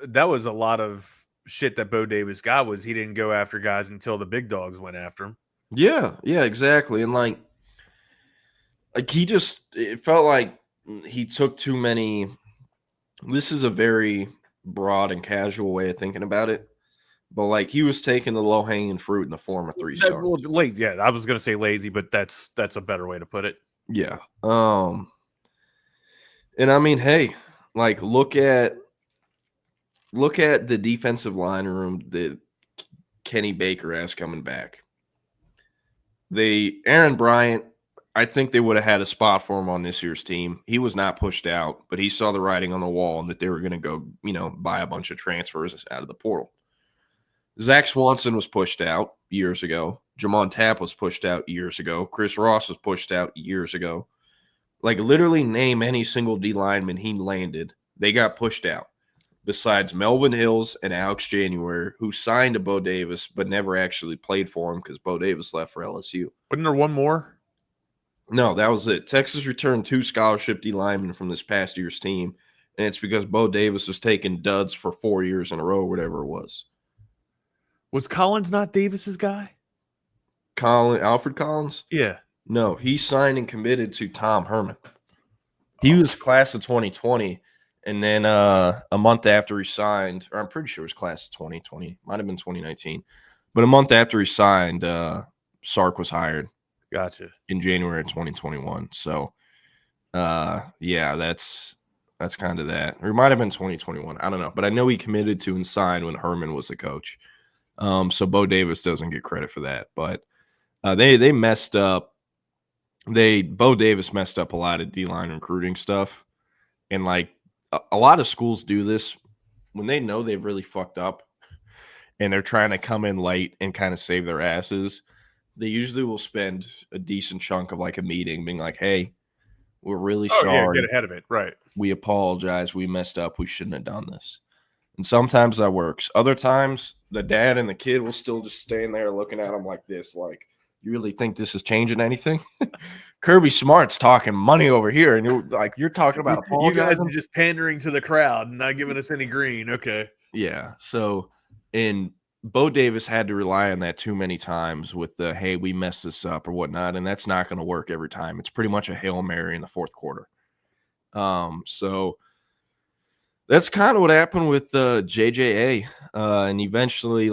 That was a lot of shit that Bo Davis got, was he didn't go after guys until the big dogs went after him. Yeah, exactly. And like it felt like he took too many. This is a very broad and casual way of thinking about it, but like he was taking the low-hanging fruit in the form of 3-star. Lazy. Yeah, I was going to say lazy, but that's a better way to put it. Yeah. And I mean, hey, like look at the defensive line room that Kenny Baker has coming back. Aaron Bryant, I think they would have had a spot for him on this year's team. He was not pushed out, but he saw the writing on the wall and that they were going to go, buy a bunch of transfers out of the portal. Zach Swanson was pushed out years ago. Jamon Tapp was pushed out years ago. Chris Ross was pushed out years ago. Like literally name any single D lineman he landed, they got pushed out. Besides Melvin Hills and Alex January, who signed to Bo Davis but never actually played for him because Bo Davis left for LSU. Wasn't there one more? No, that was it. Texas returned 2 scholarship D linemen from this past year's team, and it's because Bo Davis was taking duds for 4 years in a row, whatever it was. Was Collins not Davis's guy? Alfred Collins? Yeah. No, he signed and committed to Tom Herman. He was class of 2020. And then a month after he signed, or I'm pretty sure it was class of 2020, might have been 2019. But a month after he signed, Sark was hired. Gotcha. In January of 2021. So, yeah, that's kind of that. Or it might have been 2021. I don't know. But I know he committed to and signed when Herman was the coach. So Bo Davis doesn't get credit for that. But they messed up Bo Davis messed up a lot of D-line recruiting stuff. And like a lot of schools do this when they know they've really fucked up and they're trying to come in late and kind of save their asses. They usually will spend a decent chunk of like a meeting being like, hey, we're really sorry. Yeah, get ahead of it. Right. We apologize. We messed up. We shouldn't have done this. And sometimes that works. Other times, the dad and the kid will still just stand there looking at him like this, like, you really think this is changing anything? Kirby Smart's talking money over here, and you're talking about apologizing. You guys are just pandering to the crowd and not giving us any green. Okay. Yeah. So, and Bo Davis had to rely on that too many times with the, hey, we messed this up or whatnot, and that's not going to work every time. It's pretty much a Hail Mary in the fourth quarter. So that's kind of what happened with JJA. And eventually,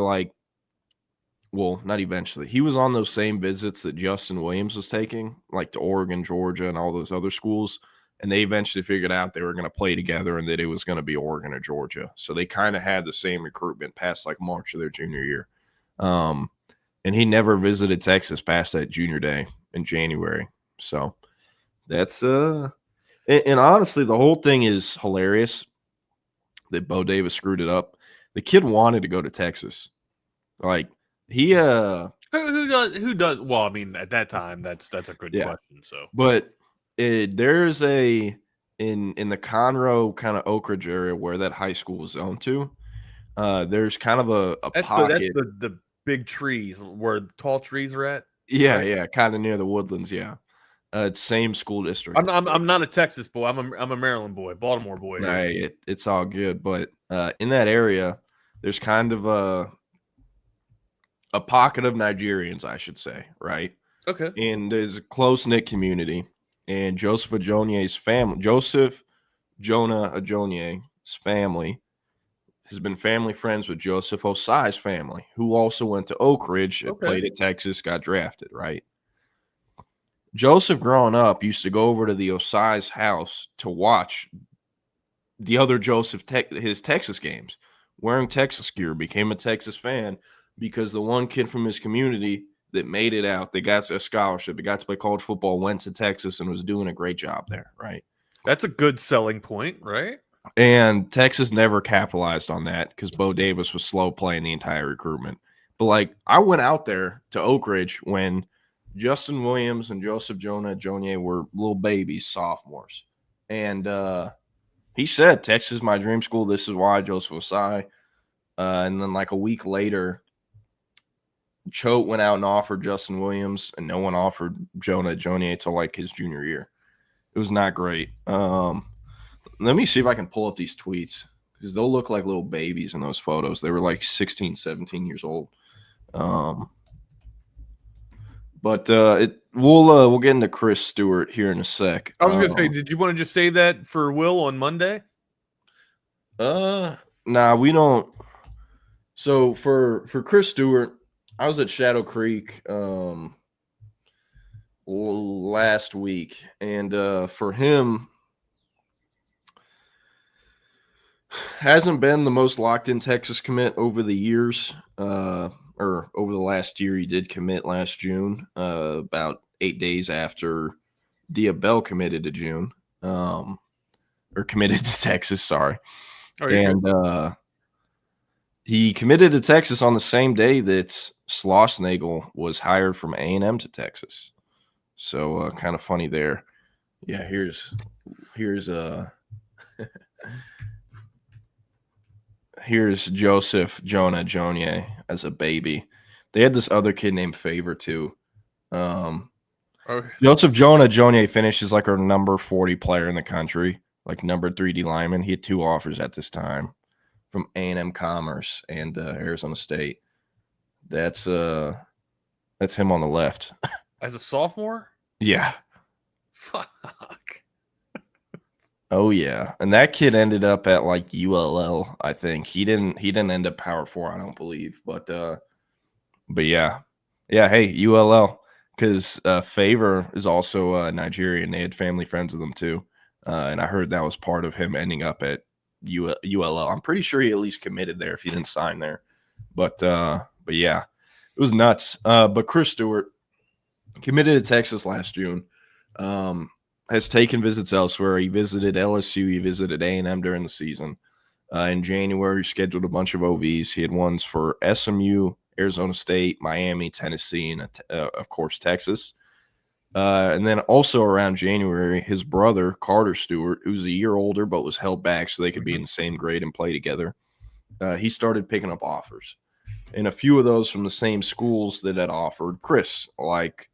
not eventually. He was on those same visits that Justin Williams was taking, like to Oregon, Georgia, and all those other schools. And they eventually figured out they were going to play together and that it was going to be Oregon or Georgia. So they kind of had the same recruitment past like March of their junior year. And he never visited Texas past that junior day in January. So that's and honestly, the whole thing is hilarious that Bo Davis screwed it up. The kid wanted to go to Texas. Like he who does well, I mean, at that time, that's a good question. So but there's in the Conroe kind of Oak Ridge area where that high school was zoned to. There's kind of a pocket. That's the big trees where tall trees are at. Yeah, right? Yeah, kind of near the Woodlands. Yeah, same school district. I'm not a Texas boy. I'm a Maryland boy, Baltimore boy. Right, it's all good, but in that area, there's kind of a pocket of Nigerians, I should say, right? Okay, and there's a close knit community. And Joseph Ajonye's family, Jonah Ajonye's family, has been family friends with Joseph Osai's family, who also went to Oak Ridge, played at Texas, got drafted, right? Joseph, growing up, used to go over to the Osai's house to watch the other Joseph, his Texas games, wearing Texas gear, became a Texas fan because the one kid from his community that made it out, they got a scholarship, they got to play college football, went to Texas and was doing a great job there, right? That's a good selling point, right? And Texas never capitalized on that because Bo Davis was slow playing the entire recruitment. But, like, I went out there to Oak Ridge when Justin Williams and Joseph Jonah Ajonye were little babies, sophomores. And he said, Texas is my dream school. This is why, Joseph Osai. And then, like, a week later, Choate went out and offered Justin Williams, and no one offered Jonah Ajonye until like his junior year. It was not great. Let me see if I can pull up these tweets because they'll look like little babies in those photos. They were like 16, 17 years old. But we'll get into Chris Stewart here in a sec. I was gonna say, did you want to just save that for Will on Monday? Nah, we don't. So for Chris Stewart, I was at Shadow Creek last week, and for him, hasn't been the most locked-in Texas commit over the years, or over the last year. He did commit last June, about 8 days after Diabell committed to June, or committed to Texas, sorry. Oh, and he committed to Texas on the same day that Schlossnagle was hired from A&M to Texas. So kind of funny there. Yeah, here's here's Joseph Jonah Ajonye as a baby. They had this other kid named Favor too. Joseph Jonah Ajonye finishes like our number 40 player in the country, like number 3 D lineman. He had 2 offers at this time from A&M Commerce and Arizona State. That's him on the left. As a sophomore? Yeah. Fuck. Oh yeah. And that kid ended up at like ULL, I think. He didn't end up Power 4, I don't believe. But yeah. Yeah, hey, ULL. Because Favor is also Nigerian. They had family friends with them too. And I heard that was part of him ending up at ULL. I'm pretty sure he at least committed there if he didn't sign there. But yeah, it was nuts. But Chris Stewart committed to Texas last June. has taken visits elsewhere. He visited LSU. He visited A&M during the season. In January, he scheduled a bunch of OVs. He had ones for SMU, Arizona State, Miami, Tennessee, and, of course, Texas. And then also around January, his brother, Carter Stewart, who's a year older but was held back so they could be in the same grade and play together, he started picking up offers. And a few of those from the same schools that had offered Chris, like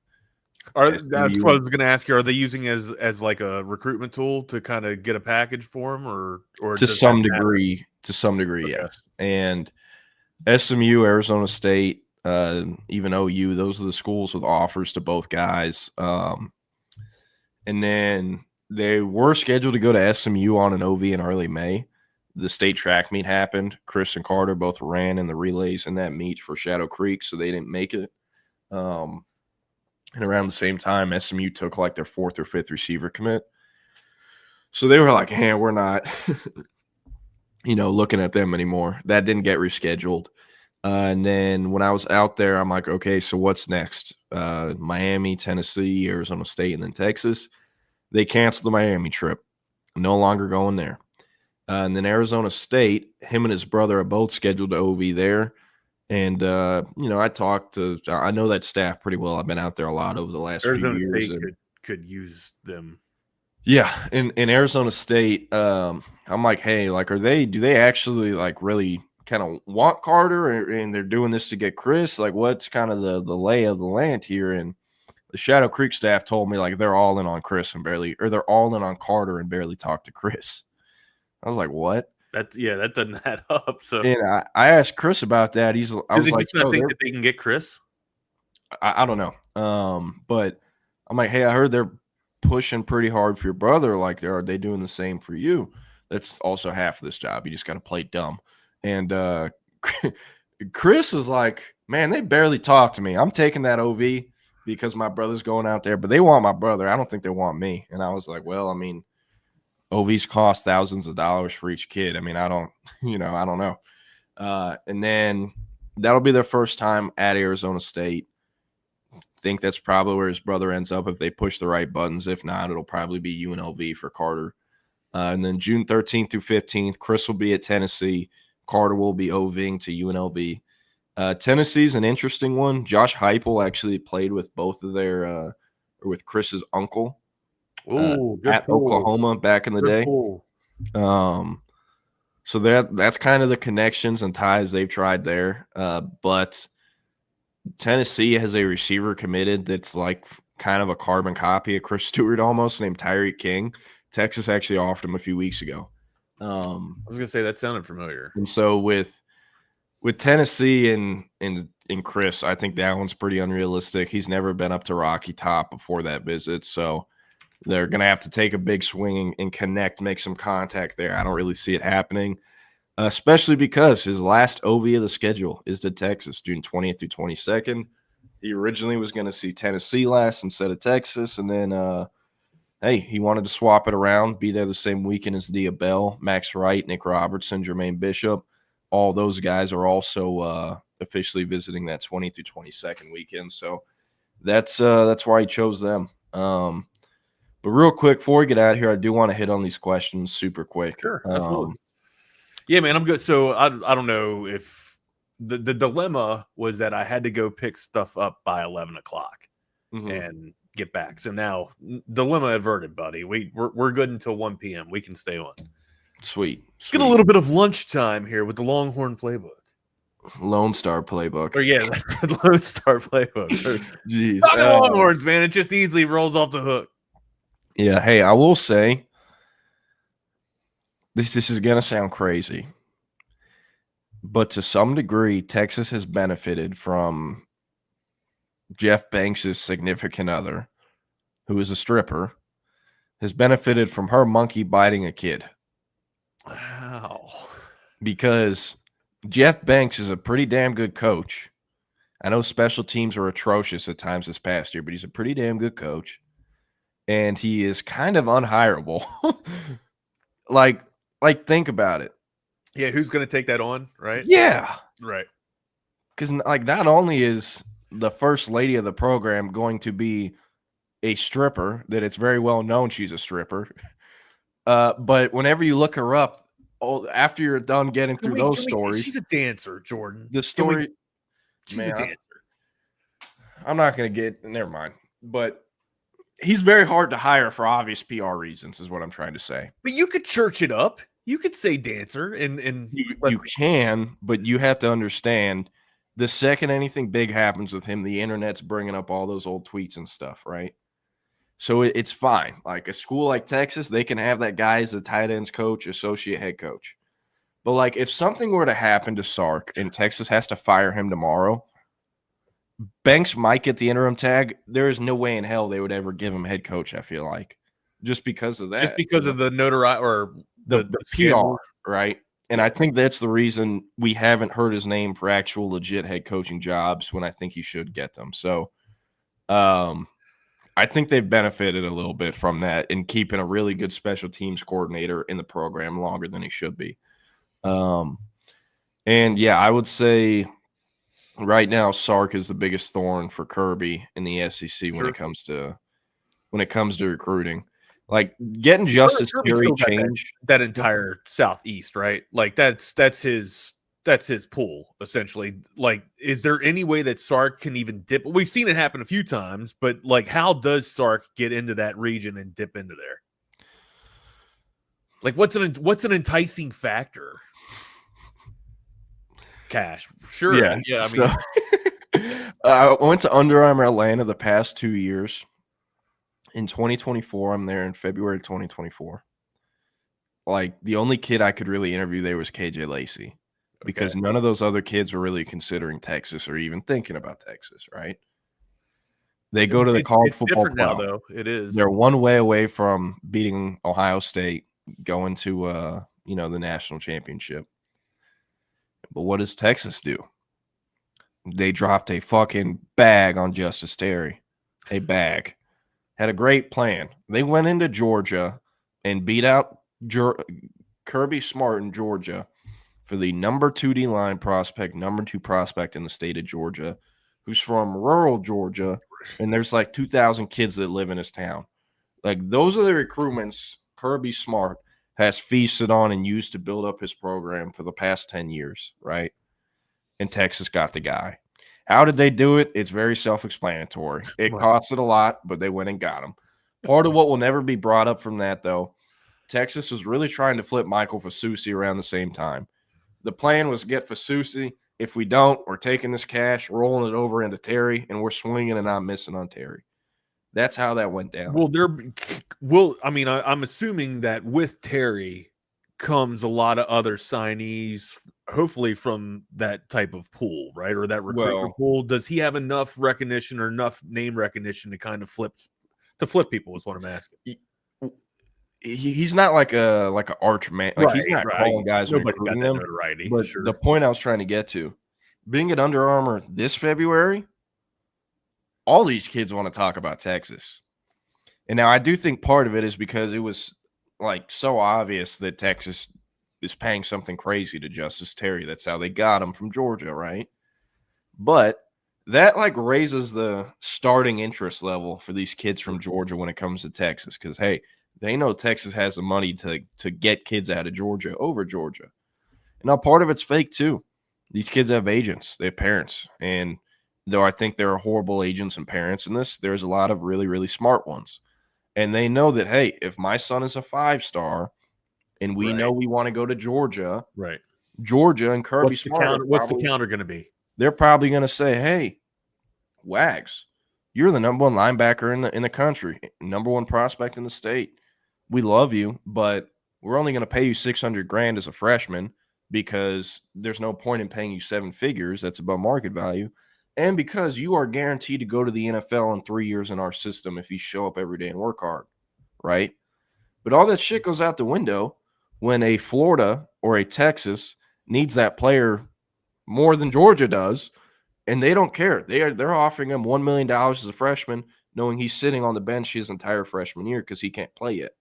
that's what I was going to ask you. Are they using as like a recruitment tool to kind of get a package for him, or to some degree? To some degree, Okay. yes. And SMU, Arizona State, even OU, those are the schools with offers to both guys. And then they were scheduled to go to SMU on an OV in early May. The state track meet happened. Chris and Carter both ran in the relays in that meet for Shadow Creek, so they didn't make it. And around the same time, SMU took like their 4th or 5th receiver commit. So they were like, hey, we're not, looking at them anymore. That didn't get rescheduled. And then when I was out there, I'm like, okay, so what's next? Miami, Tennessee, Arizona State, and then Texas. They canceled the Miami trip. No longer going there. And then Arizona State, him and his brother are both scheduled to OV there. And, I know that staff pretty well. I've been out there a lot over the last few years. State could use them. Yeah. In Arizona State, I'm like, hey, like, do they actually like really kind of want Carter and they're doing this to get Chris? Like, what's kind of the lay of the land here? And the Shadow Creek staff told me like they're all in on Chris they're all in on Carter and barely talk to Chris. I was like, what? That doesn't add up. So, and I asked Chris about that. I was like, I think that they can get Chris. I don't know. But I'm like, hey, I heard they're pushing pretty hard for your brother. Like, are they doing the same for you? That's also half of this job. You just got to play dumb. And Chris was like, man, they barely talk to me. I'm taking that OV because my brother's going out there, but they want my brother. I don't think they want me. And I was like, well, I mean, OVs cost thousands of dollars for each kid. I mean, I don't know. And then that'll be their first time at Arizona State. I think that's probably where his brother ends up if they push the right buttons. If not, it'll probably be UNLV for Carter. And then June 13th through 15th, Chris will be at Tennessee. Carter will be OVing to UNLV. Tennessee's an interesting one. Josh Heupel actually played with both of with Chris's uncle. At Oklahoma back in the day. So that's kind of the connections and ties they've tried there. But Tennessee has a receiver committed that's like kind of a carbon copy of Chris Stewart almost, named Tyreek King. Texas actually offered him a few weeks ago. I was gonna say that sounded familiar. And so with Tennessee and Chris, I think that one's pretty unrealistic. He's never been up to Rocky Top before that visit, so they're going to have to take a big swing and connect, make some contact there. I don't really see it happening, especially because his last OV of the schedule is to Texas, June 20th through 22nd. He originally was going to see Tennessee last instead of Texas, and then, he wanted to swap it around, be there the same weekend as Dia Bell, Max Wright, Nick Robertson, Jermaine Bishop. All those guys are also officially visiting that 20th through 22nd weekend, so that's why he chose them. But real quick, before we get out of here, I do want to hit on these questions super quick. Sure, absolutely. Yeah, man, I'm good. So I don't know if the dilemma was that I had to go pick stuff up by 11 o'clock and get back. So now dilemma averted, buddy. We're good until 1 p.m. We can stay on. Sweet. Get a little bit of lunchtime here with the Longhorn Playbook. Lone Star Playbook. Or yeah, that's the Lone Star Playbook. Jeez. Not the Longhorns, man. It just easily rolls off the hook. Yeah, hey, I will say this is going to sound crazy, but to some degree, Texas has benefited from Jeff Banks' significant other, who is a stripper, has benefited from her monkey biting a kid. Wow. Because Jeff Banks is a pretty damn good coach. I know special teams are atrocious at times this past year, but he's a pretty damn good coach. And he is kind of unhireable. like think about it. Yeah, who's going to take that on, right? Yeah. Right. Because, like, not only is the first lady of the program going to be a stripper, that it's very well known she's a stripper. But whenever you look her up, after you're done getting through those stories, she's a dancer, Jordan. The story, she's a dancer. I'm not going to get. Never mind. But he's very hard to hire for obvious PR reasons, is what I'm trying to say. But you could church it up. You could say dancer, and you can, but you have to understand, the second anything big happens with him, the internet's bringing up all those old tweets and stuff, right? So it's fine. Like a school like Texas, they can have that guy as the tight ends coach, associate head coach. But like if something were to happen to Sark and Texas has to fire him tomorrow, Banks might get the interim tag. There is no way in hell they would ever give him head coach, I feel like. Just because of that. Just because of the notoriety or the PR, right? And I think that's the reason we haven't heard his name for actual legit head coaching jobs when I think he should get them. So I think they've benefited a little bit from that and keeping a really good special teams coordinator in the program longer than he should be. And yeah, I would say right now Sark is the biggest thorn for Kirby in the SEC when it comes to recruiting. Like getting Justice Terry change that entire Southeast, right? Like that's his pool essentially. Like, is there any way that Sark can even dip? We've seen it happen a few times, but like, how does Sark get into that region and dip into there? Like, what's an enticing factor? Cash, sure. Yeah. I mean, I went to Under Armour Atlanta the past 2 years. In 2024, I'm there in February 2024. Like, the only kid I could really interview there was KJ Lacey because none of those other kids were really considering Texas or even thinking about Texas, right? They go to the college football playoff. Now, though. It is. They're one way away from beating Ohio State, going to the national championship. But what does Texas do? They dropped a fucking bag on Justice Terry. A bag. Had a great plan. They went into Georgia and beat out Kirby Smart in Georgia for the number 2 D-line prospect, number 2 prospect in the state of Georgia, who's from rural Georgia, and there's like 2,000 kids that live in his town. Like, those are the recruitments Kirby Smart has feasted on and used to build up his program for the past 10 years, right? And Texas got the guy. How did they do it? It's very self-explanatory. It costed a lot, but they went and got him. Part of what will never be brought up from that, though, Texas was really trying to flip Michael Fasusi around the same time. The plan was get Fasusi. If we don't, we're taking this cash, rolling it over into Terry, and we're swinging and not missing on Terry. That's how that went down. I'm assuming that with Terry comes a lot of other signees, hopefully from that type of pool, right? Or that recruitment pool. Does he have enough recognition or enough name recognition to kind of flip people is what I'm asking. He's not like a arch man. Like he's not calling guys and recruiting them. But the point I was trying to get to, being at Under Armour this February, all these kids want to talk about Texas. And now I do think part of it is because it was like so obvious that Texas is paying something crazy to Justice Terry. That's how they got him from Georgia, right? But that like raises the starting interest level for these kids from Georgia when it comes to Texas. Because, hey, they know Texas has the money to get kids out of Georgia over Georgia. And now part of it's fake too. These kids have agents, they have parents. And though I think there are horrible agents and parents in this, there's a lot of really, really smart ones. And they know that, hey, if my son is a 5-star and we know we want to go to Georgia, right? Georgia and Kirby Smart. What's the counter going to be? They're probably going to say, hey, Wags, you're the number 1 linebacker in the country, number 1 prospect in the state. We love you, but we're only going to pay you $600,000 as a freshman because there's no point in paying you 7 figures. That's above market value. And because you are guaranteed to go to the NFL in 3 years in our system if you show up every day and work hard, right? But all that shit goes out the window when a Florida or a Texas needs that player more than Georgia does, and they don't care. They're offering him $1 million as a freshman, knowing he's sitting on the bench his entire freshman year because he can't play yet.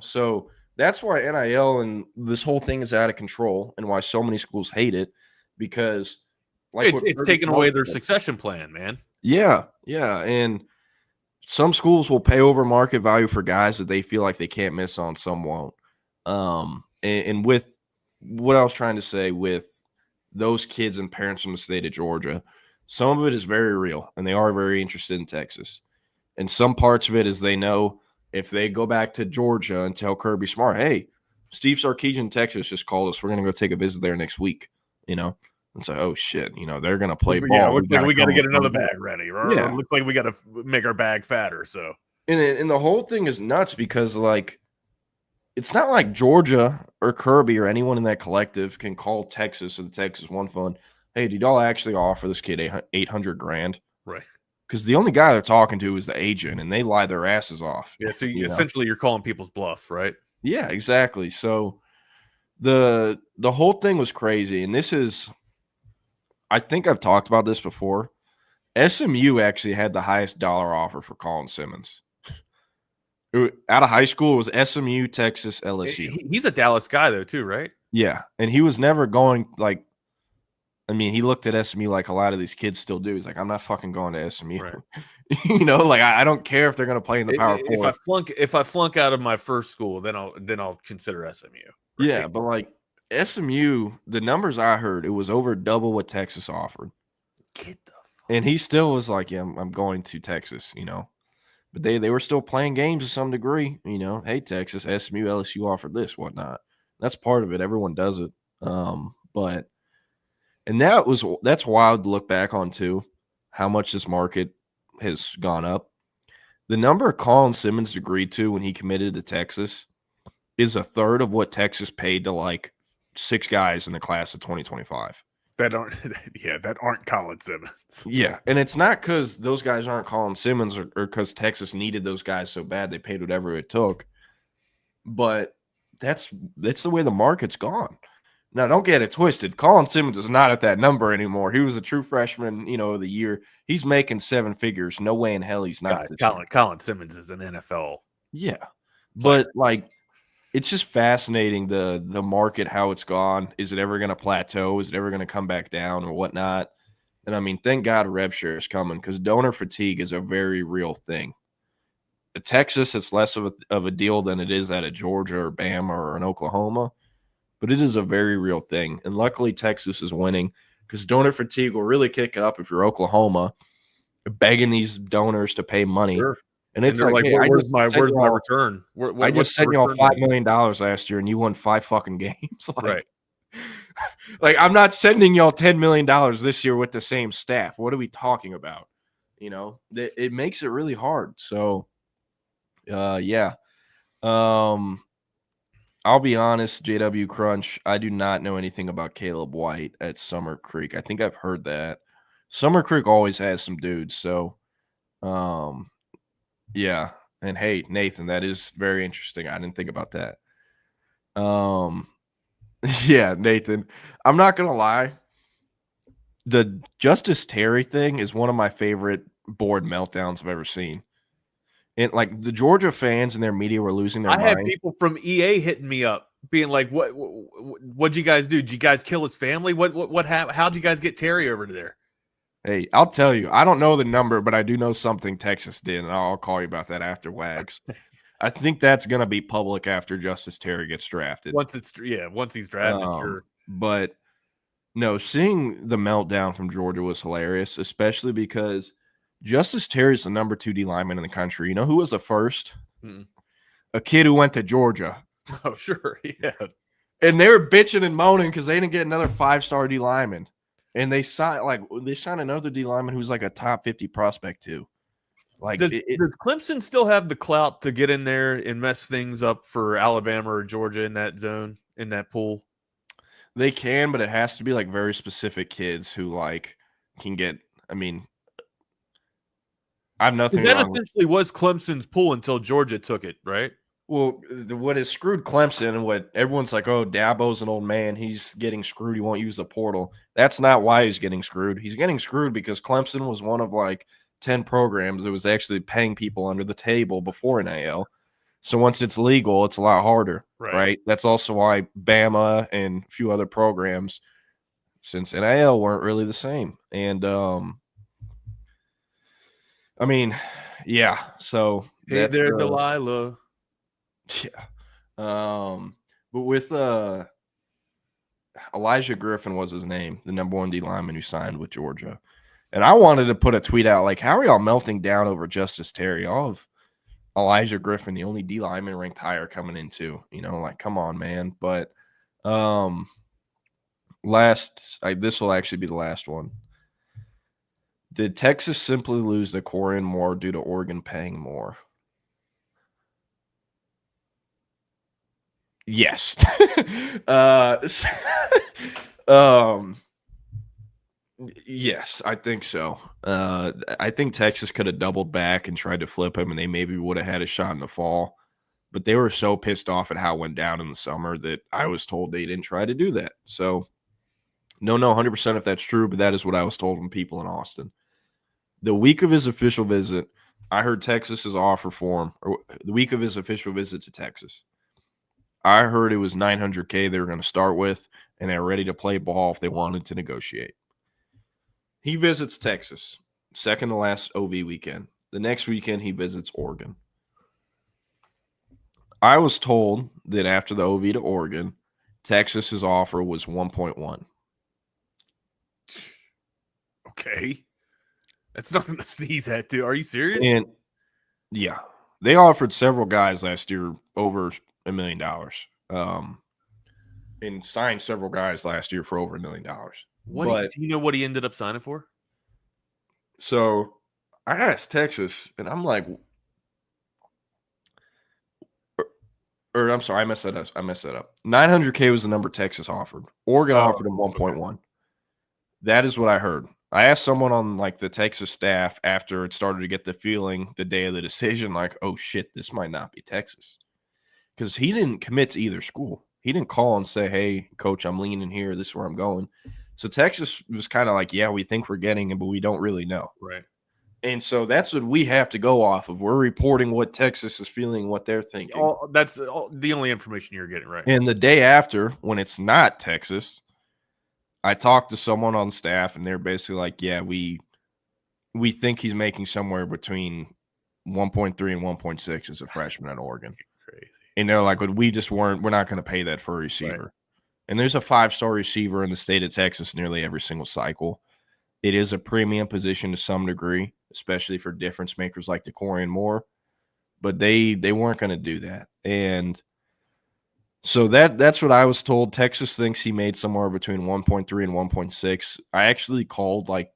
So that's why NIL and this whole thing is out of control and why so many schools hate it because – it's taking away their succession plan, man. Yeah. And some schools will pay over market value for guys that they feel like they can't miss on, some won't. And with what I was trying to say with those kids and parents from the state of Georgia, some of it is very real, and they are very interested in Texas. And some parts of it is they know if they go back to Georgia and tell Kirby Smart, hey, Steve Sarkisian, Texas, just called us. We're going to go take a visit there next week, It's like, oh, shit, they're going to play ball. Yeah, looks like we got to get another bag ready. Yeah. Looks like we got to make our bag fatter, so. And the whole thing is nuts because, it's not like Georgia or Kirby or anyone in that collective can call Texas or the Texas One Fund, hey, did y'all actually offer this kid $800,000? Right. Because the only guy they're talking to is the agent, and they lie their asses off. Yeah, so essentially you're calling people's bluff, right? Yeah, exactly. So the whole thing was crazy, and this is – I think I've talked about this before. SMU actually had the highest dollar offer for Colin Simmons. Out of high school, it was SMU, Texas, LSU. He's a Dallas guy, though, too, right? Yeah, and he was never going he looked at SMU like a lot of these kids still do. He's like, I'm not fucking going to SMU. Right. I don't care if they're going to play in the Power Four. If I flunk out of my first school, then I'll consider SMU. Right? Yeah, but SMU, the numbers I heard, it was over double what Texas offered. Get the fuck. And he still was like, yeah, I'm going to Texas, But they were still playing games to some degree, Hey, Texas, SMU, LSU offered this, whatnot. That's part of it. Everyone does it. And that's wild to look back on too, how much this market has gone up. The number Colin Simmons agreed to when he committed to Texas is a third of what Texas paid to 6 guys in the class of 2025. That aren't Colin Simmons. Yeah, and it's not because those guys aren't Colin Simmons or because Texas needed those guys so bad they paid whatever it took. But that's the way the market's gone. Now, don't get it twisted. Colin Simmons is not at that number anymore. He was a true freshman, of the year. He's making 7 figures. No way in hell he's not. Colin Simmons is an NFL. Yeah, but it's just fascinating the market, how it's gone. Is it ever going to plateau? Is it ever going to come back down or whatnot? And thank God rev share is coming because donor fatigue is a very real thing. At Texas, it's less of a deal than it is at a Georgia or Bama or an Oklahoma. But it is a very real thing. And luckily, Texas is winning because donor fatigue will really kick up if you're Oklahoma, begging these donors to pay money. Sure. And it's like, hey, where's my return? I just sent y'all $5 million last year and you won 5 fucking games. Right. I'm not sending y'all $10 million this year with the same staff. What are we talking about? It makes it really hard. So, yeah. I'll be honest, JW Crunch, I do not know anything about Caleb White at Summer Creek. I think I've heard that. Summer Creek always has some dudes, so yeah. And hey, Nathan, that is very interesting. I didn't think about that. Yeah, Nathan. I'm not gonna lie. The Justice Terry thing is one of my favorite board meltdowns I've ever seen. And the Georgia fans and their media were losing their mind. I had people from EA hitting me up, being like, "What'd you guys do? Did you guys kill his family? What happened? How'd you guys get Terry over to there?" Hey, I'll tell you. I don't know the number, but I do know something Texas did, and I'll call you about that after Wags. I think that's gonna be public after Justice Terry gets drafted. Once he's drafted, sure. But no, seeing the meltdown from Georgia was hilarious, especially because Justice Terry's the number 2 D lineman in the country. You know who was the first? A kid who went to Georgia. Oh, sure. Yeah. And they were bitching and moaning because they didn't get another 5-star D lineman. And they signed another D lineman who's a top 50 prospect too. Does Clemson still have the clout to get in there and mess things up for Alabama or Georgia in that zone, in that pool? They can, but it has to be very specific kids who can get. I have nothing. That essentially was Clemson's pool until Georgia took it, right? Well, what has screwed Clemson and what everyone's like, oh, Dabo's an old man. He's getting screwed. He won't use the portal. That's not why he's getting screwed. He's getting screwed because Clemson was one of 10 programs that was actually paying people under the table before NIL. So once it's legal, it's a lot harder, right? That's also why Bama and a few other programs since NIL weren't really the same. And, Yeah. So Hey that's, there, Delilah. Yeah. But with Elijah Griffin was his name, the number 1 D lineman who signed with Georgia. And I wanted to put a tweet out like, how are y'all melting down over Justice Terry? Y'all have Elijah Griffin, the only D lineman ranked higher coming in too. Like, come on, man. But this will actually be the last one. Did Texas simply lose to Collier and MORE due to Oregon paying more? Yes. Yes, I think so. I think Texas could have doubled back and tried to flip him, and they maybe would have had a shot in the fall. But they were so pissed off at how it went down in the summer that I was told they didn't try to do that. So, no, 100% if that's true, but that is what I was told from people in Austin. The week of his official visit, I heard Texas's offer for him, or the week of his official visit to Texas. I heard it was $900K they were going to start with, and they were ready to play ball if they wanted to negotiate. He visits Texas, second to last OV weekend. The next weekend, he visits Oregon. I was told that after the OV to Oregon, Texas's offer was 1.1. Okay. That's nothing to sneeze at, dude. Are you serious? And yeah, they offered several guys last year over $1 million. And signed several guys last year for over $1 million. Do you know what he ended up signing for? So I asked Texas, and I'm like, or I'm sorry, I messed that up. $900K was the number Texas offered. Oregon offered him 1.1. Okay. That is what I heard. I asked someone on like the Texas staff after it started to get the feeling the day of the decision, like, oh shit, this might not be Texas. Because he didn't commit to either school. He didn't call and say, hey, coach, I'm leaning here. This is where I'm going. So Texas was kind of like, yeah, we think we're getting him, but we don't really know. Right. And so that's what we have to go off of. We're reporting what Texas is feeling, what they're thinking. That's the only information you're getting, right? And the day after, when it's not Texas, I talked to someone on staff, and they're basically like, yeah, we think he's making somewhere between 1.3 and 1.6 as a freshman at Oregon. Crazy. And they're like, we're not going to pay that for a receiver. Right. And there's a 5-star receiver in the state of Texas nearly every single cycle. It is a premium position to some degree, especially for difference makers like the Collier and MORE. But they weren't going to do that. And so that's what I was told. Texas thinks he made somewhere between 1.3 and 1.6. I actually called like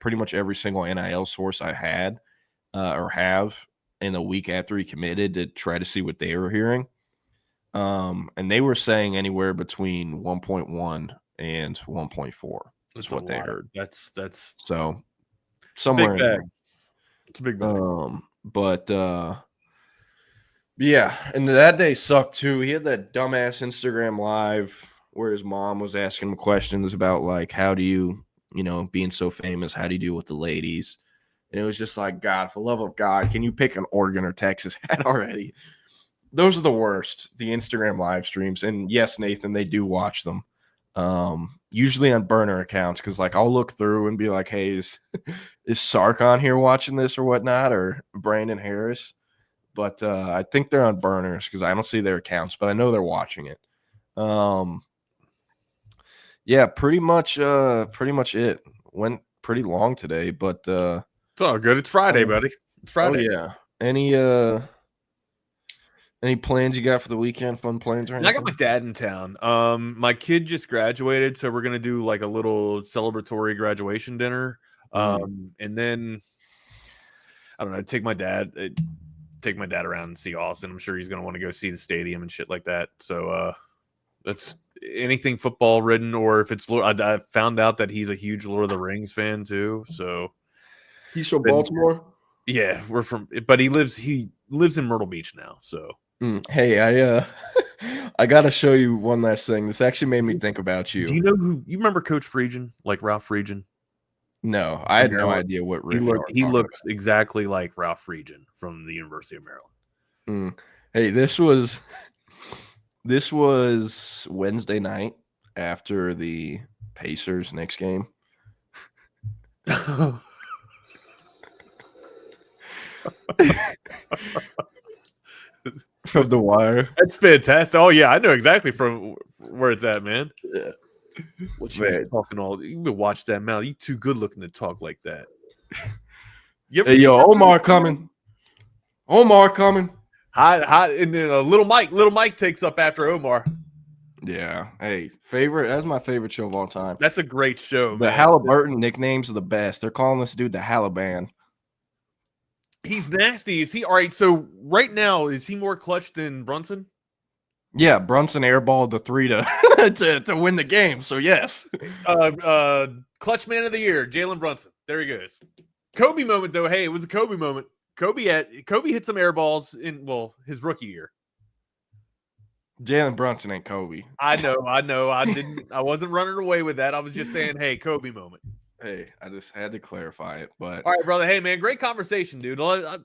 pretty much every single NIL source I had or have in the week after he committed to try to see what they were hearing. And they were saying anywhere between 1.1 and 1.4 is what they heard. That's so somewhere in there. It's a big bag. But yeah, and that day sucked too. He had that dumbass Instagram live where his mom was asking him questions about like, how do you, being so famous, how do you deal with the ladies? And it was just like, God, for the love of God, can you pick an Oregon or Texas hat already? Those are the worst, the Instagram live streams. And yes, Nathan, they do watch them. Usually on burner accounts, because like I'll look through and be like, hey, is Sark on here watching this or whatnot, or Brandon Harris? But I think they're on burners because I don't see their accounts, but I know they're watching it. Yeah, pretty much it. Went pretty long today, but it's all good. It's Friday, buddy. It's Friday. Oh yeah. Any plans you got for the weekend? Fun plans or anything? I got my dad in town. My kid just graduated, so we're gonna do like a little celebratory graduation dinner. And then I don't know, take my dad around and see Austin. I'm sure he's gonna want to go see the stadium and shit like that. So that's anything football ridden, or if it's I found out that he's a huge Lord of the Rings fan too. So he's from Baltimore. Yeah, but he lives in Myrtle Beach now. So hey, I gotta show you one last thing. This actually made me think about you. Do you know who you remember Coach Friedgen, like Ralph Friedgen? No, I had no idea what he looks exactly like Ralph Friedgen from the University of Maryland. Hey, this was Wednesday night after the Pacers next game. From The Wire. That's fantastic. Oh yeah, I know exactly from where it's at, man. Yeah. What you been talking all? You been watch that mouth. You too good looking to talk like that. Hey, yo, Omar coming. Omar coming. Hot, and then Little Mike takes up after Omar. Yeah. Hey, that's my favorite show of all time. That's a great show, The man. Halliburton nicknames are the best. They're calling this dude the Halliban. He's nasty. Is he all right? So right now, is he more clutch than Brunson? Yeah, Brunson airballed the 3 to win the game. So yes. Clutch man of the year, Jalen Brunson. There he goes. Kobe moment though. Hey, it was a Kobe moment. Kobe hit some air balls in his rookie year. Jalen Brunson ain't Kobe. I know. I wasn't running away with that. I was just saying, hey, Kobe moment. Hey, I just had to clarify it. But all right, brother. Hey, man, great conversation, dude. I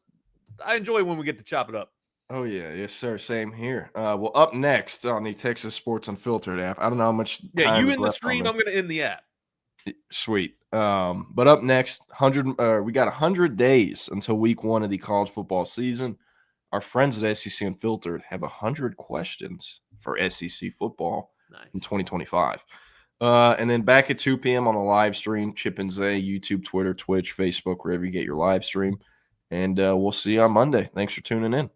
enjoy when we get to chop it up. Oh yeah, yes, sir. Same here. Well, up next on the Texas Sports Unfiltered app. I don't know how much. Yeah, you in the stream. I'm going to end the app. Sweet. But up next, we got 100 days until week 1 of the college football season. Our friends at SEC Unfiltered have 100 questions for SEC football in 2025. And then back at 2 p.m. on a live stream, Chip and Zay, YouTube, Twitter, Twitch, Facebook, wherever you get your live stream. And we'll see you on Monday. Thanks for tuning in.